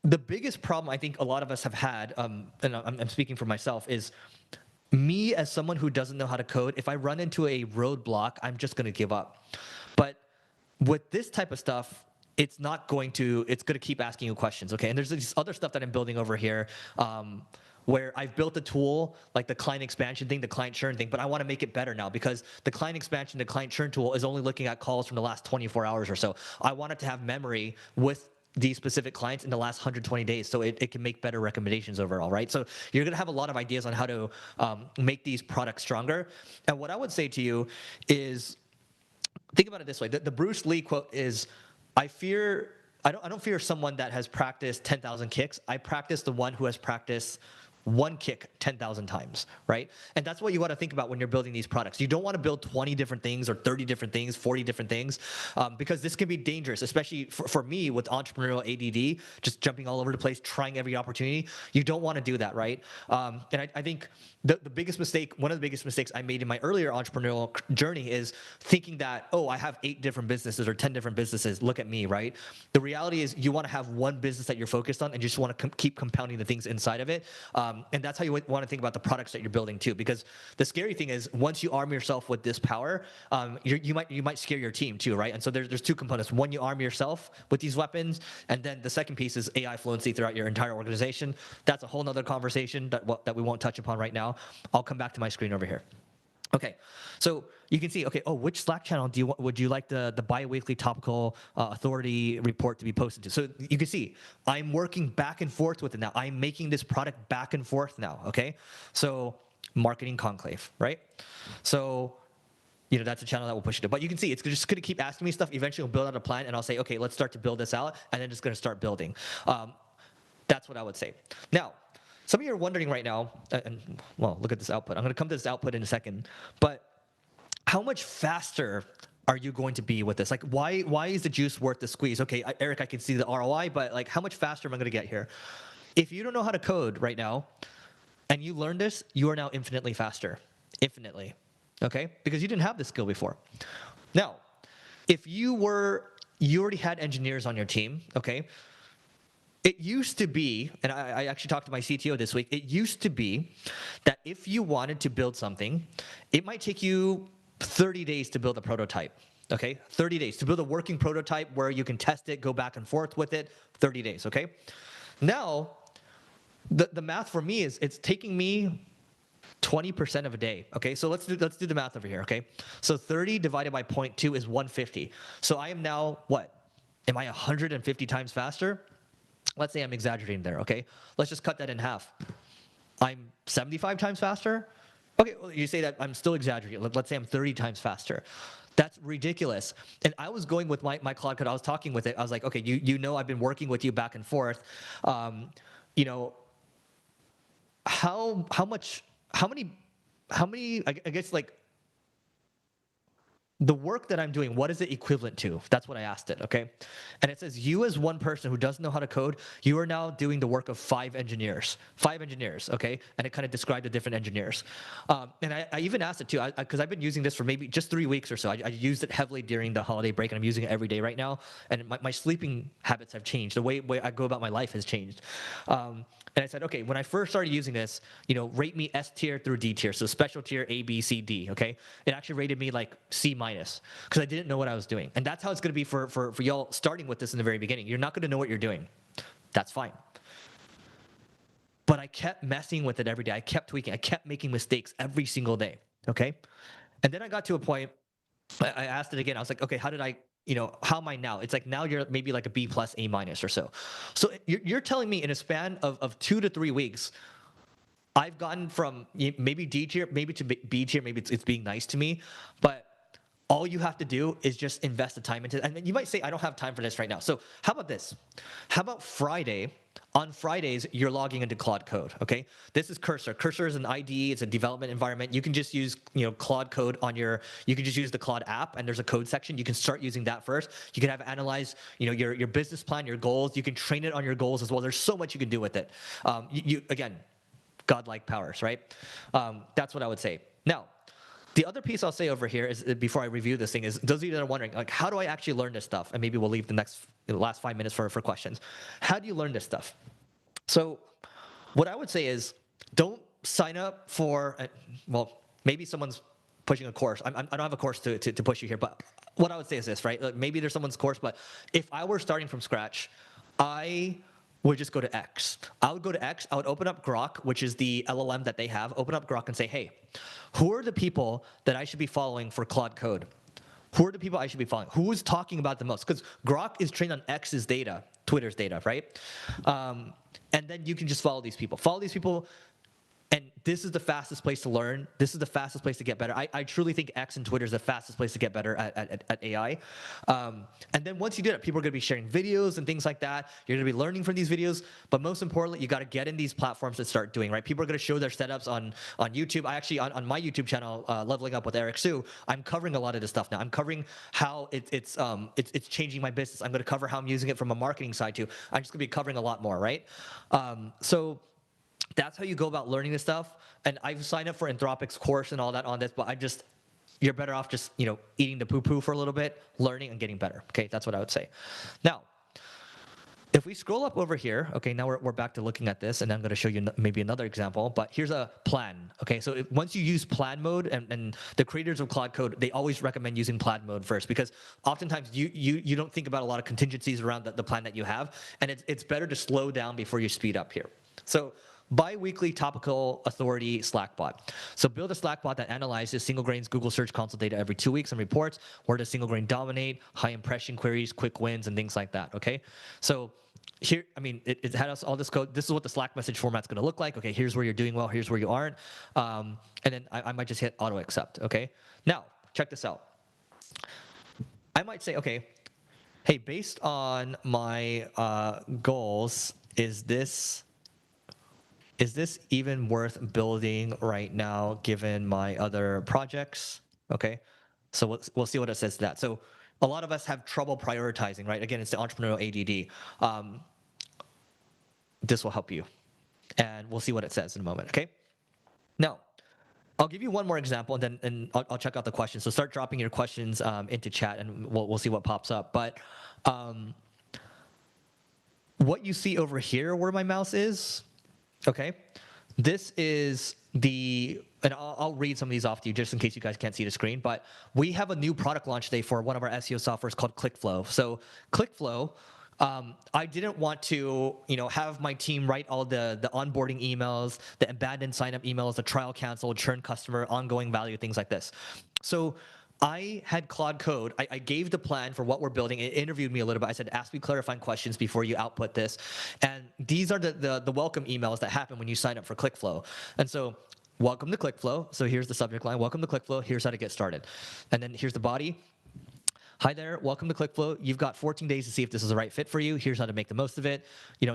the biggest problem I think a lot of us have had, and I'm speaking for myself, is me as someone who doesn't know how to code. If I run into a roadblock, I'm just going to give up. But with this type of stuff, it's going to keep asking you questions, okay? And there's this other stuff that I'm building over here where I've built a tool like the client expansion thing, the client churn thing, but I want to make it better now because the client expansion, the client churn tool is only looking at calls from the last 24 hours or so. I want it to have memory with these specific clients in the last 120 days, so it can make better recommendations overall, right? So you're gonna have a lot of ideas on how to make these products stronger. And what I would say to you is, think about it this way. The Bruce Lee quote is, I don't fear someone that has practiced 10,000 kicks. I practice the one who has practiced one kick 10,000 times, right? And that's what you want to think about when you're building these products. You don't want to build 20 different things or 30 different things, 40 different things, because this can be dangerous, especially for me with entrepreneurial ADD, just jumping all over the place, trying every opportunity. You don't want to do that, right? And I think the biggest mistake, one of the biggest mistakes I made in my earlier entrepreneurial journey is thinking that, oh, I have 8 different businesses or 10 different businesses. Look at me, right? The reality is you want to have one business that you're focused on and you just want to keep compounding the things inside of it. And that's how you want to think about the products that you're building too. Because the scary thing is once you arm yourself with this power, you might scare your team too, right? And so there's 2 components. One, you arm yourself with these weapons, and then the second piece is AI fluency throughout your entire organization. That's a whole nother conversation that we won't touch upon right now. I'll come back to my screen over here. Okay, so you can see, okay, oh, which Slack channel would you like the bi-weekly topical authority report to be posted to? So you can see, I'm working back and forth with it now. I'm making this product back and forth now, okay? So marketing conclave, right? So, you know, that's a channel that will push it. But you can see, it's just gonna keep asking me stuff. Eventually, I'll build out a plan, and I'll say, okay, let's start to build this out, and then it's gonna start building. That's what I would say. Now, some of you are wondering right now, and well, look at this output. I'm going to come to this output in a second, but how much faster are you going to be with this? Like, why is the juice worth the squeeze? Okay, Eric, I can see the ROI, but like, how much faster am I going to get here? If you don't know how to code right now, and you learn this, you are now infinitely faster, infinitely, okay? Because you didn't have this skill before. Now, if you already had engineers on your team, okay? It used to be, and I actually talked to my CTO this week, it used to be that if you wanted to build something, it might take you 30 days to build a prototype, okay? 30 days to build a working prototype where you can test it, go back and forth with it, 30 days, okay? Now, the math for me is it's taking me 20% of a day, okay? So let's do the math over here, okay? So 30 divided by 0.2 is 150. So I am now, what? Am I 150 times faster? Let's say I'm exaggerating there, okay? Let's just cut that in half. I'm 75 times faster? Okay, well, you say that I'm still exaggerating. Let's say I'm 30 times faster. That's ridiculous. And I was going with my Claude Code. I was talking with it. I was like, okay, you know I've been working with you back and forth. You know, how many, I guess, like, the work that I'm doing, what is it equivalent to? That's what I asked it, okay? And it says, you as one person who doesn't know how to code, you are now doing the work of 5 engineers. 5 engineers, okay? And it kind of described the different engineers. And I even asked it too, because I've been using this for maybe just 3 weeks or so. I used it heavily during the holiday break, and I'm using it every day right now. And my sleeping habits have changed. The way I go about my life has changed. And I said, okay, when I first started using this, you know, rate me S tier through D tier. So special tier A, B, C, D, okay? It actually rated me like C minus because I didn't know what I was doing. And that's how it's going to be for y'all starting with this in the very beginning. You're not going to know what you're doing. That's fine. But I kept messing with it every day. I kept tweaking. I kept making mistakes every single day, okay? And then I got to a point, I asked it again. I was like, okay, how am I now? It's like now you're maybe like a B plus, A minus or so. So you're telling me in a span of 2 to 3 weeks, I've gotten from maybe D tier, maybe to B tier, maybe it's being nice to me, but all you have to do is just invest the time into it. And you might say, I don't have time for this right now. So how about this? How about Friday? On Fridays, you're logging into Claude Code, okay? This is Cursor. Cursor is an IDE. It's a development environment. You can just use, Claude Code you can just use the Claude app, and there's a code section. You can start using that first. You can have it analyze, your business plan, your goals. You can train it on your goals as well. There's so much you can do with it. Again, godlike powers, right? That's what I would say. Now, the other piece I'll say over here is, before I review this thing, is those of you that are wondering, like, how do I actually learn this stuff? And maybe we'll leave the last 5 minutes for questions. How do you learn this stuff? So what I would say is, don't sign up for, well, maybe someone's pushing a course. I don't have a course to push you here, but what I would say is this, right? Like, maybe there's someone's course, but if I were starting from scratch, I would just go to X. I would go to X, I would open up Grok, which is the LLM that they have, open up Grok and say, hey, who are the people that I should be following for Claude Code? Who are the people I should be following? Who is talking about the most? Because Grok is trained on X's data. Twitter's data, right? And then you can just follow these people. And this is the fastest place to learn. This is the fastest place to get better. I truly think X and Twitter is the fastest place to get better at AI. And then once you do it, people are going to be sharing videos and things like that. You're going to be learning from these videos. But most importantly, you got to get in these platforms and start doing, right? People are going to show their setups on YouTube. I actually, on my YouTube channel, Leveling Up with Eric Sue, I'm covering a lot of this stuff now. I'm covering how it's changing my business. I'm going to cover how I'm using it from a marketing side too. I'm just going to be covering a lot more, right? So that's how you go about learning this stuff. And I've signed up for Anthropic's course and all that on this, but you're better off just, eating the poo-poo for a little bit, learning and getting better. Okay, that's what I would say. Now, if we scroll up over here, okay, now we're back to looking at this, and I'm going to show you maybe another example, but here's a plan. Okay, so once you use plan mode, and the creators of Claude Code, they always recommend using plan mode first, because oftentimes you don't think about a lot of contingencies around the plan that you have, and it's better to slow down before you speed up here. So bi-weekly topical authority Slack bot. So build a Slack bot that analyzes single grains Google Search Console data every 2 weeks and reports where does single grain dominate, high impression queries, quick wins, and things like that, okay? So here, it had us all this code. This is what the Slack message format's going to look like. Okay, here's where you're doing well, here's where you aren't. And then I might just hit auto accept, okay? Now, check this out. I might say, okay, hey, based on my goals, is this even worth building right now given my other projects? Okay, so we'll see what it says to that. So a lot of us have trouble prioritizing, right? Again, it's the entrepreneurial ADD. This will help you, and we'll see what it says in a moment, okay? Now, I'll give you one more example, and then I'll check out the questions. So start dropping your questions into chat, and we'll see what pops up. But what you see over here where my mouse is, okay, this is and I'll read some of these off to you just in case you guys can't see the screen, but we have a new product launch today for one of our SEO softwares called ClickFlow. So ClickFlow, I didn't want to, have my team write all the onboarding emails, the abandoned sign-up emails, the trial canceled, churn customer, ongoing value, things like this. So I had Claude Code. I gave the plan for what we're building. It interviewed me a little bit. I said, ask me clarifying questions before you output this. And these are the welcome emails that happen when you sign up for ClickFlow. And so, welcome to ClickFlow. So here's the subject line, welcome to ClickFlow. Here's how to get started. And then here's the body. Hi there, welcome to ClickFlow. You've got 14 days to see if this is the right fit for you. Here's how to make the most of it.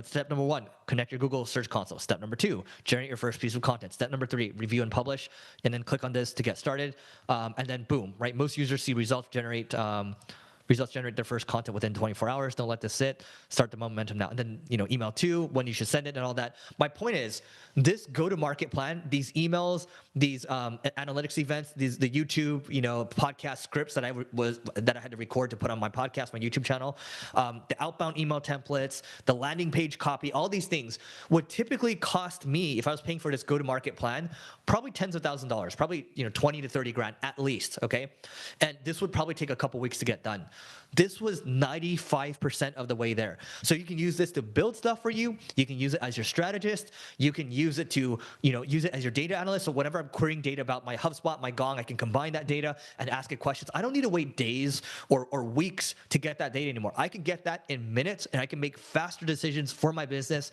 Step number 1, connect your Google Search Console. Step number 2, generate your first piece of content. Step number 3, review and publish, and then click on this to get started. And then boom, right? Most users see results generate their first content within 24 hours. Don't let this sit. Start the momentum now. And then, email 2, when you should send it and all that. My point is, this go-to-market plan, these emails, these analytics events, the YouTube, podcast scripts that I had to record to put on my podcast, my YouTube channel, the outbound email templates, the landing page copy, all these things would typically cost me, if I was paying for this go-to-market plan, probably tens of thousands of dollars, probably 20 to 30 grand at least, okay? And this would probably take a couple weeks to get done. This was 95% of the way there. So you can use this to build stuff for you. You can use it as your strategist. You can use it to, use it as your data analyst. So whenever I'm querying data about my HubSpot, my Gong, I can combine that data and ask it questions. I don't need to wait days or weeks to get that data anymore. I can get that in minutes, and I can make faster decisions for my business.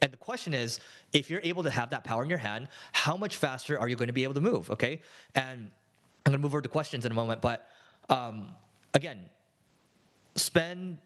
And the question is, if you're able to have that power in your hand, how much faster are you going to be able to move, okay? And I'm going to move over to questions in a moment, but again, spend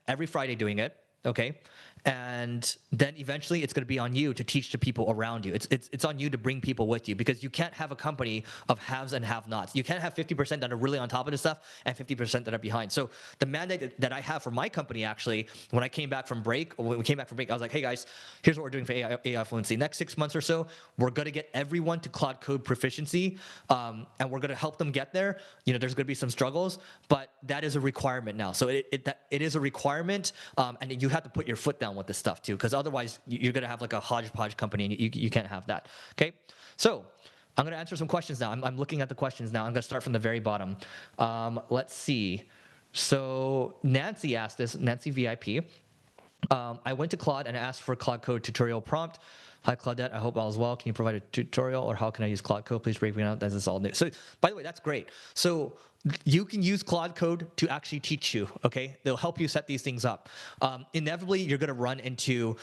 every Friday doing it, okay? And then eventually it's going to be on you to teach the people around you. It's on you to bring people with you, because you can't have a company of haves and have-nots. You can't have 50% that are really on top of this stuff and 50% that are behind. So the mandate that I have for my company, actually, when we came back from break, I was like, hey guys, here's what we're doing for AI fluency. Next 6 months or so, we're going to get everyone to Claude Code proficiency, and we're going to help them get there. There's going to be some struggles, but that is a requirement now. So it is a requirement, and you have to put your foot down with this stuff too, because otherwise you're going to have like a hodgepodge company, and you can't have that. Okay, so I'm going to answer some questions now. I'm looking at the questions now. I'm going to start from the very bottom. Let's see. So Nancy asked this, Nancy VIP. I went to Claude and asked for Claude Code tutorial prompt. Hi, Claudette. I hope all is well. Can you provide a tutorial or how can I use Claude Code? Please break me out. This is all new. So, by the way, that's great. So, you can use Claude Code to actually teach you, okay? They'll help you set these things up. Inevitably, you're gonna run into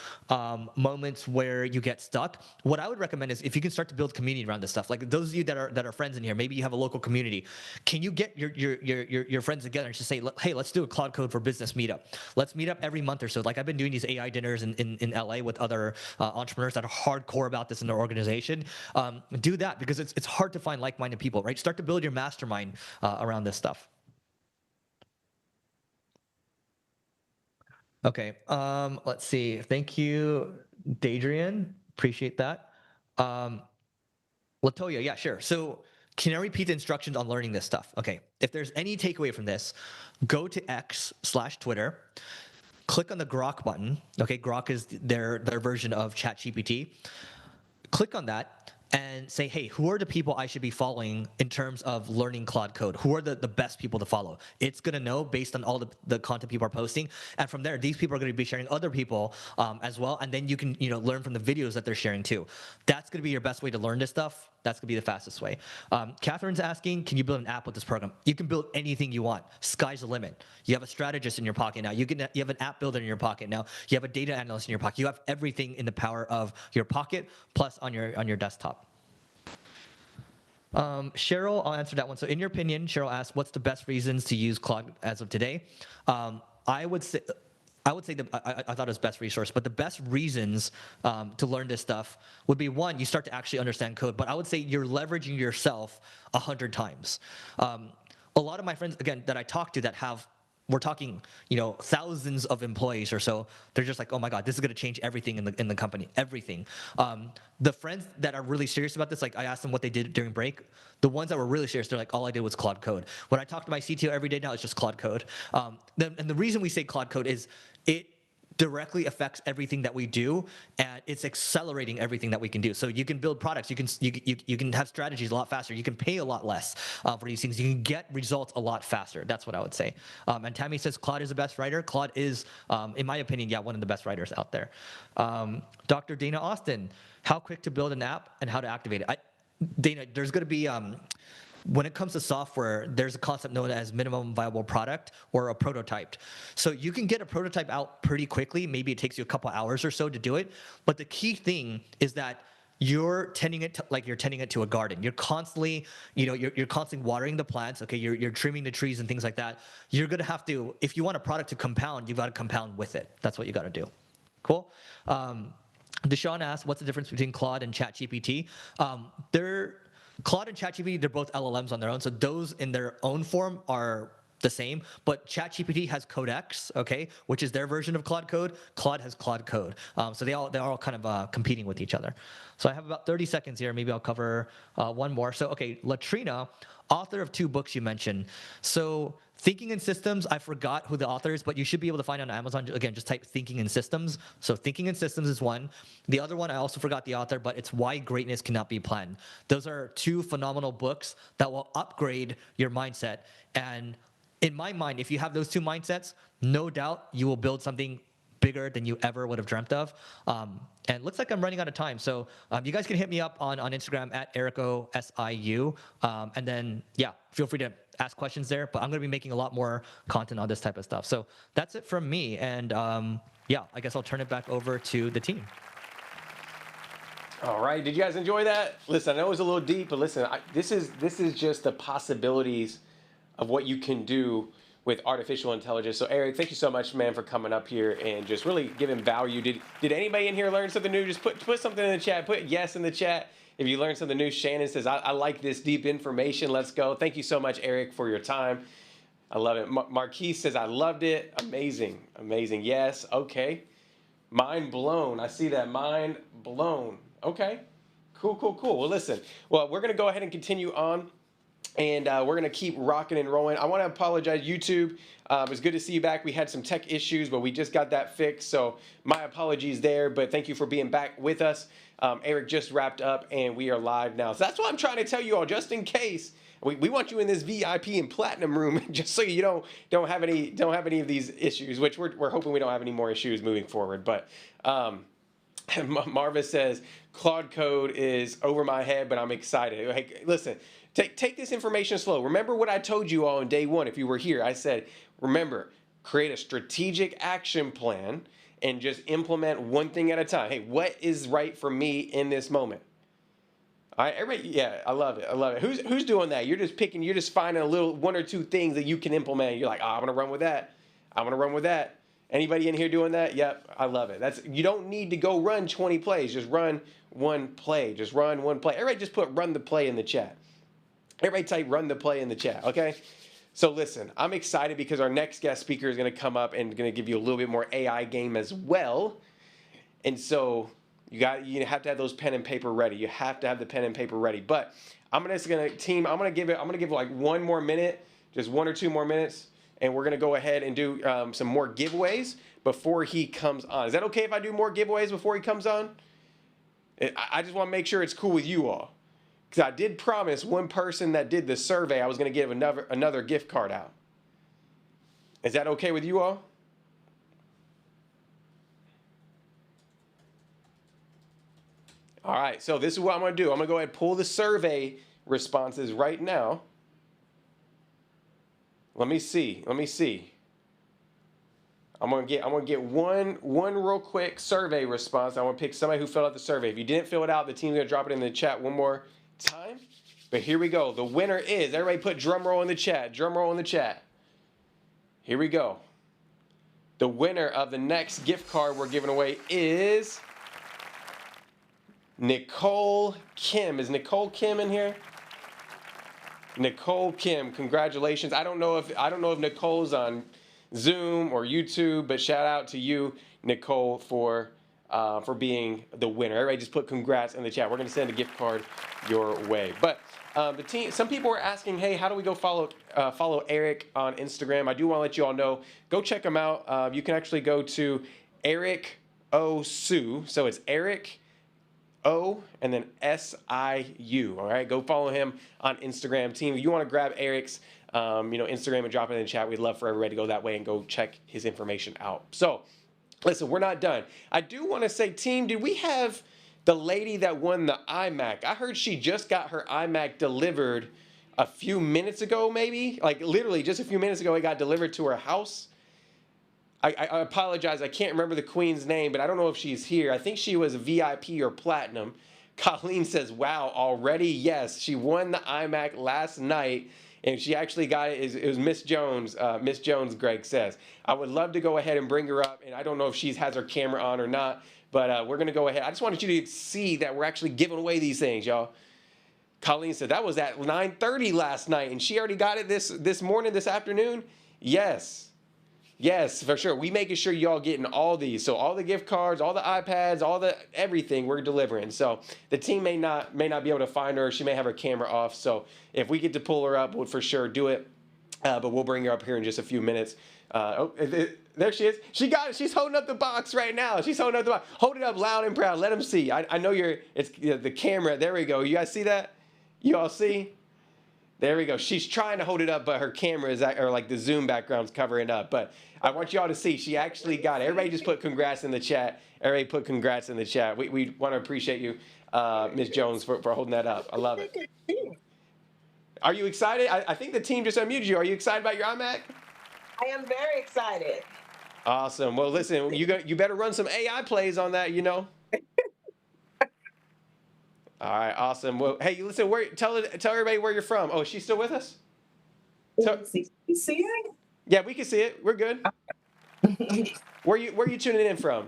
moments where you get stuck. What I would recommend is if you can start to build community around this stuff, like those of you that are friends in here, maybe you have a local community. Can you get your friends together and just say, hey, let's do a Claude Code for Business meetup. Let's meet up every month or so. Like I've been doing these AI dinners in LA with other entrepreneurs that are hardcore about this in their organization. Do that because it's hard to find like-minded people, right? Start to build your mastermind around this stuff. Okay, let's see. Thank you, Dadrian. Appreciate that. Latoya, yeah, sure. So can I repeat the instructions on learning this stuff? Okay, if there's any takeaway from this, go to X/Twitter, click on the Grok button. Okay, Grok is their version of ChatGPT. Click on that and say, hey, who are the people I should be following in terms of learning Claude Code? Who are the best people to follow? It's going to know based on all the content people are posting. And from there, these people are going to be sharing other people as well. And then you can learn from the videos that they're sharing too. That's going to be your best way to learn this stuff. That's going to be the fastest way. Catherine's asking, can you build an app with this program? You can build anything you want. Sky's the limit. You have a strategist in your pocket now. You have an app builder in your pocket now. You have a data analyst in your pocket. You have everything in the power of your pocket plus on your desktop. Cheryl, I'll answer that one. So in your opinion, Cheryl asked, what's the best reasons to use Claude as of today? I would say that I thought it was best resource, but the best reasons to learn this stuff would be one, you start to actually understand code, but I would say you're leveraging yourself 100 times. A lot of my friends, again, that I talk to that we're talking, thousands of employees or so. They're just like, oh my God, this is going to change everything in the company, everything. The friends that are really serious about this, like I asked them what they did during break. The ones that were really serious, they're like, all I did was Claude Code. When I talk to my CTO every day now, it's just Claude Code. And the reason we say Claude Code is it directly affects everything that we do, and it's accelerating everything that we can do. So you can build products, you can have strategies a lot faster, you can pay a lot less for these things, you can get results a lot faster. That's what I would say. And Tammy says Claude is the best writer. Claude is, in my opinion, one of the best writers out there. Dr. Dana Austin, how quick to build an app and how to activate it? Dana, there's going to be when it comes to software, there's a concept known as minimum viable product or a prototype. So you can get a prototype out pretty quickly. Maybe it takes you a couple hours or so to do it. But the key thing is that you're tending it like you're tending it to a garden. You're constantly, you're constantly watering the plants. Okay, you're trimming the trees and things like that. You're gonna have to, if you want a product to compound, you've got to compound with it. That's what you got to do. Cool. Deshaun asked, what's the difference between Claude and ChatGPT? Claude and ChatGPT, they're both LLMs on their own, so those in their own form are the same, but ChatGPT has Codex, okay, which is their version of Claude Code. Claude has Claude Code. So they're all kind of competing with each other. So I have about 30 seconds here. Maybe I'll cover one more. So, okay, Latrina, author of 2 books you mentioned. So Thinking in Systems, I forgot who the author is, but you should be able to find it on Amazon. Again, just type Thinking in Systems. So Thinking in Systems is one. The other one, I also forgot the author, but it's Why Greatness Cannot Be Planned. Those are 2 phenomenal books that will upgrade your mindset. And in my mind, if you have those 2 mindsets, no doubt you will build something bigger than you ever would have dreamt of. And it looks like I'm running out of time. So you guys can hit me up on Instagram at EricoSIU. And then, feel free to ask questions there. But I'm going to be making a lot more content on this type of stuff. So that's it from me. And I guess I'll turn it back over to the team. All right. Did you guys enjoy that? Listen, I know it was a little deep, but listen, this is just the possibilities of what you can do with artificial intelligence. So Eric, thank you so much, man, for coming up here and just really giving value. Did anybody in here learn something new? Just put something in the chat. Put yes in the chat if you learned something new. Shannon says, I like this deep information. Let's go. Thank you so much, Eric, for your time. I love it. Marquise says, I loved it. Amazing. Amazing. Yes. Okay. Mind blown. I see that. Mind blown. Okay. Cool. Well, listen. Well, we're going to go ahead and continue on. And we're going to keep rocking and rolling. I want to apologize, YouTube. It was good to see you back. We had some tech issues, but we just got that fixed. So my apologies there, but thank you for being back with us. Eric just wrapped up, and we are live now. So that's what I'm trying to tell you all, just in case. We want you in this VIP and platinum room, just so you don't have any of these issues, which we're hoping we don't have any more issues moving forward. But Marva says, Claude Code is over my head, but I'm excited. Hey, listen, take this information slow. Remember what I told you all on day one if you were here. I said, remember, create a strategic action plan and just implement one thing at a time. Hey, what is right for me in this moment? All right, everybody, yeah, I love it. I love it. Who's doing that? You're just finding a little one or two things that you can implement. You're like, I'm gonna run with that. I'm gonna run with that. Anybody in here doing that? Yep, I love it. You don't need to go run 20 plays. Just run one play. Just run one play. Everybody just put run the play in the chat. Everybody type run the play in the chat, okay? So listen, I'm excited because our next guest speaker is going to come up and going to give you a little bit more AI game as well. And so you have to have those pen and paper ready. You have to have the pen and paper ready. But I'm going to give like one more minute, just 1 or 2 more minutes, and we're going to go ahead and do some more giveaways before he comes on. Is that okay if I do more giveaways before he comes on? I just want to make sure it's cool with you all. Because I did promise one person that did the survey I was going to give another gift card out. Is that okay with you all? All right, so this is what I'm going to do. I'm going to go ahead and pull the survey responses right now. Let me see. I'm gonna get one real quick survey response. I want to pick somebody who filled out the survey. If you didn't fill it out, the team's gonna drop it in the chat one more time. But here we go. The winner is, everybody put drum roll in the chat. Drum roll in the chat. Here we go. The winner of the next gift card we're giving away is Nicole Kim. Is Nicole Kim in here? Nicole Kim, congratulations. I don't know if Nicole's on Zoom or YouTube, but shout out to you, Nicole, for being the winner. Everybody just put congrats in the chat. We're going to send a gift card your way. But the team, some people were asking, hey, how do we go follow Eric on Instagram? I do want to let you all know, go check him out. You can actually go to Eric O. Sue. So it's Eric O and then SIU. All right, go follow him on Instagram. Team, if you want to grab Eric's Instagram and drop it in the chat, we'd love for everybody to go that way and go check his information out. So listen, we're not done. I do want to say, team, did we have the lady that won the iMac? I heard she just got her iMac delivered a few minutes ago, maybe, like literally just a few minutes ago. It got delivered to her house. I apologize, I can't remember the queen's name, but I don't know if she's here. I think she was VIP or platinum. Colleen says, wow, already? Yes, she won the iMac last night, and she actually got it. It was Miss Jones. Miss Jones, Greg says. I would love to go ahead and bring her up, and I don't know if she has her camera on or not, but we're going to go ahead. I just wanted you to see that we're actually giving away these things, y'all. Colleen said, that was at 9:30 last night, and she already got it this morning, this afternoon? Yes. Yes, for sure. We making sure y'all getting all these. So all the gift cards, all the iPads, all the everything we're delivering. So the team may not be able to find her. She may have her camera off. So if we get to pull her up, we'll for sure do it. But we'll bring her up here in just a few minutes. There she is. She got it. She's holding up the box right now. She's holding up the box. Hold it up loud and proud. Let them see. I know it's the camera. There we go. You guys see that? You all see? There we go. She's trying to hold it up, but her camera is, or like the Zoom background's covering up. But I want y'all to see she actually got it. Everybody just put congrats in the chat. Everybody put congrats in the chat. We want to appreciate you, Ms. Jones, for holding that up. I love it. Are you excited? I think the team just unmuted you. Are you excited about your iMac? I am very excited. Awesome. Well, listen, you better run some AI plays on that, you know. All right, awesome. Well, hey, listen, tell everybody where you're from. Oh, is she still with us? You see it? Yeah, we can see it. We're good. Where you tuning in from?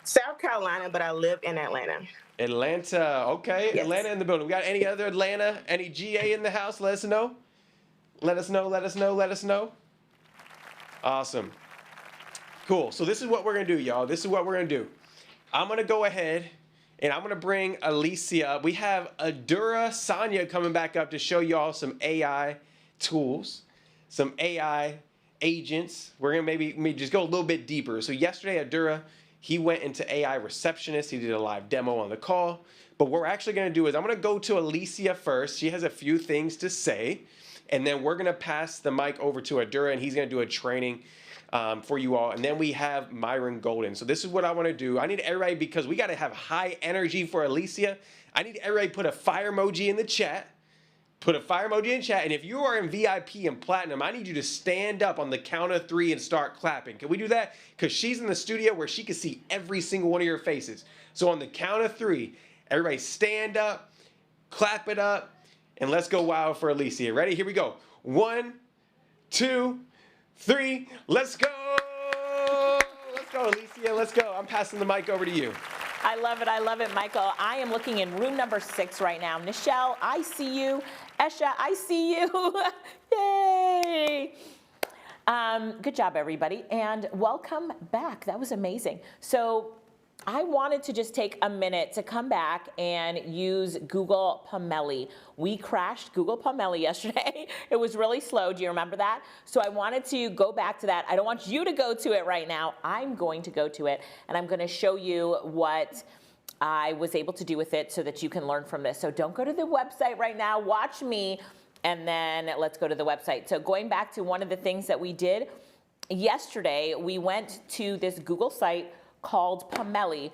South Carolina, but I live in Atlanta. Atlanta, okay. Yes. Atlanta in the building. We got any other Atlanta, any GA in the house? Let us know. Let us know. Awesome. Cool. So this is what we're going to do, y'all. This is what we're going to do. I'm going to go ahead and I'm going to bring Alicia up. We have Adura Sanya coming back up to show y'all some AI tools, some AI agents. We're going to maybe just go a little bit deeper. So yesterday, Adura, he went into AI receptionist. He did a live demo on the call. But what we're actually going to do is I'm going to go to Alicia first. She has a few things to say. And then we're going to pass the mic over to Adura, and he's going to do a training for you all. And then we have Myron Golden. So this is what I want to do. I need everybody, because we got to have high energy for Alicia. I need everybody to put a fire emoji in the chat. Put a fire emoji in chat. And if you are in VIP and Platinum, I need you to stand up on the count of 3 and start clapping. Can we do that? Because she's in the studio where she can see every single one of your faces. So on the count of 3, everybody stand up, clap it up, and let's go wild for Alicia. Ready? Here we go. 1, 2, 3. Let's go. Let's go, Alicia. Let's go. I'm passing the mic over to you. I love it, Michael. I am looking in room number 6 right now. Nichelle, I see you. Esha, I see you. Yay! Good job, everybody, and welcome back. That was amazing. So I wanted to just take a minute to come back and use Google Pomeli. We crashed Google Pomeli yesterday. It was really slow. Do you remember that? So I wanted to go back to that. I don't want you to go to it right now. I'm going to go to it, and I'm going to show you what I was able to do with it so that you can learn from this. So don't go to the website right now. Watch me, and then let's go to the website. So going back to one of the things that we did yesterday, we went to this Google site called Pomeli.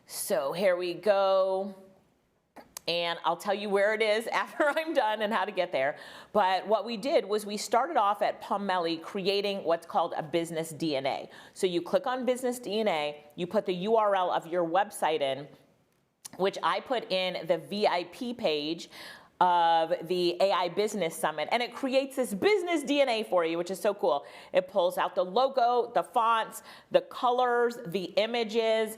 So here we go. And I'll tell you where it is after I'm done and how to get there. But what we did was we started off at Pomeli creating what's called a business DNA. So you click on business DNA, you put the URL of your website in, which I put in the VIP page of the AI Business Summit, and it creates this business DNA for you, which is so cool. It pulls out the logo, the fonts, the colors, the images,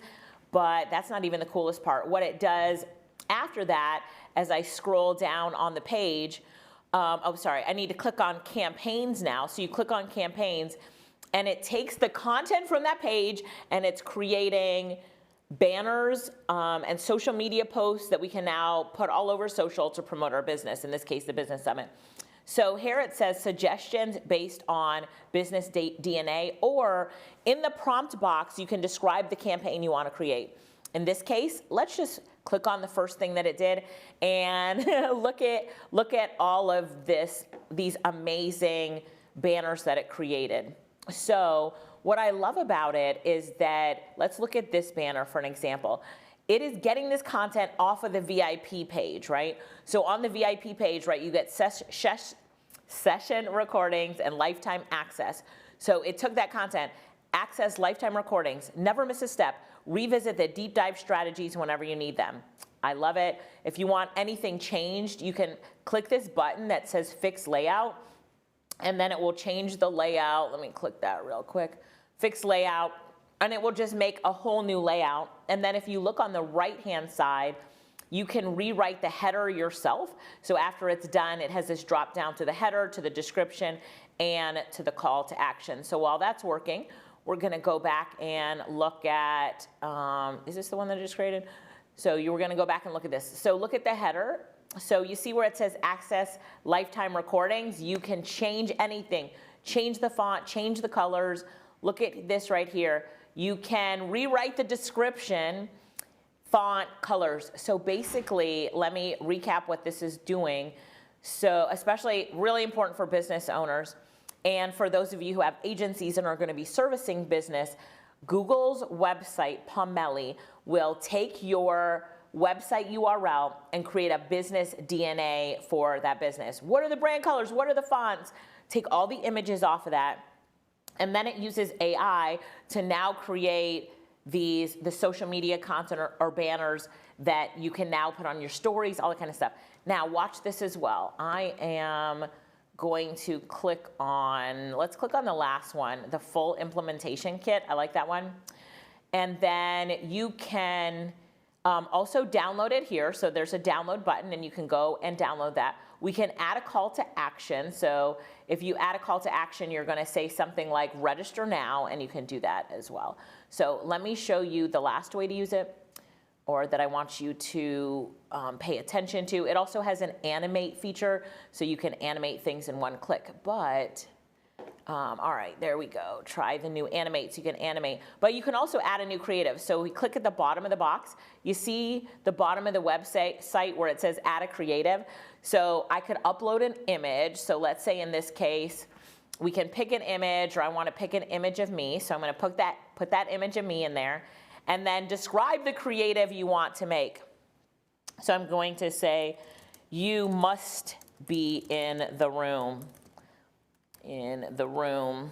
but that's not even the coolest part. What it does after that, as I scroll down on the page, I need to click on campaigns now. So you click on campaigns, and it takes the content from that page, and it's creating banners and social media posts that we can now put all over social to promote our business, in this case, the Business Summit. So here it says suggestions based on business DNA, or in the prompt box, you can describe the campaign you want to create. In this case, let's just click on the first thing that it did and look at all of these amazing banners that it created. So what I love about it is that, let's look at this banner for an example. It is getting this content off of the VIP page, right? So on the VIP page, right, you get session recordings and lifetime access. So it took that content, access lifetime recordings, never miss a step, revisit the deep dive strategies whenever you need them. I love it. If you want anything changed, you can click this button that says fix layout, and then it will change the layout. Let me click that real quick. Fix layout, and it will just make a whole new layout. And then if you look on the right-hand side, you can rewrite the header yourself. So after it's done, it has this drop down to the header, to the description, and to the call to action. So while that's working, we're gonna go back and look at, is this the one that I just created? So you were gonna go back and look at this. So look at the header. So you see where it says access lifetime recordings. You can change anything. Change the font, change the colors. Look at this right here. You can rewrite the description, font, colors. So basically, let me recap what this is doing. So especially really important for business owners, and for those of you who have agencies and are going to be servicing business, Google's website, Pomeli, will take your website URL and create a business DNA for that business. What are the brand colors? What are the fonts? Take all the images off of that. And then it uses AI to now create the social media content or banners that you can now put on your stories, all that kind of stuff. Now watch this as well. I am going to click on, let's click on the last one, the full implementation kit. I like that one. And then you can also download it here. So there's a download button, and you can go and download that. We can add a call to action. So if you add a call to action, you're going to say something like register now, and you can do that as well. So let me show you the last way to use it, or that I want you to pay attention to. It also has an animate feature, so you can animate things in one click. But all right, there we go. Try the new animate, so you can animate. But you can also add a new creative. So we click at the bottom of the box. You see the bottom of the website where it says add a creative. So I could upload an image. So let's say in this case, we can pick an image, or I want to pick an image of me. So I'm going to put that image of me in there, and then describe the creative you want to make. So I'm going to say, you must be in the room. In the room.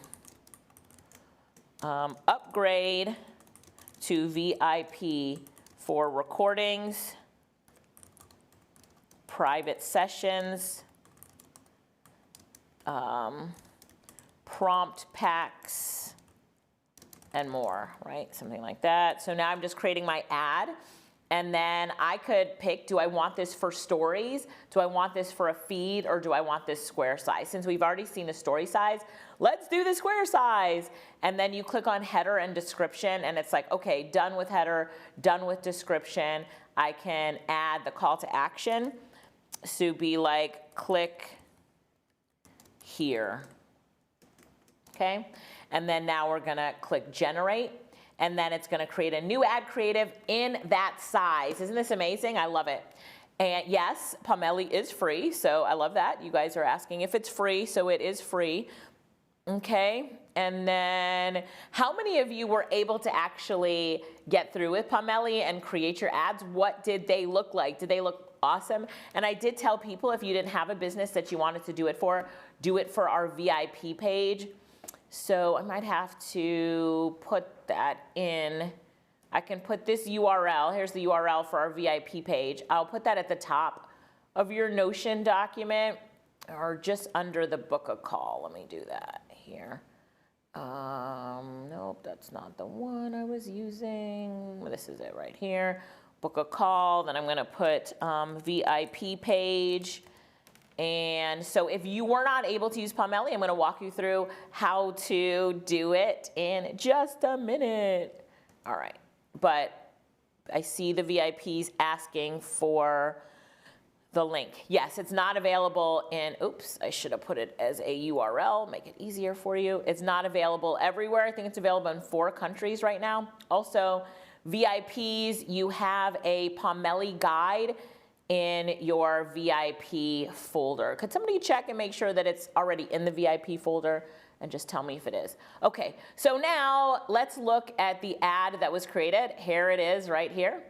Upgrade to VIP for recordings, private sessions, prompt packs, and more, right? Something like that. So now I'm just creating my ad. And then I could pick, do I want this for stories? Do I want this for a feed? Or do I want this square size? Since we've already seen the story size, let's do the square size. And then you click on header and description, and it's like, okay, done with header, done with description. I can add the call to action. So be like, click here. Okay? And then now we're gonna click generate. And then it's going to create a new ad creative in that size. Isn't this amazing? I love it. And yes, Pomeli is free, so I love that. You guys are asking if it's free, so it is free. Okay, and then how many of you were able to actually get through with Pomeli and create your ads? What did they look like? Did they look awesome? And I did tell people, if you didn't have a business that you wanted to do it for our VIP page. So I might have to put that in. I can put this URL. Here's the URL for our VIP page. I'll put that at the top of your Notion document, or just under the book a call. Let me do that here. Nope, that's not the one I was using. This is it right here. Book a call. Then I'm going to put VIP page. And so if you were not able to use Pomeli, I'm going to walk you through how to do it in just a minute. All right. But I see the VIPs asking for the link. Yes, it's not available in, oops, I should have put it as a URL, make it easier for you. It's not available everywhere. I think it's available in 4 countries right now. Also, VIPs, you have a Pomeli guide in your VIP folder. Could somebody check and make sure that it's already in the VIP folder, and just tell me if it is? Okay, so now let's look at the ad that was created. Here it is right here.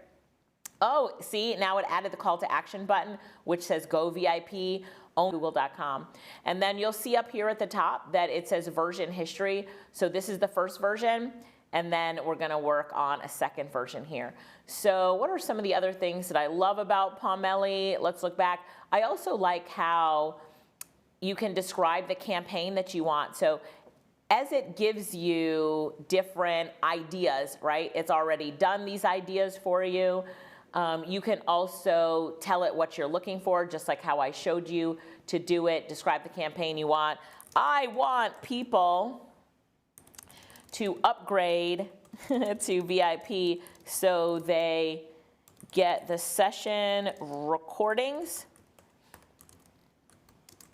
Oh, see, now it added the call to action button, which says go VIP on google.com. And then you'll see up here at the top that it says version history. So this is the first version. And then we're going to work on a second version here. So what are some of the other things that I love about Pomeli? Let's look back. I also like how you can describe the campaign that you want. So as it gives you different ideas, right? It's already done these ideas for you. You can also tell it what you're looking for, just like how I showed you to do it. Describe the campaign you want. I want people to upgrade to VIP so they get the session recordings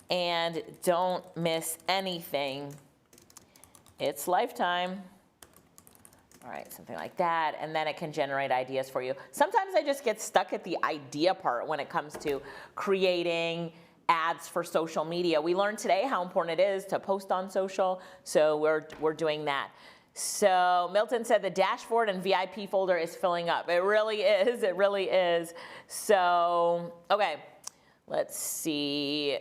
and don't miss anything. It's lifetime. All right, something like that, and then it can generate ideas for you. Sometimes I just get stuck at the idea part when it comes to creating ads for social media. We learned today how important it is to post on social, so we're doing that. So Milton said the dashboard and VIP folder is filling up. It really is. It really is. So, okay, let's see.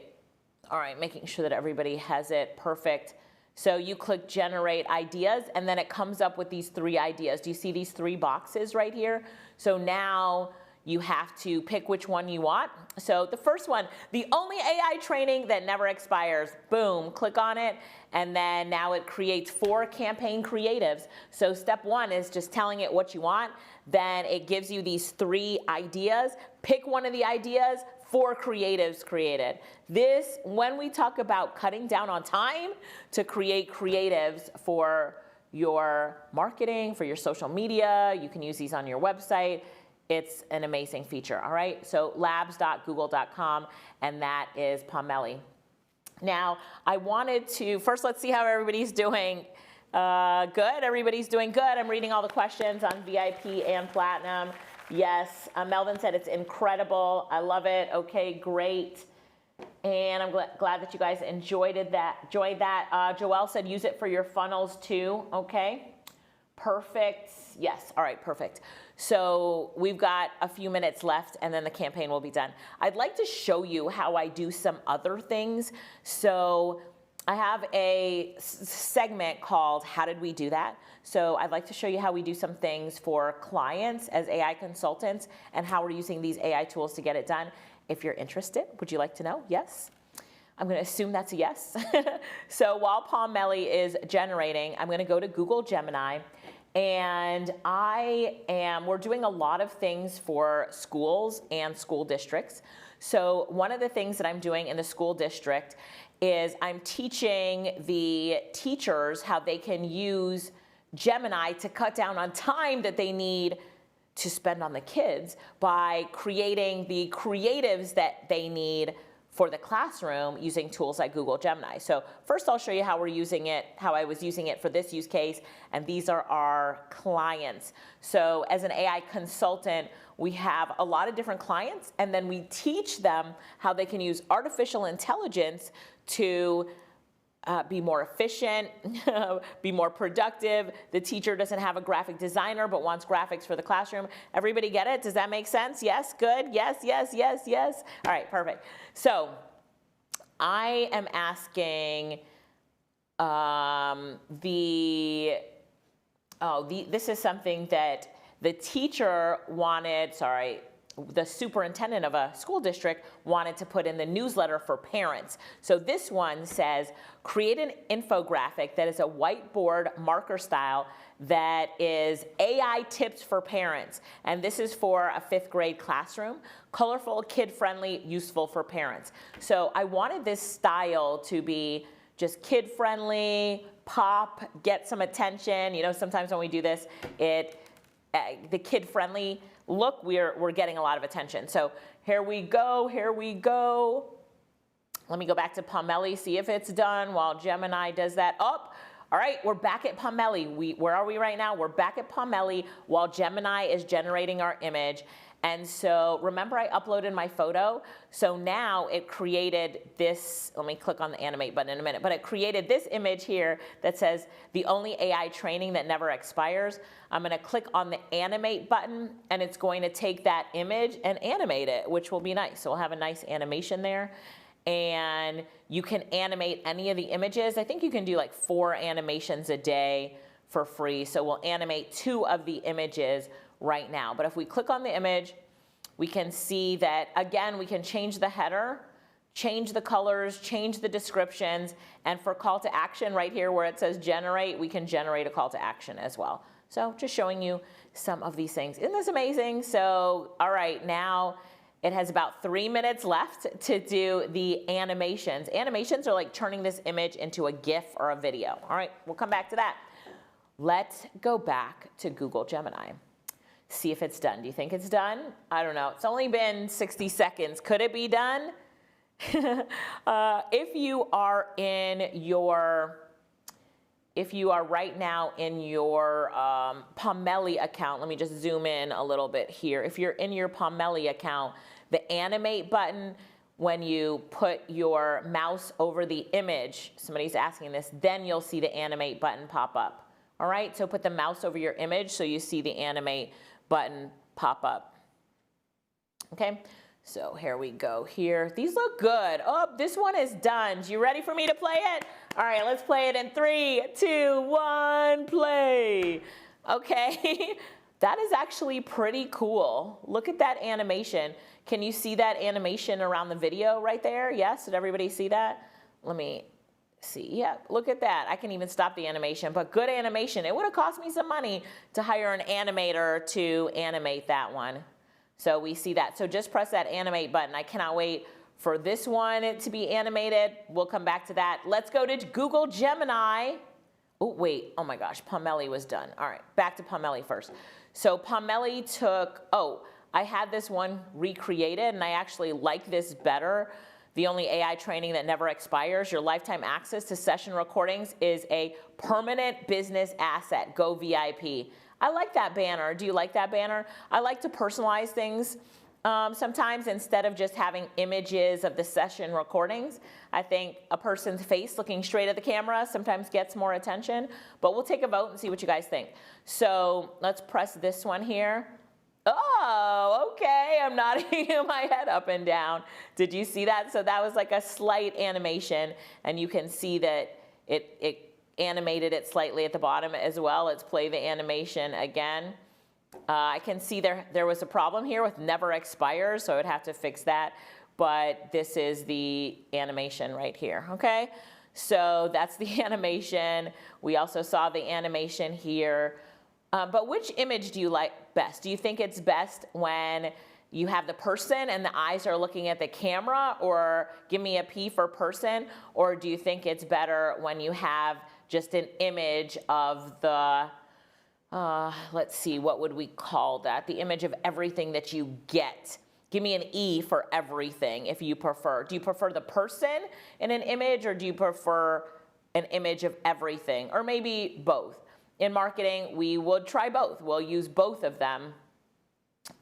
All right, making sure that everybody has it perfect. So you click generate ideas, and then it comes up with these 3 ideas. Do you see these 3 boxes right here? So now you have to pick which one you want. So the first one, the only AI training that never expires. Boom, click on it, and then now it creates 4 campaign creatives. So step 1 is just telling it what you want. Then it gives you these 3 ideas. Pick one of the ideas, 4 creatives created. This, when we talk about cutting down on time to create creatives for your marketing, for your social media, you can use these on your website. It's an amazing feature, all right? So labs.google.com, and that is Pomeli. Now, I wanted to, first let's see how everybody's doing. Good, everybody's doing good. I'm reading all the questions on VIP and Platinum. Yes, Melvin said it's incredible. I love it. Okay, great. And I'm glad that you guys enjoyed that. Joelle said use it for your funnels too. Okay, perfect. Yes, all right, perfect. So we've got a few minutes left and then the campaign will be done. I'd like to show you how I do some other things. So I have a segment called How Did We Do That? So I'd like to show you how we do some things for clients as AI consultants and how we're using these AI tools to get it done. If you're interested, would you like to know? Yes? I'm going to assume that's a yes. So while Pomeli is generating, I'm going to go to Google Gemini, and we're doing a lot of things for schools and school districts. So one of the things that I'm doing in the school district is I'm teaching the teachers how they can use Gemini to cut down on time that they need to spend on the kids by creating the creatives that they need for the classroom using tools like Google Gemini. So first I'll show you how we're using it, how I was using it for this use case, and these are our clients. So as an AI consultant, we have a lot of different clients, and then we teach them how they can use artificial intelligence to be more efficient, be more productive. The teacher doesn't have a graphic designer but wants graphics for the classroom. Everybody get it? Does that make sense? Yes? Good? Yes, yes, yes, yes? All right, perfect. So I am asking this is something that the teacher wanted, the superintendent of a school district wanted to put in the newsletter for parents. So this one says, create an infographic that is a whiteboard marker style that is AI tips for parents. And this is for a 5th grade classroom. Colorful, kid-friendly, useful for parents. So I wanted this style to be just kid-friendly, pop, get some attention. You know, sometimes when we do this, the kid-friendly look, we're getting a lot of attention. So here we go. Let me go back to Pomeli, see if it's done while Gemini does that. All right, we're back at Pomeli. Where are we right now? We're back at Pomeli while Gemini is generating our image. And so remember I uploaded my photo? So now it created this, let me click on the animate button in a minute, but it created this image here that says the only AI training that never expires. I'm gonna click on the animate button and it's going to take that image and animate it, which will be nice. So we'll have a nice animation there. And you can animate any of the images. I think you can do like 4 animations a day for free. So we'll animate 2 of the images right now. But if we click on the image, we can see that, again, we can change the header, change the colors, change the descriptions, and for call to action right here where it says generate, we can generate a call to action as well. So just showing you some of these things. Isn't this amazing? So, all right, now it has about 3 minutes left to do the animations. Animations are like turning this image into a GIF or a video. All right, we'll come back to that. Let's go back to Google Gemini. See if it's done. Do you think it's done? I don't know. It's only been 60 seconds. Could it be done? If you are right now in your Pomeli account, let me just zoom in a little bit here. If you're in your Pomeli account, the animate button, when you put your mouse over the image, somebody's asking this, then you'll see the animate button pop up. All right, so put the mouse over your image so you see the animate button pop up. Okay, so here we go here. These look good. Oh, this one is done. You ready for me to play it? All right, let's play it in 3, 2, 1, play. Okay, that is actually pretty cool. Look at that animation. Can you see that animation around the video right there? Yes, did everybody see that? Let me see, yeah, look at that. I can even stop the animation, but good animation. It would have cost me some money to hire an animator to animate that one. So we see that. So just press that animate button. I cannot wait for this one to be animated. We'll come back to that. Let's go to Google Gemini. Oh, wait, oh my gosh, Pomeli was done. All right, back to Pomeli first. So Pomeli took, I had this one recreated and I actually like this better. The only AI training that never expires. Your lifetime access to session recordings is a permanent business asset. Go VIP. I like that banner. Do you like that banner? I like to personalize things sometimes instead of just having images of the session recordings. I think a person's face looking straight at the camera sometimes gets more attention, but we'll take a vote and see what you guys think. So let's press this one here. Oh, okay, I'm nodding my head up and down. Did you see that? So that was like a slight animation, and you can see that it animated it slightly at the bottom as well. Let's play the animation again. I can see there was a problem here with never expires, so I would have to fix that. But this is the animation right here, okay? So that's the animation. We also saw the animation here. But which image do you like best? Do you think it's best when you have the person and the eyes are looking at the camera, or give me a P for person? Or do you think it's better when you have just an image of the, let's see, what would we call that? The image of everything that you get. Give me an E for everything if you prefer. Do you prefer the person in an image, or do you prefer an image of everything? Or maybe both. In marketing, we would try both. We'll use both of them.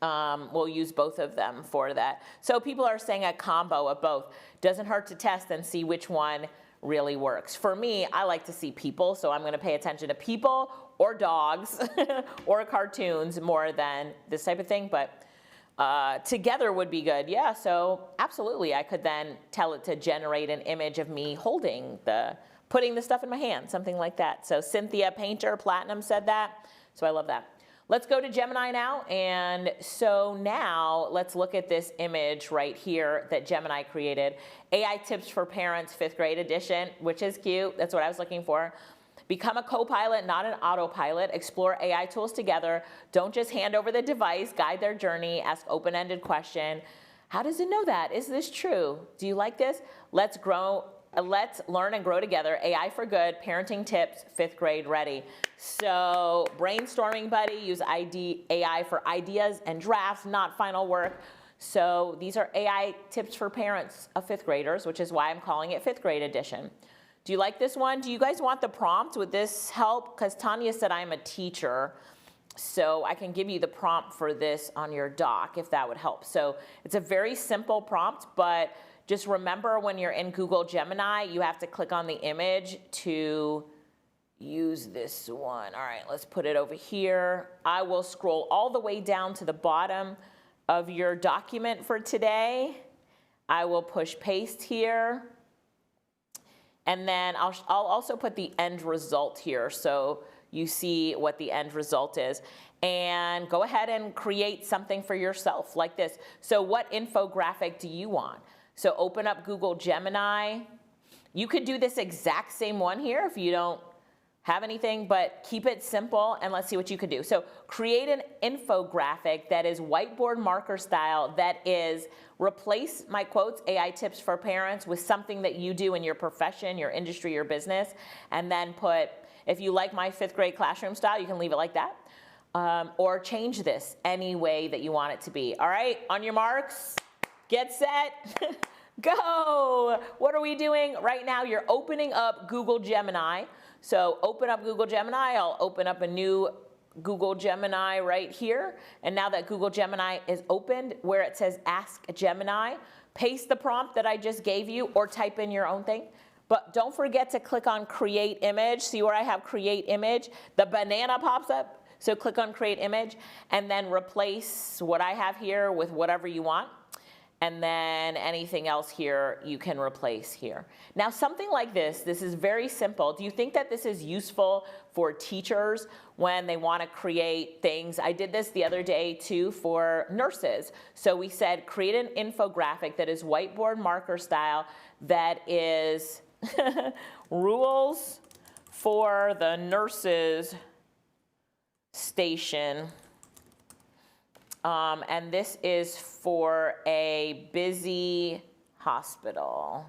We'll use both of them for that. So people are saying a combo of both. Doesn't hurt to test and see which one really works. For me, I like to see people, so I'm going to pay attention to people or dogs or cartoons more than this type of thing, but together would be good. Yeah, so absolutely. I could then tell it to generate an image of me holding putting the stuff in my hand, something like that. So Cynthia Painter Platinum said that, so I love that. Let's go to Gemini now, and so now let's look at this image right here that Gemini created. AI Tips for Parents 5th grade edition, which is cute. That's what I was looking for. Become a co-pilot, not an autopilot. Explore AI tools together. Don't just hand over the device. Guide their journey. Ask open-ended question. How does it know that? Is this true? Do you like this? Let's learn and grow together. AI for Good, Parenting Tips, 5th grade ready. So brainstorming buddy, use AI for ideas and drafts, not final work. So these are AI tips for parents of 5th graders, which is why I'm calling it 5th grade edition. Do you like this one? Do you guys want the prompt? Would this help? Because Tanya said I'm a teacher, so I can give you the prompt for this on your doc if that would help. So it's a very simple prompt, but just remember when you're in Google Gemini, you have to click on the image to use this one. All right, let's put it over here. I will scroll all the way down to the bottom of your document for today. I will push paste here. And then I'll also put the end result here so you see what the end result is. And go ahead and create something for yourself like this. So what infographic do you want? So open up Google Gemini. You could do this exact same one here if you don't have anything, but keep it simple and let's see what you can do. So create an infographic that is whiteboard marker style, that is replace my quotes, AI tips for parents, with something that you do in your profession, your industry, your business, and then put, if you like my 5th grade classroom style, you can leave it like that, or change this any way that you want it to be. All right, on your marks, get set, go. What are we doing right now? You're opening up Google Gemini. So open up Google Gemini. I'll open up a new Google Gemini right here. And now that Google Gemini is opened, where it says Ask Gemini, paste the prompt that I just gave you or type in your own thing. But don't forget to click on Create Image. See where I have Create Image? The banana pops up. So click on Create Image and then replace what I have here with whatever you want. And then anything else here you can replace here. Now something like this is very simple. Do you think that this is useful for teachers when they want to create things? I did this the other day too for nurses. So we said create an infographic that is whiteboard marker style, that is rules for the nurses station. And this is for a busy hospital.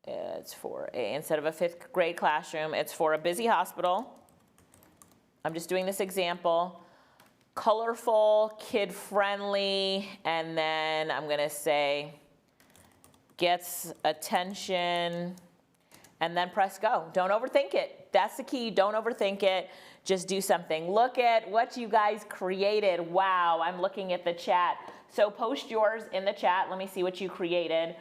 It's for instead of a 5th grade classroom, it's for a busy hospital. I'm just doing this example. Colorful, kid-friendly, and then I'm gonna say gets attention, and then press go. Don't overthink it. That's the key, don't overthink it. just do something. Look at what you guys created. Wow, I'm looking at the chat. So post yours in the chat. Let me see what you created.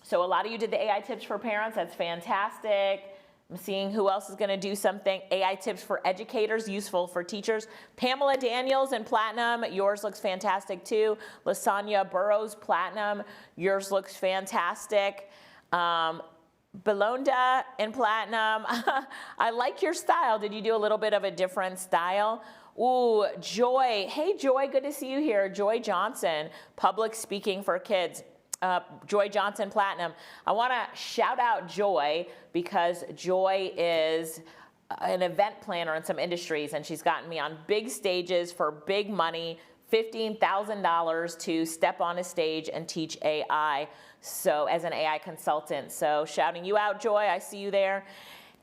So a lot of you did the AI tips for parents. That's fantastic. I'm seeing who else is going to do something. AI tips for educators, useful for teachers. Pamela Daniels in platinum. Yours looks fantastic too. Lasagna Burrows, platinum. Yours looks fantastic. Belonda in platinum. I like your style. Did you do a little bit of a different style? Ooh, Joy. Hey, Joy, good to see you here. Joy Johnson, public speaking for kids. Joy Johnson Platinum. I want to shout out Joy because Joy is an event planner in some industries, and she's gotten me on big stages for big money, $15,000 to step on a stage and teach AI. So as an AI consultant. So shouting you out, Joy. I see you there.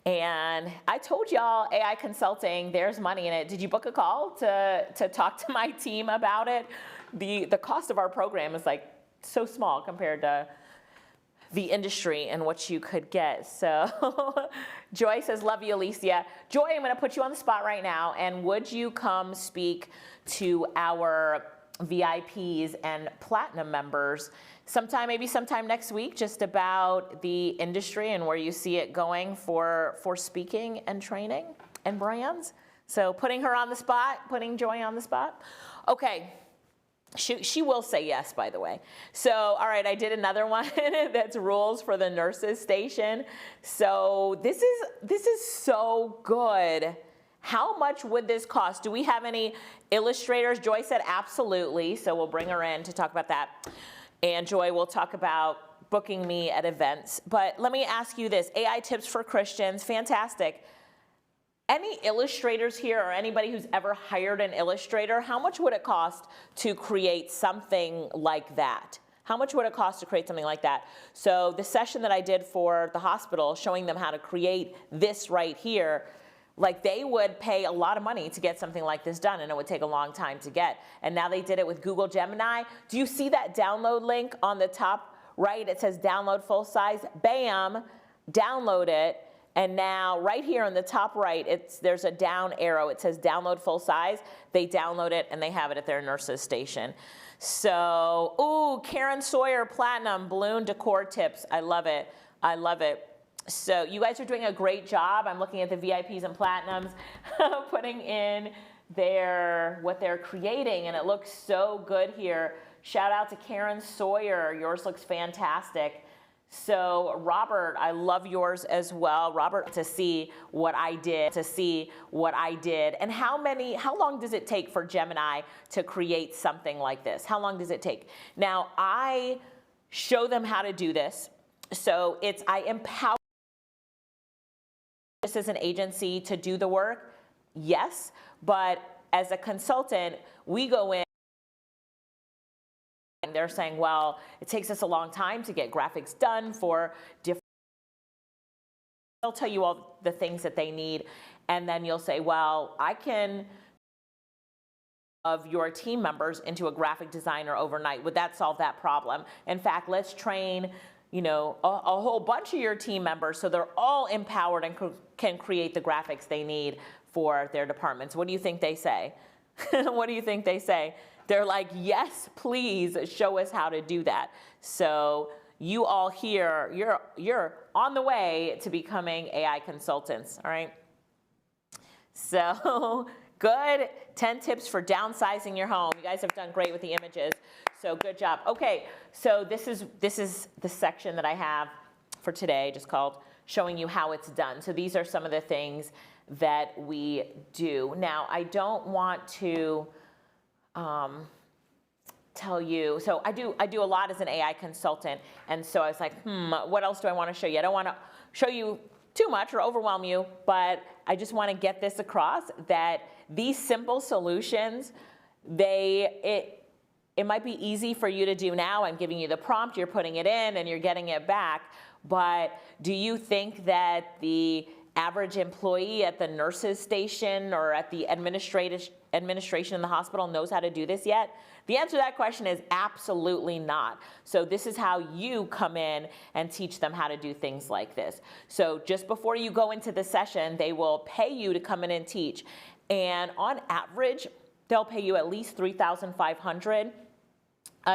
And I told y'all AI consulting, there's money in it. Did you book a call to talk to my team about it? The cost of our program is like so small compared to the industry and what you could get. So Joy says, love you, Alicia. Joy, I'm going to put you on the spot right now. And would you come speak to our VIPs and platinum members maybe sometime next week, just about the industry and where you see it going for speaking and training and brands? So putting her on the spot, putting Joy on the spot. Okay. She will say yes, by the way. So, all right, I did another one that's rules for the nurses station. So this is so good. How much would this cost? Do we have any illustrators? Joy said absolutely. So we'll bring her in to talk about that. And Joy will talk about booking me at events. But let me ask you this. AI tips for Christians, fantastic. Any illustrators here or anybody who's ever hired an illustrator, how much would it cost to create something like that? How much would it cost to create something like that? So the session that I did for the hospital, showing them how to create this right here, like they would pay a lot of money to get something like this done, and it would take a long time to get. And now they did it with Google Gemini. Do you see that download link on the top right? It says download full size. Bam, download it. And now right here on the top right, there's a down arrow. It says download full size. They download it and they have it at their nurse's station. So, ooh, Karen Sawyer, platinum, balloon decor tips. I love it. I love it. So you guys are doing a great job. I'm looking at the VIPs and platinums, putting in what they're creating, and it looks so good here. Shout out to Karen Sawyer. Yours looks fantastic. So Robert, I love yours as well. Robert, to see what I did, and how long does it take for Gemini to create something like this? How long does it take? Now, I show them how to do this. So I empower this as an agency to do the work, yes, but as a consultant, we go in. And they're saying, well, it takes us a long time to get graphics done for different. They'll tell you all the things that they need. And then you'll say, well, I can of your team members into a graphic designer overnight. Would that solve that problem? In fact, let's train, a whole bunch of your team members so they're all empowered and can create the graphics they need for their departments. What do you think they say? What do you think they say? They're like, yes, please show us how to do that. So you all here, you're on the way to becoming AI consultants, all right? So good, 10 tips for downsizing your home. You guys have done great with the images, so good job. Okay, so this is the section that I have for today, just called showing you how it's done. So these are some of the things that we do. Now, I don't want to tell you, so I do a lot as an AI consultant, and so I was like, what else do I want to show you? I don't want to show you too much or overwhelm you, but I just want to get this across that these simple solutions, it might be easy for you to do now. I'm giving you the prompt, you're putting it in, and you're getting it back, but do you think that the average employee at the nurse's station or at the administration in the hospital knows how to do this yet? The answer to that question is absolutely not. So this is how you come in and teach them how to do things like this. So just before you go into the session, they will pay you to come in and teach. And on average, they'll pay you at least $3,500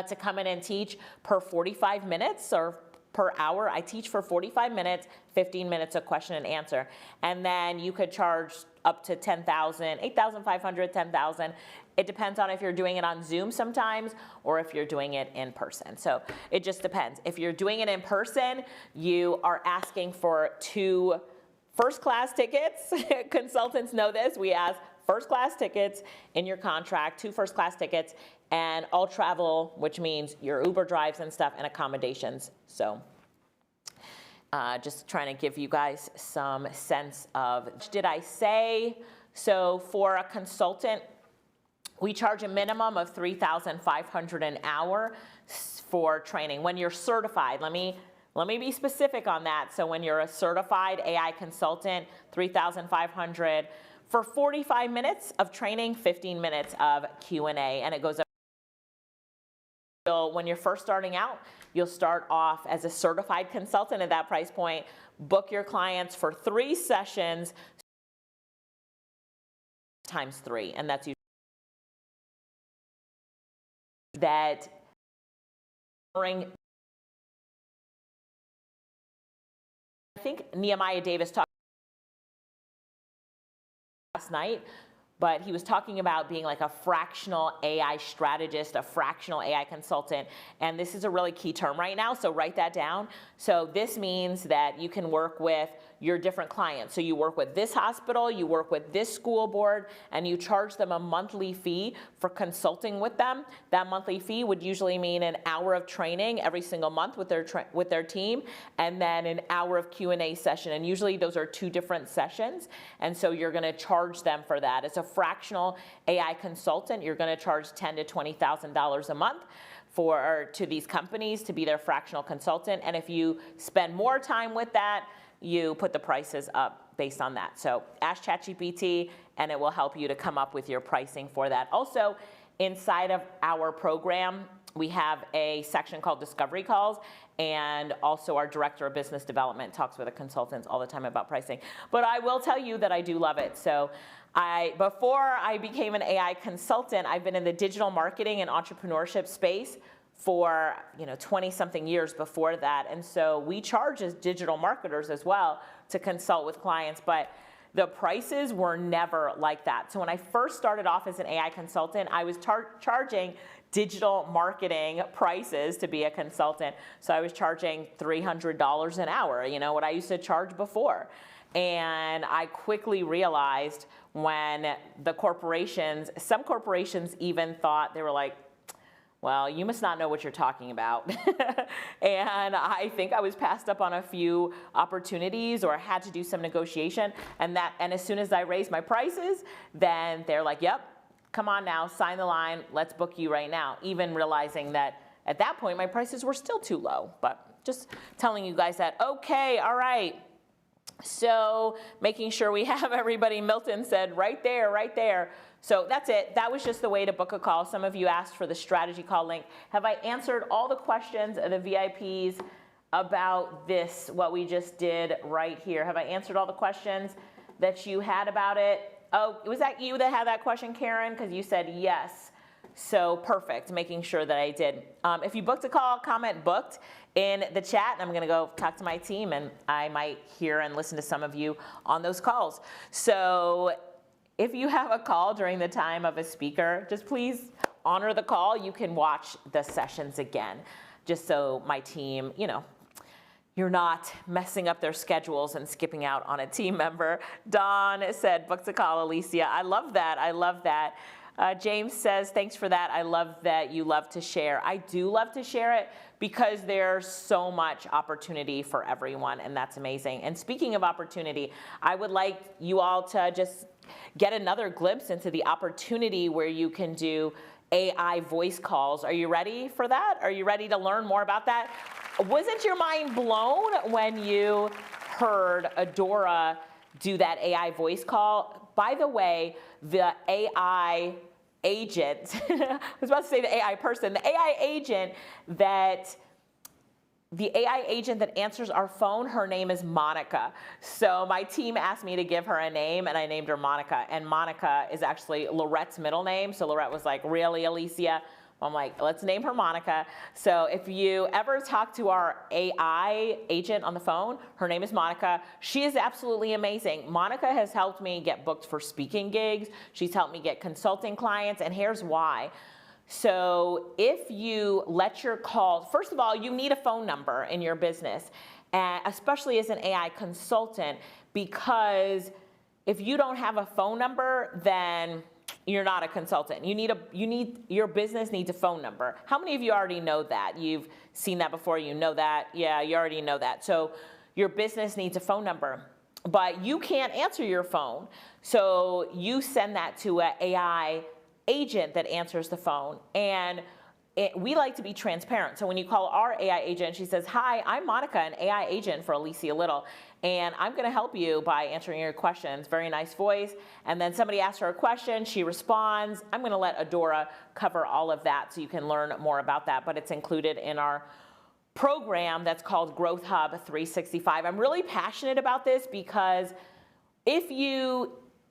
to come in and teach per 45 minutes or per hour. I teach for 45 minutes, 15 minutes of question and answer. And then you could charge up to $10,000, $8,500, $10,000. It depends on if you're doing it on Zoom sometimes or if you're doing it in person. So it just depends. If you're doing it in person, you are asking for 2 first-class tickets. Consultants know this. We ask first-class tickets in your contract, 2 first-class tickets, and all travel, which means your Uber drives and stuff, and accommodations. So just trying to give you guys some sense of, did I say? So for a consultant, we charge a minimum of $3,500 an hour for training. When you're certified, let me be specific on that. So when you're a certified AI consultant, $3,500 for 45 minutes of training, 15 minutes of Q&A, and it goes up. So when you're first starting out, you'll start off as a certified consultant at that price point. Book your clients for 3 sessions times 3, and that's usually that. I think Nehemiah Davis talked last night, but he was talking about being like a fractional AI strategist, a fractional AI consultant, and this is a really key term right now, so write that down. So this means that you can work with your different clients. So you work with this hospital, you work with this school board, and you charge them a monthly fee for consulting with them. That monthly fee would usually mean an hour of training every single month with their team, and then an hour of Q&A session. And usually those are 2 different sessions, and so you're going to charge them for that. As a fractional AI consultant, you're going to charge $10,000 to $20,000 a month to these companies to be their fractional consultant. And if you spend more time with that, you put the prices up based on that. So ask ChatGPT and it will help you to come up with your pricing for that. Also, inside of our program, we have a section called Discovery Calls, and also our Director of Business Development talks with the consultants all the time about pricing. But I will tell you that I do love it. So before I became an AI consultant, I've been in the digital marketing and entrepreneurship space for 20-something years before that. And so we charge as digital marketers as well to consult with clients, but the prices were never like that. So when I first started off as an AI consultant, I was charging digital marketing prices to be a consultant. So I was charging $300 an hour, what I used to charge before. And I quickly realized when some corporations even thought, they were like, well, you must not know what you're talking about. And I think I was passed up on a few opportunities or had to do some negotiation. And as soon as I raised my prices, then they're like, yep, come on now, sign the line, let's book you right now. Even realizing that at that point, my prices were still too low. But just telling you guys that, okay, all right. So making sure we have everybody, Milton said right there, right there. So that's it. That was just the way to book a call. Some of you asked for the strategy call link. Have I answered all the questions of the VIPs about this, what we just did right here? Have I answered all the questions that you had about it? Oh, was that you that had that question, Karen? Because you said yes. So perfect, making sure that I did. If you booked a call, comment booked in the chat, and I'm gonna go talk to my team, and I might hear and listen to some of you on those calls. So if you have a call during the time of a speaker, just please honor the call. You can watch the sessions again, just so my team, you're not messing up their schedules and skipping out on a team member. Dawn said, booked a call, Alicia. I love that, I love that. James says, thanks for that. I love that you love to share. I do love to share it because there's so much opportunity for everyone, and that's amazing. And speaking of opportunity, I would like you all to just get another glimpse into the opportunity where you can do AI voice calls. Are you ready for that? Are you ready to learn more about that? Wasn't your mind blown when you heard Adora do that AI voice call? By the way, the AI agent, I was about to say the AI person, the AI agent that the AI agent that answers our phone, her name is Monica. So my team asked me to give her a name, and I named her Monica. And Monica is actually Lorette's middle name. So Lorette was like, really, Alicia? I'm like, let's name her Monica. So if you ever talk to our AI agent on the phone, her name is Monica. She is absolutely amazing. Monica has helped me get booked for speaking gigs. She's helped me get consulting clients, and here's why. So if you let your calls, first of all, you need a phone number in your business, especially as an AI consultant, because if you don't have a phone number, then you're not a consultant. Your business needs a phone number. How many of you already know that? You've seen that before, you know that? Yeah, you already know that. So your business needs a phone number, but you can't answer your phone. So you send that to an AI agent that answers the phone. And we like to be transparent. So when you call our AI agent, she says, hi, I'm Monica, an AI agent for Alicia Little, and I'm going to help you by answering your questions. Very nice voice. And then somebody asks her a question, she responds. I'm going to let Adora cover all of that so you can learn more about that, but it's included in our program that's called Growth Hub 365. I'm really passionate about this because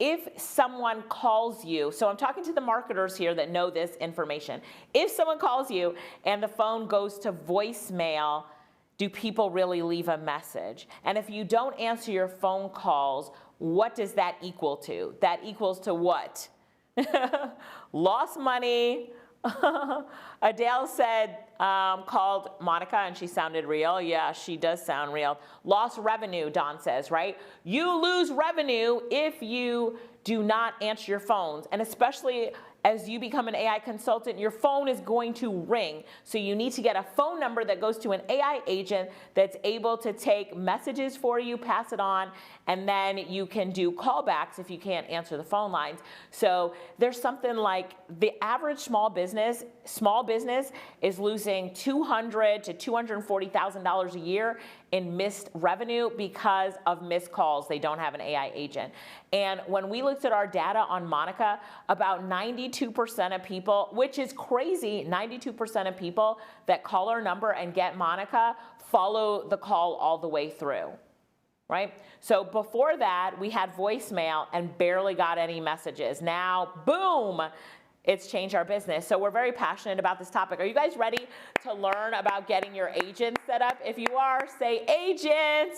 if someone calls you, so I'm talking to the marketers here that know this information. If someone calls you and the phone goes to voicemail, do people really leave a message? And if you don't answer your phone calls, what does that equal to? That equals to what? Lost money. Adele said, called Monica and she sounded real. Yeah, she does sound real. Lost revenue, Don says, right? You lose revenue if you do not answer your phones. And especially as you become an AI consultant, your phone is going to ring. So you need to get a phone number that goes to an AI agent that's able to take messages for you, pass it on, and then you can do callbacks if you can't answer the phone lines. So there's something like the average small business is losing $200,000 to $240,000 a year in missed revenue because of missed calls. They don't have an AI agent. And when we looked at our data on Monica, about 92% of people, which is crazy, 92% of people that call our number and get Monica follow the call all the way through, right? So before that, we had voicemail and barely got any messages. Now, boom, it's changed our business. So we're very passionate about this topic. Are you guys ready to learn about getting your agent set up? If you are, say agent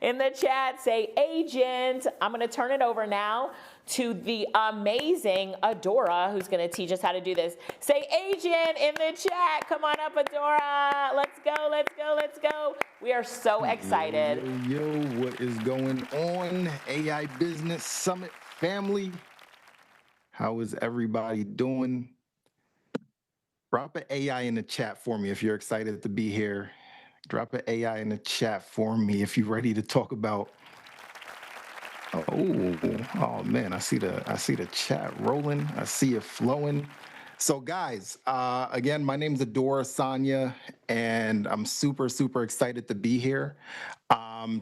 in the chat, say agent. I'm gonna turn it over now to the amazing Adora, who's gonna teach us how to do this. Say agent in the chat. Come on up, Adora. Let's go, let's go, let's go. We are so excited. Yo, what is going on? AI Business Summit family. How is everybody doing? Drop an AI in the chat for me if you're excited to be here. Drop an AI in the chat for me if you're ready to talk about. Oh man, I see the chat rolling. I see it flowing. So guys, again, my name's Adora Sanya, and I'm super excited to be here.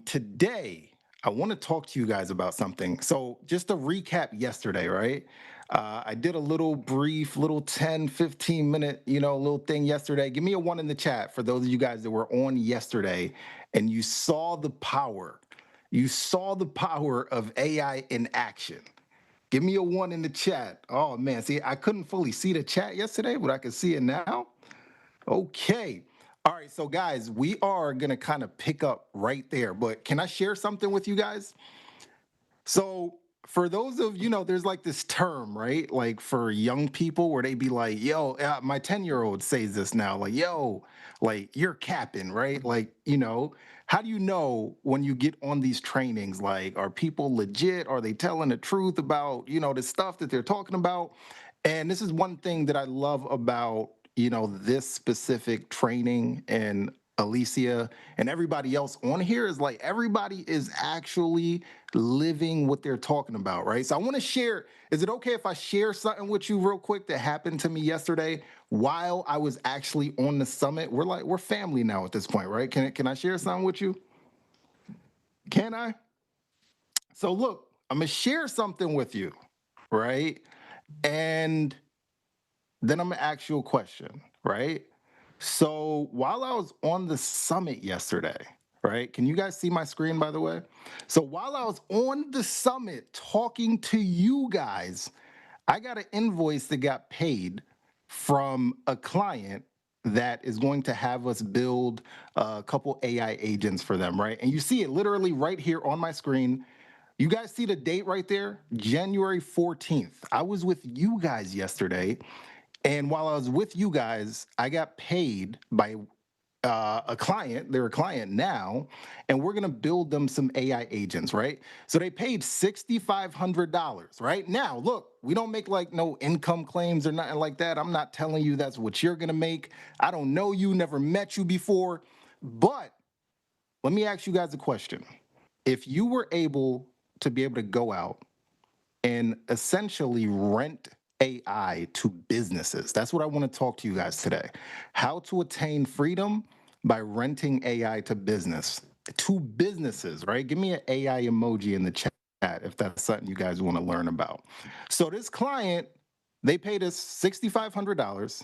Today, I want to talk to you guys about something. So just to recap yesterday, right? I did a little brief, 10, 15 minute, little thing yesterday. Give me a 1 in the chat for those of you guys that were on yesterday and you saw the power. You saw the power of AI in action. Give me a 1 in the chat. Oh man, see, I couldn't fully see the chat yesterday, but I can see it now. Okay. All right, so guys, we are gonna kind of pick up right there, but can I share something with you guys? So for those of, there's like this term, right? Like for young people where they be like, yo, my 10-year-old says this now, like, yo, like you're capping, right? Like, how do you know when you get on these trainings, like, are people legit? Are they telling the truth about, the stuff that they're talking about? And this is one thing that I love about, this specific training and Alicia and everybody else on here is like everybody is actually living what they're talking about, right? So I want to share, is it okay if I share something with you real quick that happened to me yesterday while I was actually on the summit? We're family now at this point, right? Can I share something with you? Can I? So look, I'm gonna share something with you, right? And then I'm gonna ask you a question, right? So while I was on the summit yesterday, right? Can you guys see my screen, by the way? So while I was on the summit talking to you guys, I got an invoice that got paid from a client that is going to have us build a couple AI agents for them, right? And you see it literally right here on my screen. You guys see the date right there? January 14th. I was with you guys yesterday. And while I was with you guys, I got paid by a client. They're a client now, and we're gonna build them some AI agents, right? So they paid $6,500, right? Now, look, we don't make like no income claims or nothing like that. I'm not telling you that's what you're gonna make. I don't know you, never met you before, but let me ask you guys a question. If you were able to be able to go out and essentially rent AI to businesses. That's what I want to talk to you guys today. How to attain freedom by renting AI to businesses, right? Give me an AI emoji in the chat if that's something you guys want to learn about. So this client, they paid us $6,500.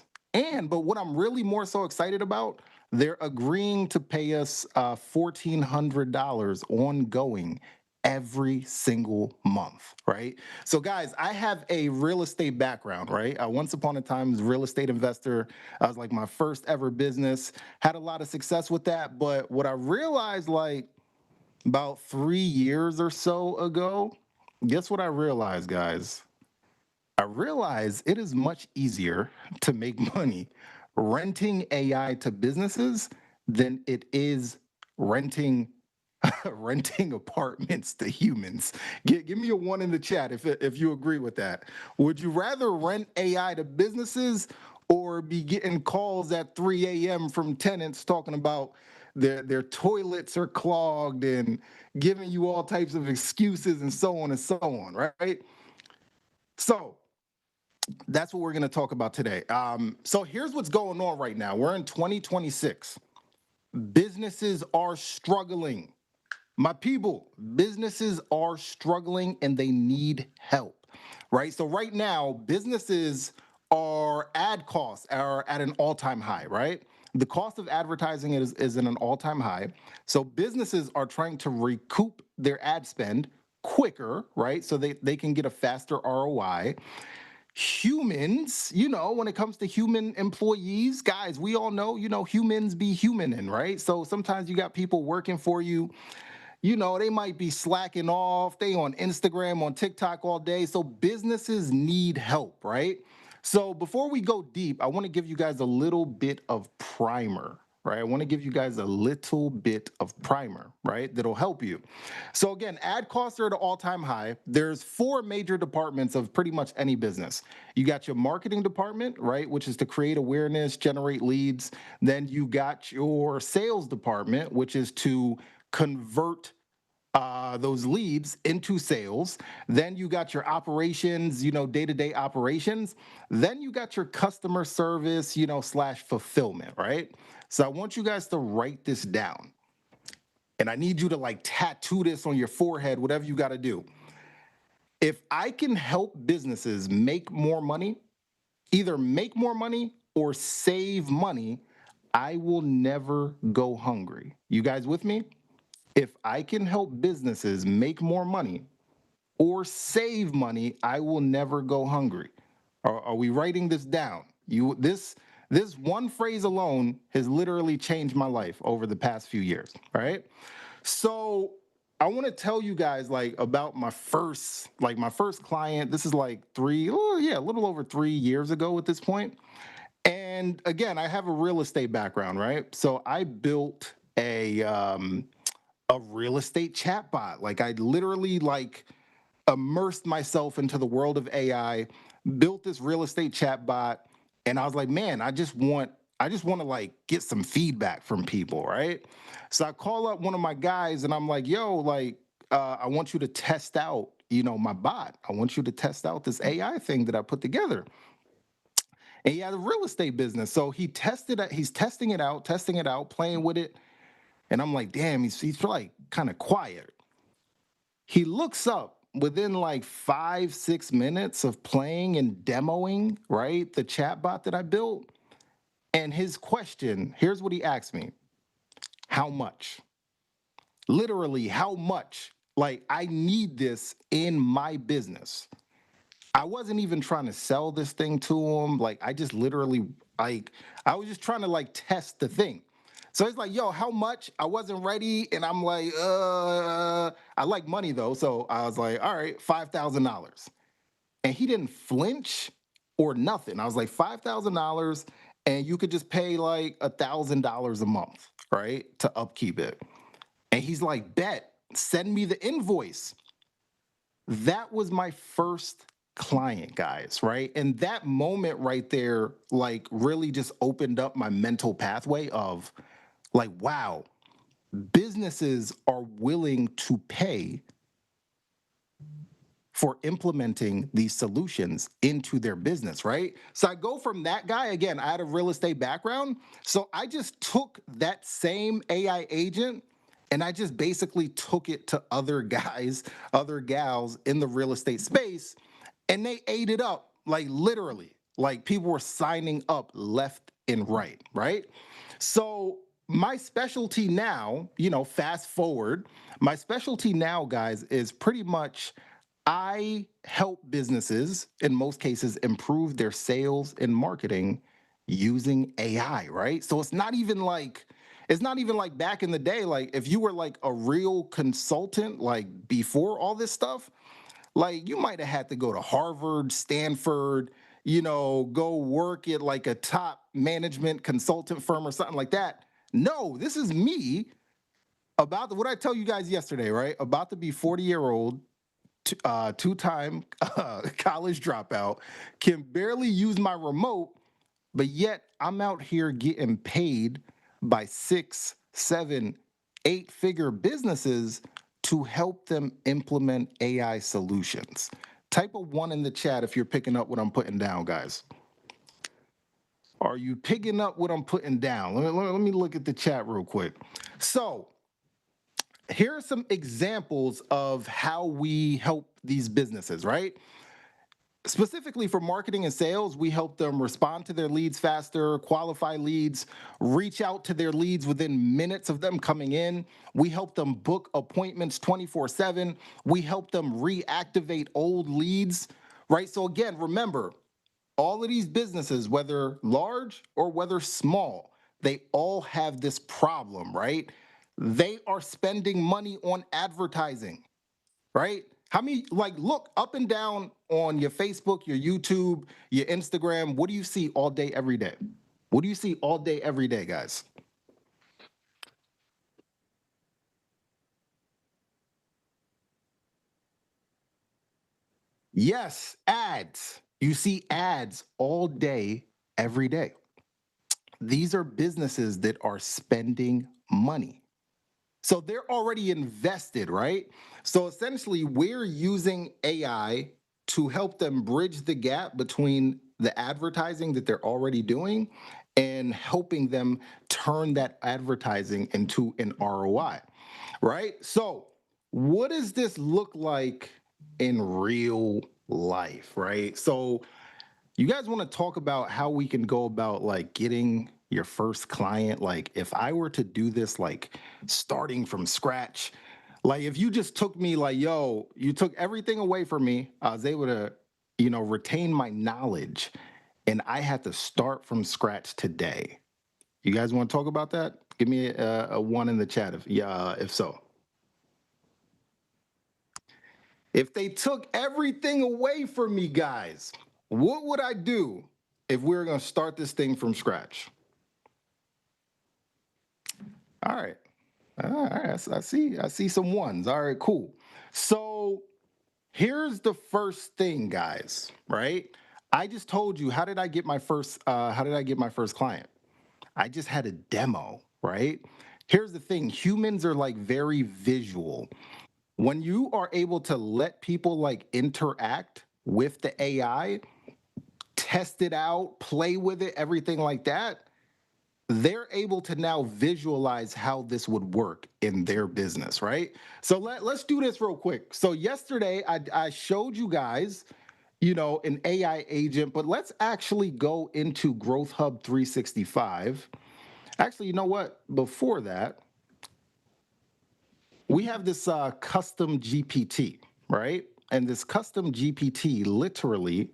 But what I'm really more so excited about, they're agreeing to pay us $1,400 ongoing every single month, right? So guys, I have a real estate background, right? Once upon a time, was a real estate investor. I was like my first ever business, had a lot of success with that. But what I realized like about 3 years or so ago, guess what I realized, guys? I realized it is much easier to make money renting AI to businesses than it is renting renting apartments to humans. Give me a one in the chat if you agree with that. Would you rather rent AI to businesses or be getting calls at 3 a.m. from tenants talking about their toilets are clogged and giving you all types of excuses and so on, right? So that's what we're going to talk about today. So here's what's going on right now. We're in 2026. Businesses are struggling. My people, businesses are struggling and they need help, right? So right now, businesses ad costs are at an all-time high, right? The cost of advertising is in an all-time high. So businesses are trying to recoup their ad spend quicker, right? So they can get a faster ROI. Humans, when it comes to human employees, guys, we all know, humans be humaning, right? So sometimes you got people working for you, they might be slacking off. They on Instagram, on TikTok all day. So businesses need help, right? So before we go deep, I want to give you guys a little bit of primer, right? I want to give you guys a little bit of primer, right? That'll help you. So again, ad costs are at an all-time high. There's 4 major departments of pretty much any business. You got your marketing department, right? Which is to create awareness, generate leads. Then you got your sales department, which is to convert those leads into sales. Then you got your operations, day-to-day operations. Then you got your customer service, / fulfillment, right? So I want you guys to write this down. And I need you to like tattoo this on your forehead, whatever you got to do. If I can help businesses make more money, either make more money or save money, I will never go hungry. You guys with me? If I can help businesses make more money or save money, I will never go hungry. Are we writing this down? This one phrase alone has literally changed my life over the past few years, right? So I want to tell you guys like about my first client. This is like a little over 3 years ago at this point. And again, I have a real estate background, right? So I built a real estate chatbot. Like I literally immersed myself into the world of AI, built this real estate chatbot, and I was like, man, I just want to like get some feedback from people, right? So I call up one of my guys and I'm like, yo, I want you to test out, my bot. I want you to test out this AI thing that I put together. And he had a real estate business. So he's testing it out, playing with it. And I'm like, damn, he's like kind of quiet. He looks up within like 5-6 minutes of playing and demoing, right, the chatbot that I built. And his question, here's what he asked me. How much? Literally, how much? Like, I need this in my business. I wasn't even trying to sell this thing to him. Like, I just literally, like, I was just trying to like test the thing. So he's like, yo, how much? I wasn't ready. And I'm like, I like money though. So I was like, all right, $5,000. And he didn't flinch or nothing. I was like, $5,000, and you could just pay like $1,000 a month, right? To upkeep it. And he's like, bet, send me the invoice. That was my first client, guys, right? And that moment right there, like, really just opened up my mental pathway of like, wow, businesses are willing to pay for implementing these solutions into their business, right? So I go from that guy, again, I had a real estate background. So I just took that same AI agent and I just basically took it to other guys, other gals in the real estate space, and they ate it up, like literally. Like people were signing up left and right, right? So my specialty now, fast forward, my specialty now, guys, is pretty much I help businesses, in most cases, improve their sales and marketing using AI, right? So it's not even like back in the day, like if you were like a real consultant, like before all this stuff, like you might have had to go to Harvard, Stanford, go work at like a top management consultant firm or something like that. No, this is me about what I tell you guys yesterday, right? About to be 40-year-old, two-time college dropout, can barely use my remote, but yet I'm out here getting paid by 6, 7, 8-figure businesses to help them implement AI solutions. Type a 1 in the chat if you're picking up what I'm putting down, guys. Are you picking up what I'm putting down? Let me look at the chat real quick. So here are some examples of how we help these businesses, right? Specifically for marketing and sales, we help them respond to their leads faster, qualify leads, reach out to their leads within minutes of them coming in. We help them book appointments 24/7. We help them reactivate old leads, right? So again, remember, all of these businesses, whether large or whether small, they all have this problem, right? They are spending money on advertising, right? How many, like, look up and down on your Facebook, your YouTube, your Instagram. What do you see all day, every day? What do you see all day, every day, guys? Yes, ads. You see ads all day, every day. These are businesses that are spending money. So they're already invested, right? So essentially, we're using AI to help them bridge the gap between the advertising that they're already doing and helping them turn that advertising into an ROI, right? So what does this look like in real life, right? So you guys want to talk about how we can go about like getting your first client? Like if I were to do this, like starting from scratch, like if you just took me like, yo, you took everything away from me, I was able to, retain my knowledge, and I had to start from scratch today. You guys want to talk about that? Give me a 1 in the chat if so. If they took everything away from me, guys, what would I do if we were going to start this thing from scratch? All right. I see some ones. All right, cool. So here's the first thing, guys, right? I just told you, how did I get my first client? I just had a demo, right? Here's the thing. Humans are like very visual. When you are able to let people like interact with the AI, test it out, play with it, everything like that, they're able to now visualize how this would work in their business, right? So let's do this real quick. So yesterday, I showed you guys an AI agent, but let's actually go into Growth Hub 365. Actually, you know what? Before that, we have this custom GPT, right? And this custom GPT literally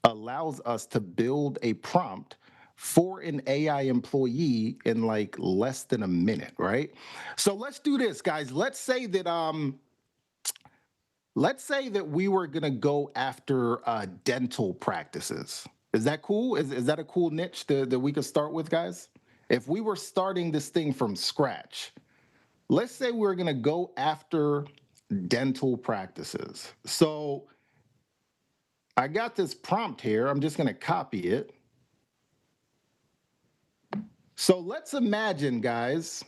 allows us to build a prompt for an AI employee in like less than a minute, right? So let's do this, guys. Let's say that we were gonna go after dental practices. Is that cool? Is that a cool niche that we could start with, guys? If we were starting this thing from scratch, let's say we're gonna go after dental practices. So I got this prompt here. I'm just gonna copy it. So let's imagine, guys,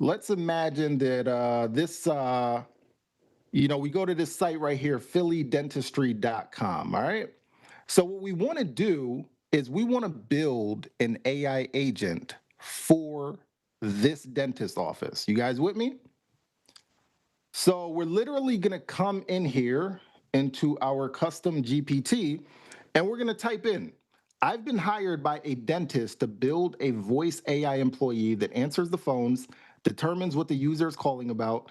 let's imagine that we go to this site right here, phillydentistry.com, all right? So what we want to do is we want to build an AI agent for this dentist office. You guys with me? So we're literally going to come in here into our custom GPT, and we're going to type in, I've been hired by a dentist to build a voice AI employee that answers the phones, determines what the user is calling about,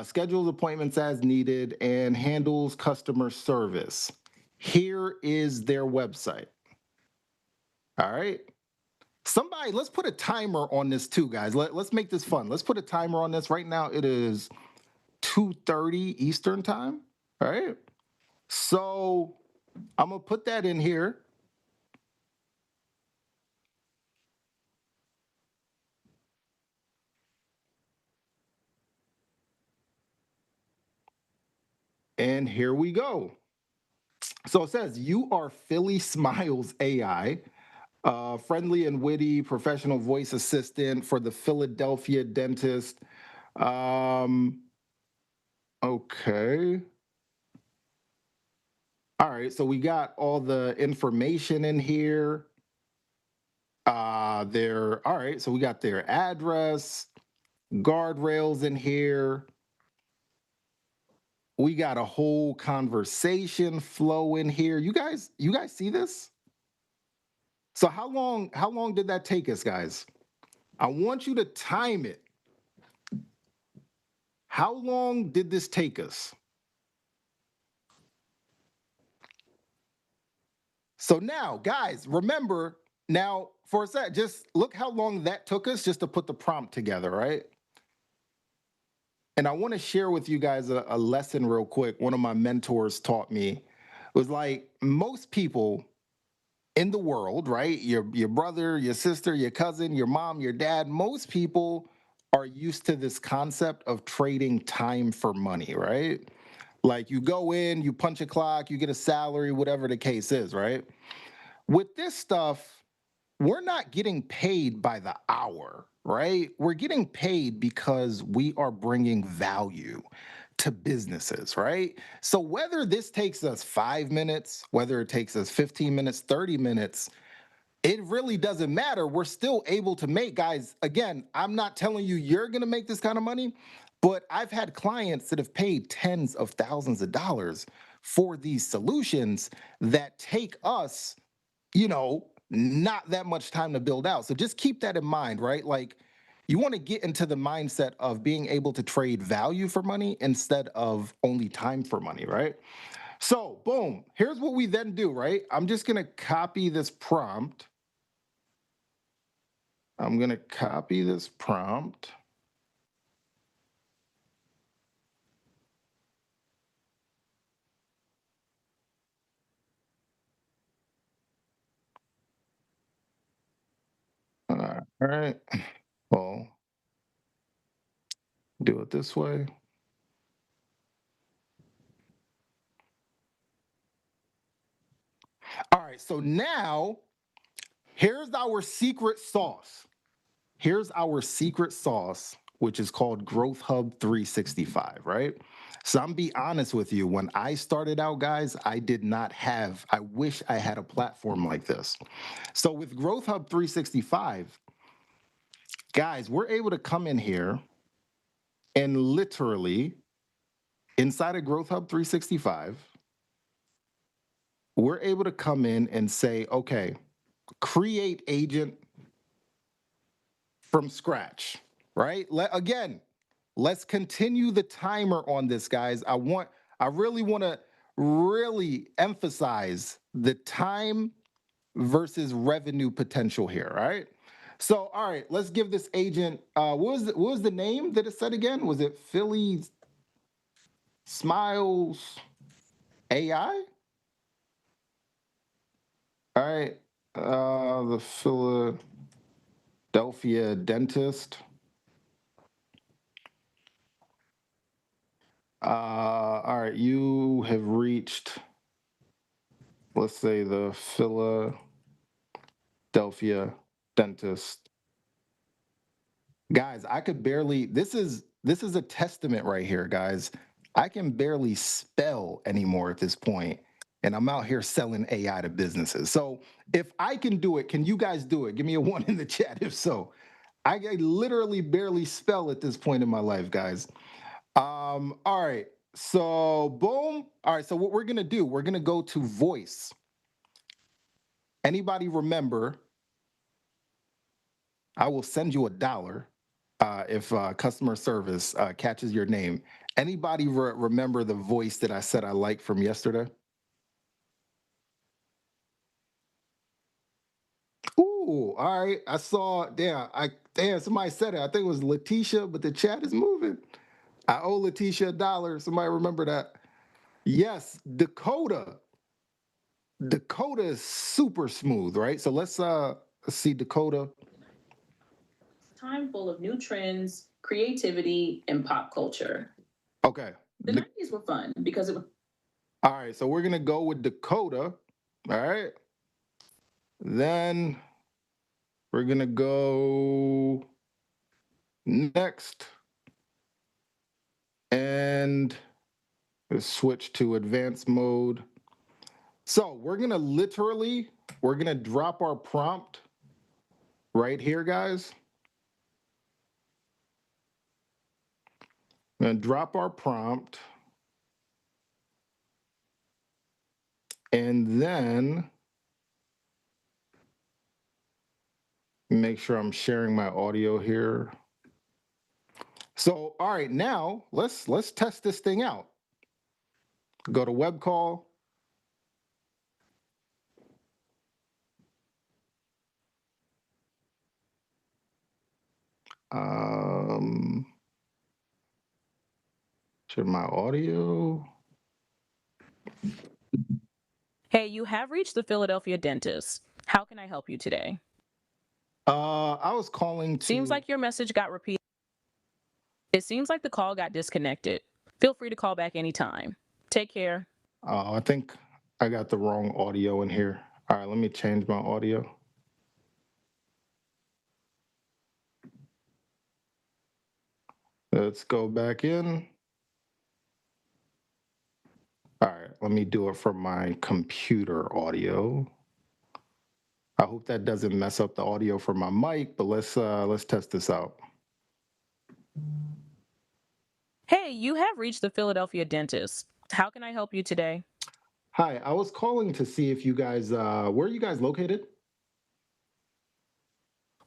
schedules appointments as needed, and handles customer service. Here is their website. All right. Somebody, let's put a timer on this too, guys. Let's make this fun. Let's put a timer on this. Right now it is 2:30 Eastern time. All right. So I'm going to put that in here. And here we go. So it says, you are Philly Smiles AI, friendly and witty professional voice assistant for the Philadelphia dentist. Okay. All right. So we got all the information in here. All right. So we got their address, guardrails in here. We got a whole conversation flow in here. You guys see this? So how long did that take us, guys? I want you to time it. How long did this take us? So now, guys, remember, now for a sec, just look how long that took us just to put the prompt together, right? And I want to share with you guys a lesson real quick. One of my mentors taught me. It was like, most people in the world, right? Your brother, your sister, your cousin, your mom, your dad, most people are used to this concept of trading time for money, right? Like you go in, you punch a clock, you get a salary, whatever the case is, right? With this stuff, we're not getting paid by the hour, right? We're getting paid because we are bringing value to businesses, right? So whether this takes us 5 minutes, whether it takes us 15 minutes, 30 minutes, it really doesn't matter. We're still able to make, guys, again, I'm not telling you you're going to make this kind of money, but I've had clients that have paid tens of thousands of dollars for these solutions that take us, not that much time to build out. So just keep that in mind, right? Like you want to get into the mindset of being able to trade value for money instead of only time for money, right? So boom, here's what we then do, right? I'm just going to copy this prompt. I'm going to copy this prompt. All right. Well, do it this way. All right. So now here's our secret sauce. Here's our secret sauce, which is called Growth Hub 365, right? So I'm be honest with you, when I started out, guys, I wish I had a platform like this. So with Growth Hub 365, guys, we're able to come in here and literally inside of Growth Hub 365, we're able to come in and say, okay, create agent from scratch, right? Let's continue the timer on this, guys. I really want to really emphasize the time versus revenue potential here, right? So, all right, let's give this agent, what was the name that it said again? Was it Philly Smiles AI? All right, the Philadelphia dentist. All right, you have reached, let's say, the Philadelphia dentist. Guys, I could barely, this is a testament right here, guys. I can barely spell anymore at this point, and I'm out here selling AI to businesses. So if I can do it, can you guys do it? Give me a 1 in the chat if so. I literally barely spell at this point in my life, guys. All right, so boom. All right, so what we're gonna do, we're gonna go to voice. Anybody remember, I will send you $1 if customer service catches your name. Anybody remember the voice that I said I liked from yesterday? Ooh, all right. I saw, damn, somebody said it. I think it was Letitia, but the chat is moving. I owe Letitia $1. Somebody remember that? Yes, Dakota. Dakota is super smooth, right? So let's see Dakota. Time full of new trends, creativity, and pop culture. Okay. The 90s were fun because it was. All right, so we're gonna go with Dakota. All right. Then we're gonna go next. And let's switch to advanced mode. So we're gonna drop our prompt right here, guys. I'm gonna drop our prompt. And then make sure I'm sharing my audio here. So, all right, now let's test this thing out. Go to web call. Share my audio. Hey, you have reached the Philadelphia dentist. How can I help you today? I was calling to... Seems like your message got repeated. It seems like the call got disconnected. Feel free to call back anytime. Take care. I think I got the wrong audio in here. All right, let me change my audio. Let's go back in. All right, let me do it from my computer audio. I hope that doesn't mess up the audio for my mic, but let's test this out. Hey, you have reached the Philadelphia dentist. How can I help you today? Hi, I was calling to see if you guys, where are you guys located?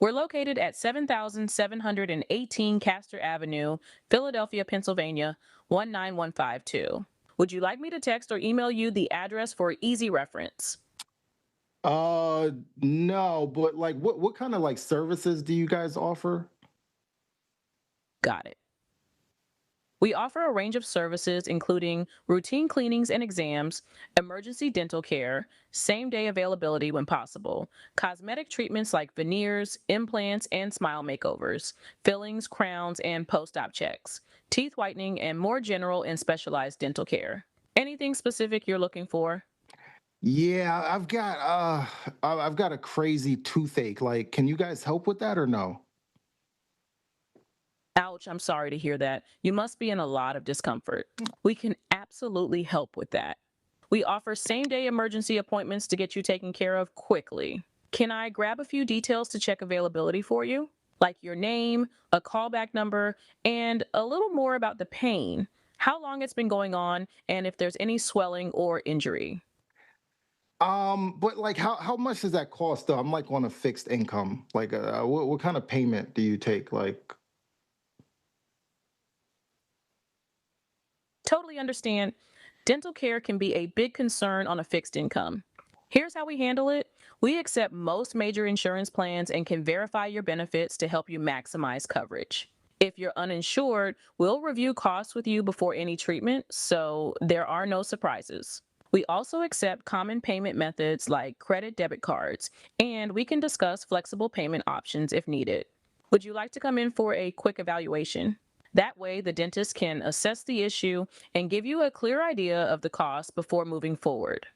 We're located at 7718 Castor Avenue, Philadelphia, Pennsylvania, 19152. Would you like me to text or email you the address for easy reference? No, but like what kind of like services do you guys offer? Got it. We offer a range of services including routine cleanings and exams, emergency dental care, same-day availability when possible, cosmetic treatments like veneers, implants, and smile makeovers, fillings, crowns, and post-op checks, teeth whitening, and more general and specialized dental care. Anything specific you're looking for? Yeah, I've got a crazy toothache. Like, can you guys help with that or no? Ouch, I'm sorry to hear that. You must be in a lot of discomfort. We can absolutely help with that. We offer same-day emergency appointments to get you taken care of quickly. Can I grab a few details to check availability for you? Like your name, a callback number, and a little more about the pain, how long it's been going on, and if there's any swelling or injury. But like, how much does that cost though? I'm like on a fixed income. Like, what kind of payment do you take? Like, Totally understand. Dental care can be a big concern on a fixed income. Here's how we handle it. We accept most major insurance plans and can verify your benefits to help you maximize coverage. If you're uninsured, we'll review costs with you before any treatment, so there are no surprises. We also accept common payment methods like credit debit cards, and we can discuss flexible payment options if needed. Would you like to come in for a quick evaluation? That way, the dentist can assess the issue and give you a clear idea of the cost before moving forward.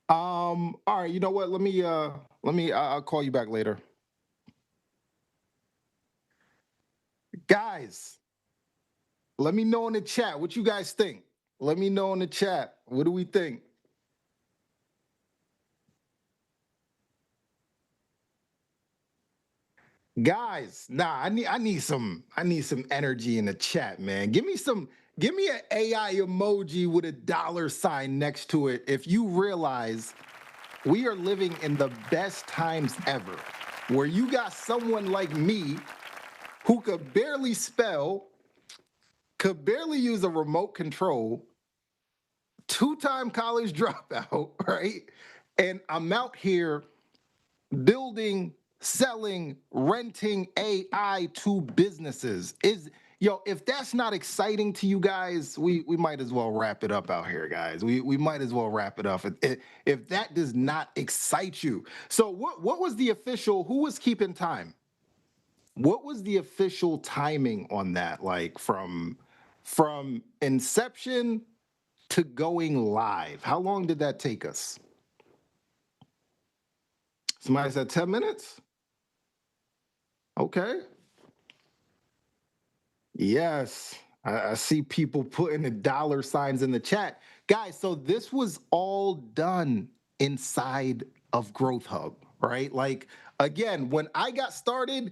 all right, you know what? I'll call you back later. Guys, let me know in the chat what you guys think. Let me know in the chat. What do we think? Guys, I need some energy in the chat, man. Give me an AI emoji with a $sign next to it if you realize we are living in the best times ever, where you got someone like me who could barely spell, could barely use a remote control, two-time college dropout, right? And I'm out here building, selling, renting AI to businesses. If that's not exciting to you guys, we might as well wrap it up out here, guys. We might as well wrap it up if that does not excite you. So what was the official, who was keeping time? What was the official timing on that? Like from inception to going live? How long did that take us? Somebody said 10 minutes? Okay. Yes. I see people putting the $signs in the chat. Guys, so this was all done inside of Growth Hub, right? Like, again, when I got started,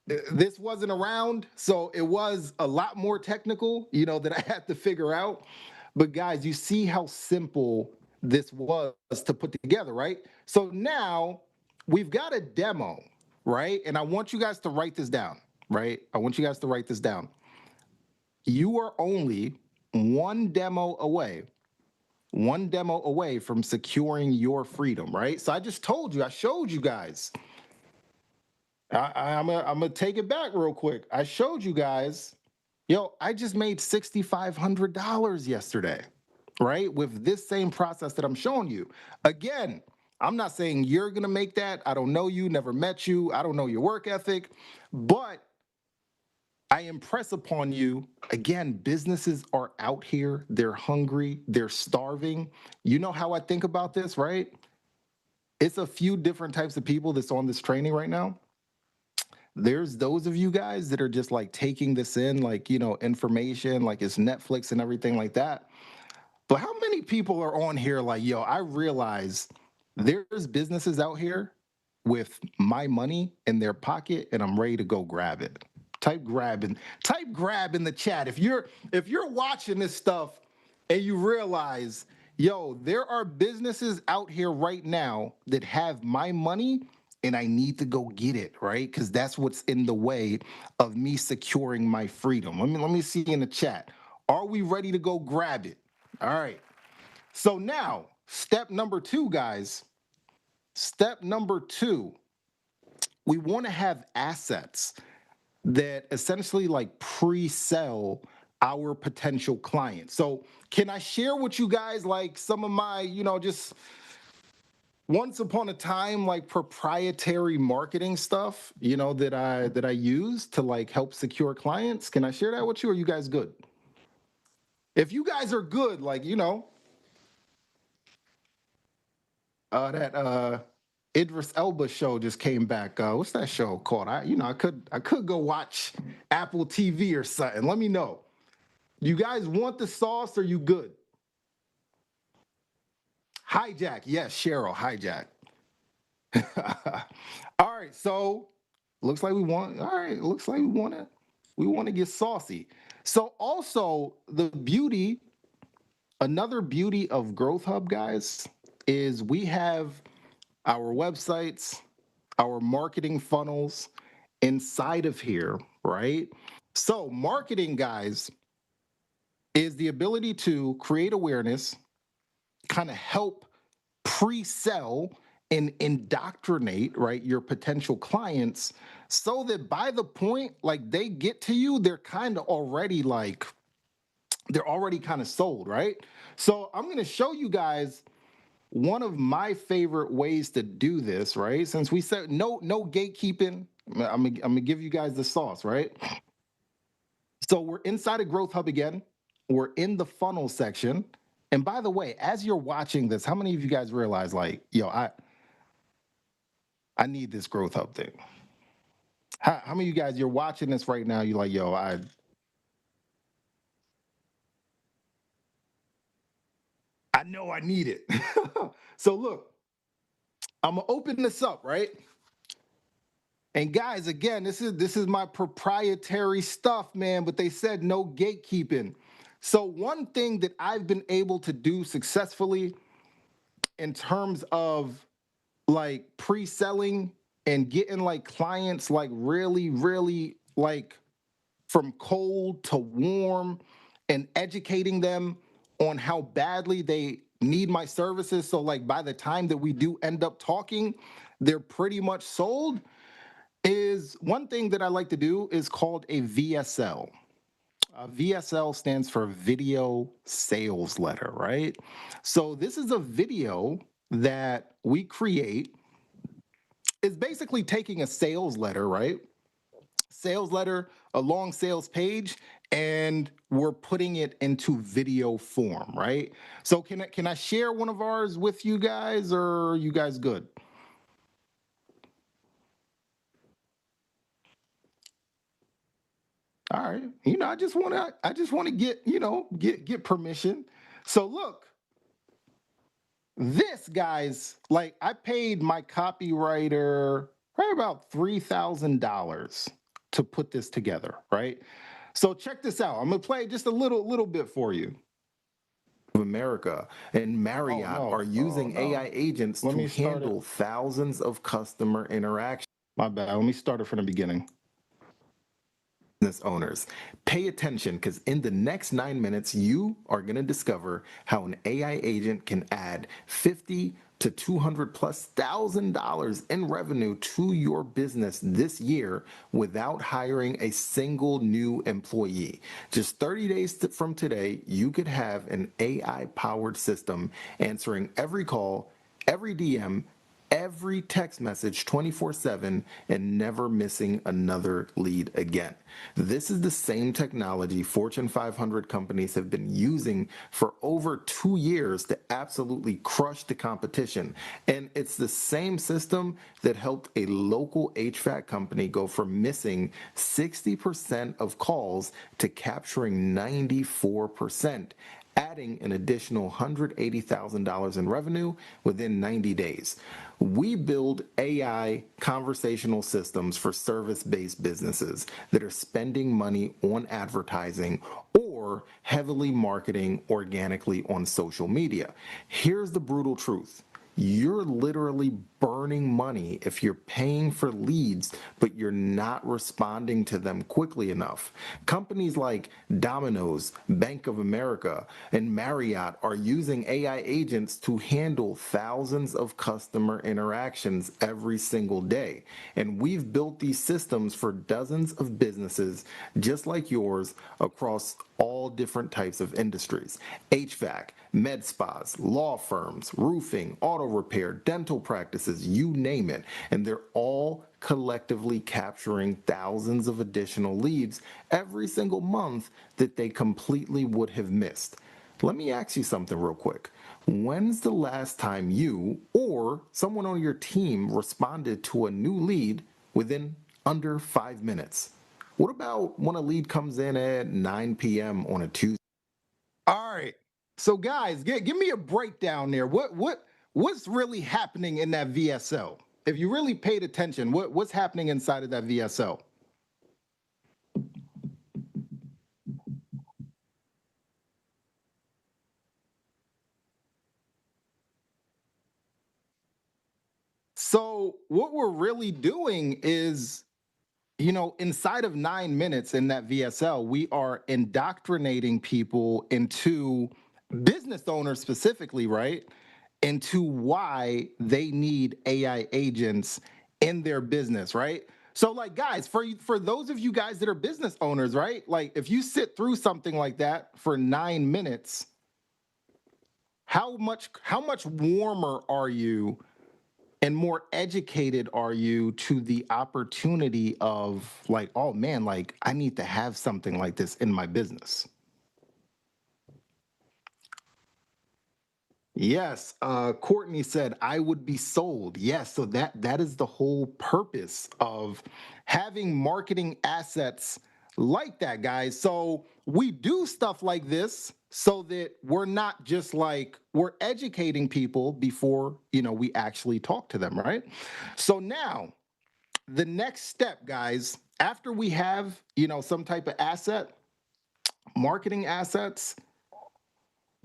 this wasn't around, so it was a lot more technical, that I had to figure out. But guys, you see how simple this was to put together, right? So now we've got a demo, right? And I want you guys to write this down, right? I want you guys to write this down. You are only one demo away from securing your freedom, right? So I just told you, I showed you guys. I'm gonna take it back real quick. I showed you guys, I just made $6,500 yesterday, right? With this same process that I'm showing you. Again, I'm not saying you're gonna make that. I don't know you, never met you. I don't know your work ethic, but I impress upon you, again, businesses are out here. They're hungry. They're starving. You know how I think about this, right? It's a few different types of people that's on this training right now. There's those of you guys that are just like taking this in, like, information, like it's Netflix and everything like that. But how many people are on here like, I realize there's businesses out here with my money in their pocket and I'm ready to go grab it. Type grab in the chat. If you're watching this stuff and you realize, there are businesses out here right now that have my money and I need to go get it, right? Because that's what's in the way of me securing my freedom. Let me see in the chat. Are we ready to go grab it? All right. So now, step number 2, guys. Step number 2, we want to have assets that essentially like pre-sell our potential clients. So can I share with you guys like some of my, just once upon a time, like proprietary marketing stuff, that I use to like help secure clients? Can I share that with you? Or are you guys good? If you guys are good, like, that Idris Elba show just came back. What's that show called? I could go watch Apple TV or something. Let me know. You guys want the sauce? Or you good? Hijack. Yes, Cheryl. Hijack. All right. So looks like we want. All right. Looks like we want to get saucy. So also the beauty Another beauty of Growth Hub, guys, is we have our websites, our marketing funnels inside of here, right? So marketing, guys, is the ability to create awareness, kind of help pre-sell and indoctrinate, right, your potential clients so that by the point like they get to you, they're kind of already like, they're already kind of sold, right? So I'm going to show you guys one of my favorite ways to do this, right? Since we said no gatekeeping, I'm gonna give you guys the sauce, right? So we're inside of Growth Hub again. We're in the funnel section. And by the way, as you're watching this, how many of you guys realize like, yo, I need this Growth Hub thing? How many of you guys, you're watching this right now, you're like, yo, I know I need it. So look, I'm gonna open this up, right? And guys, again, this is my proprietary stuff, man, but they said no gatekeeping. So one thing that I've been able to do successfully in terms of like pre-selling and getting like clients like really like from cold to warm and educating them on how badly they need my services. So like by the time that we do end up talking, they're pretty much sold. Is one thing that I like to do is called a VSL. VSL stands for video sales letter, right? So this is a video that we create. It's basically taking a sales letter, right? Sales letter, a long sales page, and we're putting it into video form, right? So can I share one of ours with you guys, or are you guys good? All right. I just want to get, get permission. So look, this, guys, like I paid my copywriter probably about $3,000 to put this together, right? So check this out. I'm going to play just a little bit for you. America and Marriott are using AI agents to handle thousands of customer interactions. My bad. Let me start it from the beginning. Business owners, pay attention, because in the next 9 minutes, you are going to discover how an AI agent can add 50 to 200 plus $1,000 in revenue to your business this year without hiring a single new employee. Just 30 days from today, you could have an AI-powered system answering every call, every DM, every text message 24/7 and never missing another lead again. This is the same technology Fortune 500 companies have been using for over 2 years to absolutely crush the competition. And it's the same system that helped a local HVAC company go from missing 60% of calls to capturing 94%. Adding an additional $180,000 in revenue within 90 days. We build AI conversational systems for service-based businesses that are spending money on advertising or heavily marketing organically on social media. Here's the brutal truth. You're literally burning money if you're paying for leads, but you're not responding to them quickly enough. Companies like Domino's, Bank of America, and Marriott are using AI agents to handle thousands of customer interactions every single day. And we've built these systems for dozens of businesses just like yours across all different types of industries: HVAC, med spas, law firms, roofing, auto repair, dental practices, you name it. And they're all collectively capturing thousands of additional leads every single month that they completely would have missed. Let me ask you something real quick. When's the last time you or someone on your team responded to a new lead within under 5 minutes? What about when a lead comes in at 9 p.m. on a Tuesday? All right. So guys, give me a breakdown there. What's really happening in that VSL? If you really paid attention, what's happening inside of that VSL? what we're really doing is, you know, inside of 9 minutes in that VSL, we are indoctrinating people into business owners specifically, right? Into why they need AI agents in their business, right? So like guys, for those of you guys that are business owners, right? Like if you sit through something like that for 9 minutes, how much warmer are you and more educated are you to the opportunity of like, oh man, like I need to have something like this in my business? Yes, Courtney said I would be sold. Yes, so that is the whole purpose of having marketing assets like that, guys. So we do stuff like this so that we're not just like we're educating people before, you know, we actually talk to them, right? So now the next step, guys, after we have, you know, some type of asset, marketing assets,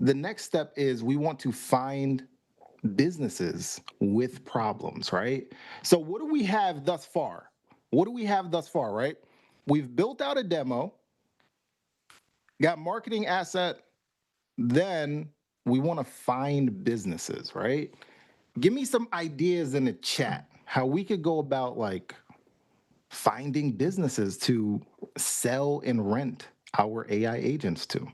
the next step is we want to find businesses with problems, right? So what do we have thus far? What do we have thus far, right? We've built out a demo, got marketing asset, then we want to find businesses, right? Give me some ideas in the chat how we could go about like finding businesses to sell and rent our AI agents to.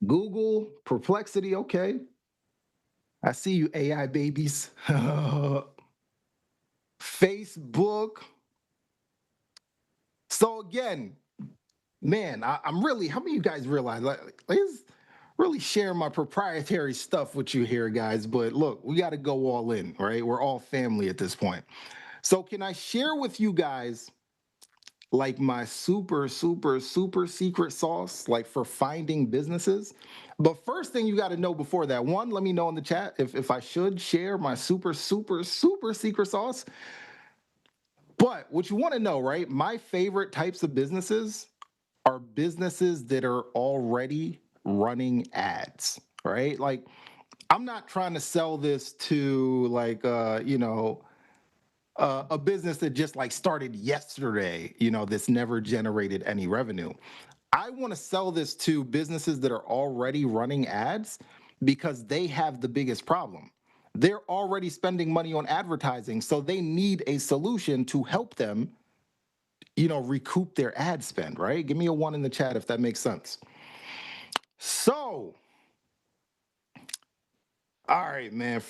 Google, Perplexity, okay. I see you, AI babies. Facebook. So again, man, I'm really, how many of you guys realize, like let's really share my proprietary stuff with you here, guys. But look, we got to go all in, right? We're all family at this point. So can I share with you guys like my super secret sauce, like for finding businesses? But first thing you got to know before that, one, let me know in the chat if I should share my super secret sauce. But what you want to know, right? My favorite types of businesses are businesses that are already running ads, right? Like I'm not trying to sell this to like you know, a business that just like started yesterday, you know, that's never generated any revenue. I want to sell this to businesses that are already running ads because they have the biggest problem. They're already spending money on advertising, so they need a solution to help them, you know, recoup their ad spend, right? Give me a 1 in the chat if that makes sense. So, all right, man.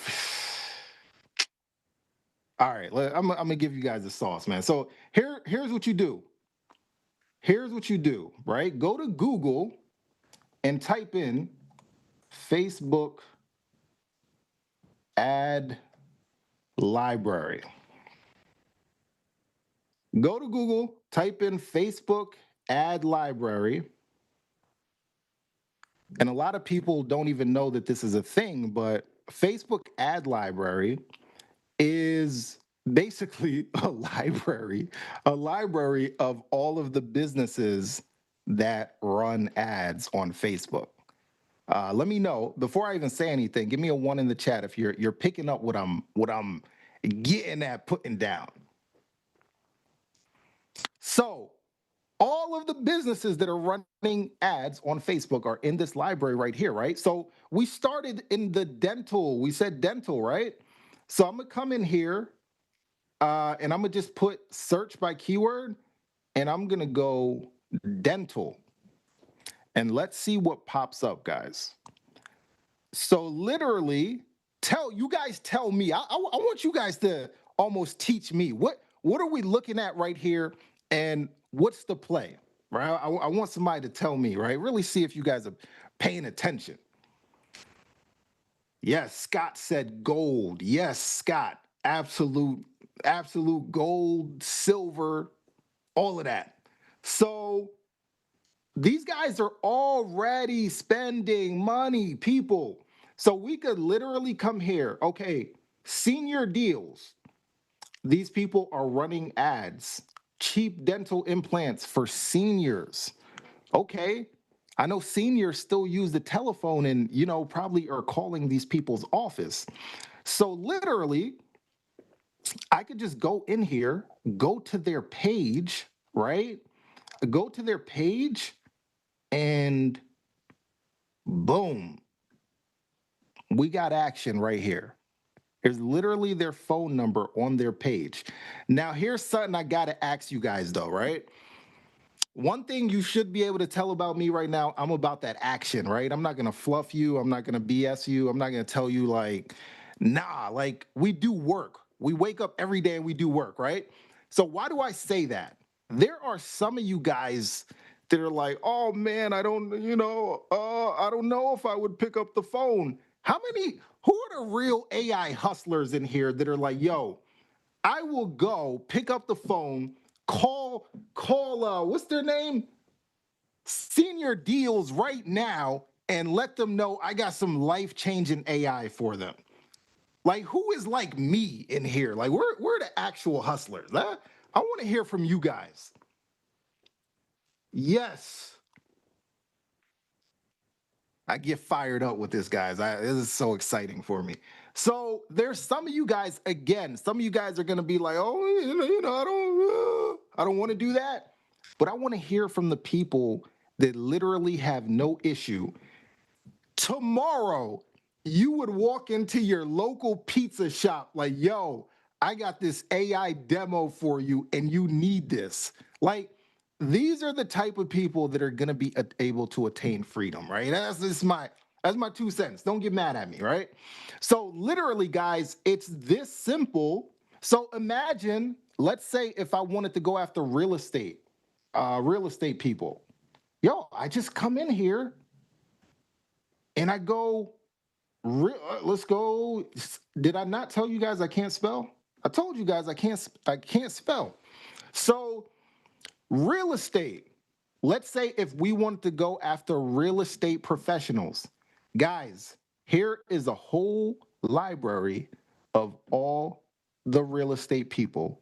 All right, I'm gonna give you guys the sauce, man. So here's what you do. Here's what you do, right? Go to Google and type in Facebook ad library. Go to Google, type in Facebook ad library. And a lot of people don't even know that this is a thing, but Facebook ad library is basically a library of all of the businesses that run ads on Facebook. Let me know before I even say anything. Give me a 1 in the chat if you're picking up what I'm getting at, putting down. So all of the businesses that are running ads on Facebook are in this library right here, right? So we started in the dental. We said dental, right? So I'm gonna come in here and I'm gonna just put search by keyword, and I'm gonna go dental. And let's see what pops up, guys. So literally, tell me. I want you guys to almost teach me what are we looking at right here, and what's the play, right? I want somebody to tell me, right? Really see if you guys are paying attention. Yes, Scott said gold. Yes, Scott, absolute gold, silver, all of that. So these guys are already spending money, people. So we could literally come here. Okay, senior deals. These people are running ads. Cheap dental implants for seniors. Okay, I know seniors still use the telephone and, you know, probably are calling these people's office. So literally, I could just go in here, go to their page, right? Go to their page and boom, we got action right here. There's literally their phone number on their page. Now, here's something I got to ask you guys, though, right? One thing you should be able to tell about me right now, I'm about that action, right? I'm not going to fluff you. I'm not going to BS you. I'm not going to tell you, like, nah, like, we do work. We wake up every day and we do work, right? So, why do I say that? There are some of you guys that are like, oh man, I don't know if I would pick up the phone. Who are the real AI hustlers in here that are like, yo, I will go pick up the phone, call, what's their name? Senior Deals right now and let them know I got some life-changing AI for them. Like, who is like me in here? Like, we're the actual hustlers. Huh? I want to hear from you guys. Yes. I get fired up with this, guys. This is so exciting for me. So there's some of you guys, again, some of you guys are going to be like, oh, I don't want to do that. But I want to hear from the people that literally have no issue. Tomorrow, you would walk into your local pizza shop like, yo, I got this AI demo for you and you need this. Like, these are the type of people that are going to be able to attain freedom, right? That's my 2 cents. Don't get mad at me, right? So literally, guys, it's this simple. So imagine, let's say if I wanted to go after real estate people. Yo, I just come in here and I go, let's go. Did I not tell you guys I can't spell? I told you guys I can't spell. So real estate. Let's say if we wanted to go after real estate professionals, guys, here is a whole library of all the real estate people.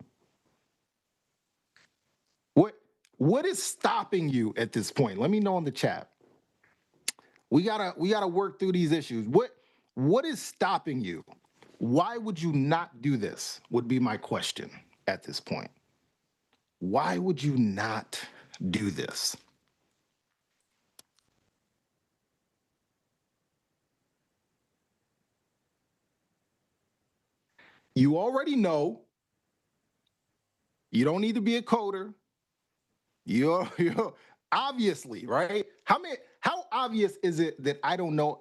What is stopping you at this point? Let me know in the chat. We gotta work through these issues. What is stopping you? Why would you not do this? Would be my question at this point. Why would you not do this? You already know. You don't need to be a coder. You're obviously, right? How obvious is it that I don't know?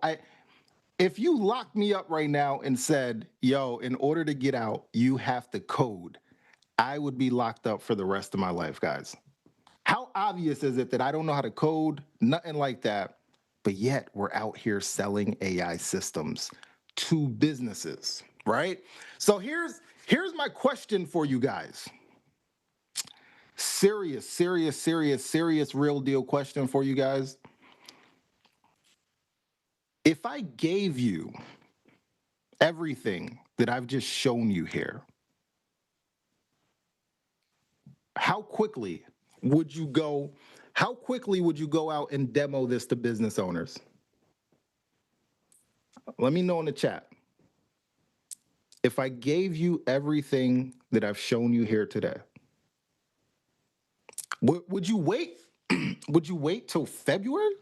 If you locked me up right now and said, yo, in order to get out, you have to code, I would be locked up for the rest of my life, guys. How obvious is it that I don't know how to code? Nothing like that. But yet we're out here selling AI systems to businesses, right? So here's my question for you guys. Serious real deal question for you guys. If I gave you everything that I've just shown you here, how quickly would you go out and demo this to business owners? Let me know in the chat. If I gave you everything that I've shown you here today, would you wait? Would you wait till February?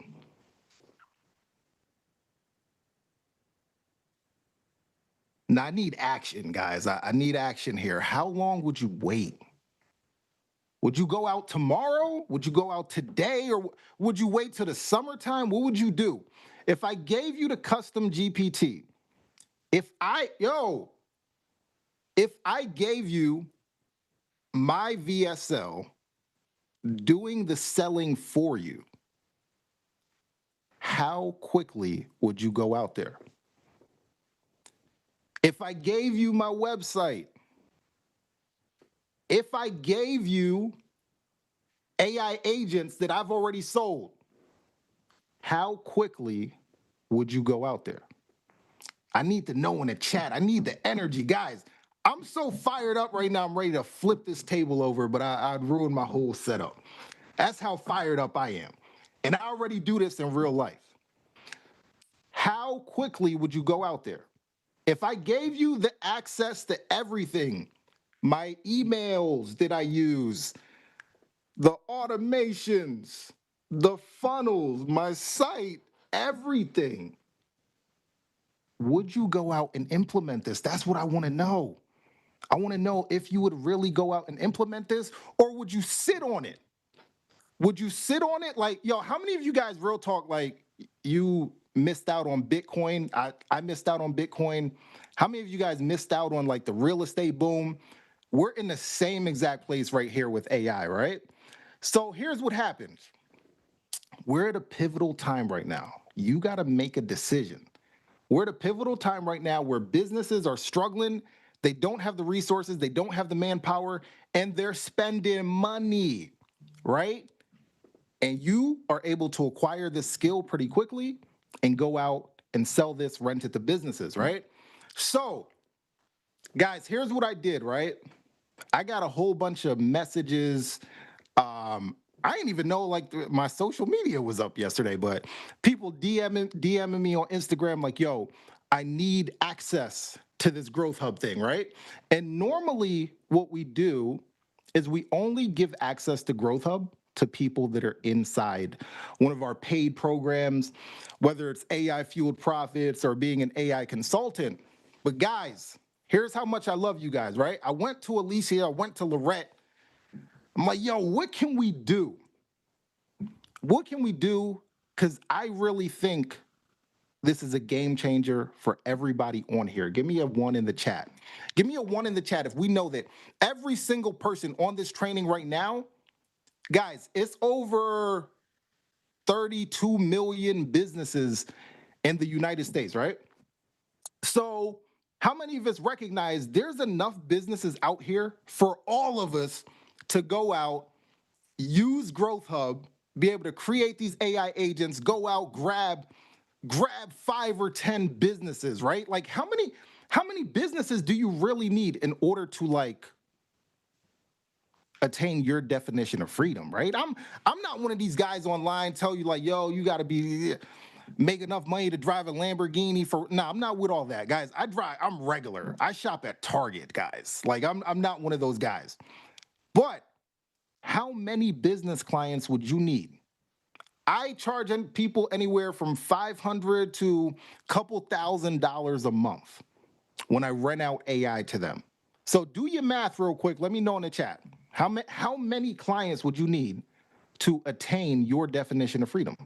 Now, I need action, guys. I need action here. How long would you wait? Would you go out tomorrow? Would you go out today? Or would you wait till the summertime? What would you do? If I gave you the custom GPT, if I gave you my VSL doing the selling for you, how quickly would you go out there? If I gave you my website, if I gave you AI agents that I've already sold, how quickly would you go out there? I need to know in the chat. I need the energy. Guys, I'm so fired up right now. I'm ready to flip this table over, but I'd ruin my whole setup. That's how fired up I am. and I already do this in real life. How quickly would you go out there? If I gave you the access to everything, my emails that I use, the automations, the funnels, my site, everything, would you go out and implement this? That's what I want to know. I want to know if you would really go out and implement this, or would you sit on it? Would you sit on it? Like, yo, how many of you guys, real talk, like you missed out on Bitcoin? I missed out on Bitcoin. How many of you guys missed out on like the real estate boom? We're in the same exact place right here with AI, right? So here's what happens. We're at a pivotal time right now. You got to make a decision. We're at a pivotal time right now where businesses are struggling. They don't have the resources, they don't have the manpower, and they're spending money, right? And you are able to acquire this skill pretty quickly and go out and sell this, rent it to businesses, right? So, guys, here's what I did, right? I got a whole bunch of messages. I didn't even know like my social media was up yesterday, but people DMing me on Instagram like, yo, I need access to this Growth Hub thing, right? And normally what we do is we only give access to Growth Hub to people that are inside one of our paid programs, whether it's AI Fueled Profits or being an AI consultant. But guys, here's how much I love you guys, right? I went to Alicia, I went to Lorette. I'm like, yo, what can we do? What can we do? Because I really think this is a game changer for everybody on here. Give me a 1 in the chat. Give me a 1 in the chat if we know that every single person on this training right now, guys, it's over 32 million businesses in the United States, right? So how many of us recognize there's enough businesses out here for all of us to go out, use Growth Hub, be able to create these AI agents, go out, grab 5 or 10 businesses, right? Like how many businesses do you really need in order to like attain your definition of freedom, right? I'm not one of these guys online tell you like, yo, you got to be make enough money to drive a Lamborghini for. No, I'm not with all that, guys. I'm regular. I shop at Target, guys. Like I'm not one of those guys. But how many business clients would you need? I charge people anywhere from $500 to a couple $1,000s a month when I rent out AI to them. So do your math real quick. Let me know in the chat. How many clients would you need to attain your definition of freedom?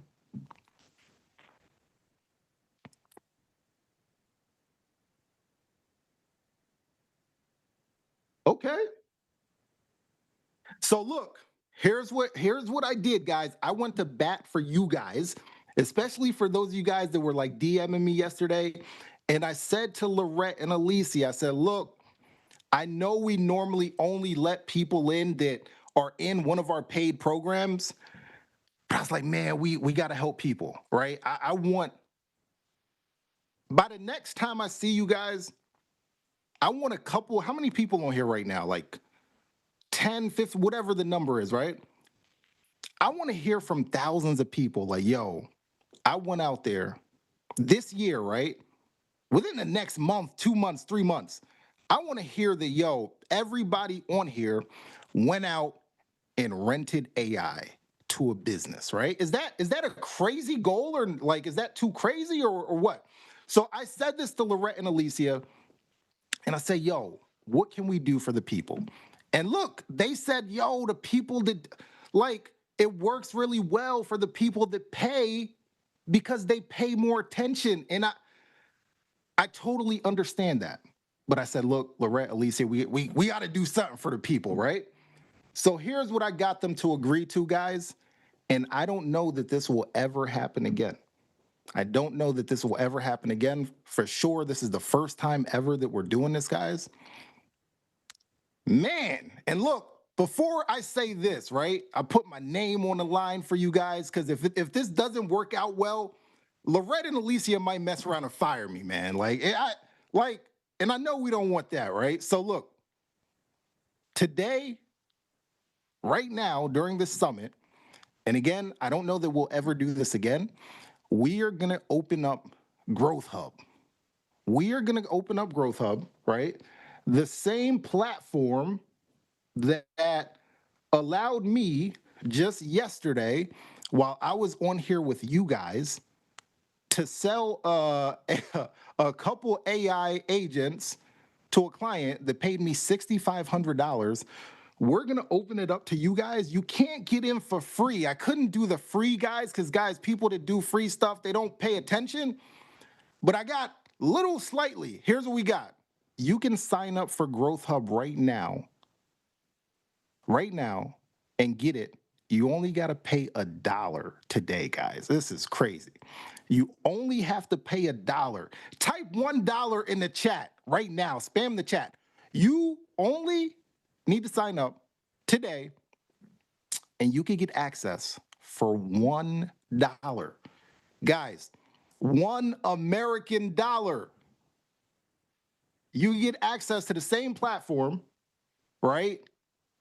Okay. So look, here's what I did, guys. I went to bat for you guys, especially for those of you guys that were like DMing me yesterday. And I said to Lorette and Alicia, I said, look, I know we normally only let people in that are in one of our paid programs, but I was like, man, we got to help people, right? I want, by the next time I see you guys, I want a couple, how many people on here right now? Like 10, 50, whatever the number is, right? I want to hear from thousands of people like, yo, I went out there this year, right? Within the next month, 2 months, 3 months, I want to hear that, yo, everybody on here went out and rented AI to a business, right? Is that a crazy goal, or like, is that too crazy or what? So I said this to Lorette and Alicia, and I say, yo, what can we do for the people? And look, they said, yo, the people that, like, it works really well for the people that pay because they pay more attention. And I totally understand that. But I said, look, Lorette, Alicia, we got to do something for the people, right? So here's what I got them to agree to, guys. And I don't know that this will ever happen again. I don't know that this will ever happen again. For sure, this is the first time ever that we're doing this, guys. Man, and look, before I say this, right, I put my name on the line for you guys, because if this doesn't work out well, Lorette and Alicia might mess around and fire me, man. And I know we don't want that, right? So look, today, right now, during this summit, And again, I don't know that we'll ever do this again. We are going to open up Growth Hub. We are going to open up Growth Hub, right? The same platform that allowed me just yesterday, while I was on here with you guys, to sell a couple AI agents to a client that paid me $6,500. We're going to open it up to you guys. You can't get in for free. I couldn't do the free guys because, guys, people that do free stuff, they don't pay attention. But I got little slightly. Here's what we got. You can sign up for Growth Hub right now, and get it. You only got to pay $1 today, guys. This is crazy. You only have to pay $1. Type $1 in the chat right now. Spam the chat. You only need to sign up today, and you can get access for $1. Guys, $1 American dollar. You get access to the same platform, right,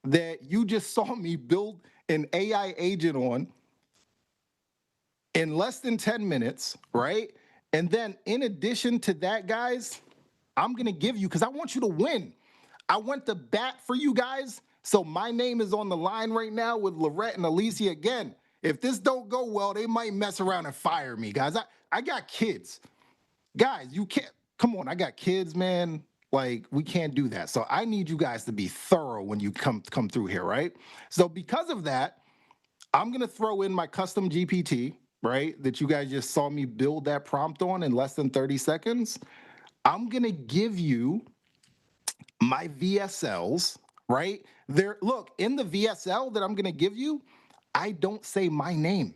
that you just saw me build an AI agent on in less than 10 minutes, right? And then in addition to that, guys, I'm going to give you, because I want you to win. I went to bat for you guys. So my name is on the line right now with Lorette and Alicia. Again, if this don't go well, they might mess around and fire me, guys. I got kids. Guys, you can't, come on, I got kids, man. Like, we can't do that. So I need you guys to be thorough when you come through here, right? So because of that, I'm going to throw in my custom GPT, right, that you guys just saw me build that prompt on in less than 30 seconds. I'm going to give you my VSLs, right? There, look, in the VSL that I'm going to give you, I don't say my name.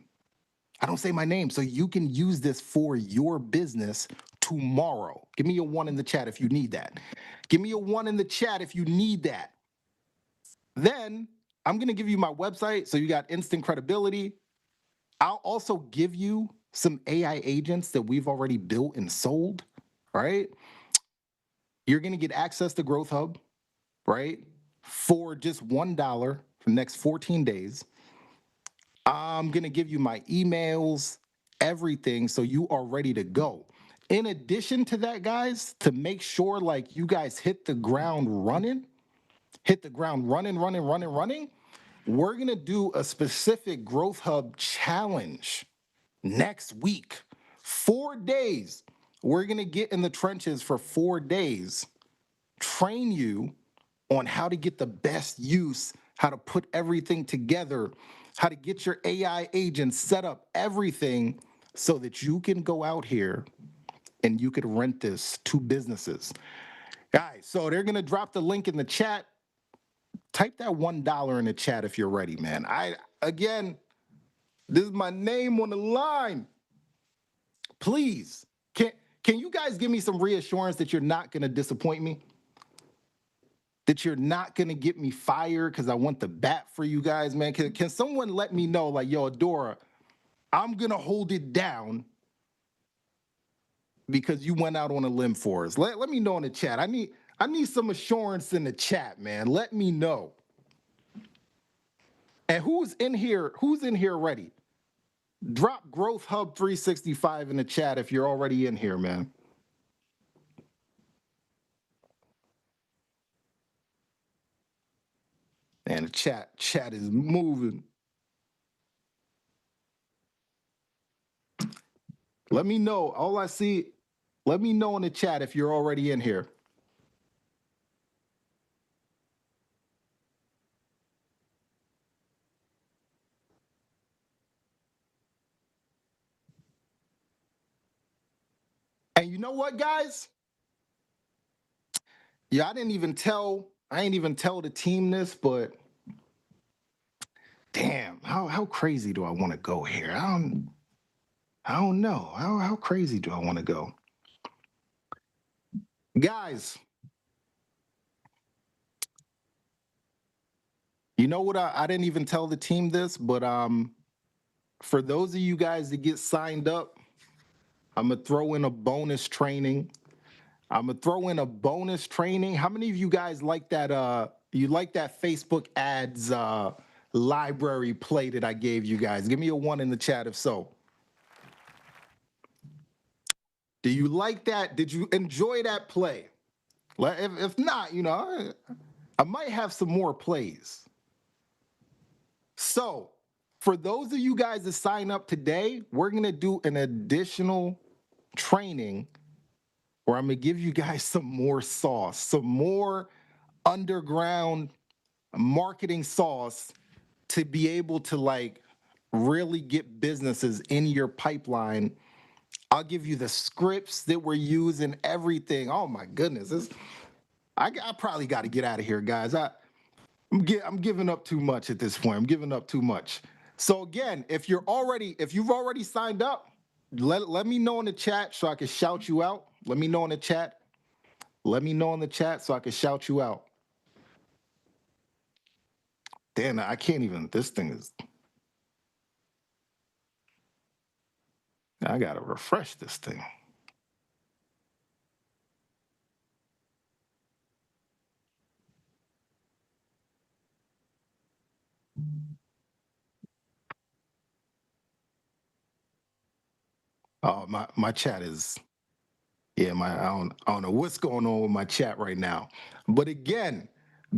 I don't say my name. So you can use this for your business tomorrow. Give me a 1 in the chat if you need that. Give me a 1 in the chat if you need that. Then I'm going to give you my website. So you got instant credibility. I'll also give you some AI agents that we've already built and sold, right? You're going to get access to Growth Hub, right? For just $1 for the next 14 days. I'm going to give you my emails, everything, so you are ready to go. In addition to that, guys, to make sure like you guys hit the ground running, we're going to do a specific Growth Hub challenge next week. 4 days. We're going to get in the trenches for 4 days, train you on how to get the best use, how to put everything together, how to get your AI agents set up, everything so that you can go out here and you could rent this to businesses. Guys, so they're going to drop the link in the chat. Type that $1 in the chat if you're ready, man. Again, this is my name on the line. Please, can you guys give me some reassurance that you're not going to disappoint me? That you're not going to get me fired because I want the bat for you guys, man? Can someone let me know, like, yo, Adora, I'm going to hold it down because you went out on a limb for us. Let me know in the chat. I need some assurance in the chat, man. Let me know. And who's in here ready? Drop Growth Hub 365 in the chat if you're already in here, man. And the chat is moving. Let me know. All I see, let me know in the chat if you're already in here. And you know what, guys? Yeah, I ain't even tell the team this, but damn, how crazy do I want to go here? I don't know. How crazy do I want to go? Guys, you know what? I didn't even tell the team this, but for those of you guys that get signed up, I'm gonna throw in a bonus training. How many of you guys like that? You like that Facebook ads library play that I gave you guys? Give me a 1 in the chat if so. Do you like that? Did you enjoy that play? If not, you know, I might have some more plays. So, for those of you guys that sign up today, we're going to do an additional training where I'm going to give you guys some more sauce, some more underground marketing sauce to be able to like really get businesses in your pipeline. I'll give you the scripts that we're using, everything. Oh my goodness. I probably got to get out of here, guys. I'm giving up too much at this point. I'm giving up too much. So again, if you've already signed up, let me know in the chat so I can shout you out. Let me know in the chat. Let me know in the chat so I can shout you out. Damn, I can't even. This thing is. I gotta refresh this thing. Oh, my chat is. Yeah, I don't know what's going on with my chat right now. But again,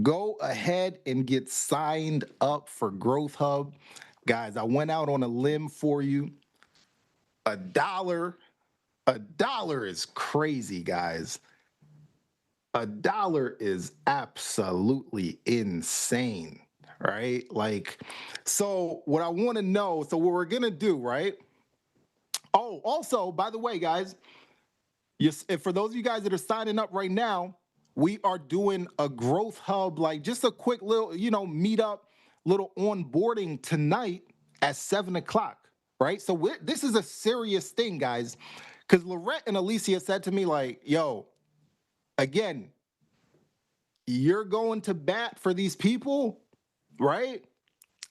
go ahead and get signed up for Growth Hub. Guys, I went out on a limb for you. $1 is crazy, guys. $1 is absolutely insane, right? Like, so what I want to know, so what we're gonna do, right? Oh, also, by the way, guys, yes, and for those of you guys that are signing up right now, we are doing a Growth Hub, like just a quick little, you know, meetup, little onboarding tonight at 7 o'clock, right? So this is a serious thing, guys, because Lorette and Alicia said to me, like, yo, again, you're going to bat for these people, right?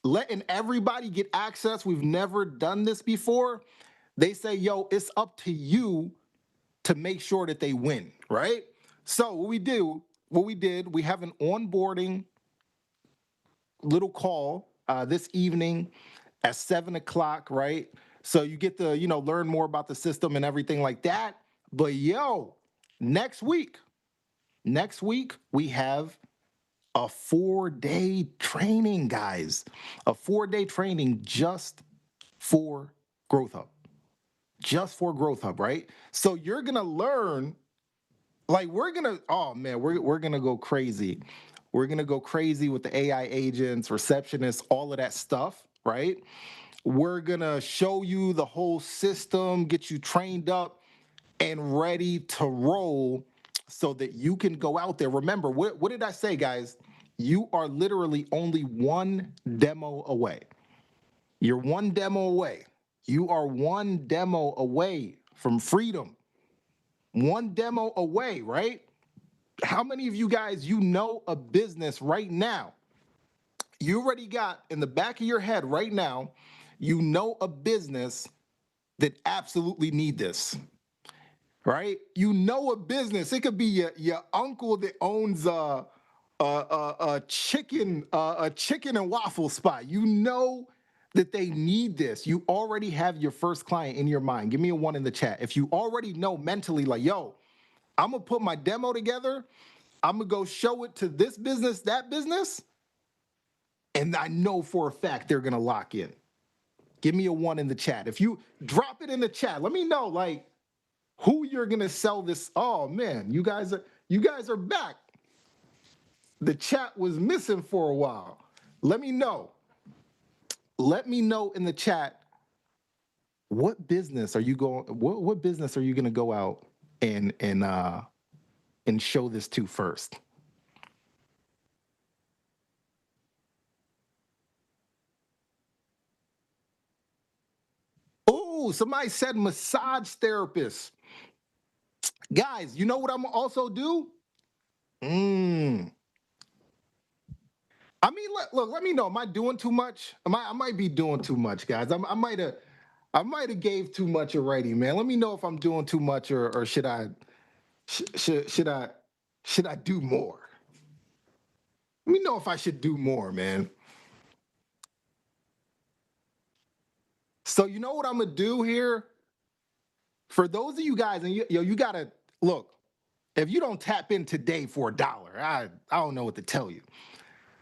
Letting everybody get access. We've never done this before. They say, yo, it's up to you to make sure that they win, right? So what we did, we have an onboarding little call this evening at 7 o'clock, right? So you get to, you know, learn more about the system and everything like that. But yo, next week we have a 4-day training, guys. A 4-day training just for Growth Hub. Just for Growth Hub, right? So you're gonna learn, like we're gonna go crazy. We're gonna go crazy with the AI agents, receptionists, all of that stuff, right? We're gonna show you the whole system, get you trained up and ready to roll so that you can go out there. Remember, what did I say, guys? You are literally only one demo away. You're one demo away. You are one demo away from freedom. One demo away, right? How many of you guys, you know a business right now? You already got in the back of your head right now, you know a business that absolutely need this, right? You know a business. It could be your uncle that owns a chicken and waffle spot. You know that they need this. You already have your first client in your mind. Give me a 1 in the chat. If you already know mentally, like, yo, I'm gonna put my demo together, I'm gonna go show it to this business, that business, and I know for a fact they're gonna lock in. Give me a 1 in the chat. If you drop it in the chat, let me know, like, who you're gonna sell this. Oh man, you guys are back. The chat was missing for a while. Let me know. Let me know in the chat, what business are you going? What business are you gonna go out and show this to first? Oh, somebody said massage therapist. Guys, you know what I'm also do? I mean, look, let me know. Am I doing too much? I might be doing too much, guys. I might have gave too much already, man. Let me know if I'm doing too much or should I do more? Let me know if I should do more, man. So you know what I'm gonna do here? For those of you guys, and you gotta look, if you don't tap in today for $1, I don't know what to tell you.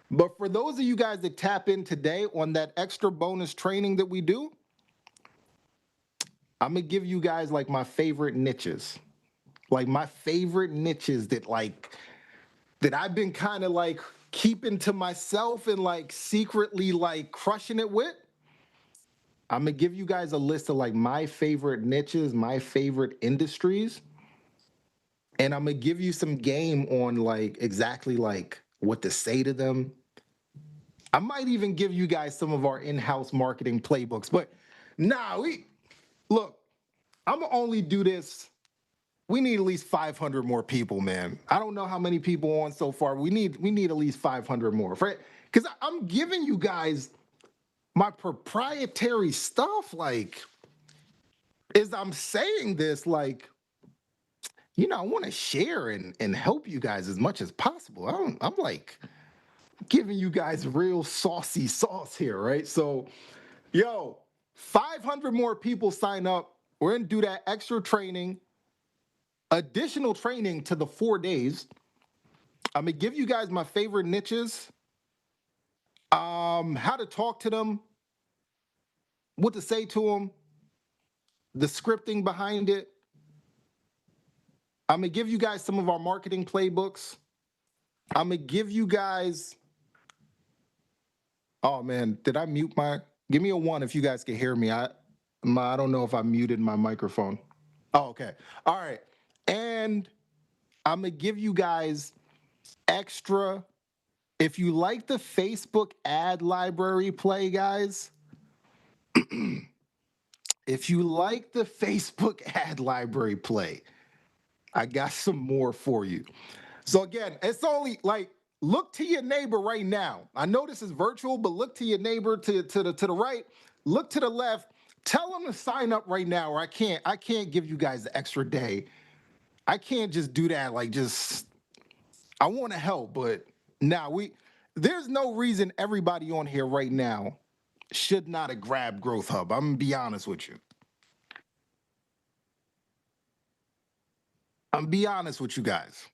But for those of you guys that tap in today on that extra bonus training that we do, I'm gonna give you guys like my favorite niches. Like my favorite niches that I've been kind of like keeping to myself and like secretly like crushing it with. I'm gonna give you guys a list of like my favorite niches, my favorite industries, and I'm gonna give you some game on like exactly like what to say to them. I might even give you guys some of our in-house marketing playbooks, but look, I'm gonna only do this. We need at least 500 more people, man. I don't know how many people on so far. We need at least 500 more, right? Because I'm giving you guys my proprietary stuff. Like, as I'm saying this, like, I want to share and help you guys as much as possible. I'm like giving you guys real saucy sauce here, right? So, 500 more people sign up. We're gonna do that extra training. Additional training to the 4 days. I'm gonna give you guys my favorite niches, how to talk to them, what to say to them, the scripting behind it. I'm gonna give you guys some of our marketing playbooks. I'm gonna give you guys. Oh man, did I mute my? Give me a 1 if you guys can hear me. I don't know if I muted my microphone. Oh, okay. All right. And I'm gonna give you guys extra. If you like the Facebook ad library play, guys, if you like the Facebook ad library play, I got some more for you. So again, it's only like, look to your neighbor right now. I know this is virtual, but look to your neighbor to the right, look to the left, tell them to sign up right now, or I can't give you guys the extra day. I can't just do that. Like, I want to help, but there's no reason everybody on here right now should not have grabbed Growth Hub. I'm gonna be honest with you. I'm gonna be honest with you guys.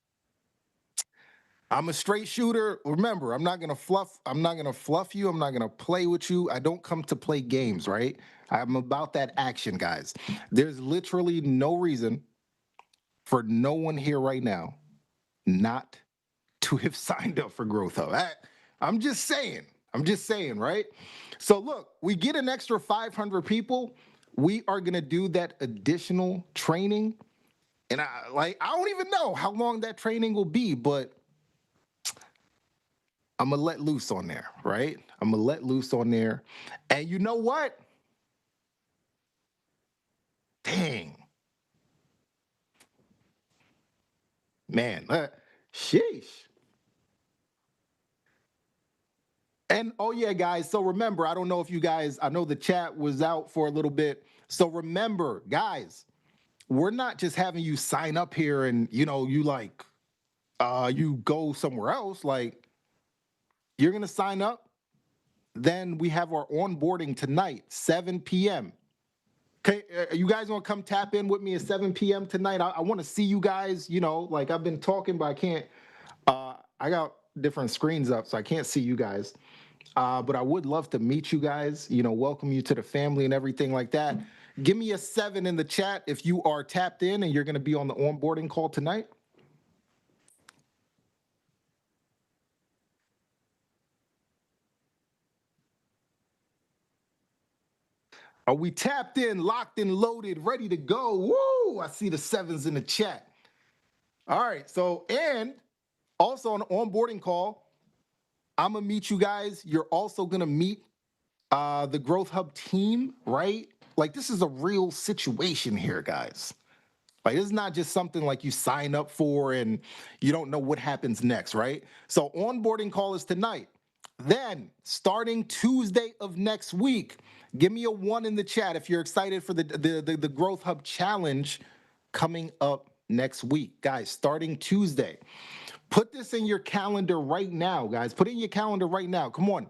I'm a straight shooter. Remember, I'm not gonna fluff you. I'm not gonna play with you. I don't come to play games, right? I'm about that action, guys. There's literally no reason for no one here right now not to have signed up for Growth Hub. I'm just saying, right? So look, we get an extra 500 people. We are gonna do that additional training. And I don't even know how long that training will be, but I'm gonna let loose on there, right? I'm gonna let loose on there. And you know what? Dang. Man, sheesh. And oh yeah, guys, so remember, I don't know if you guys, I know the chat was out for a little bit. So remember, guys, we're not just having you sign up here and you go somewhere else. Like, you're gonna sign up, then we have our onboarding tonight, 7 p.m. Okay, you guys want to come tap in with me at 7 p.m. tonight? I want to see you guys. Like, I've been talking, but I can't. I got different screens up, so I can't see you guys. But I would love to meet you guys, welcome you to the family and everything like that. Give me a 7 in the chat if you are tapped in and you're going to be on the onboarding call tonight. Are we tapped in, locked and loaded, ready to go? Woo! I see the 7s in the chat. All right. So, and also on the onboarding call, I'm going to meet you guys. You're also going to meet the Growth Hub team, right? Like, this is a real situation here, guys. Like, this is not just something like you sign up for and you don't know what happens next, right? So onboarding call is tonight. Then, starting Tuesday of next week, give me a 1 in the chat if you're excited for the Growth Hub Challenge coming up next week. Guys, starting Tuesday. Put this in your calendar right now, guys. Put it in your calendar right now. Come on.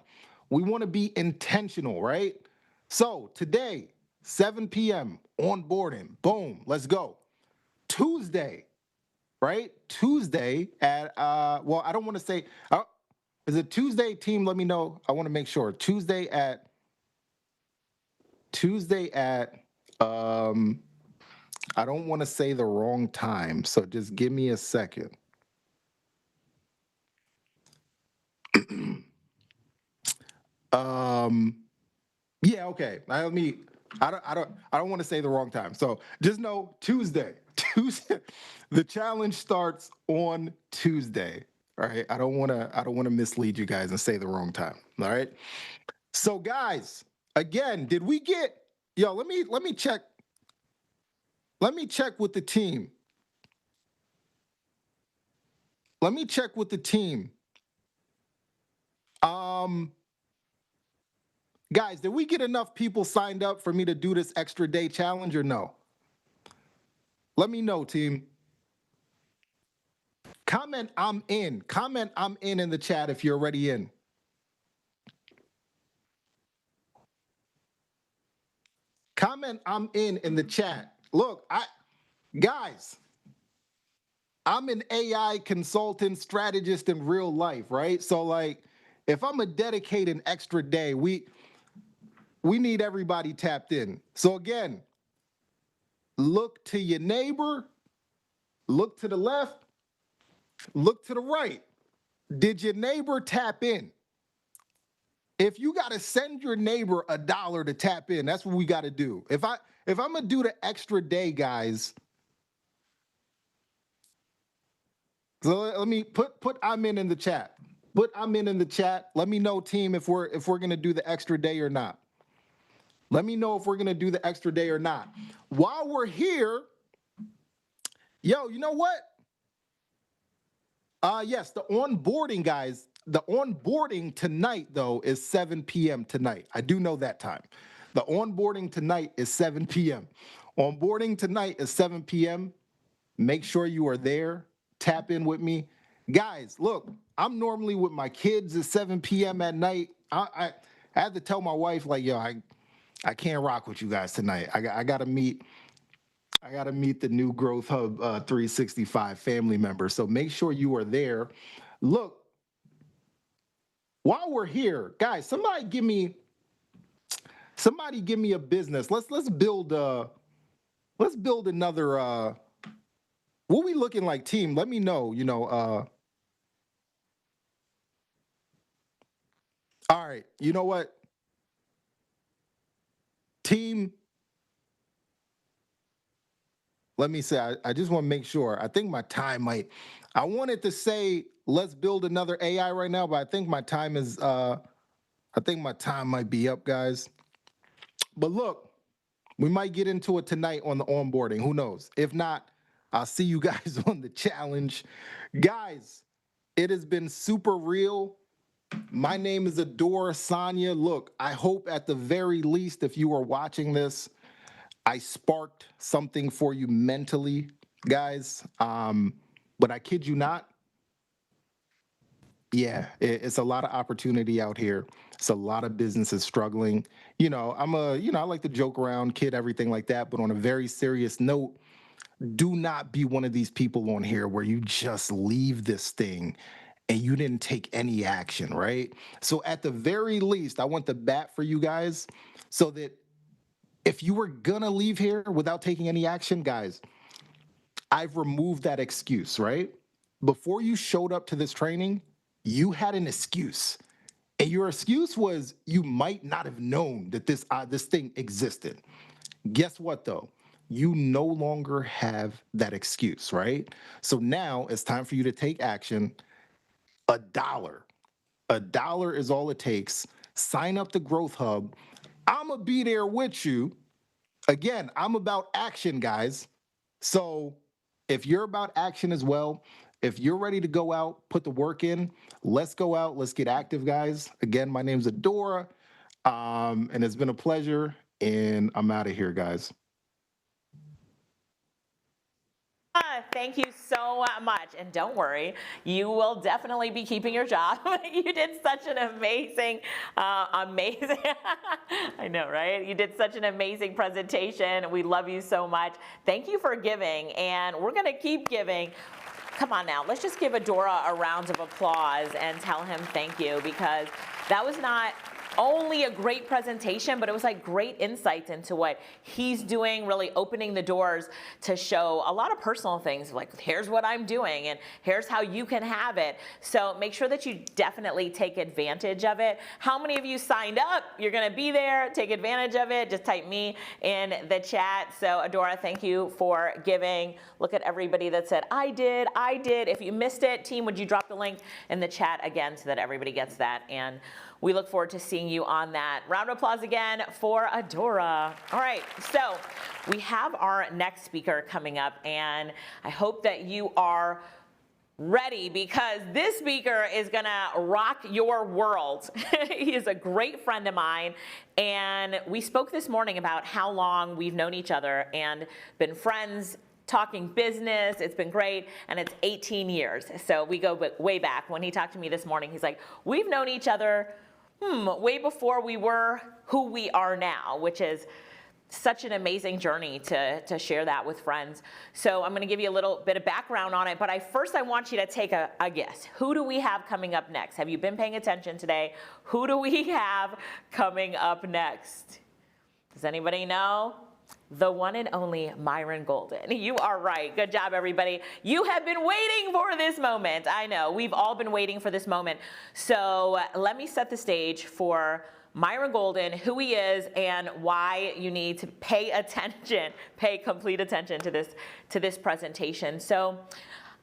We want to be intentional, right? So today, 7 p.m. onboarding. Boom. Let's go. Tuesday, right? Tuesday at well, I don't want to say is it Tuesday, team? Let me know. I want to make sure. Tuesday at I don't want to say the wrong time, so just give me a second. Yeah, okay. I don't want to say the wrong time. So just know Tuesday. Tuesday. The challenge starts on Tuesday. All right. I don't want to mislead you guys and say the wrong time. All right. So guys, again, did we get let me check. Let me check with the team. Let me check with the team. Guys, did we get enough people signed up for me to do this extra day challenge or no? Let me know, team. Comment I'm in. Comment I'm in the chat if you're already in. Comment I'm in the chat. Look, guys, I'm an AI consultant, strategist in real life, right? So like, if I'm a dedicate an extra day, we need everybody tapped in. So again, look to your neighbor, look to the left, look to the right. Did your neighbor tap in? If you got to send your neighbor $1 to tap in, that's what we got to do. If I'm gonna do the extra day, guys, so let me put I'm in the chat. Put I'm in the chat. Let me know, team, if we're gonna do the extra day or not. Let me know if we're gonna do the extra day or not. While we're here, yo, you know what? Yes, the onboarding, guys. The onboarding tonight, though, is 7 p.m. tonight. I do know that time. The onboarding tonight is 7 p.m. Onboarding tonight is 7 p.m. Make sure you are there. Tap in with me. Guys, look, I'm normally with my kids at 7 p.m. at night. I had to tell my wife, like, yo, I can't rock with you guys tonight. I gotta meet the new Growth Hub 365 family members. So make sure you are there. Look, while we're here, guys, somebody give me a business. Let's build another what we looking like, team? Let me know, all right, you know what? Team, let me say, I just want to make sure. I think my time I wanted to say, let's build another AI right now, but I think my time might be up, guys. But look, we might get into it tonight on the onboarding. Who knows? If not, I'll see you guys on the challenge. Guys, it has been super real. My name is Adora Sonia. Look, I hope at the very least, if you are watching this, I sparked something for you mentally, guys. But I kid you not. Yeah, it's a lot of opportunity out here. It's a lot of businesses struggling. I like to joke around, kid, everything like that. But on a very serious note, do not be one of these people on here where you just leave this thing and you didn't take any action, right? So at the very least, I want the bat for you guys so that if you were gonna leave here without taking any action, guys, I've removed that excuse, right? Before you showed up to this training, you had an excuse. And your excuse was you might not have known that this thing existed. Guess what, though? You no longer have that excuse, right? So now it's time for you to take action. $1. $1 is all it takes. Sign up to Growth Hub. I'm going to be there with you. Again, I'm about action, guys. So if you're about action as well, if you're ready to go out, put the work in, let's go out. Let's get active, guys. Again, my name's Adora, and it's been a pleasure, and I'm out of here, guys. Thank you so much. And don't worry, you will definitely be keeping your job. You did such an amazing, I know, right? You did such an amazing presentation. We love you so much. Thank you for giving, and we're going to keep giving. Come on now, let's just give Adora a round of applause and tell him thank you, because that was not only a great presentation, but it was like great insights into what he's doing, really opening the doors to show a lot of personal things, like here's what I'm doing and here's how you can have it. So make sure that you definitely take advantage of it. How many of you signed up? You're gonna be there, take advantage of it. Just type me in the chat. So Adora, thank you for giving. Look at everybody that said, I did. If you missed it, team, would you drop the link in the chat again so that everybody gets that? And we look forward to seeing you on that. Round of applause again for Adora. All right, so we have our next speaker coming up, and I hope that you are ready, because this speaker is gonna rock your world. He is a great friend of mine, and we spoke this morning about how long we've known each other and been friends, talking business. It's been great, and it's 18 years. So we go way back. When he talked to me this morning, he's like, we've known each other way before we were who we are now, which is such an amazing journey to share that with friends. So I'm gonna give you a little bit of background on it, but first I want you to take a guess. Who do we have coming up next? Have you been paying attention today? Who do we have coming up next? Does anybody know? The one and only Myron Golden. You are right. Good job, everybody. You have been waiting for this moment. I know. We've all been waiting for this moment. So let me set the stage for Myron Golden, who he is, and why you need to pay attention, pay complete attention to this presentation. So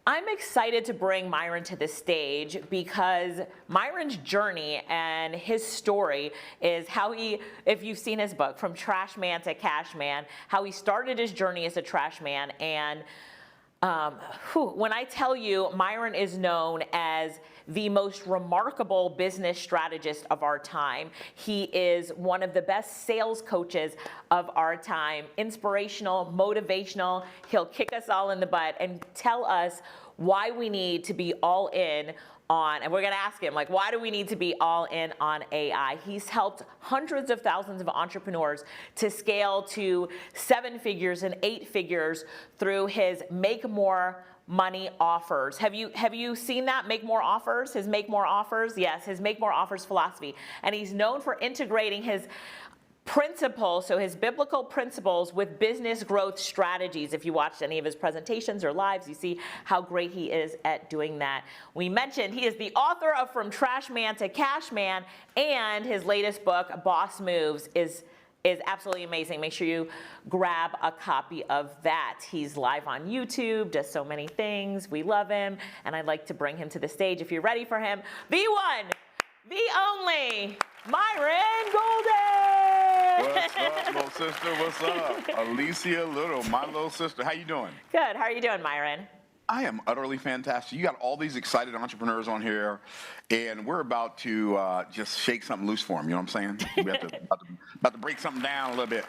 I'm excited to bring Myron to the stage because Myron's journey and his story is how he, if you've seen his book, From Trash Man to Cash Man, how he started his journey as a trash man. And when I tell you, Myron is known as the most remarkable business strategist of our time. He is one of the best sales coaches of our time, inspirational, motivational. He'll kick us all in the butt and tell us why we need to be all in on, and we're going to ask him, like, why do we need to be all in on AI? He's helped hundreds of thousands of entrepreneurs to scale to 7 figures and 8 figures through his Make More Money offers. Have you seen that? Make More Offers? His Make More Offers? Yes, his Make More Offers philosophy. And he's known for integrating his principles, so his biblical principles, with business growth strategies. If you watched any of his presentations or lives, you see how great he is at doing that. We mentioned he is the author of From Trash Man to Cash Man, and his latest book, Boss Moves, is absolutely amazing. Make sure you grab a copy of that. He's live on YouTube, does so many things. We love him, and I'd like to bring him to the stage. If you're ready for him, the one, the only, Myron Golden. What's up, little sister? What's up? Alicia Little, my little sister. How you doing? Good. How are you doing, Myron? I am utterly fantastic. You got all these excited entrepreneurs on here, and we're about to just shake something loose for them. You know what I'm saying? We have about to break something down a little bit,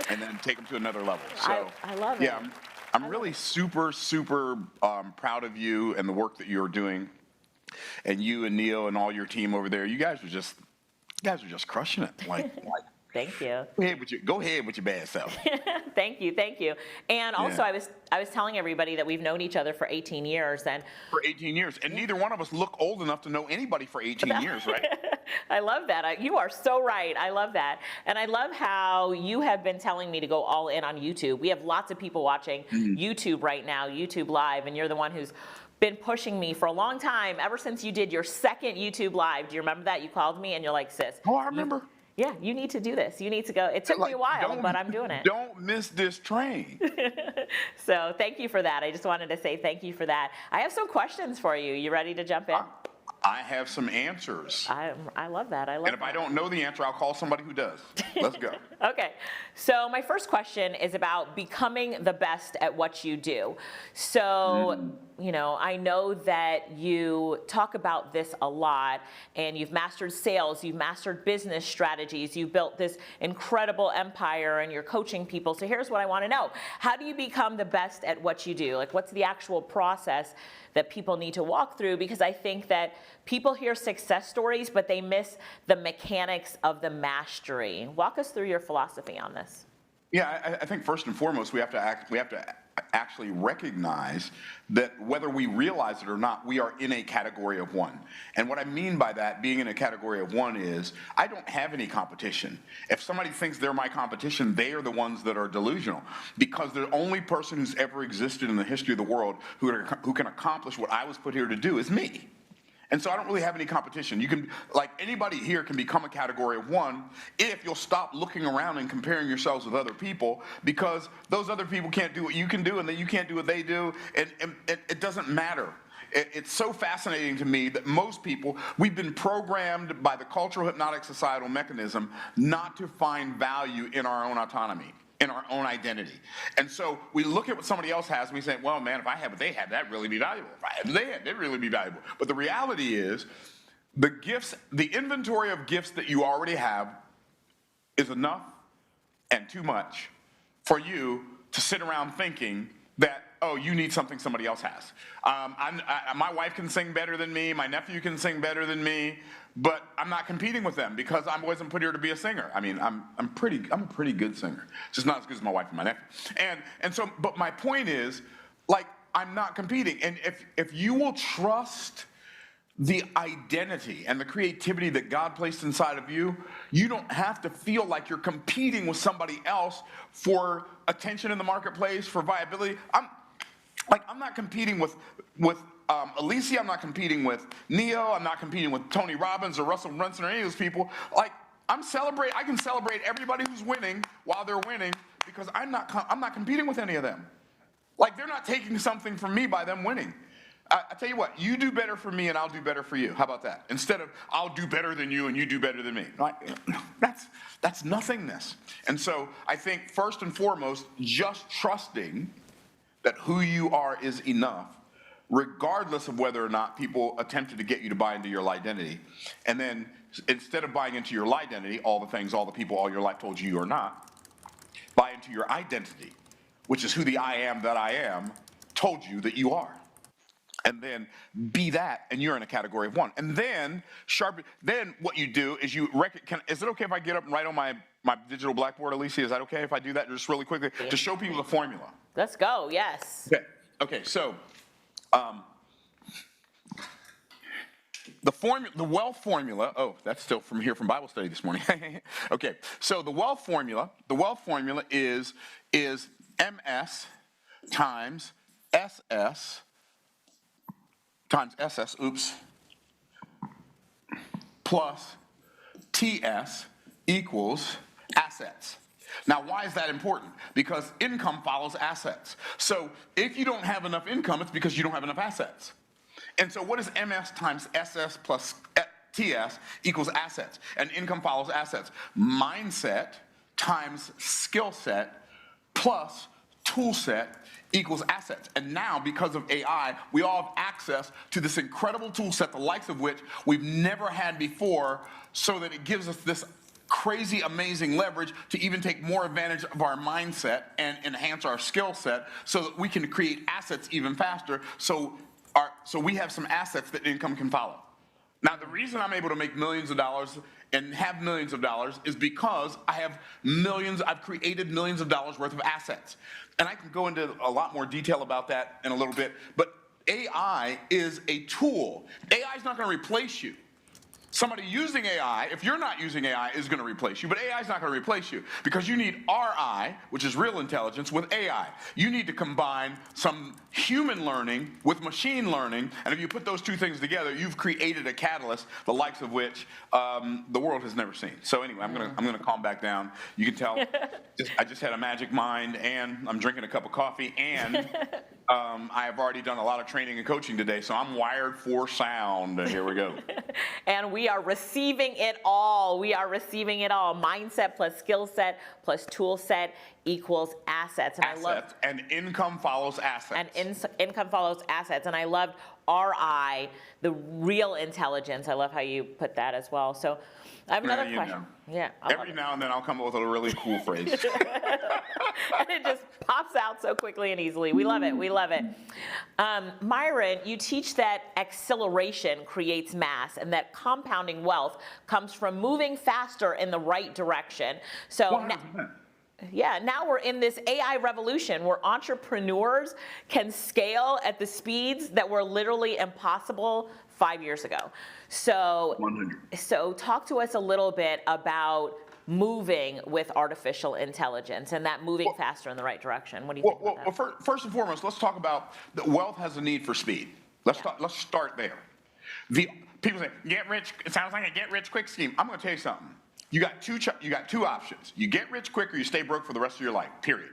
and then take them to another level. So I love it. Yeah, I'm really super proud of you and the work that you're doing, and you and Neil and all your team over there. You guys are just crushing it. Like Thank you. Go ahead with your bad self. Thank you. And also, Yeah. I was telling everybody that we've known each other for 18 years. And neither one of us look old enough to know anybody for 18 years, right? I love that. You are so right. I love that. And I love how you have been telling me to go all in on YouTube. We have lots of people watching YouTube right now, YouTube Live, and you're the one who's been pushing me for a long time, ever since you did your second YouTube Live. Do you remember that? You called me and you're like, sis. Oh, I remember. Yeah, you need to do this. You need to go. It took me a while, but I'm doing it. Don't miss this train. So thank you for that. I just wanted to say thank you for that. I have some questions for you. You ready to jump in? I have some answers. I love that. And if I don't know the answer, I'll call somebody who does. Let's go. Okay, so my first question is about becoming the best at what you do. So, you know, I know that you talk about this a lot, and you've mastered sales, you've mastered business strategies, you've built this incredible empire, and you're coaching people. So here's what I want to know. How do you become the best at what you do? Like, what's the actual process that people need to walk through? Because I think that people hear success stories, but they miss the mechanics of the mastery. Walk us through your philosophy on this. Yeah, I think first and foremost, we have to actually recognize that whether we realize it or not, we are in a category of one. And what I mean by that, being in a category of one, is I don't have any competition. If somebody thinks they're my competition, they are the ones that are delusional, because the only person who's ever existed in the history of the world who can accomplish what I was put here to do is me. And so I don't really have any competition. You can, like, anybody here can become a category of one if you'll stop looking around and comparing yourselves with other people, because those other people can't do what you can do, and then you can't do what they do, and it doesn't matter. It's so fascinating to me that most people, we've been programmed by the cultural hypnotic societal mechanism not to find value in our own autonomy, in our own identity. And so we look at what somebody else has and we say, well, man, if I had what they had, that'd really be valuable. If I had what they had, that'd really be valuable. But the reality is, the gifts, the inventory of gifts that you already have is enough and too much for you to sit around thinking that, oh, you need something somebody else has. My wife can sing better than me, my nephew can sing better than me, but I'm not competing with them because I wasn't put here to be a singer. I mean, I'm a pretty good singer, just not as good as my wife and my nephew. And so, but my point is, like, I'm not competing. And if you will trust the identity and the creativity that God placed inside of you, you don't have to feel like you're competing with somebody else for attention in the marketplace, for viability. I'm not competing with Alicia, I'm not competing with Neo, I'm not competing with Tony Robbins or Russell Brunson or any of those people. Like, I can celebrate everybody who's winning while they're winning, because I'm not competing with any of them. Like, they're not taking something from me by them winning. I tell you what, you do better for me and I'll do better for you. How about that? Instead of I'll do better than you and you do better than me. Like, that's nothingness. And so I think first and foremost, just trusting that who you are is enough, regardless of whether or not people attempted to get you to buy into your identity. And then instead of buying into your identity, all the things, all the people, all your life told you are not, buy into your identity, which is who the I am that I am told you that you are. And then be that, and you're in a category of one. And then then what you do is is it okay if I get up and write on my digital blackboard, Alicia? Is that okay if I do that just really quickly to show people the formula? Let's go, yes. Okay, so the wealth formula, oh, that's still from here from Bible study this morning. Okay, so the wealth formula is MS times SS plus TS equals assets. Now, why is that important? Because income follows assets. So if you don't have enough income, it's because you don't have enough assets. And so what is MS times SS plus TS equals assets? And income follows assets. Mindset times skill set plus tool set equals assets. And now, because of AI, we all have access to this incredible tool set, the likes of which we've never had before, so that it gives us this crazy, amazing leverage to even take more advantage of our mindset and enhance our skill set so that we can create assets even faster, so we have some assets that income can follow. Now, the reason I'm able to make millions of dollars and have millions of dollars is because I've created millions of dollars worth of assets. And I can go into a lot more detail about that in a little bit, but AI is a tool. AI is not going to replace you. Somebody using AI, if you're not using AI, is going to replace you, but AI is not going to replace you, because you need RI, which is real intelligence, with AI. You need to combine some human learning with machine learning, and if you put those two things together, you've created a catalyst, the likes of which the world has never seen. So anyway, I'm gonna calm back down. You can tell I just had a magic mind, and I'm drinking a cup of coffee, and I have already done a lot of training and coaching today, so I'm wired for sound. Here we go. And we are receiving it all. We are receiving it all. Mindset plus skill set plus tool set equals assets. And assets, and income follows assets. And income follows assets. And I loved RI, the real intelligence. I love how you put that as well. So I have another question. Yeah. Every now and then I'll come up with a really cool phrase. And it just pops out so quickly and easily. We love it. We love it. Myron, you teach that acceleration creates mass and that compounding wealth comes from moving faster in the right direction. So now we're in this AI revolution where entrepreneurs can scale at the speeds that were literally impossible 5 years ago. So, so talk to us a little bit about moving with artificial intelligence and that moving faster in the right direction. What do you think about that? Well, first and foremost, let's talk about that wealth has a need for speed. Let's start there. People say, get rich, it sounds like a get rich quick scheme. I'm going to tell you something. You got two options. You get rich quick or you stay broke for the rest of your life, period.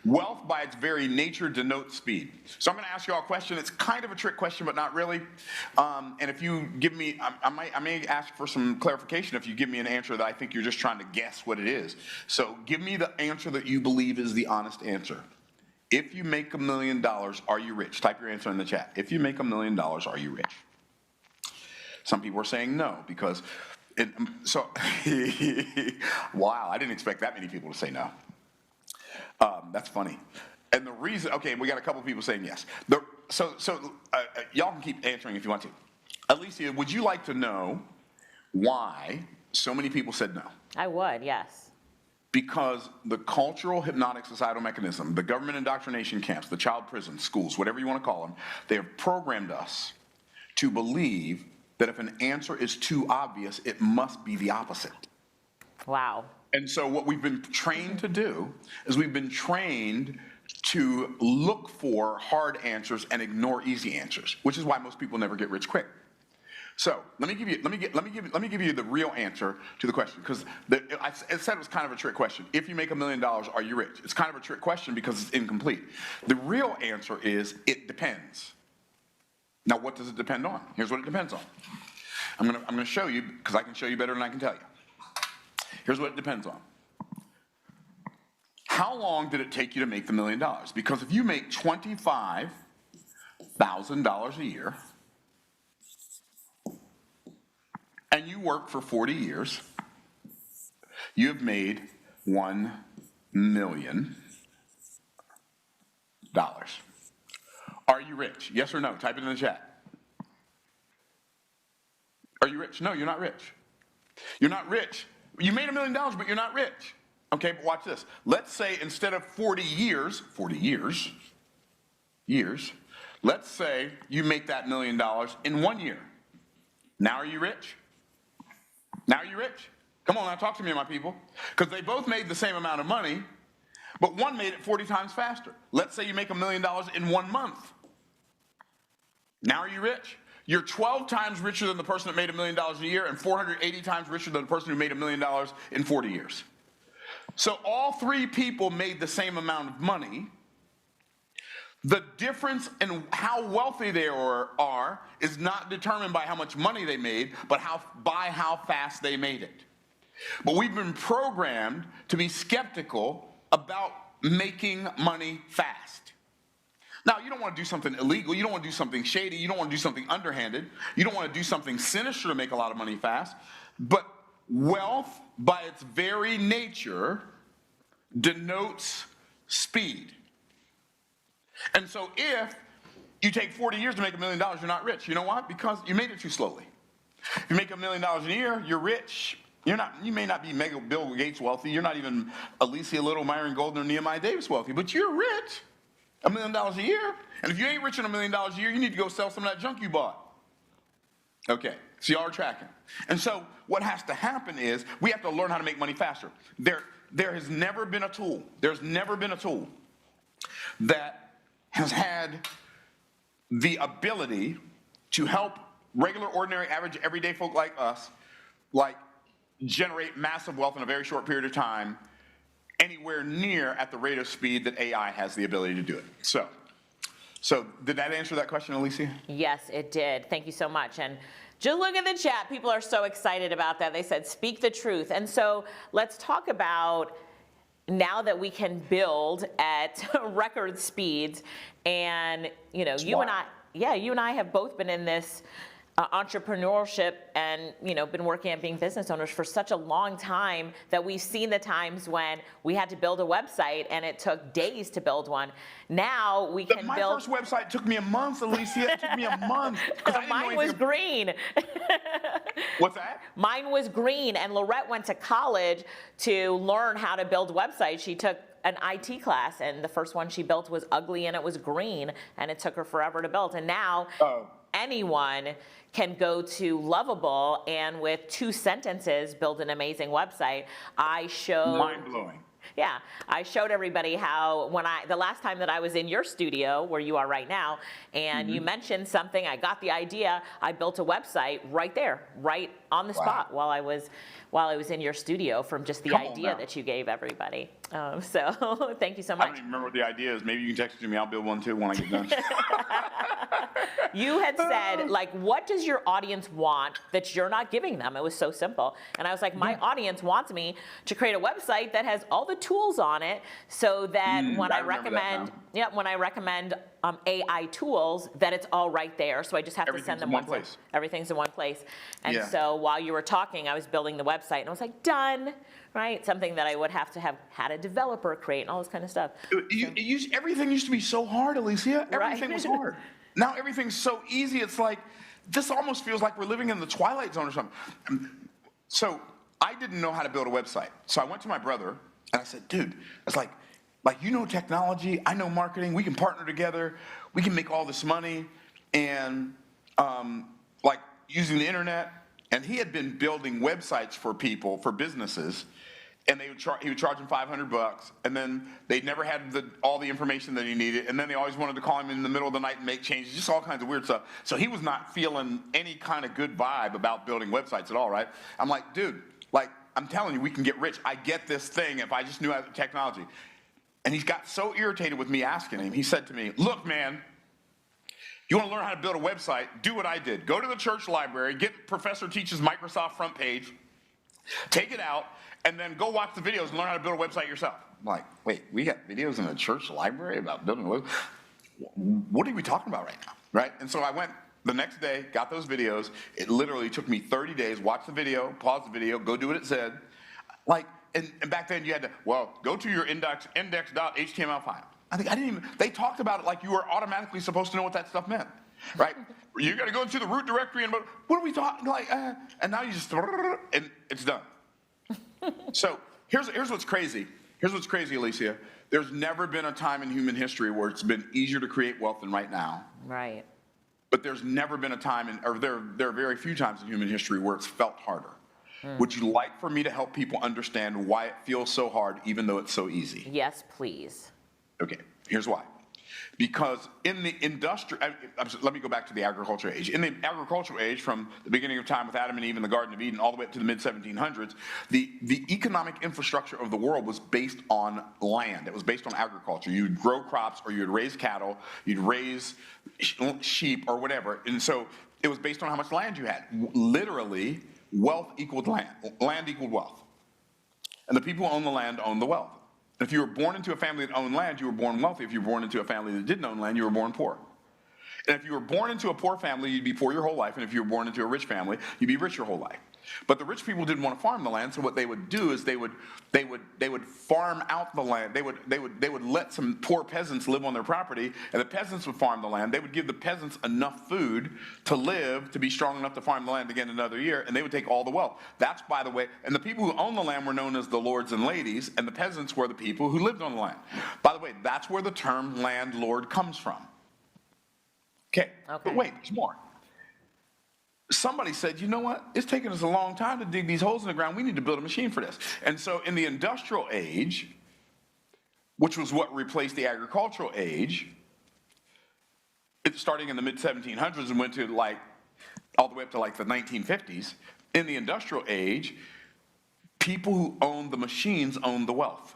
Wealth, by its very nature, denotes speed. So I'm going to ask you all a question. It's kind of a trick question, but not really. And if you give me, I may ask for some clarification if you give me an answer that I think you're just trying to guess what it is. So give me the answer that you believe is the honest answer. If you make $1 million, are you rich? Type your answer in the chat. If you make $1 million, are you rich? Some people are saying no because, wow, I didn't expect that many people to say no. That's funny. And the reason, okay, we got a couple people saying yes. Y'all can keep answering if you want to. Alicia, would you like to know why so many people said no? I would, yes. Because the cultural hypnotic societal mechanism, the government indoctrination camps, the child prisons, schools, whatever you want to call them, they have programmed us to believe that if an answer is too obvious, it must be the opposite. Wow. And so what we've been trained to do is we've been trained to look for hard answers and ignore easy answers, which is why most people never get rich quick. So let me give you the real answer to the question, because I said it was kind of a trick question. If you make $1 million, are you rich? It's kind of a trick question because it's incomplete. The real answer is it depends. Now, what does it depend on? Here's what it depends on. I'm gonna show you because I can show you better than I can tell you. Here's what it depends on. How long did it take you to make the $1 million? Because if you make $25,000 a year and you work for 40 years, you have made $1 million. Are you rich? Yes or no? Type it in the chat. Are you rich? No, you're not rich. You're not rich. You made $1 million, but you're not rich. Okay, but watch this. Let's say instead of 40 years, let's say you make that $1 million in 1 year. Now are you rich? Now are you rich? Come on, now talk to me, my people. Because they both made the same amount of money, but one made it 40 times faster. Let's say you make $1 million in 1 month. Now are you rich? You're 12 times richer than the person that made $1 million a year and 480 times richer than the person who made $1 million in 40 years. So all three people made the same amount of money. The difference in how wealthy they are is not determined by how much money they made, but by how fast they made it. But we've been programmed to be skeptical about making money fast. Now, you don't want to do something illegal. You don't want to do something shady. You don't want to do something underhanded. You don't want to do something sinister to make a lot of money fast. But wealth, by its very nature, denotes speed. And so if you take 40 years to make $1 million, you're not rich. You know why? Because you made it too slowly. If you make $1 million a year, you're rich. You may not be mega Bill Gates wealthy. You're not even Alicia Little, Myron Golden, or Nehemiah Davis wealthy, but you're rich. $1 million a year. And if you ain't rich in $1 million a year, you need to go sell some of that junk you bought. Okay, so y'all are tracking. And so what has to happen is we have to learn how to make money faster. There has never been a tool. There's never been a tool that has had the ability to help regular, ordinary, average, everyday folk like us, generate massive wealth in a very short period of time, anywhere near at the rate of speed that AI has the ability to do it. So So did that answer that question, Alicia? Yes, it did. Thank you so much. And just look at the chat. People are so excited about that. They said, speak the truth. And so let's talk about now that we can build at record speeds. And, you know, you and I have both been in this entrepreneurship and, you know, been working at being business owners for such a long time that we've seen the times when we had to build a website and it took days to build one. Now we can build. My first website took me a month, Alicia. It took me a month. Mine was green. What's that? Mine was green, and Lorette went to college to learn how to build websites. She took an IT class, and the first one she built was ugly and it was green, and it took her forever to build. And now anyone can go to Lovable and with 2 sentences build an amazing website. I showed mind-blowing. Yeah, I showed everybody how the last time that I was in your studio where you are right now, and you mentioned something, I got the idea, I built a website right there, right on the spot while I was in your studio from just the idea that you gave everybody. So thank you so much. I don't even remember what the idea is. Maybe you can text it to me. I'll build one too when I get done. You had said, like, what does your audience want that you're not giving them? It was so simple. And I was like, my audience wants me to create a website that has all the tools on it so that when I recommend AI tools, that it's all right there. So I just have to send them one place. Everything's in one place. And so while you were talking, I was building the website and I was like, done, right? Something that I would have to have had a developer create and all this kind of stuff. Everything used to be so hard, Alicia. Everything was hard. Now everything's so easy. It's like, this almost feels like we're living in the Twilight Zone or something. So I didn't know how to build a website. So I went to my brother and I said, dude, it's like you know technology, I know marketing, we can partner together, we can make all this money, and like using the internet. And he had been building websites for people, for businesses, and he would charge them $500, and then they never had all the information that he needed, and then they always wanted to call him in the middle of the night and make changes, just all kinds of weird stuff. So he was not feeling any kind of good vibe about building websites at all, right? I'm like, dude, like, I'm telling you, we can get rich. I get this thing if I just knew how the technology. And he got so irritated with me asking him, he said to me, look, man, you want to learn how to build a website, do what I did. Go to the church library, get Professor Teaches Microsoft front page, take it out, and then go watch the videos and learn how to build a website yourself. I'm like, wait, we got videos in the church library about building a website? What are we talking about right now, right? And so I went the next day, got those videos. It literally took me 30 days, watch the video, pause the video, go do what it said. Like, and back then you had to, go to your index.html file. They talked about it like you were automatically supposed to know what that stuff meant, right? You got to go into the root directory and what are we talking like? And now you just, and it's done. So here's what's crazy. Here's what's crazy, Alicia. There's never been a time in human history where it's been easier to create wealth than right now. Right. But there's never been a time, there are very few times in human history where it's felt harder. Would you like for me to help people understand why it feels so hard, even though it's so easy? Yes, please. Okay, here's why. Because in the let me go back to the agricultural age. In the agricultural age, from the beginning of time with Adam and Eve in the Garden of Eden all the way up to the mid-1700s, the economic infrastructure of the world was based on land. It was based on agriculture. You'd grow crops, or you'd raise cattle, you'd raise sheep, or whatever. And so it was based on how much land you had. Literally, wealth equaled land. Land equaled wealth. And the people who own the land own the wealth. If you were born into a family that owned land, you were born wealthy. If you were born into a family that didn't own land, you were born poor. And if you were born into a poor family, you'd be poor your whole life. And if you were born into a rich family, you'd be rich your whole life. But the rich people didn't want to farm the land, so what they would do is they would farm out the land. They would let some poor peasants live on their property, and the peasants would farm the land. They would give the peasants enough food to live, to be strong enough to farm the land again another year, and they would take all the wealth. That's, by the way, and the people who owned the land were known as the lords and ladies, and the peasants were the people who lived on the land. By the way, that's where the term landlord comes from. Okay. But wait, there's more. Somebody said, you know what? It's taken us a long time to dig these holes in the ground. We need to build a machine for this. And so in the industrial age, which was what replaced the agricultural age, starting in the mid-1700s and went to all the way up to the 1950s, in the industrial age, people who owned the machines owned the wealth.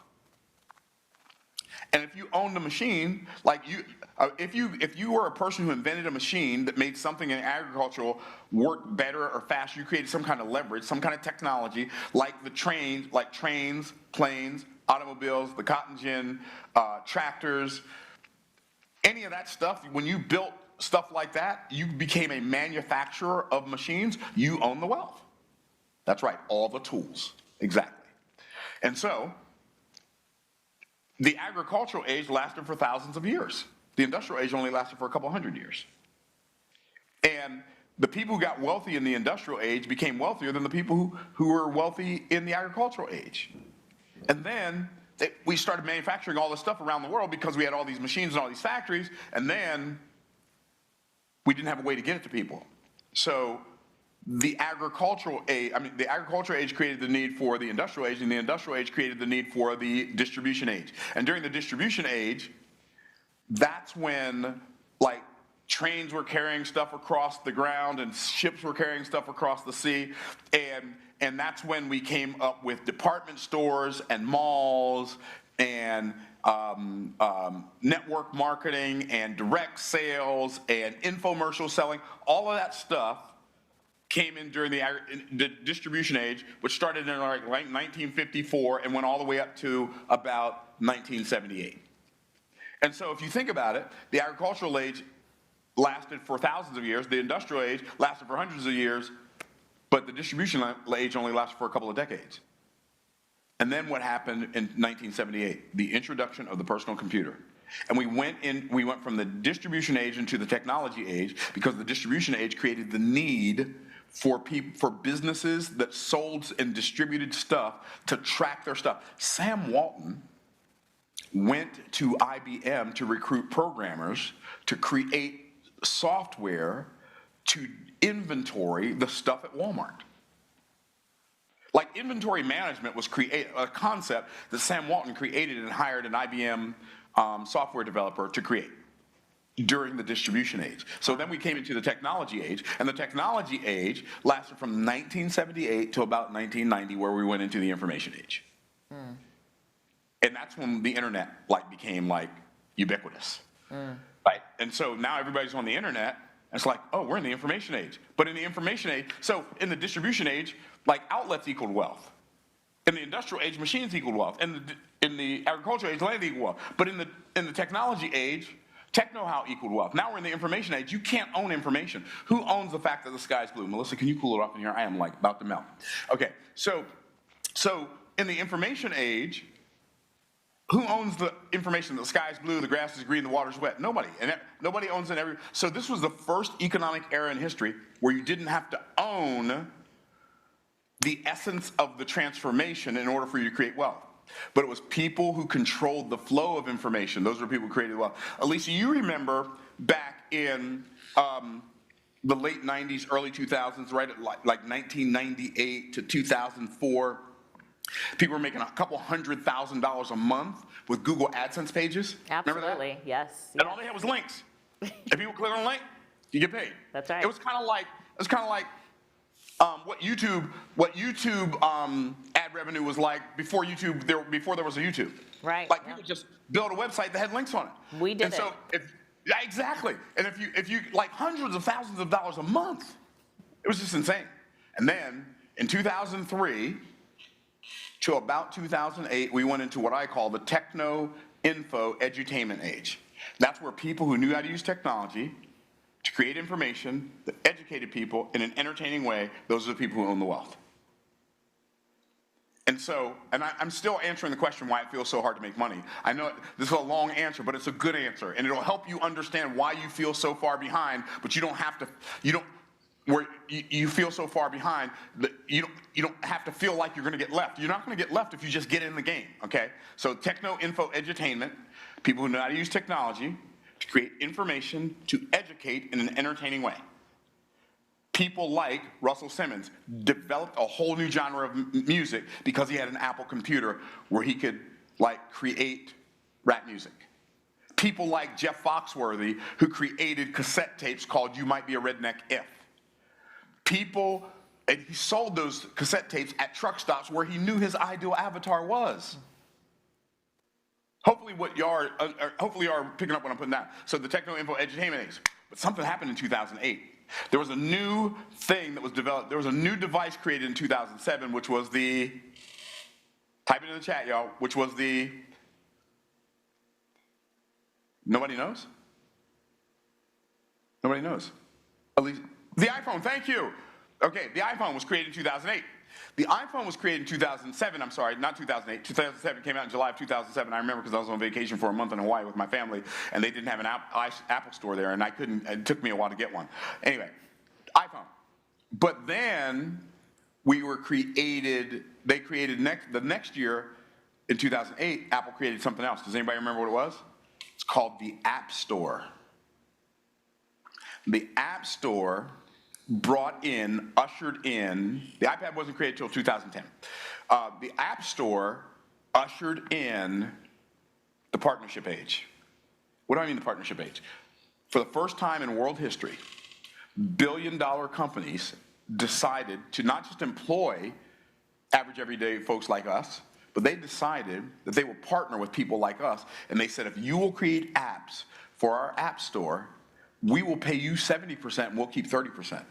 And if you owned the machine, If you were a person who invented a machine that made something in agricultural work better or faster, you created some kind of leverage, some kind of technology, like trains, planes, automobiles, the cotton gin, tractors, any of that stuff. When you built stuff like that, you became a manufacturer of machines. You own the wealth. That's right, all the tools, exactly. And so, the agricultural age lasted for thousands of years. The industrial age only lasted for a couple hundred years. And the people who got wealthy in the industrial age became wealthier than the people who were wealthy in the agricultural age. And then we started manufacturing all this stuff around the world because we had all these machines and all these factories, and then we didn't have a way to get it to people. So the agricultural age created the need for the industrial age, and the industrial age created the need for the distribution age. And during the distribution age, that's when, like, trains were carrying stuff across the ground and ships were carrying stuff across the sea, and that's when we came up with department stores and malls and network marketing and direct sales and infomercial selling. All of that stuff came in during the distribution age, which started in like 1954 and went all the way up to about 1978. And so if you think about it, the agricultural age lasted for thousands of years, the industrial age lasted for hundreds of years, but the distribution age only lasted for a couple of decades. And then what happened in 1978? The introduction of the personal computer. And we went from the distribution age into the technology age because the distribution age created the need for businesses that sold and distributed stuff to track their stuff. Sam Walton went to IBM to recruit programmers to create software to inventory the stuff at Walmart. Like, inventory management was a concept that Sam Walton created and hired an IBM software developer to create during the distribution age. So then we came into the technology age, and the technology age lasted from 1978 to about 1990, where we went into the information age. Mm. And that's when the internet became ubiquitous, right? And so now everybody's on the internet, and it's like, oh, we're in the information age. But in the information age, so in the distribution age, outlets equaled wealth. In the industrial age, machines equaled wealth. In the agricultural age, land equaled wealth. But in the technology age, techno-how equaled wealth. Now we're in the information age. You can't own information. Who owns the fact that the sky's blue? Melissa, can you cool it off in here? I am about to melt. Okay, so in the information age, who owns the information that the sky's blue, the grass is green, the water's wet? Nobody. And nobody owns it. So this was the first economic era in history where you didn't have to own the essence of the transformation in order for you to create wealth. But it was people who controlled the flow of information. Those were people who created wealth. Alicia, you remember back in the late 90s, early 2000s, right at like 1998 to 2004, people were making a couple $100,000 a month with Google AdSense pages. Absolutely, remember that? Yes. And all they had was links. If people click on a link, you get paid. That's right. It was kind of like what YouTube ad revenue was like before there was a YouTube. Right. Like, people just built a website that had links on it. We did. And so exactly. And if you like hundreds of thousands of dollars a month, it was just insane. And then in 2003 to about 2008, we went into what I call the techno-info edutainment age. That's where people who knew how to use technology to create information that educated people in an entertaining way, those are the people who own the wealth. And so, I'm still answering the question why it feels so hard to make money. I know this is a long answer, but it's a good answer, and it'll help you understand why you feel so far behind, but you feel so far behind that you don't have to feel like you're going to get left. You're not going to get left if you just get in the game, okay? So techno-info edutainment, people who know how to use technology to create information to educate in an entertaining way. People like Russell Simmons developed a whole new genre of music because he had an Apple computer where he could create rap music. People like Jeff Foxworthy, who created cassette tapes called You Might Be a Redneck If. And he sold those cassette tapes at truck stops where he knew his ideal avatar was. Hopefully hopefully you are picking up what I'm putting down. So the techno info edutainment age. But something happened in 2008. There was a new thing that was developed. There was a new device created in 2007, which was the, type it in the chat, y'all, which was the, nobody knows? Nobody knows. At least, the iPhone, thank you. Okay, the iPhone was created in 2008. The iPhone was created in 2007, I'm sorry, not 2008. 2007 came out in July of 2007. I remember because I was on vacation for a month in Hawaii with my family, and they didn't have an Apple store there, and I couldn't, it took me a while to get one. Anyway, iPhone. But then they created the next year, in 2008, Apple created something else. Does anybody remember what it was? It's called the App Store. The App Store ushered in, the iPad wasn't created until 2010. The App Store ushered in the partnership age. What do I mean the partnership age? For the first time in world history, billion-dollar companies decided to not just employ average everyday folks like us, but they decided that they would partner with people like us, and they said, if you will create apps for our App Store, we will pay you 70% and we'll keep 30%.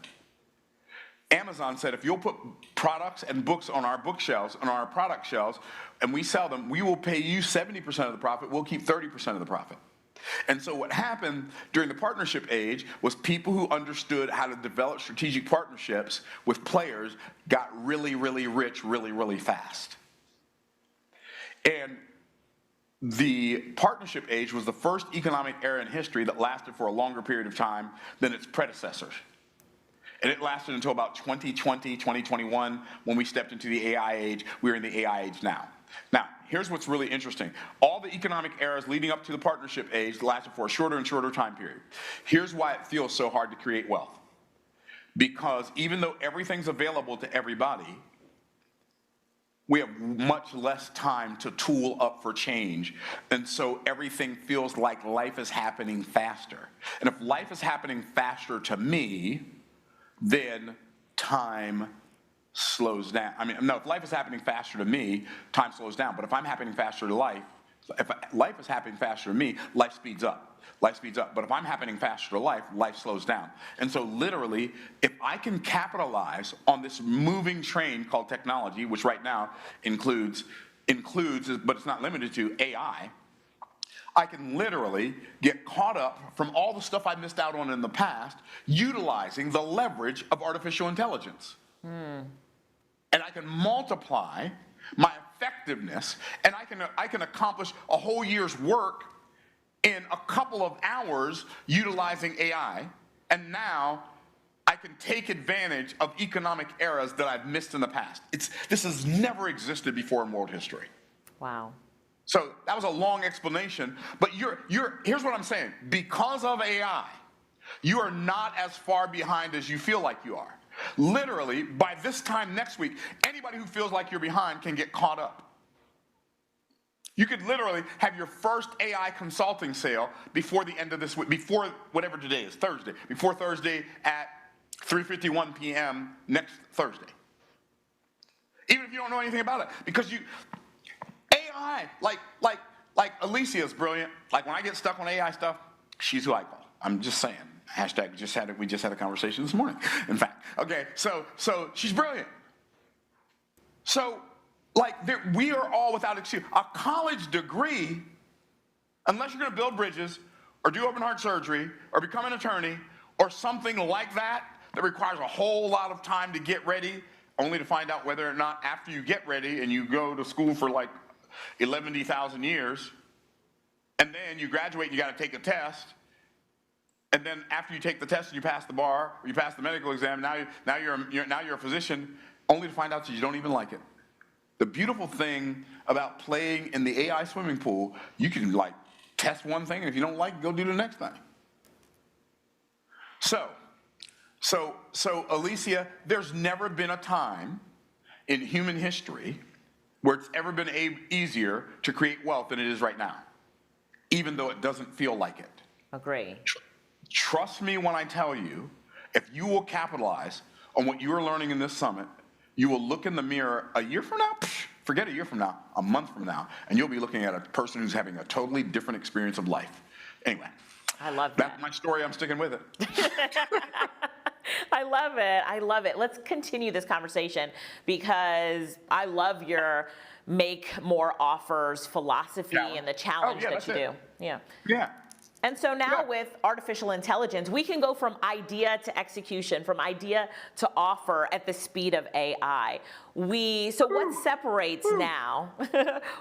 Amazon said, if you'll put products and books on our bookshelves, on our product shelves, and we sell them, we will pay you 70% of the profit, we'll keep 30% of the profit. And so what happened during the partnership age was people who understood how to develop strategic partnerships with players got really, really rich really, really fast. And the partnership age was the first economic era in history that lasted for a longer period of time than its predecessors. And it lasted until about 2020, 2021, when we stepped into the AI age. We're in the AI age now. Now, here's what's really interesting. All the economic eras leading up to the partnership age lasted for a shorter and shorter time period. Here's why it feels so hard to create wealth. Because even though everything's available to everybody, we have much less time to tool up for change. And so everything feels like life is happening faster. And if life is happening faster to me, then time slows down. I mean, no, if life is happening faster to me, time slows down. But if I'm happening faster to life, if life is happening faster to me, life speeds up. Life speeds up. But if I'm happening faster to life, life slows down. And so literally, if I can capitalize on this moving train called technology, which right now includes, but it's not limited to, AI, I can literally get caught up from all the stuff I missed out on in the past, utilizing the leverage of artificial intelligence. And I can multiply my effectiveness, and I can accomplish a whole year's work in a couple of hours utilizing AI, and now I can take advantage of economic eras that I've missed in the past. This has never existed before in world history. Wow. So that was a long explanation, but here's what I'm saying. Because of AI, you are not as far behind as you feel like you are. Literally, by this time next week, anybody who feels like you're behind can get caught up. You could literally have your first AI consulting sale before the end of this week, before whatever today is, Thursday, before Thursday at 3:51 p.m. next Thursday. Even if you don't know anything about it, because AI, like Alicia's brilliant. Like when I get stuck on AI stuff, she's who I call. I'm just saying. Hashtag we just had a conversation this morning. In fact, okay, so she's brilliant. So, we are all without excuse. A college degree, unless you're going to build bridges, or do open heart surgery, or become an attorney, or something like that requires a whole lot of time to get ready, only to find out whether or not after you get ready and you go to school for 11,000 years, and then you graduate and you got to take a test, and then after you take the test and you pass the bar, or you pass the medical exam, now you're a physician, only to find out that you don't even like it. The beautiful thing about playing in the AI swimming pool, you can test one thing, and if you don't like it, go do the next thing. So Alicia, there's never been a time in human history where it's ever been easier to create wealth than it is right now, even though it doesn't feel like it. Agree. Trust me when I tell you, if you will capitalize on what you are learning in this summit, you will look in the mirror a year from now, Forget a year from now, a month from now, and you'll be looking at a person who's having a totally different experience of life. Anyway. I love that. That's my story. I'm sticking with it. I love it. I love it. Let's continue this conversation because I love your make more offers philosophy and the challenge that you do. Yeah. Yeah. And so now with artificial intelligence, we can go from idea to execution, from idea to offer at the speed of AI. So what separates now?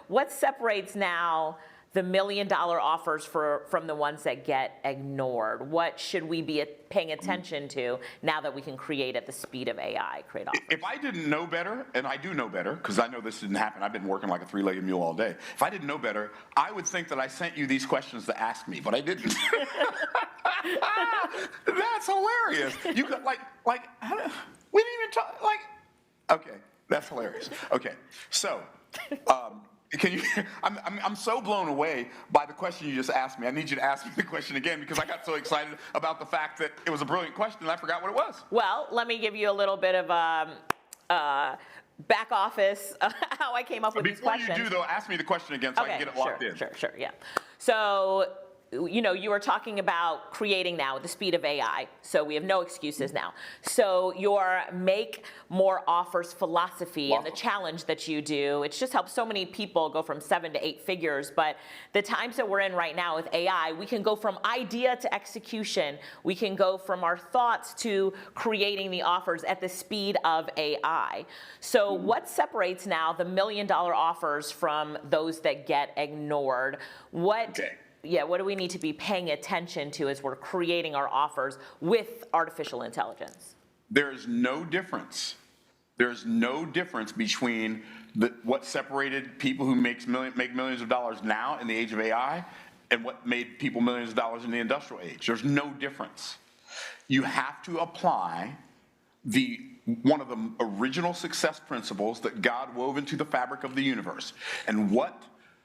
What separates now the $1 million offers from the ones that get ignored? What should we be paying attention to now that we can create at the speed of AI, create offers? If I didn't know better, and I do know better, because I know this didn't happen, I've been working like a three-legged mule all day. If I didn't know better, I would think that I sent you these questions to ask me, but I didn't. That's hilarious. You could, we didn't even talk, okay, that's hilarious. Okay, so, can you? I'm so blown away by the question you just asked me. I need you to ask me the question again because I got so excited about the fact that it was a brilliant question and I forgot what it was. Well, let me give you a little bit of back office how I came up with these questions. Before you do, though, ask me the question again so I can get it locked in. Sure, yeah. So, you were talking about creating now at the speed of AI, so we have no excuses now. So your make more offers philosophy and the challenge that you do, it's just helped so many people go from 7 to 8 figures, but the times that we're in right now with AI, we can go from idea to execution. We can go from our thoughts to creating the offers at the speed of AI. So what separates now the $1 million offers from those that get ignored? What do we need to be paying attention to as we're creating our offers with artificial intelligence? There's no difference. There's no difference between what separated people who make millions of dollars now in the age of AI and what made people millions of dollars in the industrial age. There's no difference. You have to apply one of the original success principles that God wove into the fabric of the universe. And what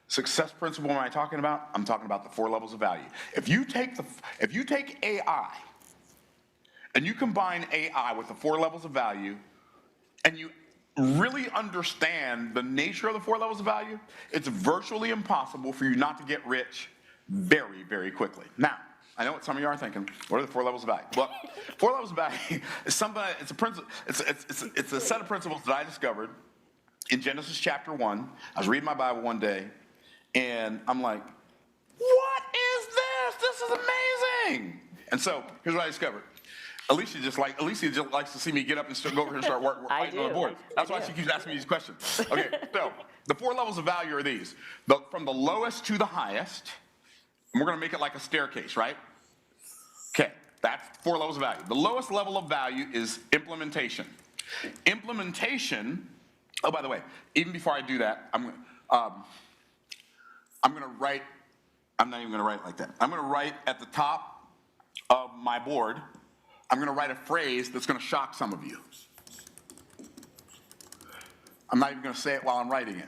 success principle am I talking about? I'm talking about the 4 levels of value. If you take AI and you combine AI with the 4 levels of value and you really understand the nature of the 4 levels of value, it's virtually impossible for you not to get rich very, very quickly. Now, I know what some of you are thinking. What are the 4 levels of value? Well, 4 levels of value is something. It's a principle. It's a set of principles that I discovered in Genesis chapter 1. I was reading my Bible one day. And I'm like, what is this? This is amazing. And so here's what I discovered. Alicia just likes to see me get up and go over here and start writing on the board. That's why she keeps asking me these questions. Okay, so the 4 levels of value are these. From the lowest to the highest, and we're going to make it like a staircase, right? Okay, that's 4 levels of value. The lowest level of value is implementation. Implementation, oh, by the way, even before I do that, I'm not even going to write like that. I'm going to write at the top of my board, I'm going to write a phrase that's going to shock some of you. I'm not even going to say it while I'm writing it.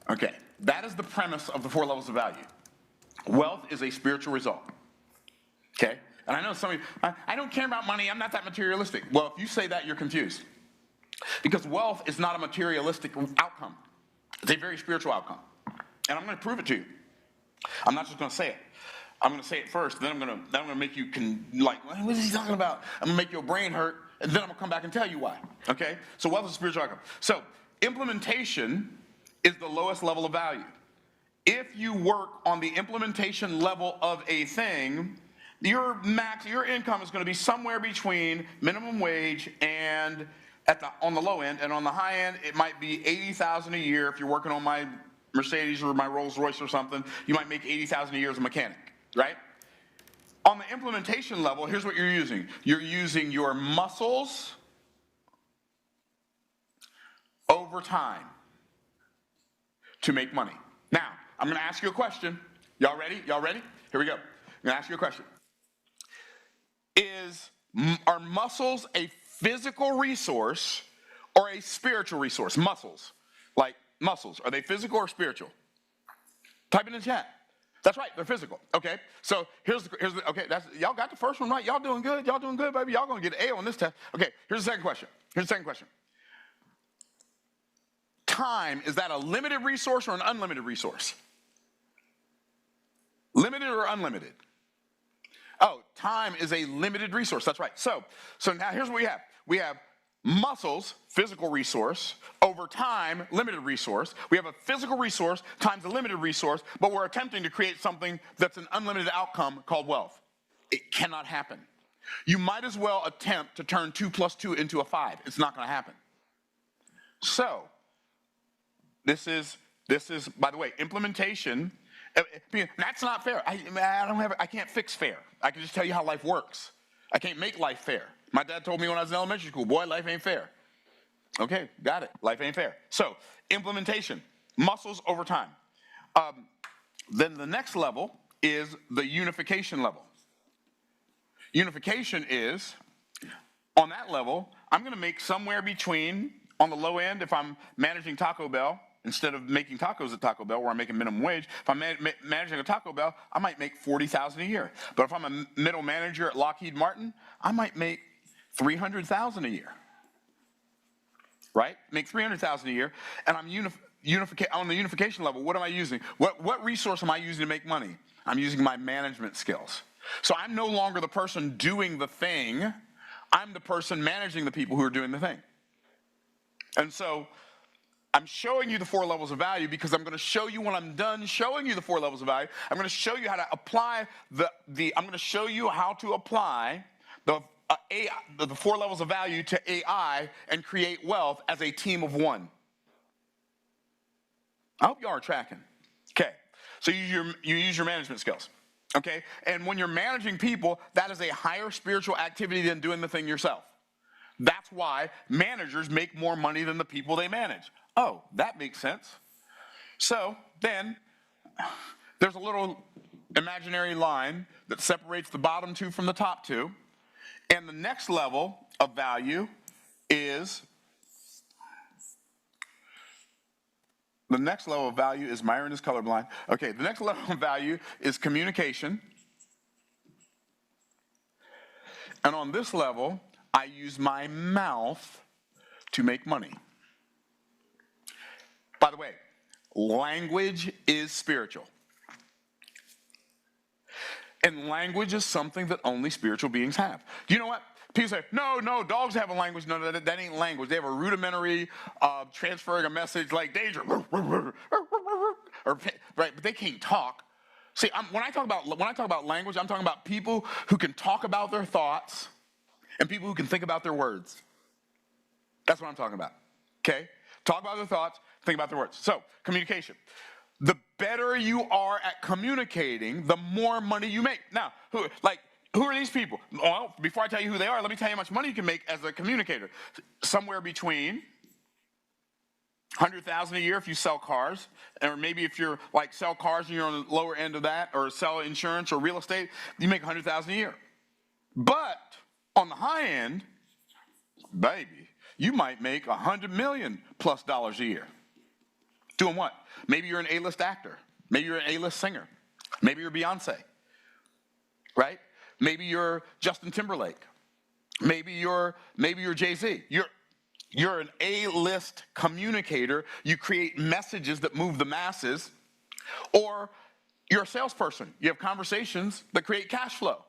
Okay, that is the premise of the 4 levels of value. Wealth is a spiritual result. Okay? And I know some of you, I don't care about money, I'm not that materialistic. Well, if you say that, you're confused. Because wealth is not a materialistic outcome. It's a very spiritual outcome. And I'm going to prove it to you. I'm not just going to say it. I'm going to say it first, then I'm going to make you, what is he talking about? I'm going to make your brain hurt, and then I'm going to come back and tell you why. Okay? So wealth is a spiritual outcome. So implementation is the lowest level of value. If you work on the implementation level of a thing, your income is going to be somewhere between minimum wage and on the low end, and on the high end, it might be $80,000 a year. If you're working on my Mercedes or my Rolls Royce or something, you might make $80,000 a year as a mechanic, right? On the implementation level, here's what you're using. You're using your muscles over time to make money. Now, I'm going to ask you a question. Y'all ready? Y'all ready? Here we go. I'm going to ask you a question. Are muscles a physical resource or a spiritual resource? Muscles. Like muscles. Are they physical or spiritual? Type it in the chat. That's right, they're physical. Okay, so here's the okay, y'all got the first one right. Y'all doing good, baby. Y'all gonna get an A on this test. Okay, here's the second question. Time, is that a limited resource or an unlimited resource? Limited or unlimited? Oh, time is a limited resource. That's right. So now here's what we have. We have muscles, physical resource, over time, limited resource. We have a physical resource times a limited resource, but we're attempting to create something that's an unlimited outcome called wealth. It cannot happen. You might as well attempt to turn 2 + 2 into a 5. It's not going to happen. So this is, by the way, implementation. That's not fair. I can't fix fair. I can just tell you how life works. I can't make life fair. My dad told me when I was in elementary school, boy, life ain't fair. Okay, got it. Life ain't fair. So implementation, muscles over time. Then the next level is the unification level. Unification is, on that level, I'm going to make somewhere between, on the low end, if I'm managing Taco Bell, instead of making tacos at Taco Bell where I'm making minimum wage, if I'm managing a Taco Bell, I might make $40,000 a year. But if I'm a middle manager at Lockheed Martin, I might make $300,000 a year. Right? Make $300,000 a year, and I'm on the unification level. What am I using? What resource am I using to make money? I'm using my management skills. So I'm no longer the person doing the thing. I'm the person managing the people who are doing the thing. And so I'm showing you the 4 levels of value because I'm going to show you when I'm done showing you the 4 levels of value. I'm going to show you how to apply I'm going to show you how to apply the 4 levels of value to AI and create wealth as a team of one. I hope y'all are tracking. Okay, so you use your management skills. Okay, and when you're managing people, that is a higher spiritual activity than doing the thing yourself. That's why managers make more money than the people they manage. Oh, that makes sense. So then there's a little imaginary line that separates the bottom 2 from the top 2. And the next level of value is, Myron is colorblind. Okay, the next level of value is communication. And on this level, I use my mouth to make money. By the way, language is spiritual. And language is something that only spiritual beings have. Do you know what? People say, no, dogs have a language. No, that ain't language. They have a rudimentary transferring a message like danger. Right, but they can't talk. See, when I talk about language, I'm talking about people who can talk about their thoughts and people who can think about their words. That's what I'm talking about. Okay? Talk about their thoughts, think about their words. So, communication. The better you are at communicating, the more money you make. Now, who are these people? Well, before I tell you who they are, let me tell you how much money you can make as a communicator. Somewhere between $100,000 a year if you sell cars, or maybe if you're sell cars and you're on the lower end of that, or sell insurance or real estate, you make $100,000 a year. But on the high end, baby, you might make $100 million+ a year. Doing what? Maybe you're an A-list actor. Maybe you're an A-list singer. Maybe you're Beyonce, right? Maybe you're Justin Timberlake. Maybe you're Jay-Z. You're an A-list communicator. You create messages that move the masses. Or you're a salesperson. You have conversations that create cash flow.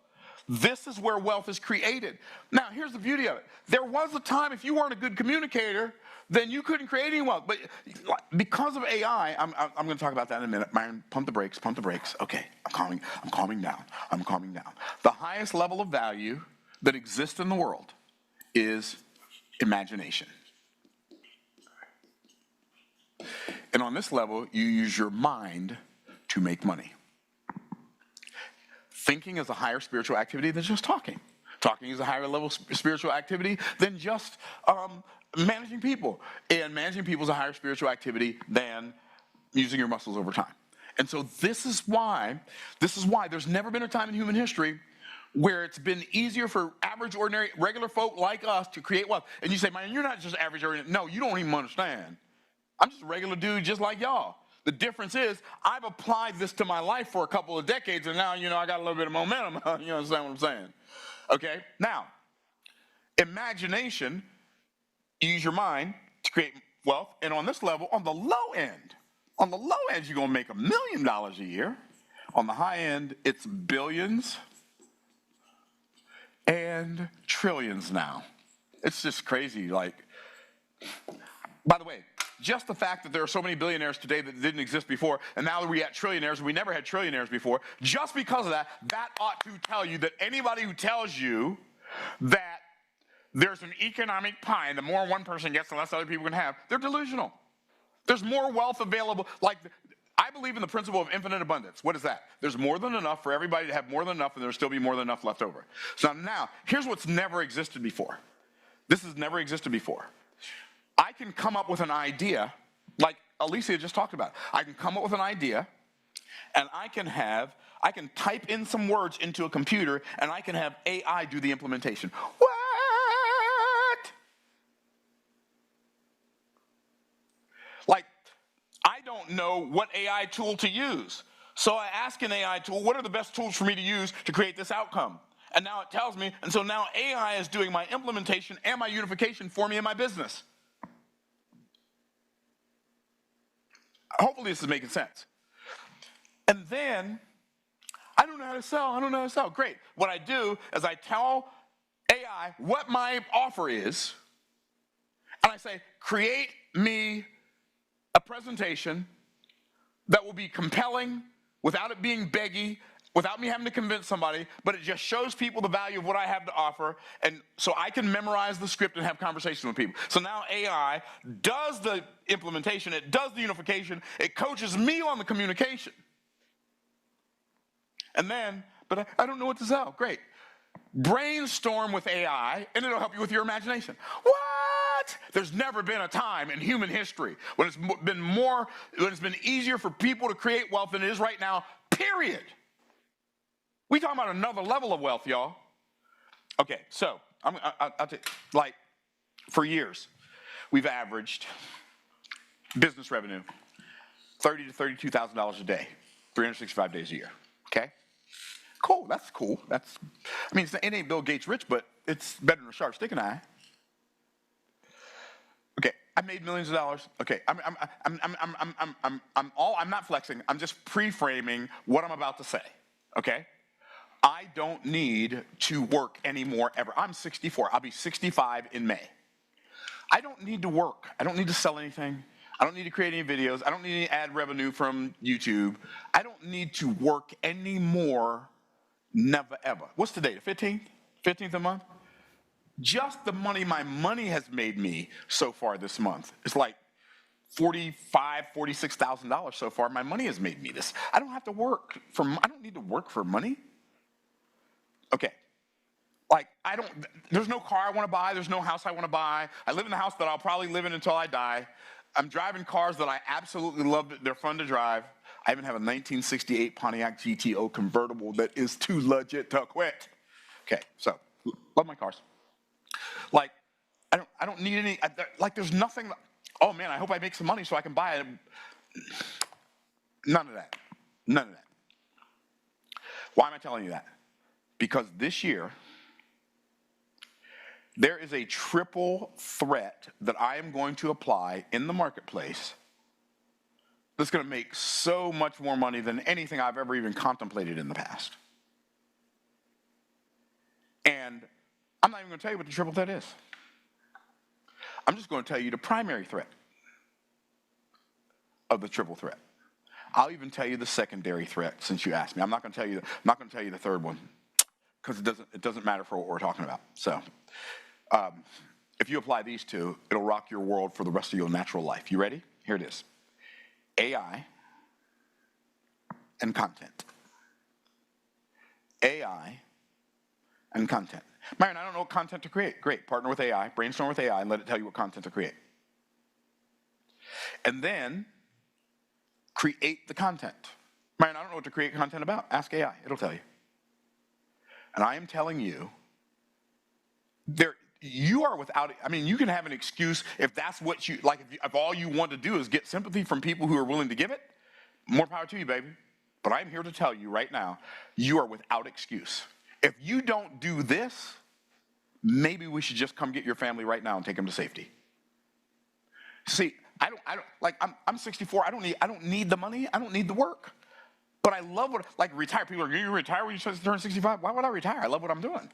This is where wealth is created. Now, here's the beauty of it. There was a time if you weren't a good communicator, then you couldn't create any wealth. But because of AI, I'm going to talk about that in a minute. Myron, pump the brakes. Okay, I'm calming down. The highest level of value that exists in the world is imagination. And on this level, you use your mind to make money. Thinking is a higher spiritual activity than just talking. Talking is a higher level spiritual activity than just managing people. And managing people is a higher spiritual activity than using your muscles over time. And so this is why there's never been a time in human history where it's been easier for average, ordinary, regular folk like us to create wealth. And you say, man, you're not just average, ordinary. No, you don't even understand. I'm just a regular dude just like y'all. The difference is I've applied this to my life for a couple of decades, and now, I got a little bit of momentum. You understand what I'm saying? Okay? Now, imagination, use your mind to create wealth. And on this level, on the low end, you're going to make $1 million a year. On the high end, it's billions and trillions now. It's just crazy. Like, by the way, just the fact that there are so many billionaires today that didn't exist before, and now that we're at trillionaires, and we never had trillionaires before, just because of that, that ought to tell you that anybody who tells you that there's an economic pie, and the more one person gets, the less other people can have, they're delusional. There's more wealth available. Like, I believe in the principle of infinite abundance. What is that? There's more than enough for everybody to have more than enough, and there'll still be more than enough left over. So now, here's what's never existed before. This has never existed before. I can come up with an idea, like Alicia just talked about. I can come up with an idea, and I can type in some words into a computer, and I can have AI do the implementation. What? Like, I don't know what AI tool to use. So I ask an AI tool, what are the best tools for me to use to create this outcome? And now it tells me, and so now AI is doing my implementation and my unification for me in my business. Hopefully this is making sense. And then, I don't know how to sell. Great. What I do is I tell AI what my offer is, and I say, create me a presentation that will be compelling without it being beggy, without me having to convince somebody, but it just shows people the value of what I have to offer, and so I can memorize the script and have conversations with people. So now AI does the implementation, it does the unification, it coaches me on the communication. And then, but I don't know what to sell. Great. Brainstorm with AI, and it'll help you with your imagination. What? There's never been a time in human history when it's been easier for people to create wealth than it is right now, period. We talking about another level of wealth, y'all. Okay, so I'll take, like, for years, we've averaged business revenue $30,000 to $32,000 a day, 365 days a year. Okay, cool. That's cool. It ain't Bill Gates rich, but it's better than a sharp stick in the eye. Okay, I made millions of dollars. Okay, I'm not flexing. I'm just pre-framing what I'm about to say. Okay. I don't need to work anymore ever. I'm 64. I'll be 65 in May. I don't need to work. I don't need to sell anything. I don't need to create any videos. I don't need any ad revenue from YouTube. I don't need to work anymore, never ever. What's the date, the 15th? 15th a month? Just the money my money has made me so far this month. It's like $45,000, $46,000 so far. My money has made me this. I don't have to work I don't need to work for money. Okay, like there's no car I want to buy, there's no house I want to buy. I live in the house that I'll probably live in until I die. I'm driving cars that I absolutely love, they're fun to drive. I even have a 1968 Pontiac GTO convertible that is too legit to quit. Okay, so, love my cars. Like, I don't need any, there's nothing, oh man, I hope I make some money so I can buy it. None of that. Why am I telling you that? Because this year, there is a triple threat that I am going to apply in the marketplace that's going to make so much more money than anything I've ever even contemplated in the past. And I'm not even going to tell you what the triple threat is. I'm just going to tell you the primary threat of the triple threat. I'll even tell you the secondary threat since you asked me. I'm not going to tell you the third one, because it doesn't matter for what we're talking about. So if you apply these two, it'll rock your world for the rest of your natural life. You ready? Here it is. AI and content. AI and content. Myron, I don't know what content to create. Great, partner with AI, brainstorm with AI, and let it tell you what content to create. And then create the content. Myron, I don't know what to create content about. Ask AI, it'll tell you. And I am telling you, you are without, you can have an excuse if that's what you, like if all you want to do is get sympathy from people who are willing to give it, more power to you, baby. But I'm here to tell you right now, you are without excuse. If you don't do this, maybe we should just come get your family right now and take them to safety. See, I don't like I'm 64. I don't need the money. I don't need the work. But I love what, like, retire. People are, you retire when you turn 65? Why would I retire? I love what I'm doing.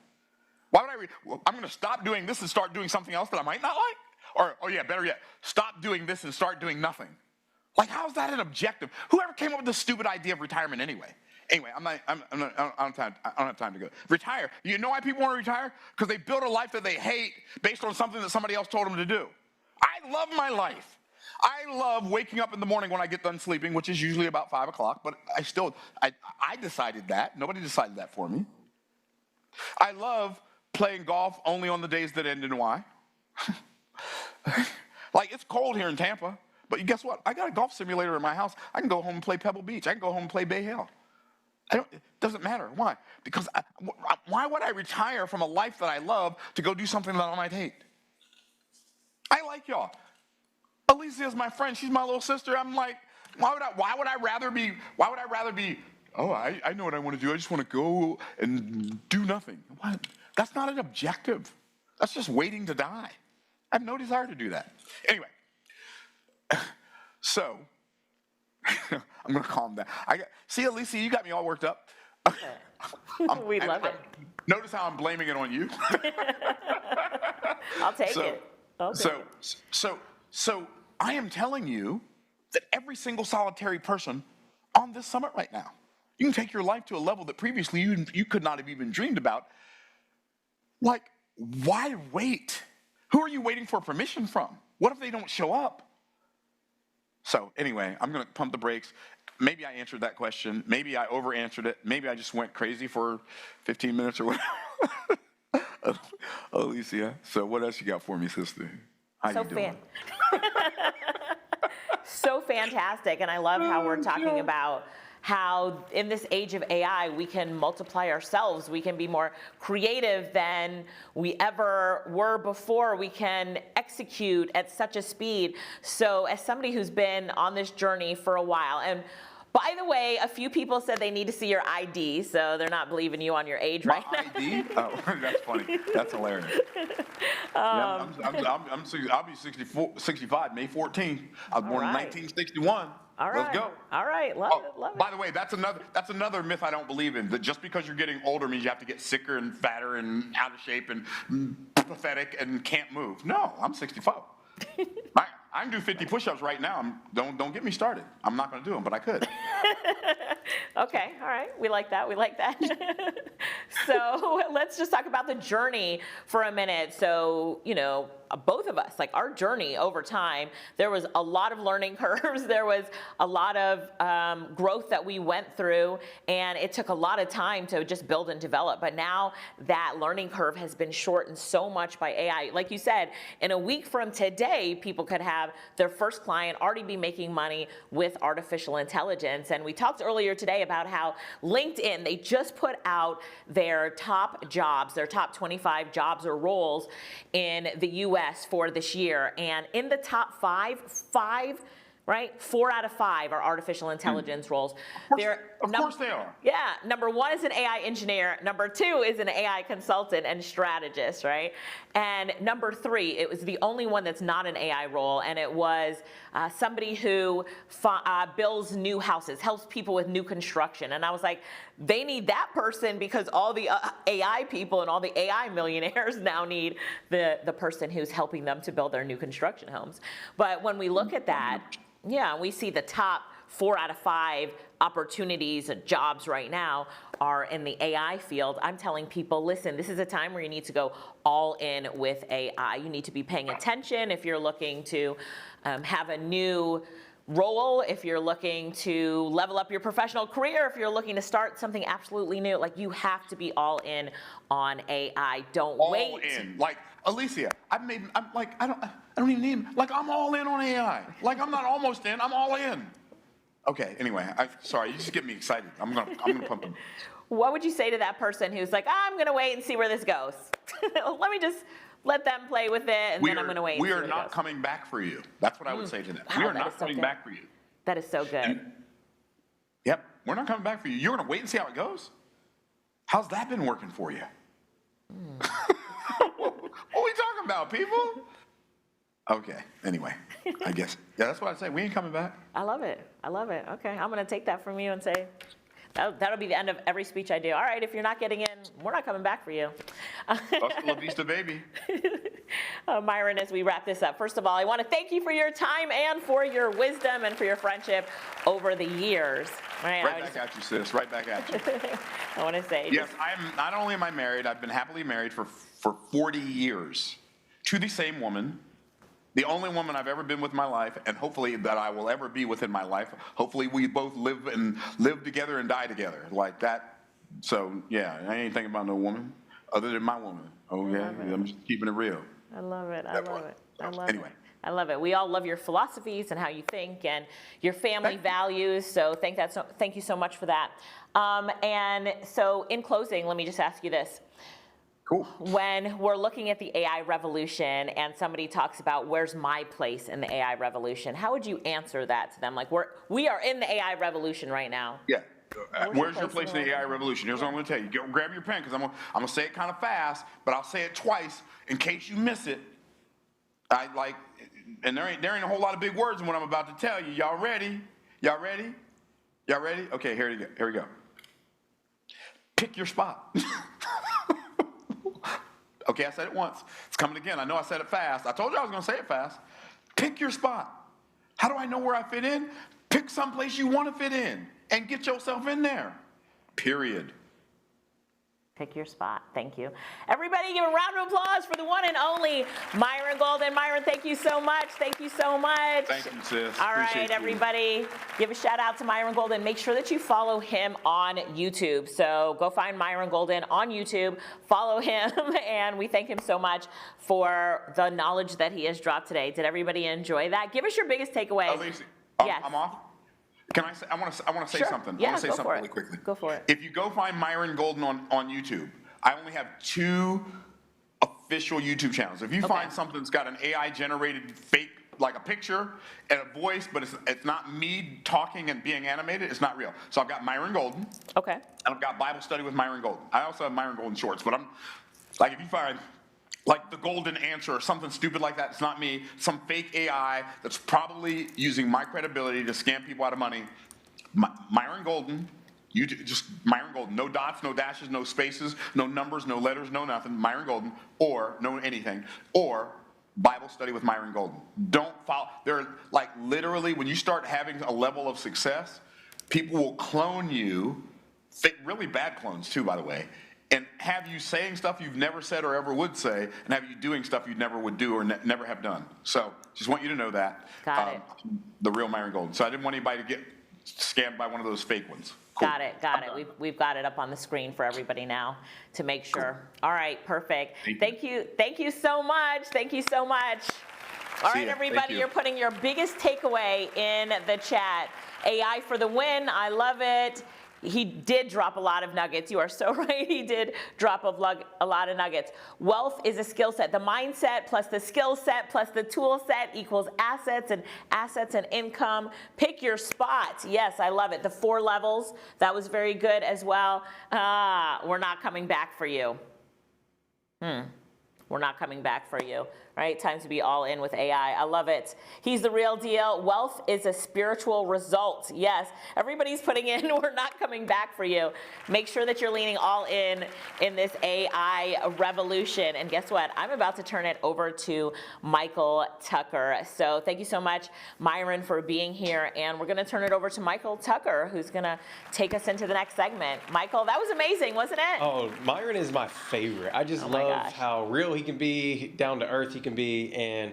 Why would I'm going to stop doing this and start doing something else that I might not like? Or yeah, better yet, stop doing this and start doing nothing. Like, how's that an objective? Whoever came up with this stupid idea of retirement anyway? Anyway, I don't have time to go. Retire. You know why people want to retire? Because they built a life that they hate based on something that somebody else told them to do. I love my life. I love waking up in the morning when I get done sleeping, which is usually about 5 o'clock, but I decided that. Nobody decided that for me. I love playing golf only on the days that end in Y. Like, it's cold here in Tampa, but guess what? I got a golf simulator in my house. I can go home and play Pebble Beach. I can go home and play Bay Hill. It doesn't matter. Why? Because why would I retire from a life that I love to go do something that I might hate? I like y'all. Alicia is my friend. She's my little sister. I'm like, why would I rather be, oh, I know what I want to do. I just want to go and do nothing. What? That's not an objective. That's just waiting to die. I have no desire to do that. Anyway, so I'm going to calm down. See, Alicia, you got me all worked up. We love it. Notice how I'm blaming it on you. I'll take it. So I am telling you that every single solitary person on this summit right now, you can take your life to a level that previously you could not have even dreamed about. Like, why wait? Who are you waiting for permission from? What if they don't show up? So anyway, I'm going to pump the brakes. Maybe I answered that question. Maybe I over-answered it. Maybe I just went crazy for 15 minutes or whatever. Alicia, so what else you got for me, sister? How you doing? So fantastic. And I love how we're talking about how in this age of AI, we can multiply ourselves. We can be more creative than we ever were before. We can execute at such a speed. So as somebody who's been on this journey for a while, and by the way, a few people said they need to see your ID, so they're not believing you on your age right now. ID? Oh, that's funny. That's hilarious. I'll be 65 May 14th. I was born in 1961. All right. Let's go. All right. Love it. By the way, that's another myth I don't believe in. That just because you're getting older means you have to get sicker and fatter and out of shape and pathetic and can't move. No, I'm 65. I can do 50 push-ups right now. Don't get me started. I'm not going to do them, but I could. Okay, all right. We like that. So let's just talk about the journey for a minute. So, both of us, like our journey over time, there was a lot of learning curves. There was a lot of growth that we went through, and it took a lot of time to just build and develop. But now that learning curve has been shortened so much by AI. Like you said, in a week from today, people could have their first client already be making money with artificial intelligence. And we talked earlier today about how LinkedIn, they just put out their top jobs, their top 25 jobs or roles in the US for this year. And in the top five, 4 out of 5 are artificial intelligence roles. Of course they are. Yeah, number 1 is an AI engineer. Number 2 is an AI consultant and strategist, right? And number 3, it was the only one that's not an AI role, and it was somebody who builds new houses, helps people with new construction. And I was like, they need that person because all the AI people and all the AI millionaires now need the person who's helping them to build their new construction homes. But when we look at that, yeah, we see the top 4 out of 5 opportunities and jobs right now are in the AI field. I'm telling people, listen, this is a time where you need to go all in with AI. You need to be paying attention if you're looking to have a new role, if you're looking to level up your professional career, if you're looking to start something absolutely new. Like, you have to be all in on AI. Don't wait. All in. Like, Alicia, I don't even need, like, I'm all in on AI. Like, I'm not almost in, I'm all in. Okay, anyway, sorry, you just get me excited. I'm gonna pump them. What would you say to that person who's like, I'm gonna wait and see where this goes? Let me just let them play with it, and then I'm gonna wait and see where it goes. We are not coming back for you. That's what I would say to them. We are not coming back for you. That is so good. Yep, we're not coming back for you. You're going to wait and see how it goes? How's that been working for you? What are we talking about, people? Okay, anyway, I guess. Yeah, that's what I say. We ain't coming back. I love it. I love it. Okay, I'm going to take that from you and say, that'll be the end of every speech I do. All right, if you're not getting in, we're not coming back for you. Hasta la vista, baby. Myron, as we wrap this up, first of all, I want to thank you for your time and for your wisdom and for your friendship over the years. Right back at you, sis. Right back at you. I want to say. Yes, not only am I married, I've been happily married for 40 years to the same woman. The only woman I've ever been with in my life, and hopefully that I will ever be within my life. Hopefully we both live together and die together like that. So yeah, I ain't thinking about no woman other than my woman. Oh yeah, I'm just keeping it real. I love it. I love it. I love Anyway. it. I love it. We all love your philosophies and how you think and your family values. So thank you so much for that. And so in closing, let me just ask you this. Cool. When we're looking at the AI revolution and somebody talks about where's my place in the AI revolution, how would you answer that to them? Like we are in the AI revolution right now. Yeah. Where's your place in the AI revolution? Here's what I'm going to tell you. Go grab your pen because I'm going to say it kind of fast, but I'll say it twice in case you miss it. And there ain't a whole lot of big words in what I'm about to tell you. Y'all ready? Y'all ready? Y'all ready? Okay, here we go. Pick your spot. Okay, I said it once. It's coming again. I know I said it fast. I told you I was going to say it fast. Pick your spot. How do I know where I fit in? Pick someplace you want to fit in and get yourself in there. Period. Pick your spot. Thank you. Everybody give a round of applause for the one and only Myron Golden. Myron, thank you so much. Thank you so much. Thank you, sis. All right, everybody, give a shout out to Myron Golden. Make sure that you follow him on YouTube. So go find Myron Golden on YouTube, follow him, and we thank him so much for the knowledge that he has dropped today. Did everybody enjoy that? Give us your biggest takeaway. Yes. I'm off. Can I say? I want to say something. Yeah, I want to say something really quickly. Go for it. If you go find Myron Golden on YouTube, I only have 2 official YouTube channels. If you find something that's got an AI generated fake, like a picture and a voice, but it's not me talking and being animated, it's not real. So I've got Myron Golden. Okay. And I've got Bible Study with Myron Golden. I also have Myron Golden Shorts, but I'm like, if you find like the golden answer or something stupid like that, it's not me, some fake AI that's probably using my credibility to scam people out of money. Myron Golden, just Myron Golden, no dots, no dashes, no spaces, no numbers, no letters, no nothing, Myron Golden, or no anything, or Bible Study with Myron Golden. Don't follow, they're like literally, when you start having a level of success, people will clone you, really bad clones too, by the way, and have you saying stuff you've never said or ever would say, and have you doing stuff you never would do or never have done. So just want you to know that. Got it. The real Myron Golden. So I didn't want anybody to get scammed by one of those fake ones. Cool. Got it. We've got it up on the screen for everybody now to make sure. Cool. All right, perfect. Thank you so much. Thank you so much. All right, everybody, you're putting your biggest takeaway in the chat. AI for the win. I love it. He did drop a lot of nuggets. You are so right. He did drop a lot of nuggets. Wealth is a skill set. The mindset plus the skill set plus the tool set equals assets and income. Pick your spot. Yes, I love it. The 4 levels. That was very good as well. We're not coming back for you. We're not coming back for you. Right? Time to be all in with AI. I love it. He's the real deal. Wealth is a spiritual result. Yes, everybody's putting in, we're not coming back for you. Make sure that you're leaning all in this AI revolution. And guess what? I'm about to turn it over to Michael Tucker. So thank you so much, Myron, for being here. And we're going to turn it over to Michael Tucker, who's going to take us into the next segment. Michael, that was amazing, wasn't it? Oh, Myron is my favorite. I just love how real he can be, down to earth he can be,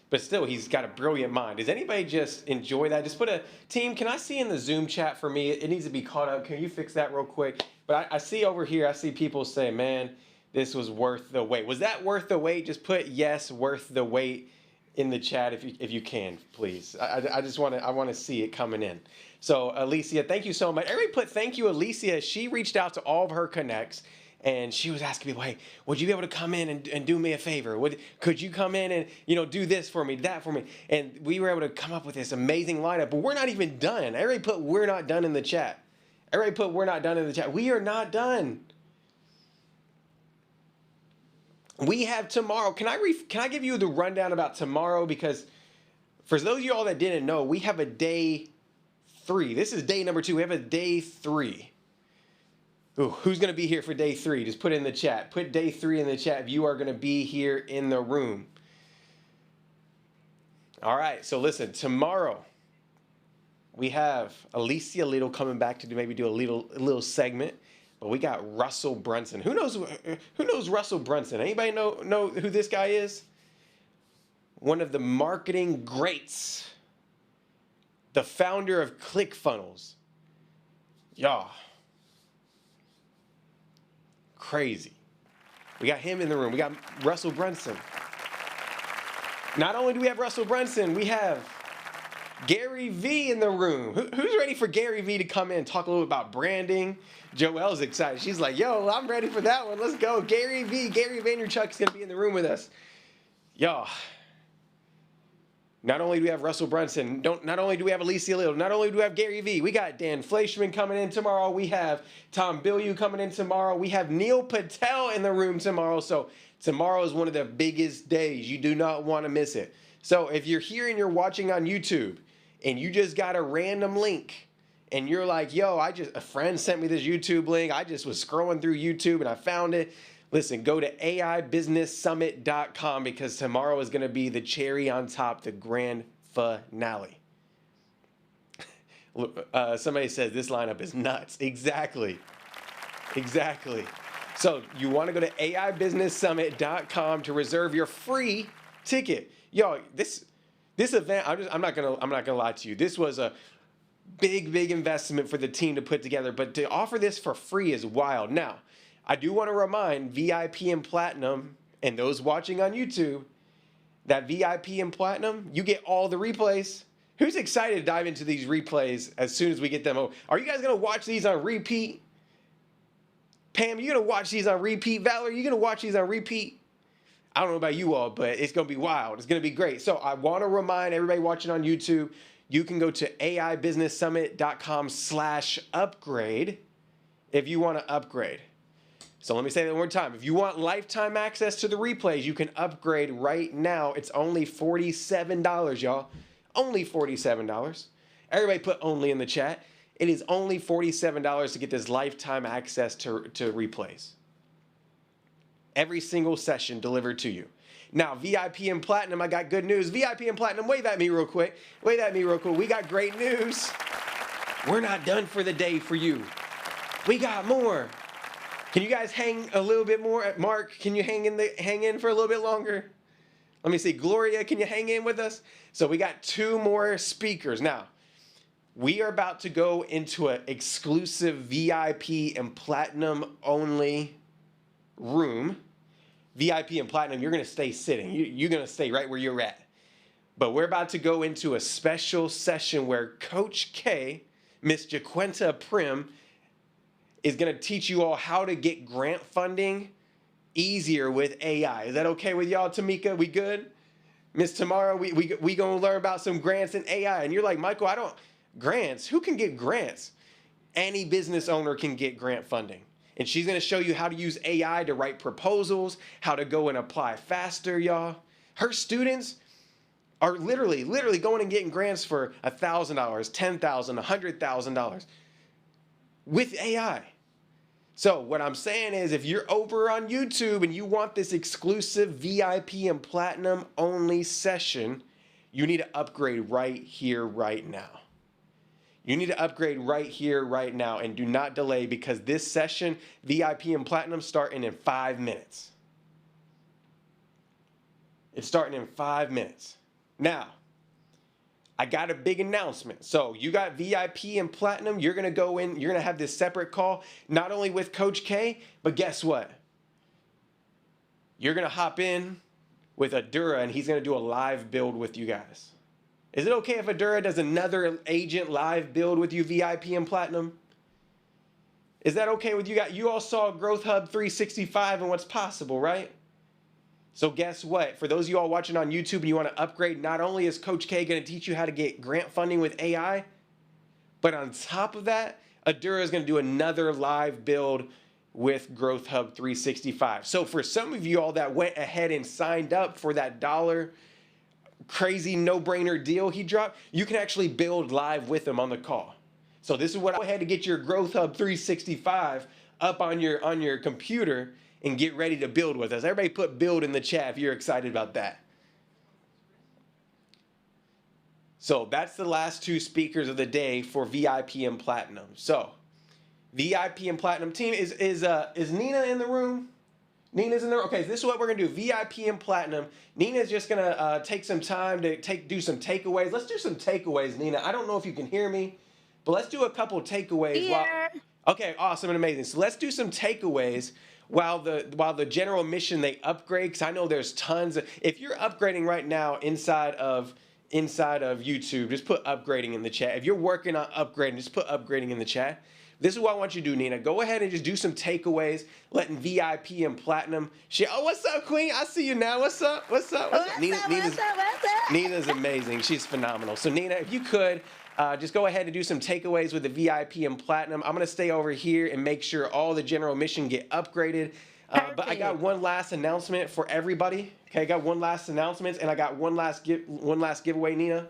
but still he's got a brilliant mind. Does anybody just enjoy that? Just put a team, can I see in the Zoom chat for me? It needs to be caught up. Can you fix that real quick? But I see over here, I see people say, man, this was worth the wait. Was that worth the wait? Just put yes, worth the wait in the chat if you can, please. I just want to see it coming in. So Alicia, thank you so much. Everybody put thank you, Alicia. She reached out to all of her connects and she was asking people, hey, would you be able to come in and do me a favor? Could you come in and, do this for me, that for me? And we were able to come up with this amazing lineup, but we're not even done. Everybody put we're not done in the chat. Everybody put we're not done in the chat. We are not done. We have tomorrow. Can I give you the rundown about tomorrow? Because for those of you all that didn't know, we have a day 3. This is day number 2. We have a day 3. Ooh, who's going to be here for day 3? Just put it in the chat. Put day 3 in the chat if you are going to be here in the room. All right, so listen, tomorrow we have Alicia Little coming back to maybe do a little segment. But we got Russell Brunson. Who knows Russell Brunson? Anybody know who this guy is? One of the marketing greats. The founder of ClickFunnels. Y'all. Crazy. We got him in the room. We got Russell Brunson. Not only do we have Russell Brunson, we have Gary V in the room. Who's ready for Gary V to come in and talk a little bit about branding? Joelle's excited. She's like, yo, I'm ready for that one. Let's go. Gary Vaynerchuk's going to be in the room with us. Y'all, not only do we have Russell Brunson, not only do we have Alicia Little, not only do we have Gary V, we got Dan Fleischman coming in tomorrow. We have Tom Bilyeu coming in tomorrow. We have Neil Patel in the room tomorrow. So tomorrow is one of the biggest days. You do not want to miss it. So if you're here and you're watching on YouTube and you just got a random link, and you're like, yo, a friend sent me this YouTube link. I just was scrolling through YouTube and I found it. Listen, go to AIBusinessSummit.com because tomorrow is going to be the cherry on top, the grand finale. Somebody says this lineup is nuts. Exactly. So you want to go to AIBusinessSummit.com to reserve your free ticket. Yo, this event, I'm not gonna lie to you. This was a big investment for the team to put together, but to offer this for free is wild. Now, I do want to remind VIP and Platinum and those watching on YouTube that VIP and Platinum, you get all the replays. Who's excited to dive into these replays as soon as we get them over? Are you guys going to watch these on repeat? Pam, you going to watch these on repeat? Valerie, you going to watch these on repeat? I don't know about you all, but it's going to be wild. It's going to be great. So I want to remind everybody watching on YouTube, you can go to AIBusinessSummit.com/upgrade if you want to upgrade. So let me say that one more time. If you want lifetime access to the replays, you can upgrade right now. It's only $47, y'all. Only $47. Everybody put only in the chat. It is only $47 to get this lifetime access to replays. Every single session delivered to you. Now, VIP and Platinum, I got good news. VIP and Platinum, wave at me real quick. We got great news. We're not done for the day for you. We got more. Can you guys hang a little bit more? Mark, can you hang in for a little bit longer? Let me see. Gloria, can you hang in with us? So we got 2 more speakers. Now, we are about to go into an exclusive VIP and Platinum only room. VIP and Platinum, you're going to stay sitting. You're going to stay right where you're at. But we're about to go into a special session where Coach K, Miss Jaquenta Prim, is going to teach you all how to get grant funding easier with AI. Is that okay with y'all, Tamika? We good? Miss Tamara, we going to learn about some grants in AI. And you're like, Michael, grants? Who can get grants? Any business owner can get grant funding. And she's going to show you how to use AI to write proposals, how to go and apply faster, y'all. Her students are literally going and getting grants for $1,000, $10,000, $100,000 with AI. So what I'm saying is if you're over on YouTube and you want this exclusive VIP and Platinum only session, you need to upgrade right here, right now. You need to upgrade right here, right now, and do not delay because this session, VIP and Platinum, starting in 5 minutes. It's starting in 5 minutes. Now, I got a big announcement. So you got VIP and Platinum. You're going to go in. You're going to have this separate call, not only with Coach K, but guess what? You're going to hop in with Adura, and he's going to do a live build with you guys. Is it okay if Adura does another agent live build with you, VIP and Platinum? Is that okay with you guys? You all saw Growth Hub 365 and what's possible, right? So guess what? For those of you all watching on YouTube and you want to upgrade, not only is Coach K going to teach you how to get grant funding with AI, but on top of that, Adura is going to do another live build with Growth Hub 365. So for some of you all that went ahead and signed up for that $1 crazy no-brainer deal he dropped, you can actually build live with him on the call. So this is what I go ahead to get your Growth Hub 365 up on your computer and get ready to build with us. Everybody put build in the chat if you're excited about that. So that's the last two speakers of the day for VIP and Platinum. So VIP and Platinum team, is Nina in the room? Nina's in there. Okay, this is what we're gonna do. VIP and Platinum. Nina's just gonna take some time to do some takeaways. Let's do some takeaways, Nina. I don't know if you can hear me, but let's do a couple takeaways. Okay, awesome and amazing. So let's do some takeaways while the general mission they upgrade, because I know there's tons of, if you're upgrading right now inside of YouTube, just put upgrading in the chat. If you're working on upgrading, just put upgrading in the chat. This is what I want you to do, Nina. Go ahead and just do some takeaways, letting VIP and Platinum share. Oh, what's up, Queen? I see you now. What's up? What's up? What's up? Nina's amazing. She's phenomenal. So, Nina, if you could, just go ahead and do some takeaways with the VIP and Platinum. I'm going to stay over here and make sure all the general mission get upgraded. But I got one last announcement for everybody. Okay, I got one last announcement, and I got one last giveaway, Nina.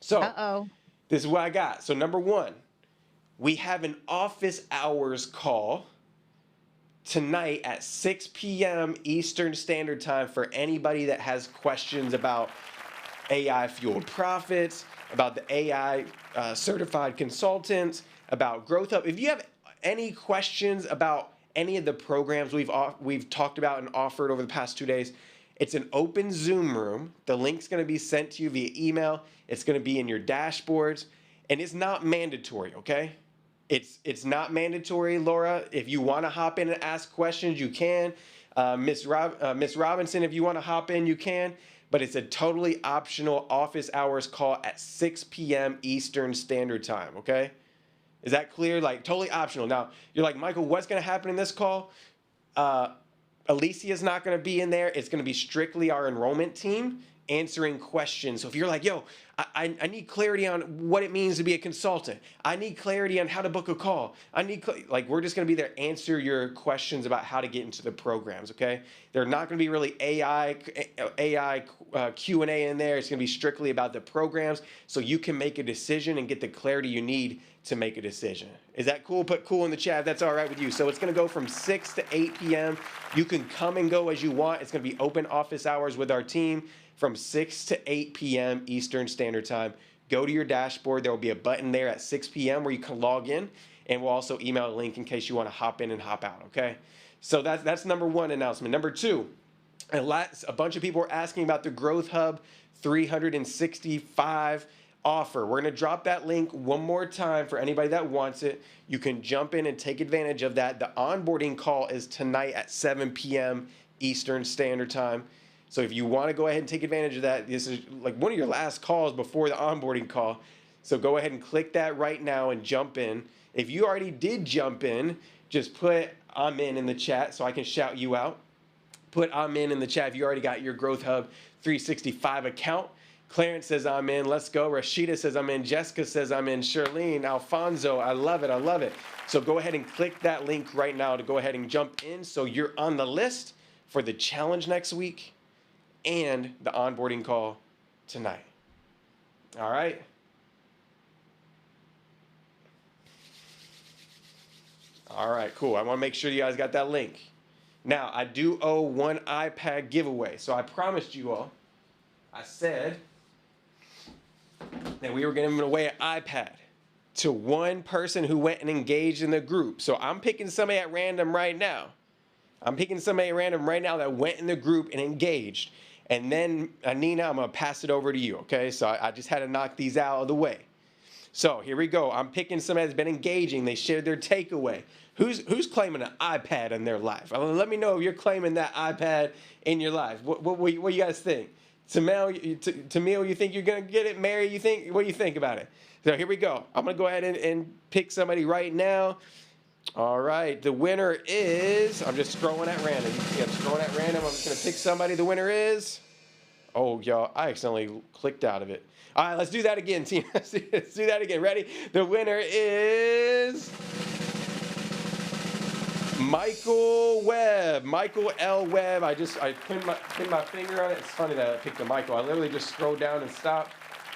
So, this is what I got. So, number one, we have an office hours call tonight at 6 p.m. Eastern Standard Time for anybody that has questions about AI-fueled profits, about the AI certified consultants, about Growth Hub. If you have any questions about any of the programs we've talked about and offered over the past 2 days, it's an open Zoom room. The link's going to be sent to you via email. It's going to be in your dashboards, and it's not mandatory, okay? It's not mandatory, Laura. If you want to hop in and ask questions, you can. Miss Robinson, if you want to hop in, you can. But it's a totally optional office hours call at 6 p.m. Eastern Standard Time, okay? Is that clear? Like, totally optional. Now, you're like, Michael, what's going to happen in this call? Alicia's not going to be in there. It's going to be strictly our enrollment team answering questions. So if you're like, yo, I need clarity on what it means to be a consultant. I need clarity on how to book a call. We're just going to be there to answer your questions about how to get into the programs, okay? They're not going to be really AI Q&A in there. It's going to be strictly about the programs so you can make a decision and get the clarity you need to make a decision. Is that cool? Put cool in the chat if that's all right with you. So it's going to go from 6 to 8 p.m. You can come and go as you want. It's going to be open office hours with our team from 6 to 8 p.m. Eastern Standard Time. Go to your dashboard. There will be a button there at 6 p.m. where you can log in, and we'll also email a link in case you want to hop in and hop out, okay? So that's number one announcement. Number two, a bunch of people were asking about the Growth Hub 365 offer. We're going to drop that link one more time for anybody that wants it. You can jump in and take advantage of that. The onboarding call is tonight at 7 p.m. Eastern Standard Time. So if you want to go ahead and take advantage of that, this is like one of your last calls before the onboarding call. So go ahead and click that right now and jump in. If you already did jump in, just put I'm in the chat so I can shout you out. Put I'm in the chat if you already got your Growth Hub 365 account. Clarence says I'm in. Let's go. Rashida says I'm in. Jessica says I'm in. Charlene, Alfonso, I love it. I love it. So go ahead and click that link right now to go ahead and jump in so you're on the list for the challenge next week and the onboarding call tonight. All right? All right, cool. I want to make sure you guys got that link. Now, I do owe one iPad giveaway. So I promised you all, I said that we were giving away an iPad to one person who went and engaged in the group. So I'm picking somebody at random right now. I'm picking somebody at random right now that went in the group and engaged. And then, Nina, I'm going to pass it over to you, okay? So I just had to knock these out of the way. So here we go. I'm picking somebody that's been engaging. They shared their takeaway. Who's claiming an iPad in their life? Let me know if you're claiming that iPad in your life. What you guys think? Tamil, you think you're going to get it? Mary, what do you think about it? So here we go. I'm going to go ahead and pick somebody right now. All right, the winner is, I'm just scrolling at random. You see I'm scrolling at random. I'm just going to pick somebody. The winner is, oh, y'all, I accidentally clicked out of it. All right, let's do that again, team. Let's do that again. Ready? The winner is Michael Webb. Michael L. Webb. I pinned my finger on it. It's funny that I picked a Michael. I literally just scrolled down and stopped.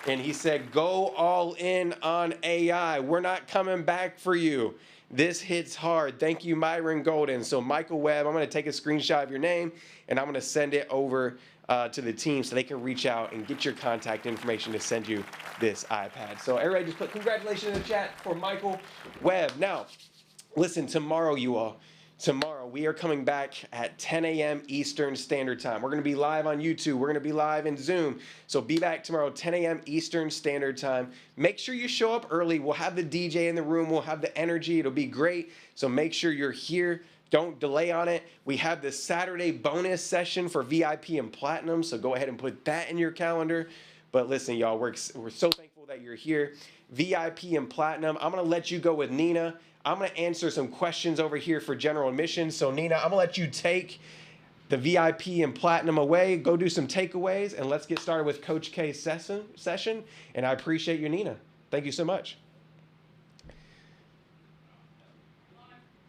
And he said, go all in on AI. We're not coming back for you. This hits hard. Thank you, Myron Golden. So Michael Webb, I'm going to take a screenshot of your name, and I'm going to send it over to the team so they can reach out and get your contact information to send you this iPad. So everybody just put congratulations in the chat for Michael Webb. Now, listen, tomorrow, you all. Tomorrow, we are coming back at 10 a.m. Eastern Standard Time. We're going to be live on YouTube. We're going to be live in Zoom. So be back tomorrow, 10 a.m. Eastern Standard Time. Make sure you show up early. We'll have the DJ in the room. We'll have the energy. It'll be great. So make sure you're here. Don't delay on it. We have the Saturday bonus session for VIP and Platinum. So go ahead and put that in your calendar. But listen, y'all, we're so thankful that you're here. VIP and Platinum. I'm going to let you go with Nina. I'm going to answer some questions over here for general admission. So, Nina, I'm going to let you take the VIP and Platinum away. Go do some takeaways, and let's get started with Coach K's session. And I appreciate you, Nina. Thank you so much.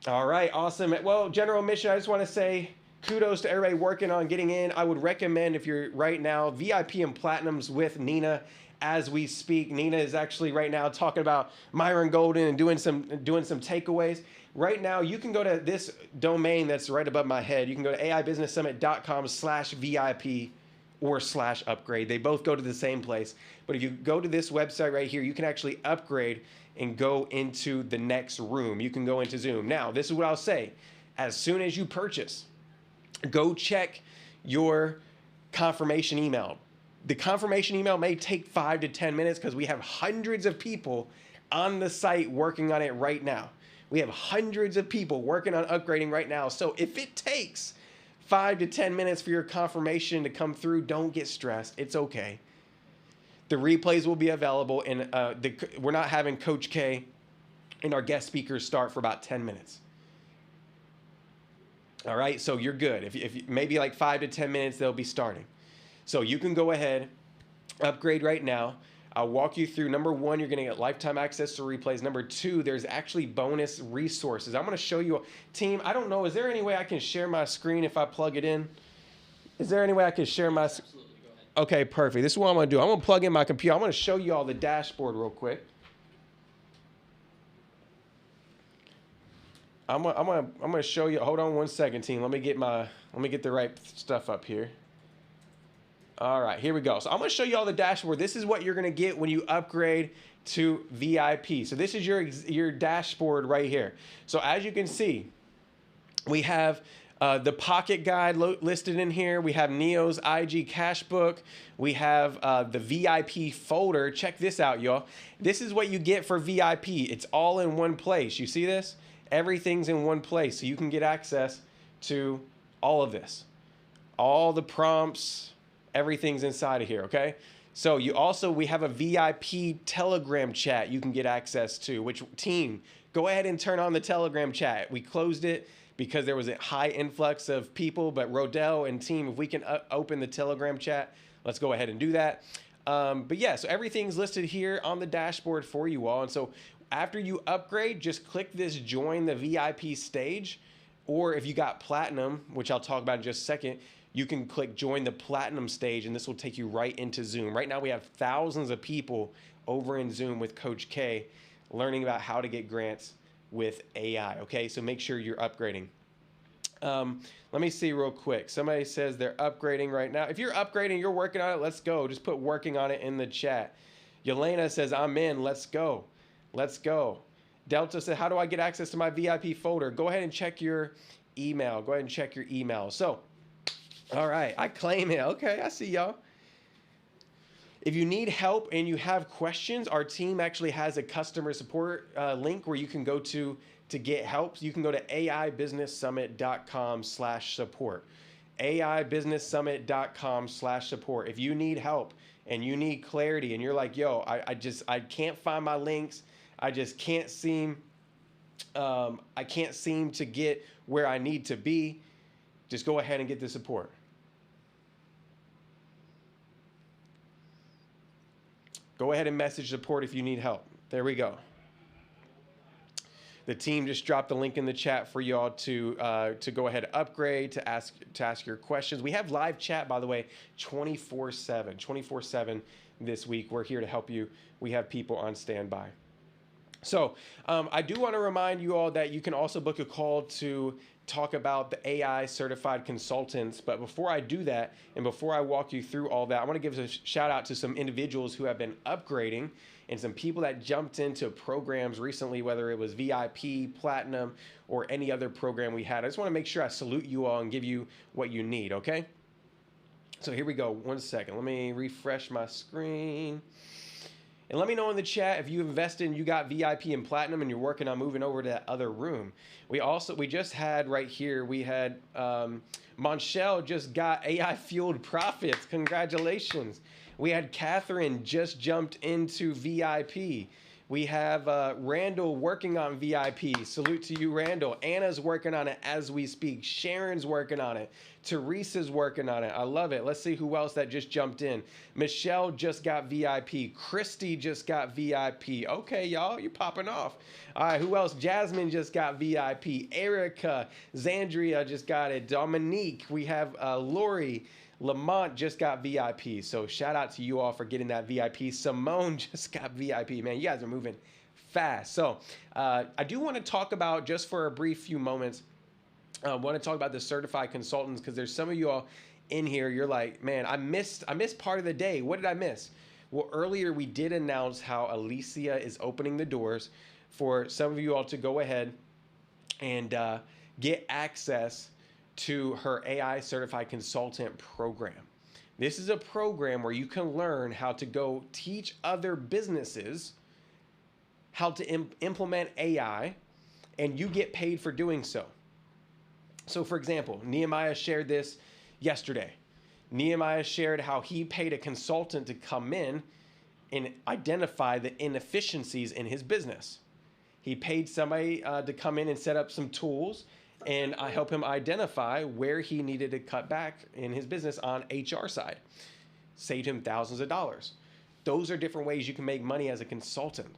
All right, awesome. Well, general admission, I just want to say kudos to everybody working on getting in. I would recommend, if you're right now, VIP and Platinums with Nina. As we speak, Nina is actually right now talking about Myron Golden and doing some takeaways. Right now, you can go to this domain that's right above my head. You can go to aibusinesssummit.com/VIP or /upgrade. They both go to the same place. But if you go to this website right here, you can actually upgrade and go into the next room. You can go into Zoom. Now, this is what I'll say. As soon as you purchase, go check your confirmation email. The confirmation email may take 5 to 10 minutes because we have hundreds of people on the site working on it right now. We have hundreds of people working on upgrading right now. So if it takes 5 to 10 minutes for your confirmation to come through, don't get stressed. It's okay. The replays will be available, and we're not having Coach K and our guest speakers start for about 10 minutes. All right, so you're good. If maybe like 5 to 10 minutes, they'll be starting. So you can go ahead, upgrade right now. I'll walk you through. Number one, you're going to get lifetime access to replays. Number two, there's actually bonus resources. I'm going to show you. Team, I don't know. Is there any way I can share my screen if I plug it in? Is there any way I can share my screen? Absolutely. Go ahead. Okay, perfect. This is what I'm going to do. I'm going to plug in my computer. I'm going to show you all the dashboard real quick. I'm going to show you. Hold on one second, team. Let me get the right stuff up here. All right, here we go. So I'm going to show you all the dashboard. This is what you're going to get when you upgrade to VIP. So this is your dashboard right here. So as you can see, we have the Pocket Guide listed in here. We have Neo's IG Cash Book. We have the VIP folder. Check this out, y'all. This is what you get for VIP. It's all in one place. You see this? Everything's in one place. So you can get access to all of this. All the prompts, everything's inside of here, okay? So we have a VIP Telegram chat you can get access to, which team, go ahead and turn on the Telegram chat. We closed it because there was a high influx of people, but Rodell and team, if we can open the Telegram chat, let's go ahead and do that. But yeah, so everything's listed here on the dashboard for you all. And so after you upgrade, just click this join the VIP stage, or if you got Platinum, which I'll talk about in just a second, you can click join the Platinum stage, and this will take you right into Zoom. Right now we have thousands of people over in Zoom with Coach K learning about how to get grants with AI, okay? So make sure you're upgrading. Let me see real quick. Somebody says they're upgrading right now. If you're upgrading, you're working on it, let's go. Just put working on it in the chat. Yelena says, I'm in, let's go. Let's go. Delta said, how do I get access to my VIP folder? Go ahead and check your email. Go ahead and check your email. So, all right, I claim it. Okay, I see y'all. If you need help and you have questions, our team actually has a customer support link where you can go to get help. You can go to aibusinesssummit.com/support. aibusinesssummit.com/support. If you need help and you need clarity and you're like, yo, I can't find my links. I just can't seem I can't seem to get where I need to be, just go ahead and get the support. Go ahead and message support if you need help. There we go. The team just dropped the link in the chat for y'all to go ahead and upgrade, to ask your questions. We have live chat, by the way, 24/7 this week. We're here to help you. We have people on standby. So I do want to remind you all that you can also book a call to talk about the AI certified consultants. But before I do that, and before I walk you through all that, I want to give a shout out to some individuals who have been upgrading and some people that jumped into programs recently, whether it was VIP, Platinum, or any other program we had. I just want to make sure I salute you all and give you what you need, okay? So here we go. 1 second. Let me refresh my screen. And let me know in the chat if you invested and you got VIP and Platinum and you're working on moving over to that other room. We just had right here, we had Monchelle just got AI Fueled Profits. Congratulations. We had Catherine just jumped into VIP. We have Randall working on VIP. Salute to you, Randall. Anna's working on it as we speak. Sharon's working on it. Teresa's working on it. I love it. Let's see who else that just jumped in. Michelle just got VIP. Christy just got VIP. Okay, y'all, you're popping off. All right, who else? Jasmine just got VIP. Erica, Zandria just got it. Dominique, we have Lori. Lamont just got VIP. So shout out to you all for getting that VIP. Simone just got VIP. Man, you guys are moving fast. So I do want to talk about, just for a brief few moments, I want to talk about the certified consultants, because there's some of you all in here, you're like, man, I missed part of the day. What did I miss? Well, earlier we did announce how Alicia is opening the doors for some of you all to go ahead and get access to her AI certified consultant program. This is a program where you can learn how to go teach other businesses how to implement AI, and you get paid for doing so. So for example, Nehemiah shared this yesterday. Nehemiah shared how he paid a consultant to come in and identify the inefficiencies in his business. He paid somebody to come in and set up some tools, and I help him identify where he needed to cut back in his business on HR side. Saved him thousands of dollars. Those are different ways you can make money as a consultant.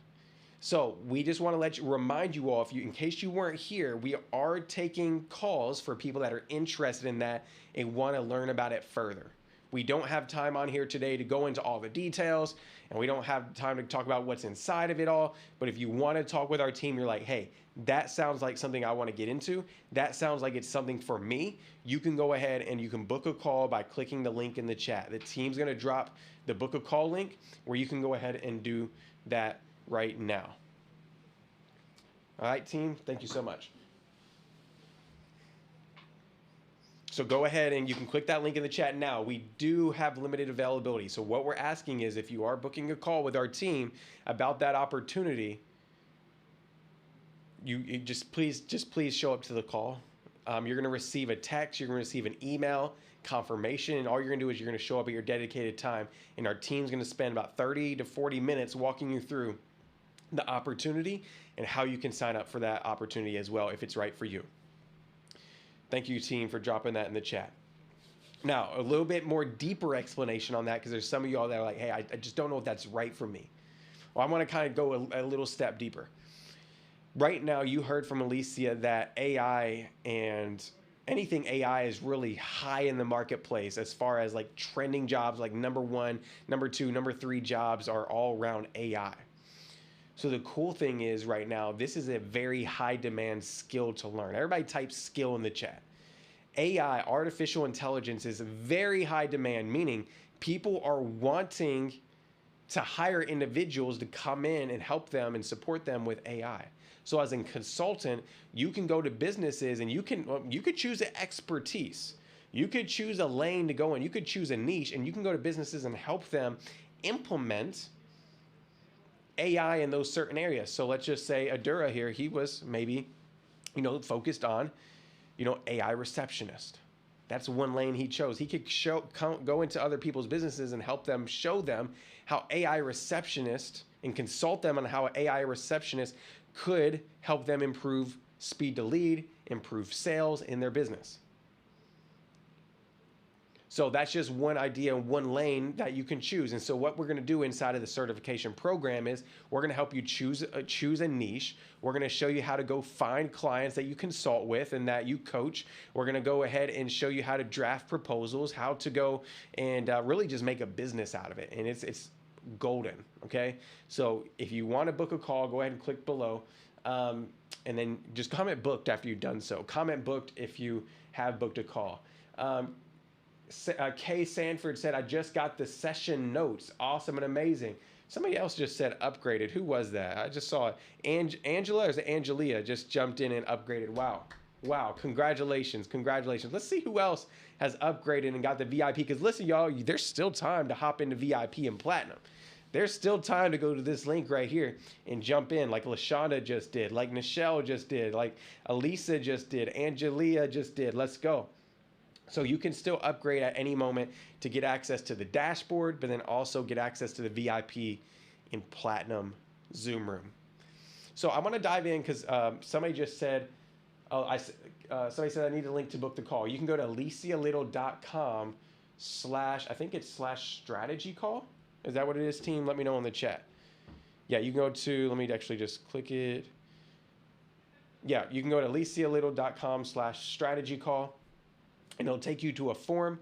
So we just want to remind you all, in case you weren't here, we are taking calls for people that are interested in that and want to learn about it further. We don't have time on here today to go into all the details, and we don't have time to talk about what's inside of it all. But if you want to talk with our team, you're like, hey, that sounds like something I want to get into. That sounds like it's something for me. You can go ahead and you can book a call by clicking the link in the chat. The team's going to drop the book a call link where you can go ahead and do that right now. All right, team, thank you so much. So go ahead and you can click that link in the chat now. We do have limited availability. So what we're asking is, if you are booking a call with our team about that opportunity, you just please show up to the call. You're going to receive a text. You're going to receive an email confirmation. And all you're going to do is you're going to show up at your dedicated time. And our team's going to spend about 30 to 40 minutes walking you through the opportunity and how you can sign up for that opportunity as well if it's right for you. Thank you, team, for dropping that in the chat. Now, a little bit more deeper explanation on that, because there's some of y'all that are like, hey, I just don't know if that's right for me. Well, I want to kind of go a little step deeper. Right now, you heard from Alicia that AI and anything AI is really high in the marketplace as far as like trending jobs, like number 1, number 2, number 3 jobs are all around AI. So the cool thing is right now, this is a very high demand skill to learn. Everybody type skill in the chat. AI, artificial intelligence, is very high demand, meaning people are wanting to hire individuals to come in and help them and support them with AI. So as a consultant, you can go to businesses and you could choose an expertise. You could choose a lane to go in. You could choose a niche, and you can go to businesses and help them implement AI in those certain areas. So let's just say Adura here, he was maybe, focused on, AI receptionist. That's one lane he chose. He could go into other people's businesses and help them, show them how AI receptionist, and consult them on how AI receptionist could help them improve speed to lead, improve sales in their business. So that's just one idea, one lane that you can choose. And so what we're going to do inside of the certification program is we're going to help you choose a niche. We're going to show you how to go find clients that you consult with and that you coach. We're going to go ahead and show you how to draft proposals, how to go and really just make a business out of it. And it's golden, okay? So if you want to book a call, go ahead and click below. And then just comment booked after you've done so. Comment booked if you have booked a call. Kay Sanford said, I just got the session notes. Awesome and amazing. Somebody else just said upgraded. Who was that? I just saw it. Angela or is it Angelia just jumped in and upgraded. Wow. Wow. Congratulations. Congratulations. Let's see who else has upgraded and got the VIP. Because listen, y'all, there's still time to hop into VIP and Platinum. There's still time to go to this link right here and jump in like LaShonda just did, like Nichelle just did, like Elisa just did, Angelia just did. Let's go. So you can still upgrade at any moment to get access to the dashboard, but then also get access to the VIP in Platinum Zoom Room. So I want to dive in because somebody just said, somebody said I need a link to book the call. You can go to alicialittle.com/ I think it's /strategy call. Is that what it is, team? Let me know in the chat. Yeah, you can go to, let me actually just click it. Yeah, you can go to alicialittle.com /strategy call. And it'll take you to a form.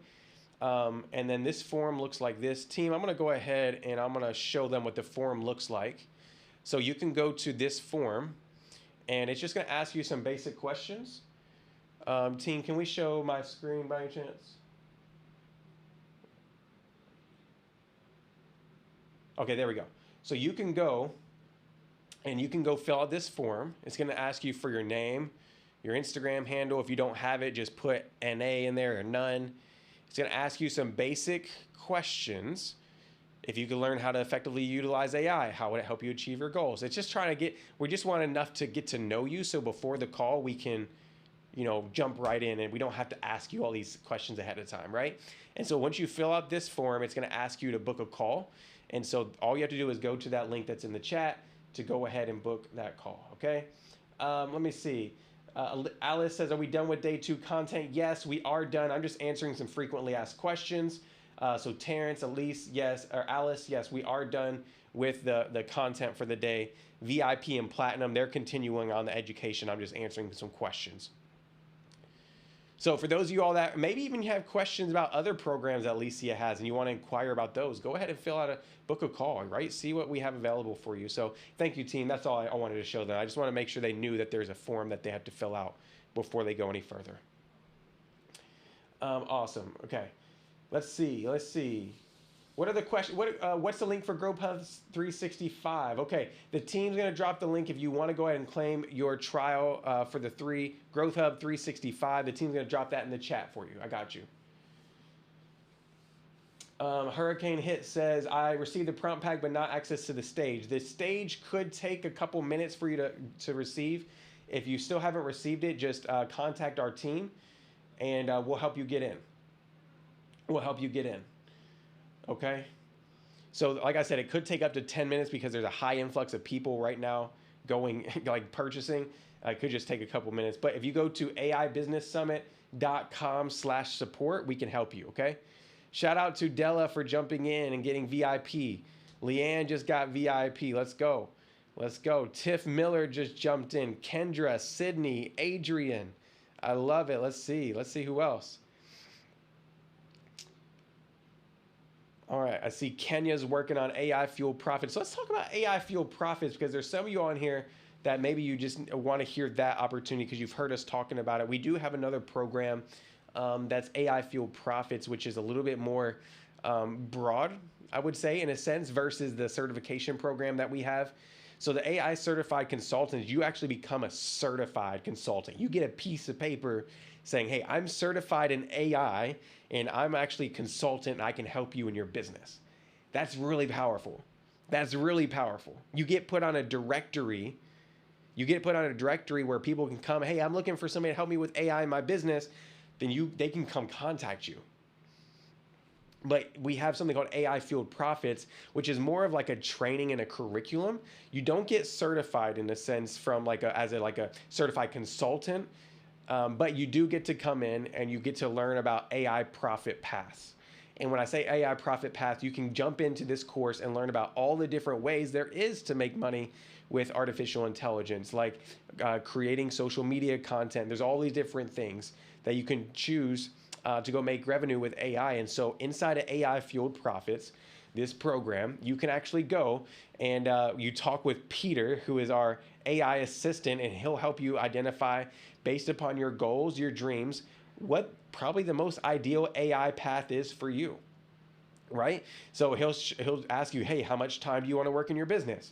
And then this form looks like this. Team, I'm going to go ahead and I'm going to show them what the form looks like. So you can go to this form and it's just going to ask you some basic questions. Team, can we show my screen by any chance? Okay, there we go. So you can go and you can go fill out this form. It's going to ask you for your name, your Instagram handle. If you don't have it, just put NA in there or none. It's going to ask you some basic questions. If you can learn how to effectively utilize AI, how would it help you achieve your goals? It's just trying to we just want enough to get to know you. So before the call, we can, jump right in and we don't have to ask you all these questions ahead of time, right? And so once you fill out this form, it's going to ask you to book a call. And so all you have to do is go to that link that's in the chat to go ahead and book that call, okay? Let me see. Alice says, are we done with day 2 content? Yes, we are done. I'm just answering some frequently asked questions. So Terrence, Elise, yes, or Alice, yes, we are done with the content for the day. VIP and Platinum, they're continuing on the education. I'm just answering some questions. So for those of you all that maybe even have questions about other programs that Alicia has and you want to inquire about those, go ahead and fill out book a call, right? See what we have available for you. So thank you, team. That's all I wanted to show them. I just want to make sure they knew that there's a form that they have to fill out before they go any further. Awesome. Okay. Let's see. What are the questions? What's the link for Growth Hub 365? Okay, the team's going to drop the link if you want to go ahead and claim your trial for the Growth Hub 365. The team's going to drop that in the chat for you. I got you. Hurricane Hit says, I received the prompt pack but not access to the stage. The stage could take a couple minutes for you to receive. If you still haven't received it, just contact our team and we'll help you get in. Okay, so like I said, it could take up to 10 minutes because there's a high influx of people right now going like purchasing. It could just take a couple minutes, but if you go to aibusinesssummit.com/support, we can help you. Okay, shout out to Della for jumping in and getting VIP. Leanne just got VIP. Let's go. Tiff Miller just jumped in. Kendra, Sydney, Adrian. I love it. Let's see who else. All right, I see Kenya's working on AI fueled profits. So let's talk about AI fueled profits because there's some of you on here that maybe you just want to hear that opportunity because you've heard us talking about it. We do have another program that's AI fueled profits, which is a little bit more broad, I would say, in a sense, versus the certification program that we have. So the AI certified consultants, you actually become a certified consultant. You get a piece of paper saying, hey, I'm certified in AI and I'm actually a consultant and I can help you in your business. That's really powerful. You get put on a directory. Where people can come, hey, I'm looking for somebody to help me with AI in my business. Then they can come contact you. But we have something called AI Fueled Profits, which is more of like a training and a curriculum. You don't get certified in a sense from as a certified consultant, but you do get to come in and you get to learn about AI profit paths. And when I say AI profit path, you can jump into this course and learn about all the different ways there is to make money with artificial intelligence, like creating social media content. There's all these different things that you can choose to go make revenue with AI. And so inside of AI Fueled Profits, this program, you can actually go and you talk with Peter, who is our AI assistant, and he'll help you identify, based upon your goals, your dreams, what probably the most ideal AI path is for you, right? So he'll ask you, hey, how much time do you want to work in your business?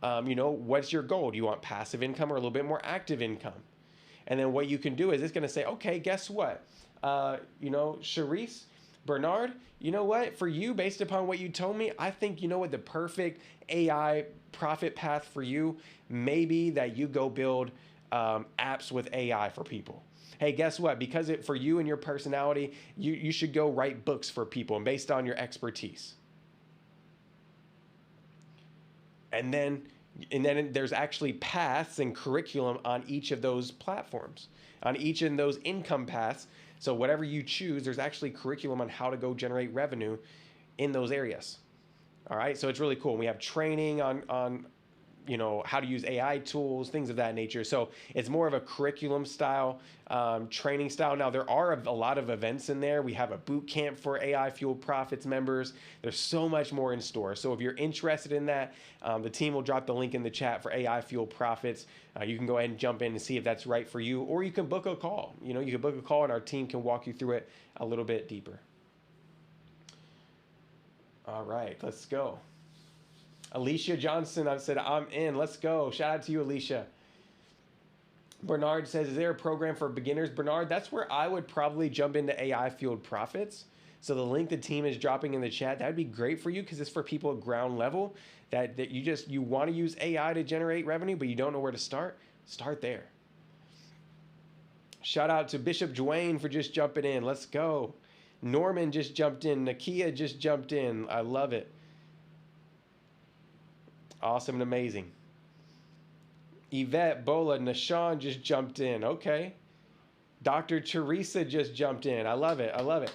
What's your goal? Do you want passive income or a little bit more active income? And then what you can do is it's going to say, okay, guess what? Charisse, Bernard, you know what? For you, based upon what you told me, I think you know what the perfect AI profit path for you may be that you go build apps with AI for people. Hey, guess what? Because for you and your personality, you should go write books for people and based on your expertise. And then there's actually paths and curriculum on each of those platforms, on each of those income paths. So whatever you choose, there's actually curriculum on how to go generate revenue in those areas. All right, so it's really cool. We have training on how to use AI tools, things of that nature. So it's more of a curriculum style, training style. Now there are a lot of events in there. We have a boot camp for AI Fueled Profits members. There's so much more in store. So if you're interested in that, the team will drop the link in the chat for AI Fueled Profits. You can go ahead and jump in and see if that's right for you, or you can book a call. You can book a call and our team can walk you through it a little bit deeper. All right, let's go. Alicia Johnson, I said, I'm in. Let's go. Shout out to you, Alicia. Bernard says, is there a program for beginners? Bernard, that's where I would probably jump into AI Fueled Profits. So the link the team is dropping in the chat, that'd be great for you because it's for people at ground level that you want to use AI to generate revenue, but you don't know where to start. Start there. Shout out to Bishop Dwayne for just jumping in. Let's go. Norman just jumped in. Nakia just jumped in. I love it. Awesome and amazing. Yvette, Bola, Nashawn just jumped in. Okay. Dr. Teresa just jumped in. I love it. I love it.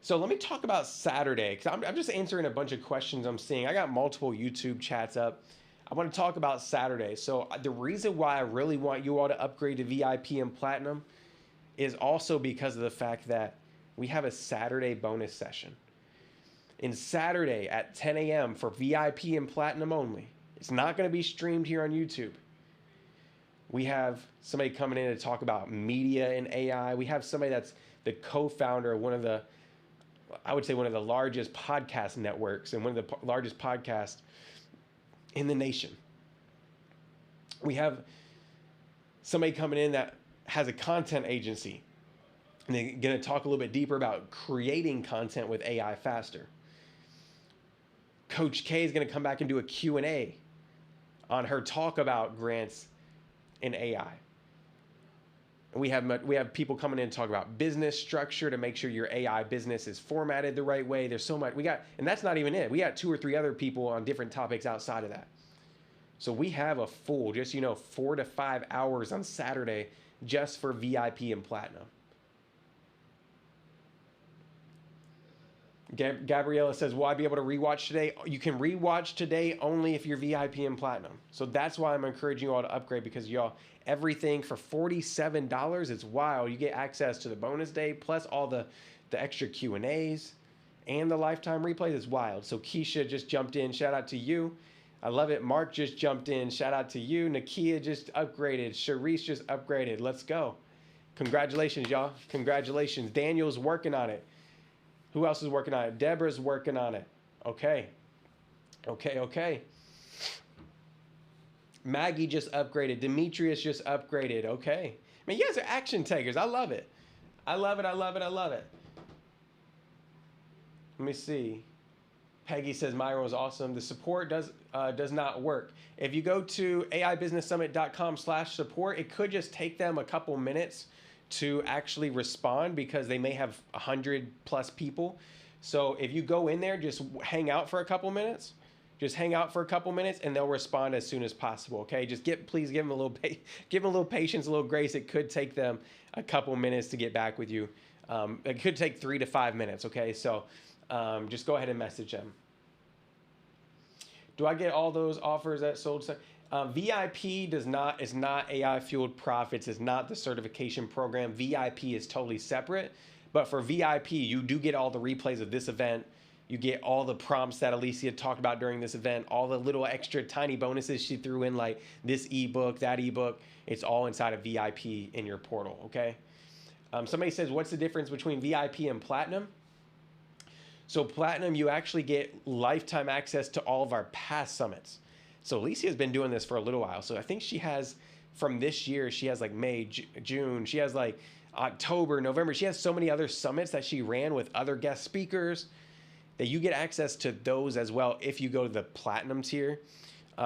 So let me talk about Saturday, because I'm just answering a bunch of questions I'm seeing. I got multiple YouTube chats up. I want to talk about Saturday. So the reason why I really want you all to upgrade to VIP and Platinum is also because of the fact that we have a Saturday bonus session. In Saturday at 10 a.m. for VIP and Platinum only. It's not going to be streamed here on YouTube. We have somebody coming in to talk about media and AI. We have somebody that's the co-founder of one of the largest podcast networks and one of the largest podcasts in the nation. We have somebody coming in that has a content agency, and they're going to talk a little bit deeper about creating content with AI faster. Coach K is going to come back and do a Q&A on her talk about grants in AI. And we have people coming in and talk about business structure to make sure your AI business is formatted the right way. There's so much and that's not even it. We got 2 or 3 other people on different topics outside of that. So we have a full, 4 to 5 hours on Saturday just for VIP and Platinum. Gabriella says, will I be able to rewatch today? You can rewatch today only if you're VIP and Platinum. So that's why I'm encouraging you all to upgrade, because y'all, everything for $47, it's wild. You get access to the bonus day, plus all the extra Q&As and the lifetime replays. It's wild. So Keisha just jumped in. Shout out to you. I love it. Mark just jumped in. Shout out to you. Nakia just upgraded. Charisse just upgraded. Let's go. Congratulations, y'all. Congratulations. Daniel's working on it. Who else is working on it? Deborah's working on it. Okay. Maggie just upgraded. Demetrius just upgraded. Okay. Man, you guys are action takers. I love it. I love it. Let me see. Peggy says Myron was awesome. The support does not work. If you go to aibusinesssummit.com/support, it could just take them a couple minutes to actually respond because they may have 100+ people. So if you go in there, just hang out for a couple minutes. Just hang out for a couple minutes, and they'll respond as soon as possible. Okay, just please give them a little give them a little patience, a little grace. It could take them a couple minutes to get back with you. It could take 3 to 5 minutes. Okay, so just go ahead and message them. Do I get all those offers that sold? VIP is not AI Fueled Profits. Is not the certification program. VIP is totally separate. But for VIP, you do get all the replays of this event. You get all the prompts that Alicia talked about during this event, all the little extra tiny bonuses she threw in, like this ebook, that ebook. It's all inside of VIP in your portal, okay? Somebody says, what's the difference between VIP and Platinum? So Platinum, you actually get lifetime access to all of our past summits. So Alicia has been doing this for a little while. So I think she has, from this year, she has like May, June, she has like October, November. She has so many other summits that she ran with other guest speakers that you get access to those as well if you go to the Platinum tier.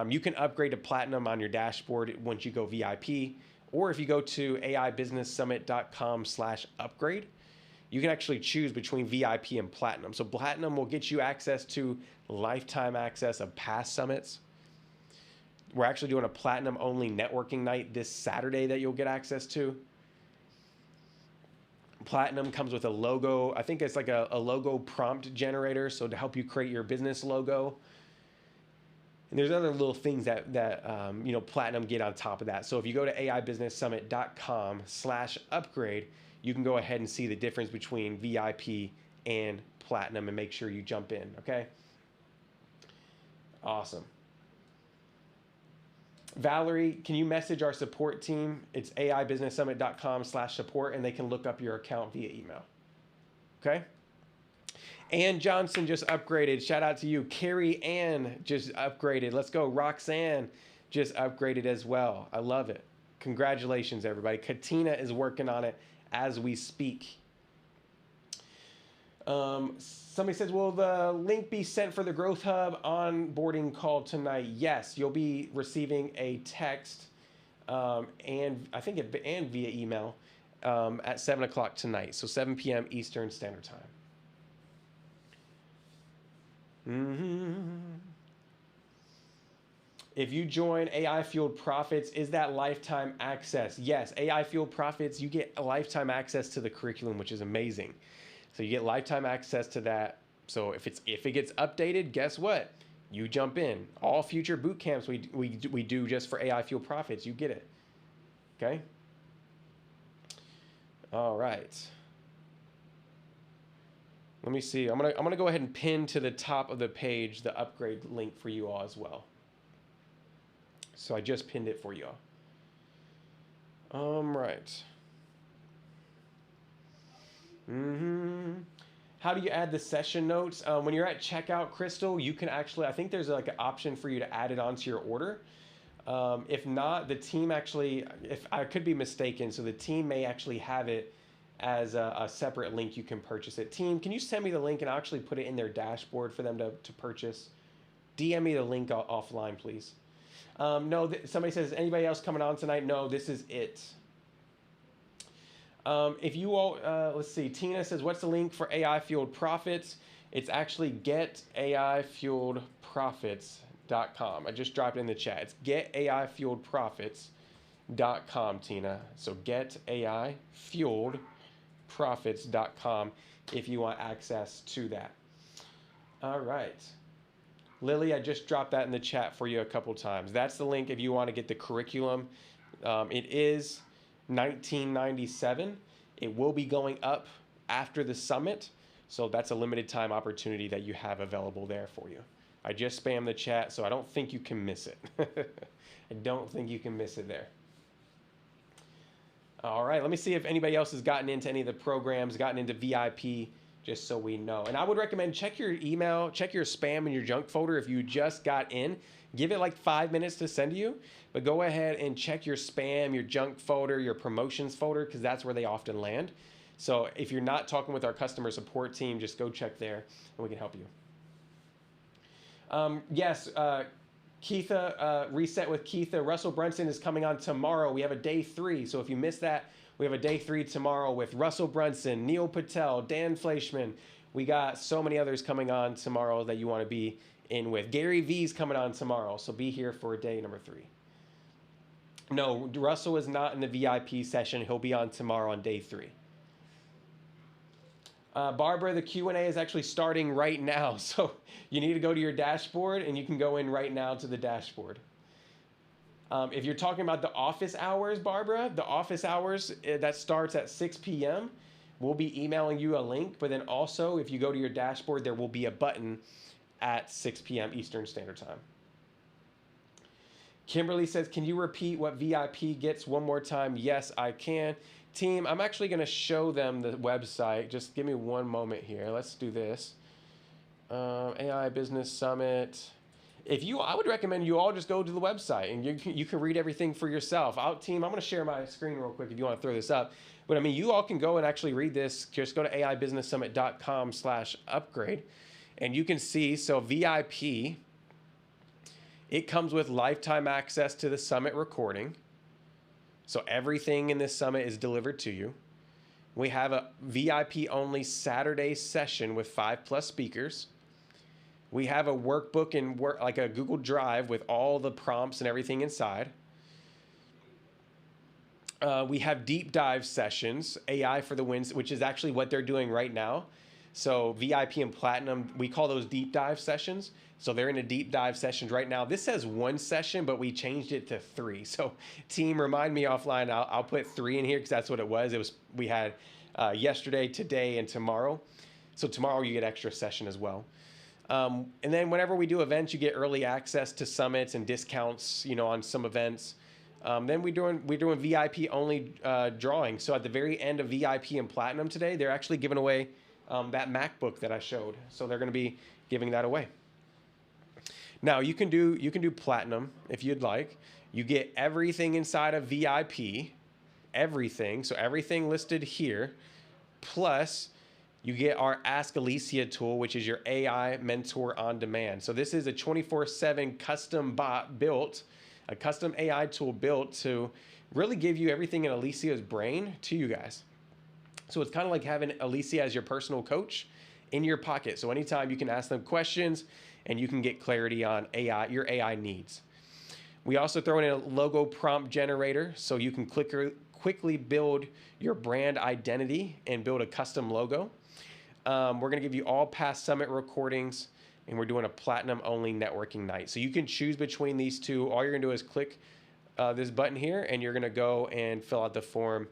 You can upgrade to Platinum on your dashboard once you go VIP, or if you go to aibusinesssummit.com/upgrade, you can actually choose between VIP and Platinum. So Platinum will get you access to lifetime access of past summits. We're actually doing a Platinum only networking night this Saturday that you'll get access to. Platinum comes with a logo. I think it's like a logo prompt generator, so to help you create your business logo. And there's other little things that you know, Platinum get on top of that. So if you go to aibusinesssummit.com/upgrade, you can go ahead and see the difference between VIP and Platinum and make sure you jump in, okay? Awesome. Valerie, can you message our support team? It's aibusinesssummit.com/support, and they can look up your account via email. Okay? Ann Johnson just upgraded. Shout out to you. Carrie Ann just upgraded. Let's go. Roxanne just upgraded as well. I love it. Congratulations, everybody. Katina is working on it as we speak. Somebody says, will the link be sent for the Growth Hub onboarding call tonight? Yes, you'll be receiving a text and I think and via email at 7 o'clock tonight. So 7 p.m. Eastern Standard Time. If you join AI Fueled Profits, is that lifetime access? Yes, AI Fueled Profits, you get a lifetime access to the curriculum, which is amazing. So you get lifetime access to that. So if it gets updated, guess what? You jump in. All future boot camps we do just for AI Fueled Profits, you get it. Okay? All right. Let me see. I'm gonna go ahead and pin to the top of the page the upgrade link for you all as well. So I just pinned it for you all. Right. How do you add the session notes? When you're at checkout, Crystal, you can actually, I think there's like an option for you to add it onto your order. If not, the team actually, if I could be mistaken, so the team may actually have it as a separate link you can purchase it. Team, can you send me the link and I'll actually put it in their dashboard for them to purchase? DM me the link offline, please. No, somebody says, anybody else coming on tonight? No, this is it. If you all, let's see, Tina says, what's the link for AI Fueled Profits? It's actually getaifueledprofits.com. I just dropped it in the chat. It's getaifueledprofits.com, Tina. So getaifueledprofits.com if you want access to that. All right. Lily, I just dropped that in the chat for you a couple times. That's the link if you want to get the curriculum. It is $19.97. It will be going up after the summit, so that's a limited time opportunity that you have available there for you. I just spammed the chat, so I don't think you can miss it. I don't think you can miss it there. All right, let me see if anybody else has gotten into any of the programs, gotten into VIP, just so we know. And I would recommend check your email, check your spam and your junk folder if you just got in. Give it like 5 minutes to send to you, but go ahead and check your spam, your junk folder, your promotions folder, because that's where they often land. So if you're not talking with our customer support team, just go check there and we can help you. Yes, Keitha, Reset with Keitha. Russell Brunson is coming on tomorrow. We have a day 3, so if you missed that, We have a day 3 tomorrow with Russell Brunson, Neil Patel, Dan Fleischman. We got so many others coming on tomorrow that you want to be in with. Gary V's coming on tomorrow, so be here for day number 3. No, Russell is not in the VIP session. He'll be on tomorrow on day 3. Barbara, the Q&A is actually starting right now, so you need to go to your dashboard, and you can go in right now to the dashboard. If you're talking about the office hours, Barbara, the office hours, that starts at 6 p.m. We'll be emailing you a link, but then also if you go to your dashboard, there will be a button at 6 p.m. Eastern Standard Time. Kimberly says, can you repeat what VIP gets one more time? Yes, I can. Team, I'm actually going to show them the website. Just give me one moment here. Let's do this. AI Business Summit. I would recommend you all just go to the website and you can read everything for yourself. Team, I'm going to share my screen real quick if you want to throw this up. But I mean, you all can go and actually read this. Just go to aibusinesssummit.com/upgrade and you can see, so VIP, it comes with lifetime access to the summit recording. So everything in this summit is delivered to you. We have a VIP only Saturday session with 5+ speakers. We have a workbook and like a Google Drive with all the prompts and everything inside. We have deep dive sessions, AI for the wins, which is actually what they're doing right now. So VIP and Platinum, we call those deep dive sessions. So they're in a deep dive sessions right now. This says 1 session, but we changed it to 3. So team, remind me offline. I'll put 3 in here because that's what it was. We had yesterday, today, and tomorrow. So tomorrow you get extra session as well. And then whenever we do events, you get early access to summits and discounts, on some events. Then we're doing VIP only drawing. So at the very end of VIP and Platinum today, they're actually giving away that MacBook that I showed. So they're going to be giving that away. Now you can do Platinum if you'd like. You get everything inside of VIP, everything. So everything listed here, plus you get our Ask Alicia tool, which is your AI mentor on demand. So this is a 24/7 custom bot built, a custom AI tool built to really give you everything in Alicia's brain to you guys. So it's kind of like having Alicia as your personal coach in your pocket. So anytime you can ask them questions and you can get clarity on your AI needs. We also throw in a logo prompt generator so you can quickly build your brand identity and build a custom logo. We're going to give you all past summit recordings, and we're doing a Platinum only networking night. So you can choose between these two. All you're going to do is click this button here, and you're going to go and fill out the form.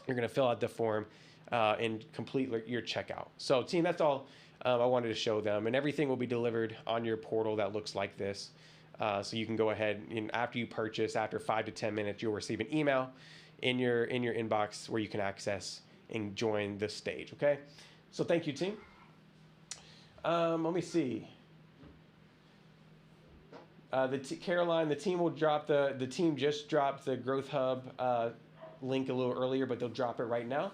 You're going to fill out the form and complete your checkout. So team, that's all I wanted to show them, and everything will be delivered on your portal that looks like this. So you can go ahead and after you purchase, after 5 to 10 minutes, you'll receive an email in your inbox where you can access and join the stage. Okay. So thank you, team. Let me see. Caroline, the team will drop the team just dropped the Growth Hub link a little earlier, but they'll drop it right now.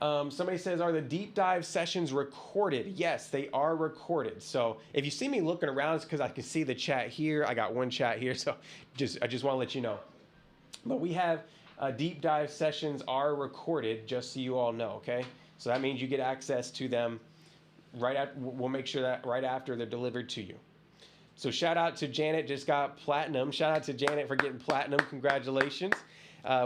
Somebody says, are the deep dive sessions recorded? Yes, they are recorded. So if you see me looking around, it's because I can see the chat here. I got one chat here, so I just want to let you know. But we have deep dive sessions are recorded, just so you all know, okay? So that means you get access to them we'll make sure that right after they're delivered to you. So shout out to Janet, just got Platinum. Shout out to Janet for getting Platinum. Congratulations.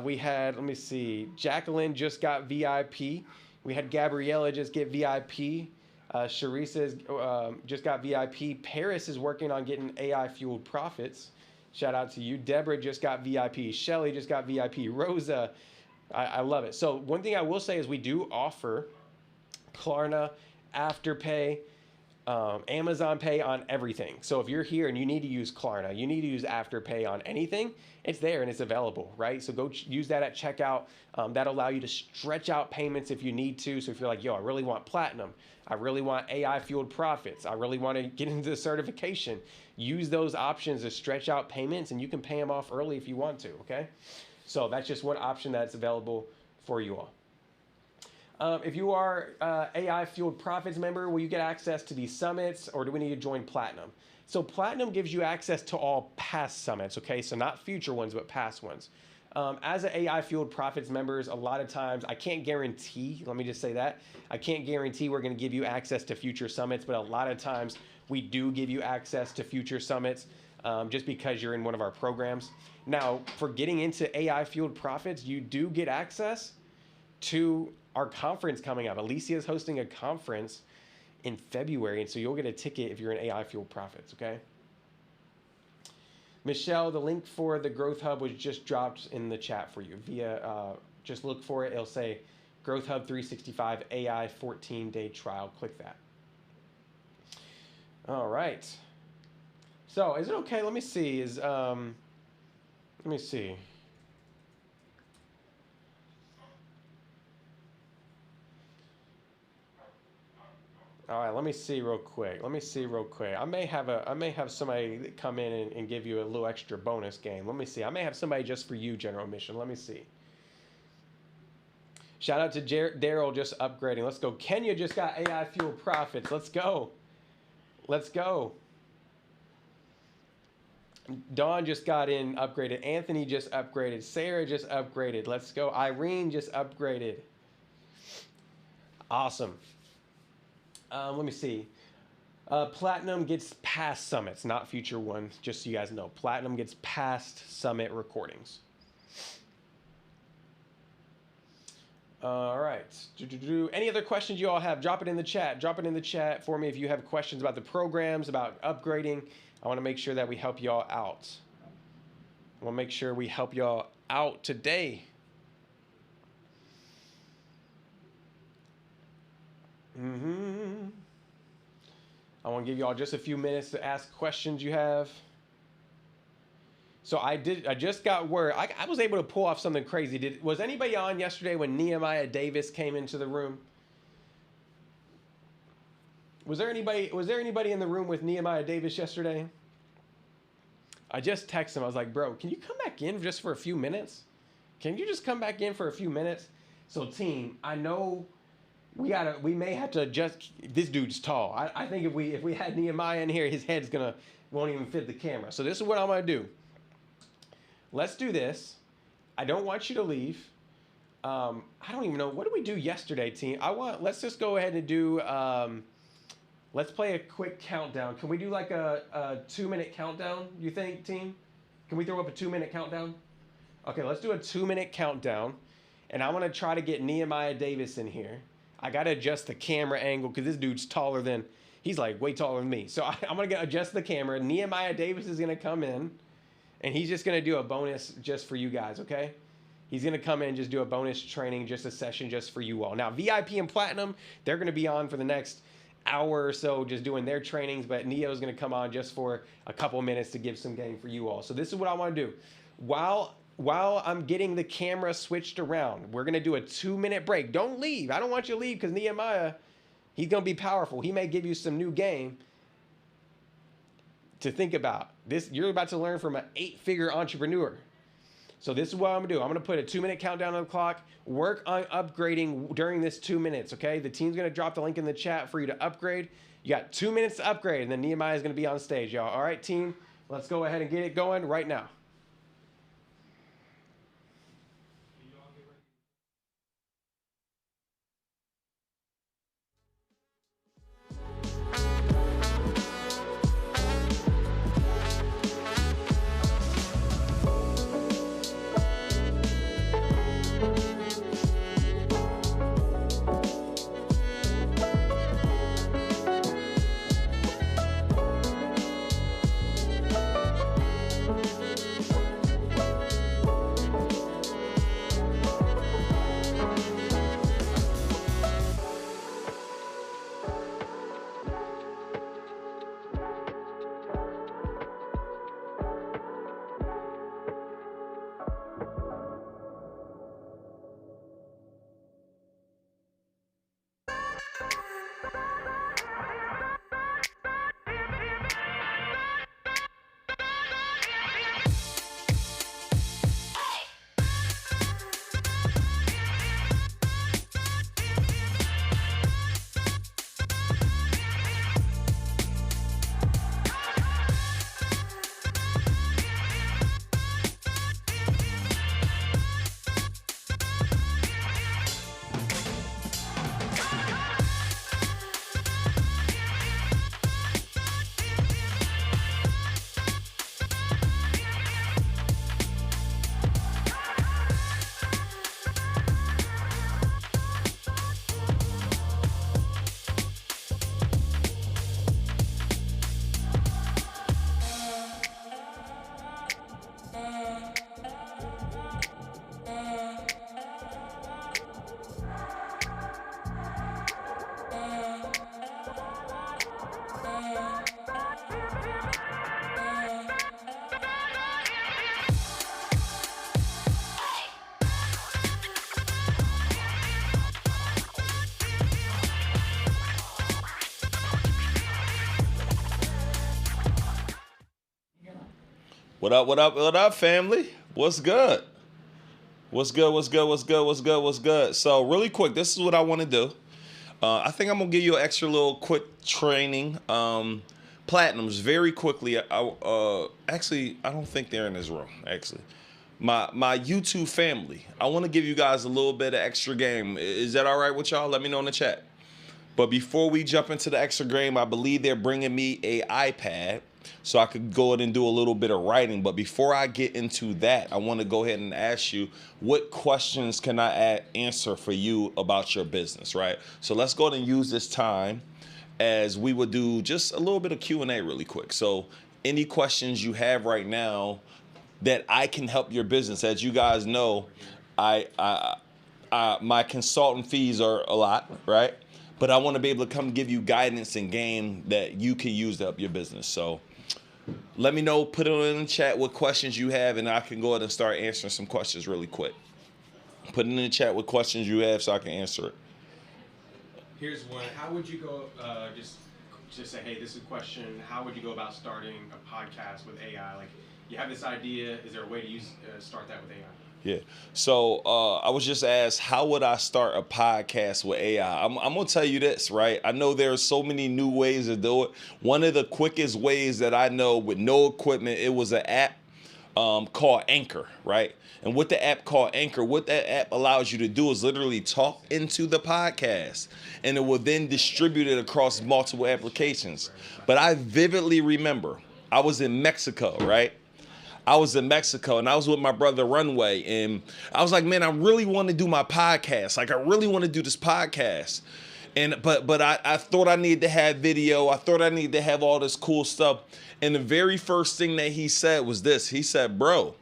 We had, let me see, Jacqueline just got VIP. We had Gabriella just get VIP. Charissa just got VIP. Paris is working on getting AI fueled profits. Shout out to you. Deborah just got VIP. Shelly just got VIP. Rosa, I love it. So one thing I will say is we do offer Klarna, Afterpay, Amazon Pay on everything. So if you're here and you need to use Klarna, you need to use Afterpay on anything, it's there and it's available, right? So go use that at checkout. That'll allow you to stretch out payments if you need to. So if you're like, yo, I really want Platinum, I really want AI fueled profits, I really want to get into the certification, use those options to stretch out payments, and you can pay them off early if you want to, okay? So that's just one option that's available for you all. If you are AI Fueled Profits member, will you get access to these summits, or do we need to join Platinum? So Platinum gives you access to all past summits, okay? So not future ones, but past ones. As an AI Fueled Profits members, a lot of times, I can't guarantee, let me just say that, I can't guarantee we're going to give you access to future summits, but a lot of times we do give you access to future summits just because you're in one of our programs. Now, for getting into AI Fueled Profits, you do get access to our conference coming up. Alicia is hosting a conference in February, and so you'll get a ticket if you're in AI Fueled Profits, okay? Michelle, the link for the Growth Hub was just dropped in the chat for you via, just look for it. It'll say Growth Hub 365 AI 14-day trial. Click that. All right. So is it okay? Let me see. Let me see. All right, let me see real quick. I may have somebody come in and give you a little extra bonus game. Let me see. I may have somebody just for you, General Mission. Let me see. Shout out to Daryl just upgrading. Let's go. Kenya just got AI Fueled Profits. Let's go. Let's go. Dawn just got in, upgraded. Anthony just upgraded. Sarah just upgraded. Let's go. Irene just upgraded. Awesome. Let me see. Platinum gets past summits, not future ones, just so you guys know. Platinum gets past summit recordings. All right. Any other questions you all have? Drop it in the chat. Drop it in the chat for me if you have questions about the programs, about upgrading. I want to make sure that we help y'all out. I want to make sure we help y'all out today. I want to give y'all just a few minutes to ask questions you have. So I just got word. I was able to pull off something crazy. Was anybody on yesterday when Nehemiah Davis came into the room? Was there anybody in the room with Nehemiah Davis yesterday? I just texted him. I was like, bro, can you come back in just for a few minutes? Can you just come back in for a few minutes? So team, I know we may have to adjust. This dude's tall. I think if we had Nehemiah in here, his head's won't even fit the camera. So this is what I'm gonna do. Let's do this. I don't want you to leave. I don't even know, what did we do yesterday, team? Let's just go ahead and do, let's play a quick countdown. Can we do like a 2-minute countdown, you think, team? Can we throw up a 2-minute countdown? Okay, let's do a 2-minute countdown. And I want to try to get Nehemiah Davis in here. I got to adjust the camera angle because this dude's taller than, he's like way taller than me. So I'm going to adjust the camera. Nehemiah Davis is going to come in and he's just going to do a bonus just for you guys, okay? He's going to come in and just do a bonus training, just a session just for you all. Now, VIP and Platinum, they're going to be on for the next hour or so just doing their trainings, but Neo's going to come on just for a couple minutes to give some game for you all. So this is what I want to do. While I'm getting the camera switched around, we're going to do a 2-minute break. Don't leave. I don't want you to leave because Nehemiah, he's going to be powerful. He may give you some new game to think about. You're about to learn from an 8-figure entrepreneur. So this is what I'm going to do. I'm going to put a 2-minute countdown on the clock. Work on upgrading during this 2 minutes, okay? The team's going to drop the link in the chat for you to upgrade. You got 2 minutes to upgrade, and then Nehemiah is going to be on stage, y'all. All right, team? Let's go ahead and get it going right now. What up, what up, what up, family? What's good? What's good, what's good, what's good, what's good, what's good? So really quick, this is what I want to do. I think I'm going to give you an extra little quick training. Platinums, very quickly. Actually, I don't think they're in this room, actually. My YouTube family, I want to give you guys a little bit of extra game. Is that all right with y'all? Let me know in the chat. But before we jump into the extra game, I believe they're bringing me a iPad so I could go ahead and do a little bit of writing. But before I get into that, I want to go ahead and ask you, what questions can I answer for you about your business, right? So let's go ahead and use this time as we would do just a little bit of Q&A really quick. So any questions you have right now that I can help your business. As you guys know, my consultant fees are a lot, right? But I want to be able to come give you guidance and game that you can use to help your business. So let me know, put it in the chat what questions you have, and I can go ahead and start answering some questions really quick. Put it in the chat what questions you have so I can answer it. Here's one. How would you go, just say, hey, this is a question. How would you go about starting a podcast with AI? Like, you have this idea. Is there a way to start that with AI? Yeah. So I was just asked, how would I start a podcast with AI? I'm going to tell you this, right? I know there's so many new ways to do it. One of the quickest ways that I know with no equipment, it was an app called Anchor, right? And with the app called Anchor, what that app allows you to do is literally talk into the podcast, and it will then distribute it across multiple applications. But I vividly remember I was in Mexico, right? I was in Mexico and I was with my brother Runway, and I was like, man, I really want to do my podcast. Like, I really want to do this podcast. And but I thought I needed to have video. I thought I needed to have all this cool stuff. And the very first thing that he said was this. He said, bro,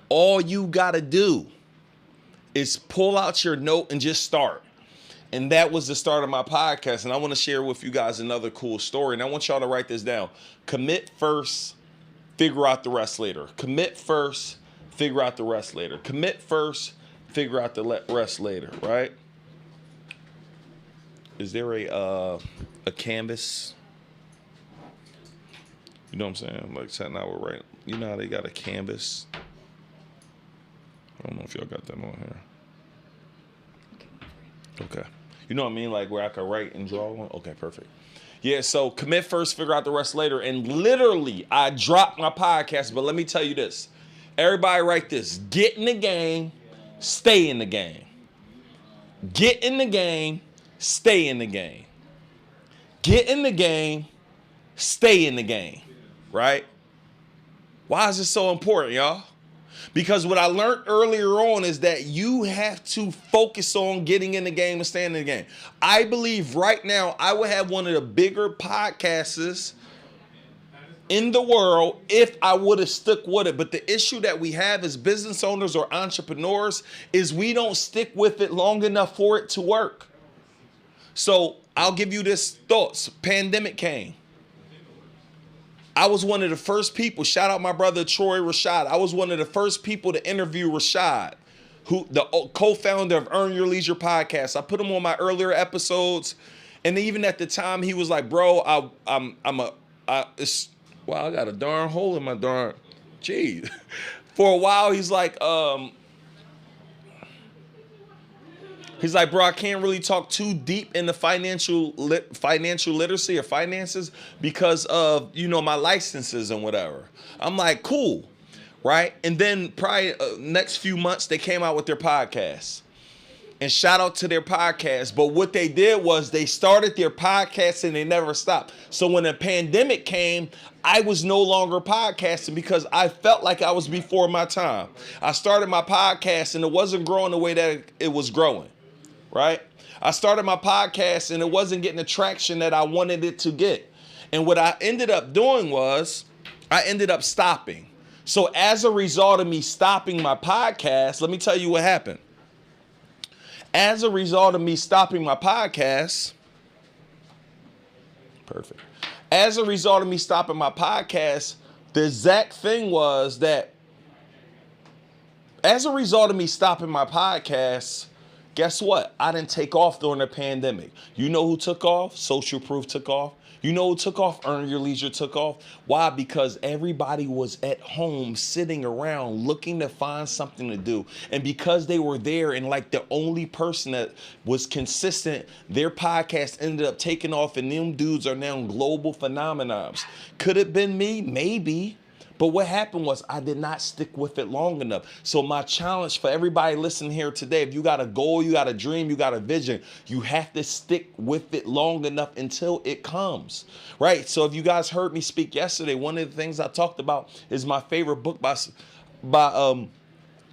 all you got to do is pull out your note and just start. And that was the start of my podcast. And I want to share with you guys another cool story. And I want y'all to write this down. Commit first, figure out the rest later. Commit first, figure out the rest later. Commit first, figure out the rest later, right? Is there a canvas? You know what I'm saying? Like setting out right. You know how they got a canvas? I don't know if y'all got that on here. Okay. You know what I mean? Like where I could write and draw one? Okay, perfect. Yeah, so commit first, figure out the rest later. And literally, I dropped my podcast, but let me tell you this. Everybody write this. Get in the game, stay in the game. Get in the game, stay in the game. Get in the game, stay in the game, right? Why is this so important, y'all? Because what I learned earlier on is that you have to focus on getting in the game and staying in the game. I believe right now I would have one of the bigger podcasts in the world if I would have stuck with it. But the issue that we have as business owners or entrepreneurs is we don't stick with it long enough for it to work. So I'll give you this thoughts. Pandemic came. I was one of the first people, shout out my brother Troy Rashad. I was one of the first people to interview Rashad, who the co-founder of Earn Your Leisure podcast. I put him on my earlier episodes, and even at the time he was like, "Bro, I got a darn hole in my darn, geez." For a while, he's like, bro, I can't really talk too deep into financial literacy or finances because of, you know, my licenses and whatever. I'm like, cool, right? And then probably next few months, they came out with their podcast. And shout out to their podcast. But what they did was they started their podcast and they never stopped. So when the pandemic came, I was no longer podcasting because I felt like I was before my time. I started my podcast and it wasn't growing the way that it was growing. Right? I started my podcast and it wasn't getting the traction that I wanted it to get. And what I ended up doing was I ended up stopping. So as a result of me stopping my podcast, let me tell you what happened. As a result of me stopping my podcast, perfect. As a result of me stopping my podcast, the exact thing was that as a result of me stopping my podcast, Guess what? I didn't take off during the pandemic. You know who took off? Social Proof took off. You know who took off? Earn Your Leisure took off. Why? Because everybody was at home sitting around looking to find something to do. And because they were there and like the only person that was consistent, their podcast ended up taking off, and them dudes are now global phenomenons. Could it have been me? Maybe. But what happened was I did not stick with it long enough. So my challenge for everybody listening here today, if you got a goal, you got a dream, you got a vision, you have to stick with it long enough until it comes, right? So if you guys heard me speak yesterday, one of the things I talked about is my favorite book by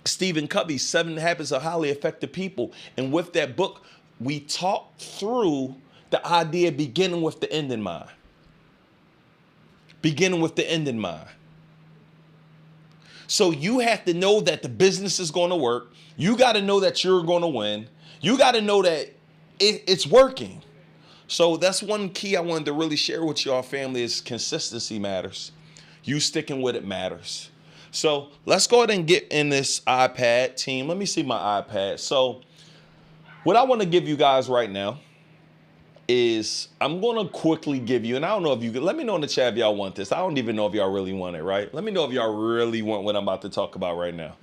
Stephen Covey, 7 Habits of Highly Effective People. And with that book, we talked through the idea of beginning with the end in mind. Beginning with the end in mind. So you have to know that the business is going to work. You got to know that you're going to win. You got to know that it's working. So that's one key I wanted to really share with y'all, family, is consistency matters. You sticking with it matters. So let's go ahead and get in this iPad, team. Let me see my iPad. So what I want to give you guys right now is I'm going to quickly give you, and I don't know if you could, let me know in the chat if y'all want this. I don't even know if y'all really want it, right? Let me know if y'all really want what I'm about to talk about right now.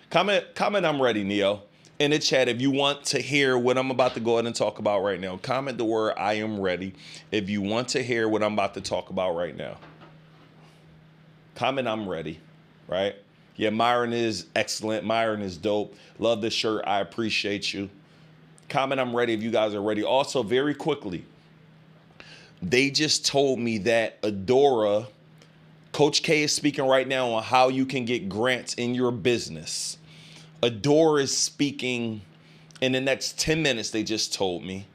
Comment I'm ready, Neo, in the chat if you want to hear what I'm about to go ahead and talk about right now. Comment the word I am ready if you want to hear what I'm about to talk about right now. Comment I'm ready, right? Yeah, Myron is excellent. Myron is dope. Love the shirt. I appreciate you. Comment I'm ready if you guys are ready. Also, very quickly, they just told me that Adora, Coach K is speaking right now on how you can get grants in your business. Adora is speaking in the next 10 minutes, they just told me.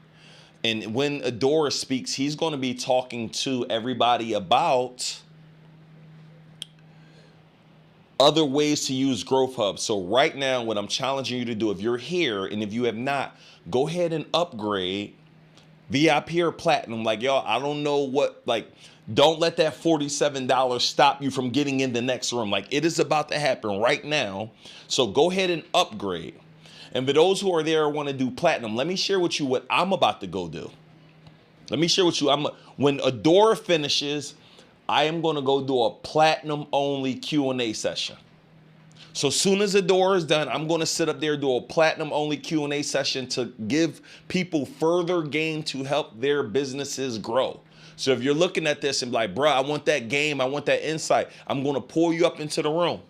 And when Adora speaks, he's going to be talking to everybody about other ways to use Growth Hub. So right now, what I'm challenging you to do, if you're here and if you have not, go ahead and upgrade VIP or Platinum. Like, y'all, I don't know what, like, don't let that $47 stop you from getting in the next room. Like, it is about to happen right now. So go ahead and upgrade. And for those who are there and want to do Platinum, let me share with you what I'm about to go do. Let me share with you. When Adora finishes, I am going to go do a Platinum only Q&A session. So as soon as the door is done, I'm going to sit up there, do a Platinum only Q&A session to give people further game to help their businesses grow. So if you're looking at this and like, bro, I want that game, I want that insight, I'm going to pull you up into the room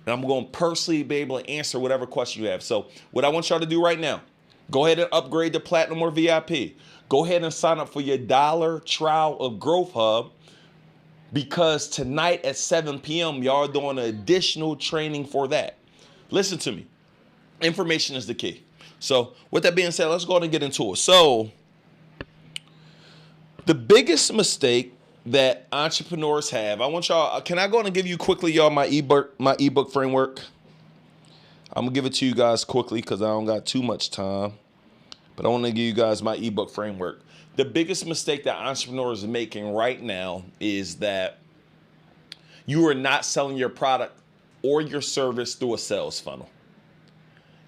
and I'm going to personally be able to answer whatever question you have. So what I want y'all to do right now, go ahead and upgrade to Platinum or VIP. Go ahead and sign up for your $1 trial of Growth Hub, because tonight at 7 p.m., y'all are doing an additional training for that. Listen to me. Information is the key. So with that being said, let's go ahead and get into it. So the biggest mistake that entrepreneurs have, I want y'all, can I go ahead and give you quickly, y'all, my ebook framework? I'm gonna give it to you guys quickly because I don't got too much time, but I want to give you guys my ebook framework. The biggest mistake that entrepreneurs are making right now is that you are not selling your product or your service through a sales funnel.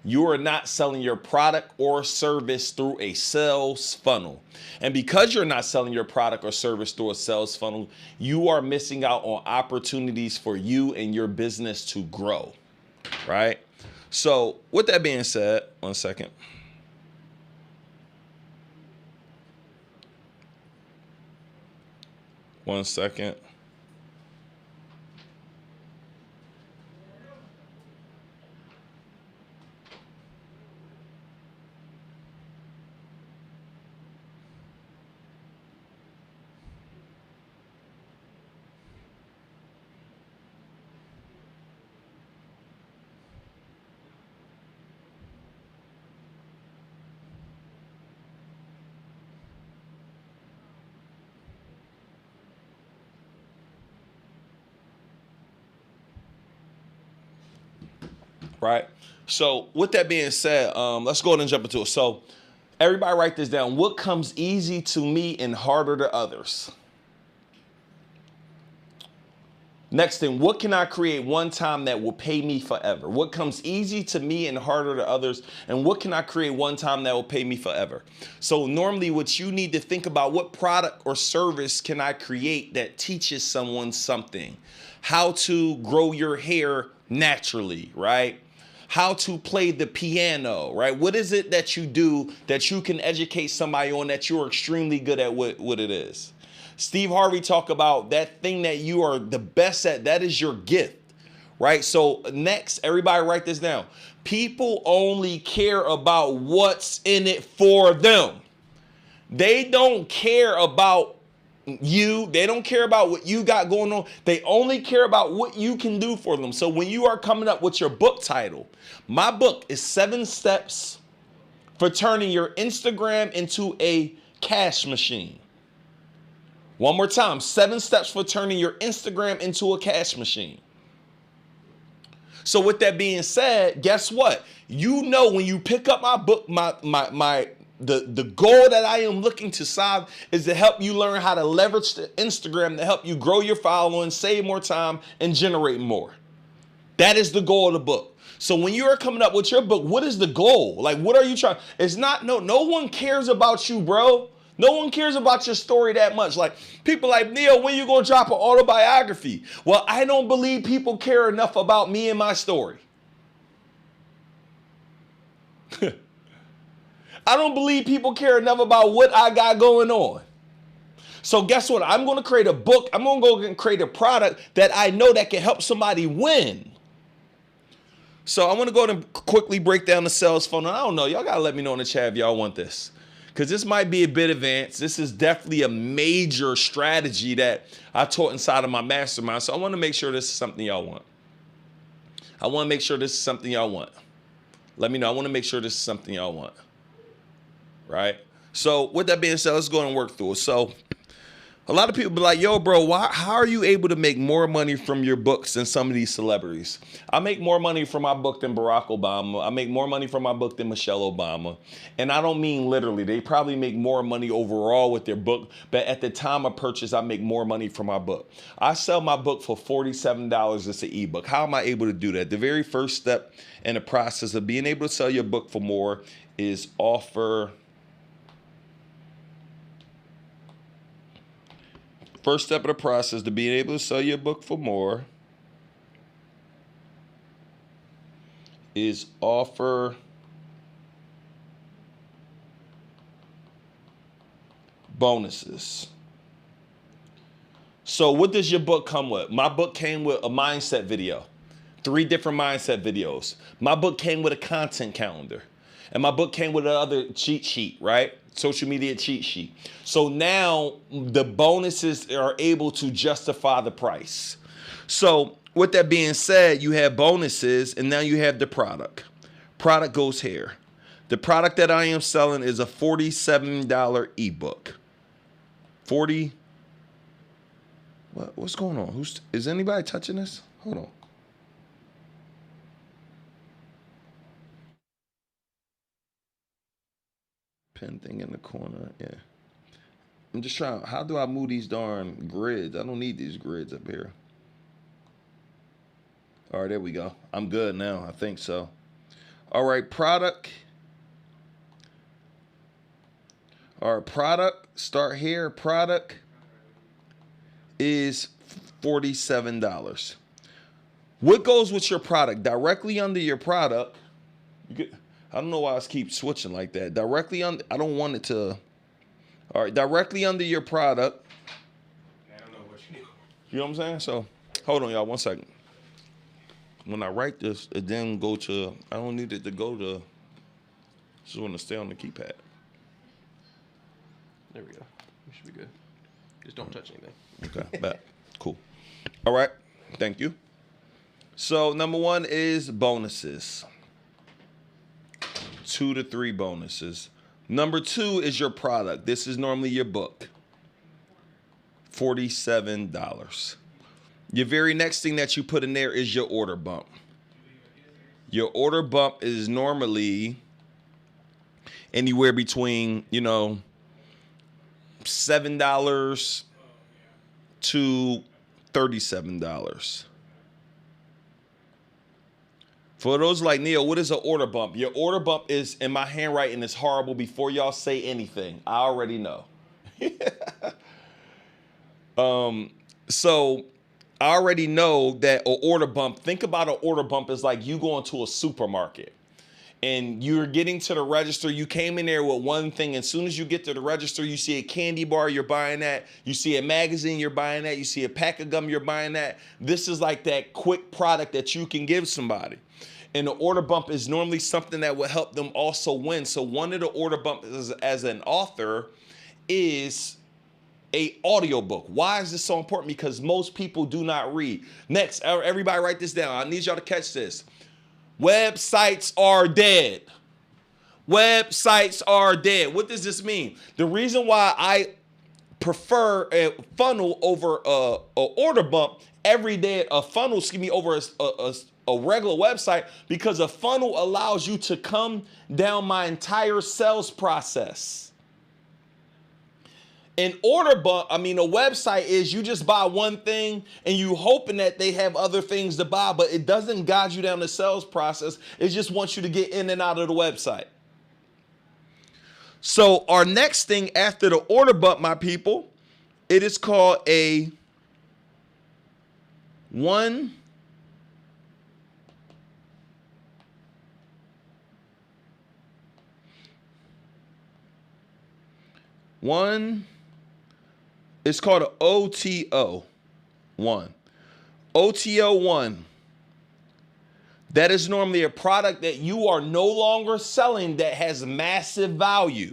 You are not selling your product or service through a sales funnel. And because you're not selling your product or service through a sales funnel, you are missing out on opportunities for you and your business to grow, right? So with that being said, one second. One second. Right. So with that being said, let's go ahead and jump into it. So everybody write this down. What comes easy to me and harder to others? Next thing, what can I create one time that will pay me forever? What comes easy to me and harder to others? And what can I create one time that will pay me forever? So normally what you need to think about, what product or service can I create that teaches someone something? How to grow your hair naturally, right? How to play the piano, right? What is it that you do that you can educate somebody on that you're extremely good at what it is? Steve Harvey talked about that thing that you are the best at, that is your gift, right? So next, everybody write this down. People only care about what's in it for them. They don't care about you. They don't care about what you got going on. They only care about what you can do for them. So when you are coming up with your book title, my book is 7 steps for turning your Instagram into a cash machine. One more time, 7 steps for turning your Instagram into a cash machine. So with that being said, guess what? You know, when you pick up my book, the goal that I am looking to solve is to help you learn how to leverage the Instagram to help you grow your following, save more time, and generate more. That is the goal of the book. So when you are coming up with your book, what is the goal? Like, what are you trying? It's not, no one cares about you, bro. No one cares about your story that much. Like, people like, Neil, when you gonna drop an autobiography? Well, I don't believe people care enough about me and my story. I don't believe people care enough about what I got going on. So guess what? I'm going to create a book. I'm going to go and create a product that I know that can help somebody win. So I want to go and quickly break down the sales funnel. I don't know. Y'all got to let me know in the chat if y'all want this, because this might be a bit advanced. This is definitely a major strategy that I taught inside of my mastermind. So I want to make sure this is something y'all want. I want to make sure this is something y'all want. Let me know. I want to make sure this is something y'all want. Right? So with that being said, let's go and work through it. So a lot of people be like, yo, bro, how are you able to make more money from your books than some of these celebrities? I make more money from my book than Barack Obama. I make more money from my book than Michelle Obama. And I don't mean literally. They probably make more money overall with their book. But at the time of purchase, I make more money from my book. I sell my book for $47. It's an ebook. How am I able to do that? The very first step in the process of being able to sell your book for more is offer. First step of the process to being able to sell your book for more is offer bonuses. So what does your book come with? My book came with a mindset video, 3 different mindset videos. My book came with a content calendar. And my book came with another cheat sheet, right? Social media cheat sheet. So now the bonuses are able to justify the price. So with that being said, you have bonuses and now you have the product. Product goes here. The product that I am selling is a $47 ebook. What's going on? Is anybody touching this? Hold on. Pen thing in the corner, yeah. I'm just trying, how do I move these darn grids? I don't need these grids up here. All right, there we go. I'm good now, I think so. All right, product. All right, product, start here. Product is $47. What goes with your product? Directly under your product, I don't know why I keep switching like that. Directly under, I don't want it to. All right, directly under your product. I don't know what you do. You know what I'm saying? So, hold on, y'all, 1 second. When I write this, it then go to, I don't need it to go to, just want to stay on the keypad. There we go. We should be good. Just don't touch anything. Okay, bet. Cool. All right, thank you. So, number 1 is bonuses. 2 to 3 bonuses. Number 2 is your product. This is normally your book. $47. Your very next thing that you put in there is your order bump. Your order bump is normally anywhere between, $7 to $37. For those like Neil, what is an order bump? Your order bump is, in my handwriting is horrible before y'all say anything. I already know. So I already know that an order bump, think about an order bump as like you going to a supermarket and you're getting to the register. You came in there with one thing. As soon as you get to the register, you see a candy bar, you're buying that. You see a magazine, you're buying that. You see a pack of gum, you're buying that. This is like that quick product that you can give somebody. And the order bump is normally something that will help them also win. So one of the order bumps as an author is a audiobook. Why is this so important? Because most people do not read. Next, everybody write this down. I need y'all to catch this. Websites are dead. Websites are dead. What does this mean? The reason why I prefer a funnel over a order bump every day, a funnel, over a regular website, because a funnel allows you to come down my entire sales process. An order bump, a website is you just buy one thing and you hoping that they have other things to buy, but it doesn't guide you down the sales process. It just wants you to get in and out of the website. So our next thing after the order bump, my people, it is called a one it's called an OTO one. OTO one. That is normally a product that you are no longer selling that has massive value.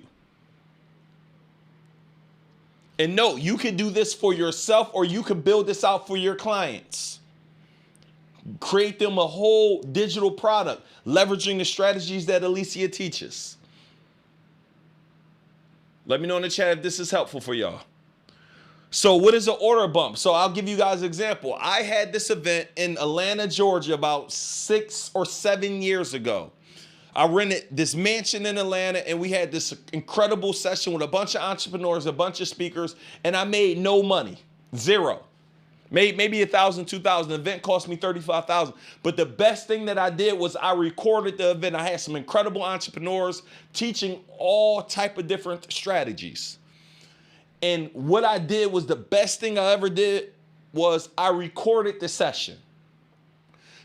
And no, you can do this for yourself or you can build this out for your clients. Create them a whole digital product, leveraging the strategies that Alicia teaches. Let me know in the chat if this is helpful for y'all. So what is an order bump? So I'll give you guys an example. I had this event in Atlanta, Georgia about 6 or 7 years ago. I rented this mansion in Atlanta and we had this incredible session with a bunch of entrepreneurs, a bunch of speakers, and I made no money, zero. Made maybe $1,000, $2,000. The event cost me $35,000. But the best thing that I did was I recorded the event. I had some incredible entrepreneurs teaching all type of different strategies. And what I did was the best thing I ever did was I recorded the session.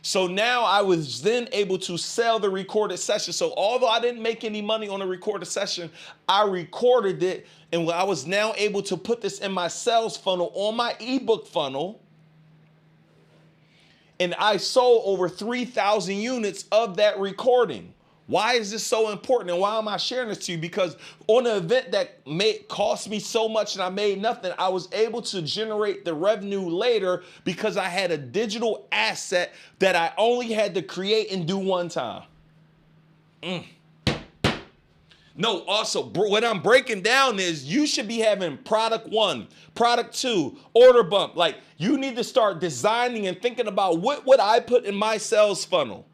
So now I was then able to sell the recorded session. So although I didn't make any money on the recorded session, I recorded it. And I was now able to put this in my sales funnel on my ebook funnel. And I sold over 3,000 units of that recording. Why is this so important and why am I sharing this to you? Because on an event that cost me so much and I made nothing, I was able to generate the revenue later because I had a digital asset that I only had to create and do one time. No, also, what I'm breaking down is you should be having product 1, product 2, order bump. Like you need to start designing and thinking about what would I put in my sales funnel?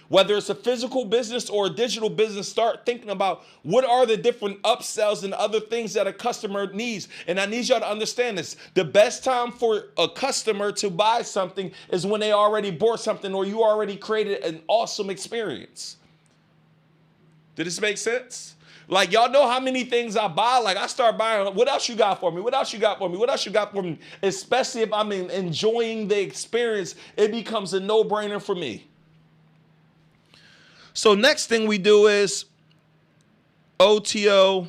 Whether it's a physical business or a digital business, start thinking about what are the different upsells and other things that a customer needs. And I need y'all to understand this. The best time for a customer to buy something is when they already bought something or you already created an awesome experience. Did this make sense? Like, y'all know how many things I buy? Like, I start buying, what else you got for me? What else you got for me? What else you got for me? Especially if I'm enjoying the experience, it becomes a no-brainer for me. So next thing we do is OTO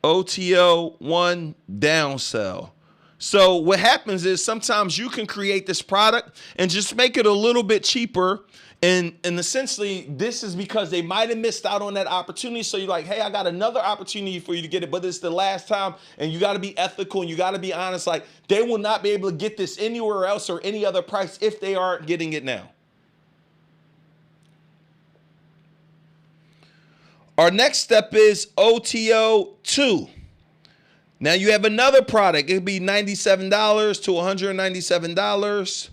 1 downsell. So what happens is sometimes you can create this product and just make it a little bit cheaper. And essentially, this is because they might have missed out on that opportunity. So you're like, hey, I got another opportunity for you to get it, but it's the last time. And you got to be ethical and you got to be honest. Like, they will not be able to get this anywhere else or any other price if they aren't getting it now. Our next step is OTO 2. Now you have another product. It could be $97 to $197.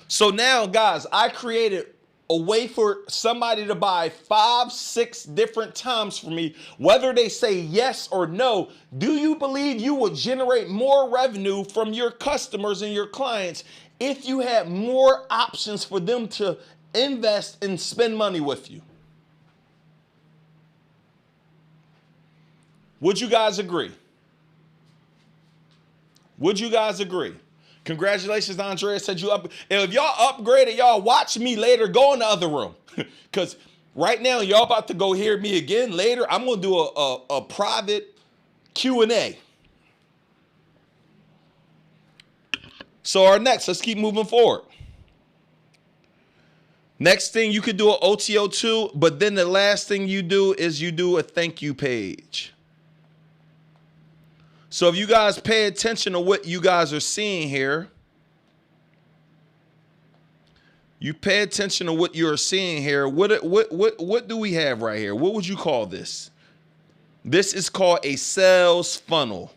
So now, guys, I created a way for somebody to buy 5, 6 different times from me, whether they say yes or no, do you believe you will generate more revenue from your customers and your clients if you had more options for them to invest and spend money with you? Would you guys agree? Would you guys agree? Congratulations, Andrea said you up. And if y'all upgraded, y'all watch me later. Go in the other room. Because right now, y'all about to go hear me again later. I'm going to do a private Q&A. So our next, let's keep moving forward. Next thing, you could do an OTO2, but then the last thing you do is you do a thank you page. So if you guys pay attention to what you guys are seeing here, you pay attention to what you're seeing here. What do we have right here? What would you call this? This is called a sales funnel.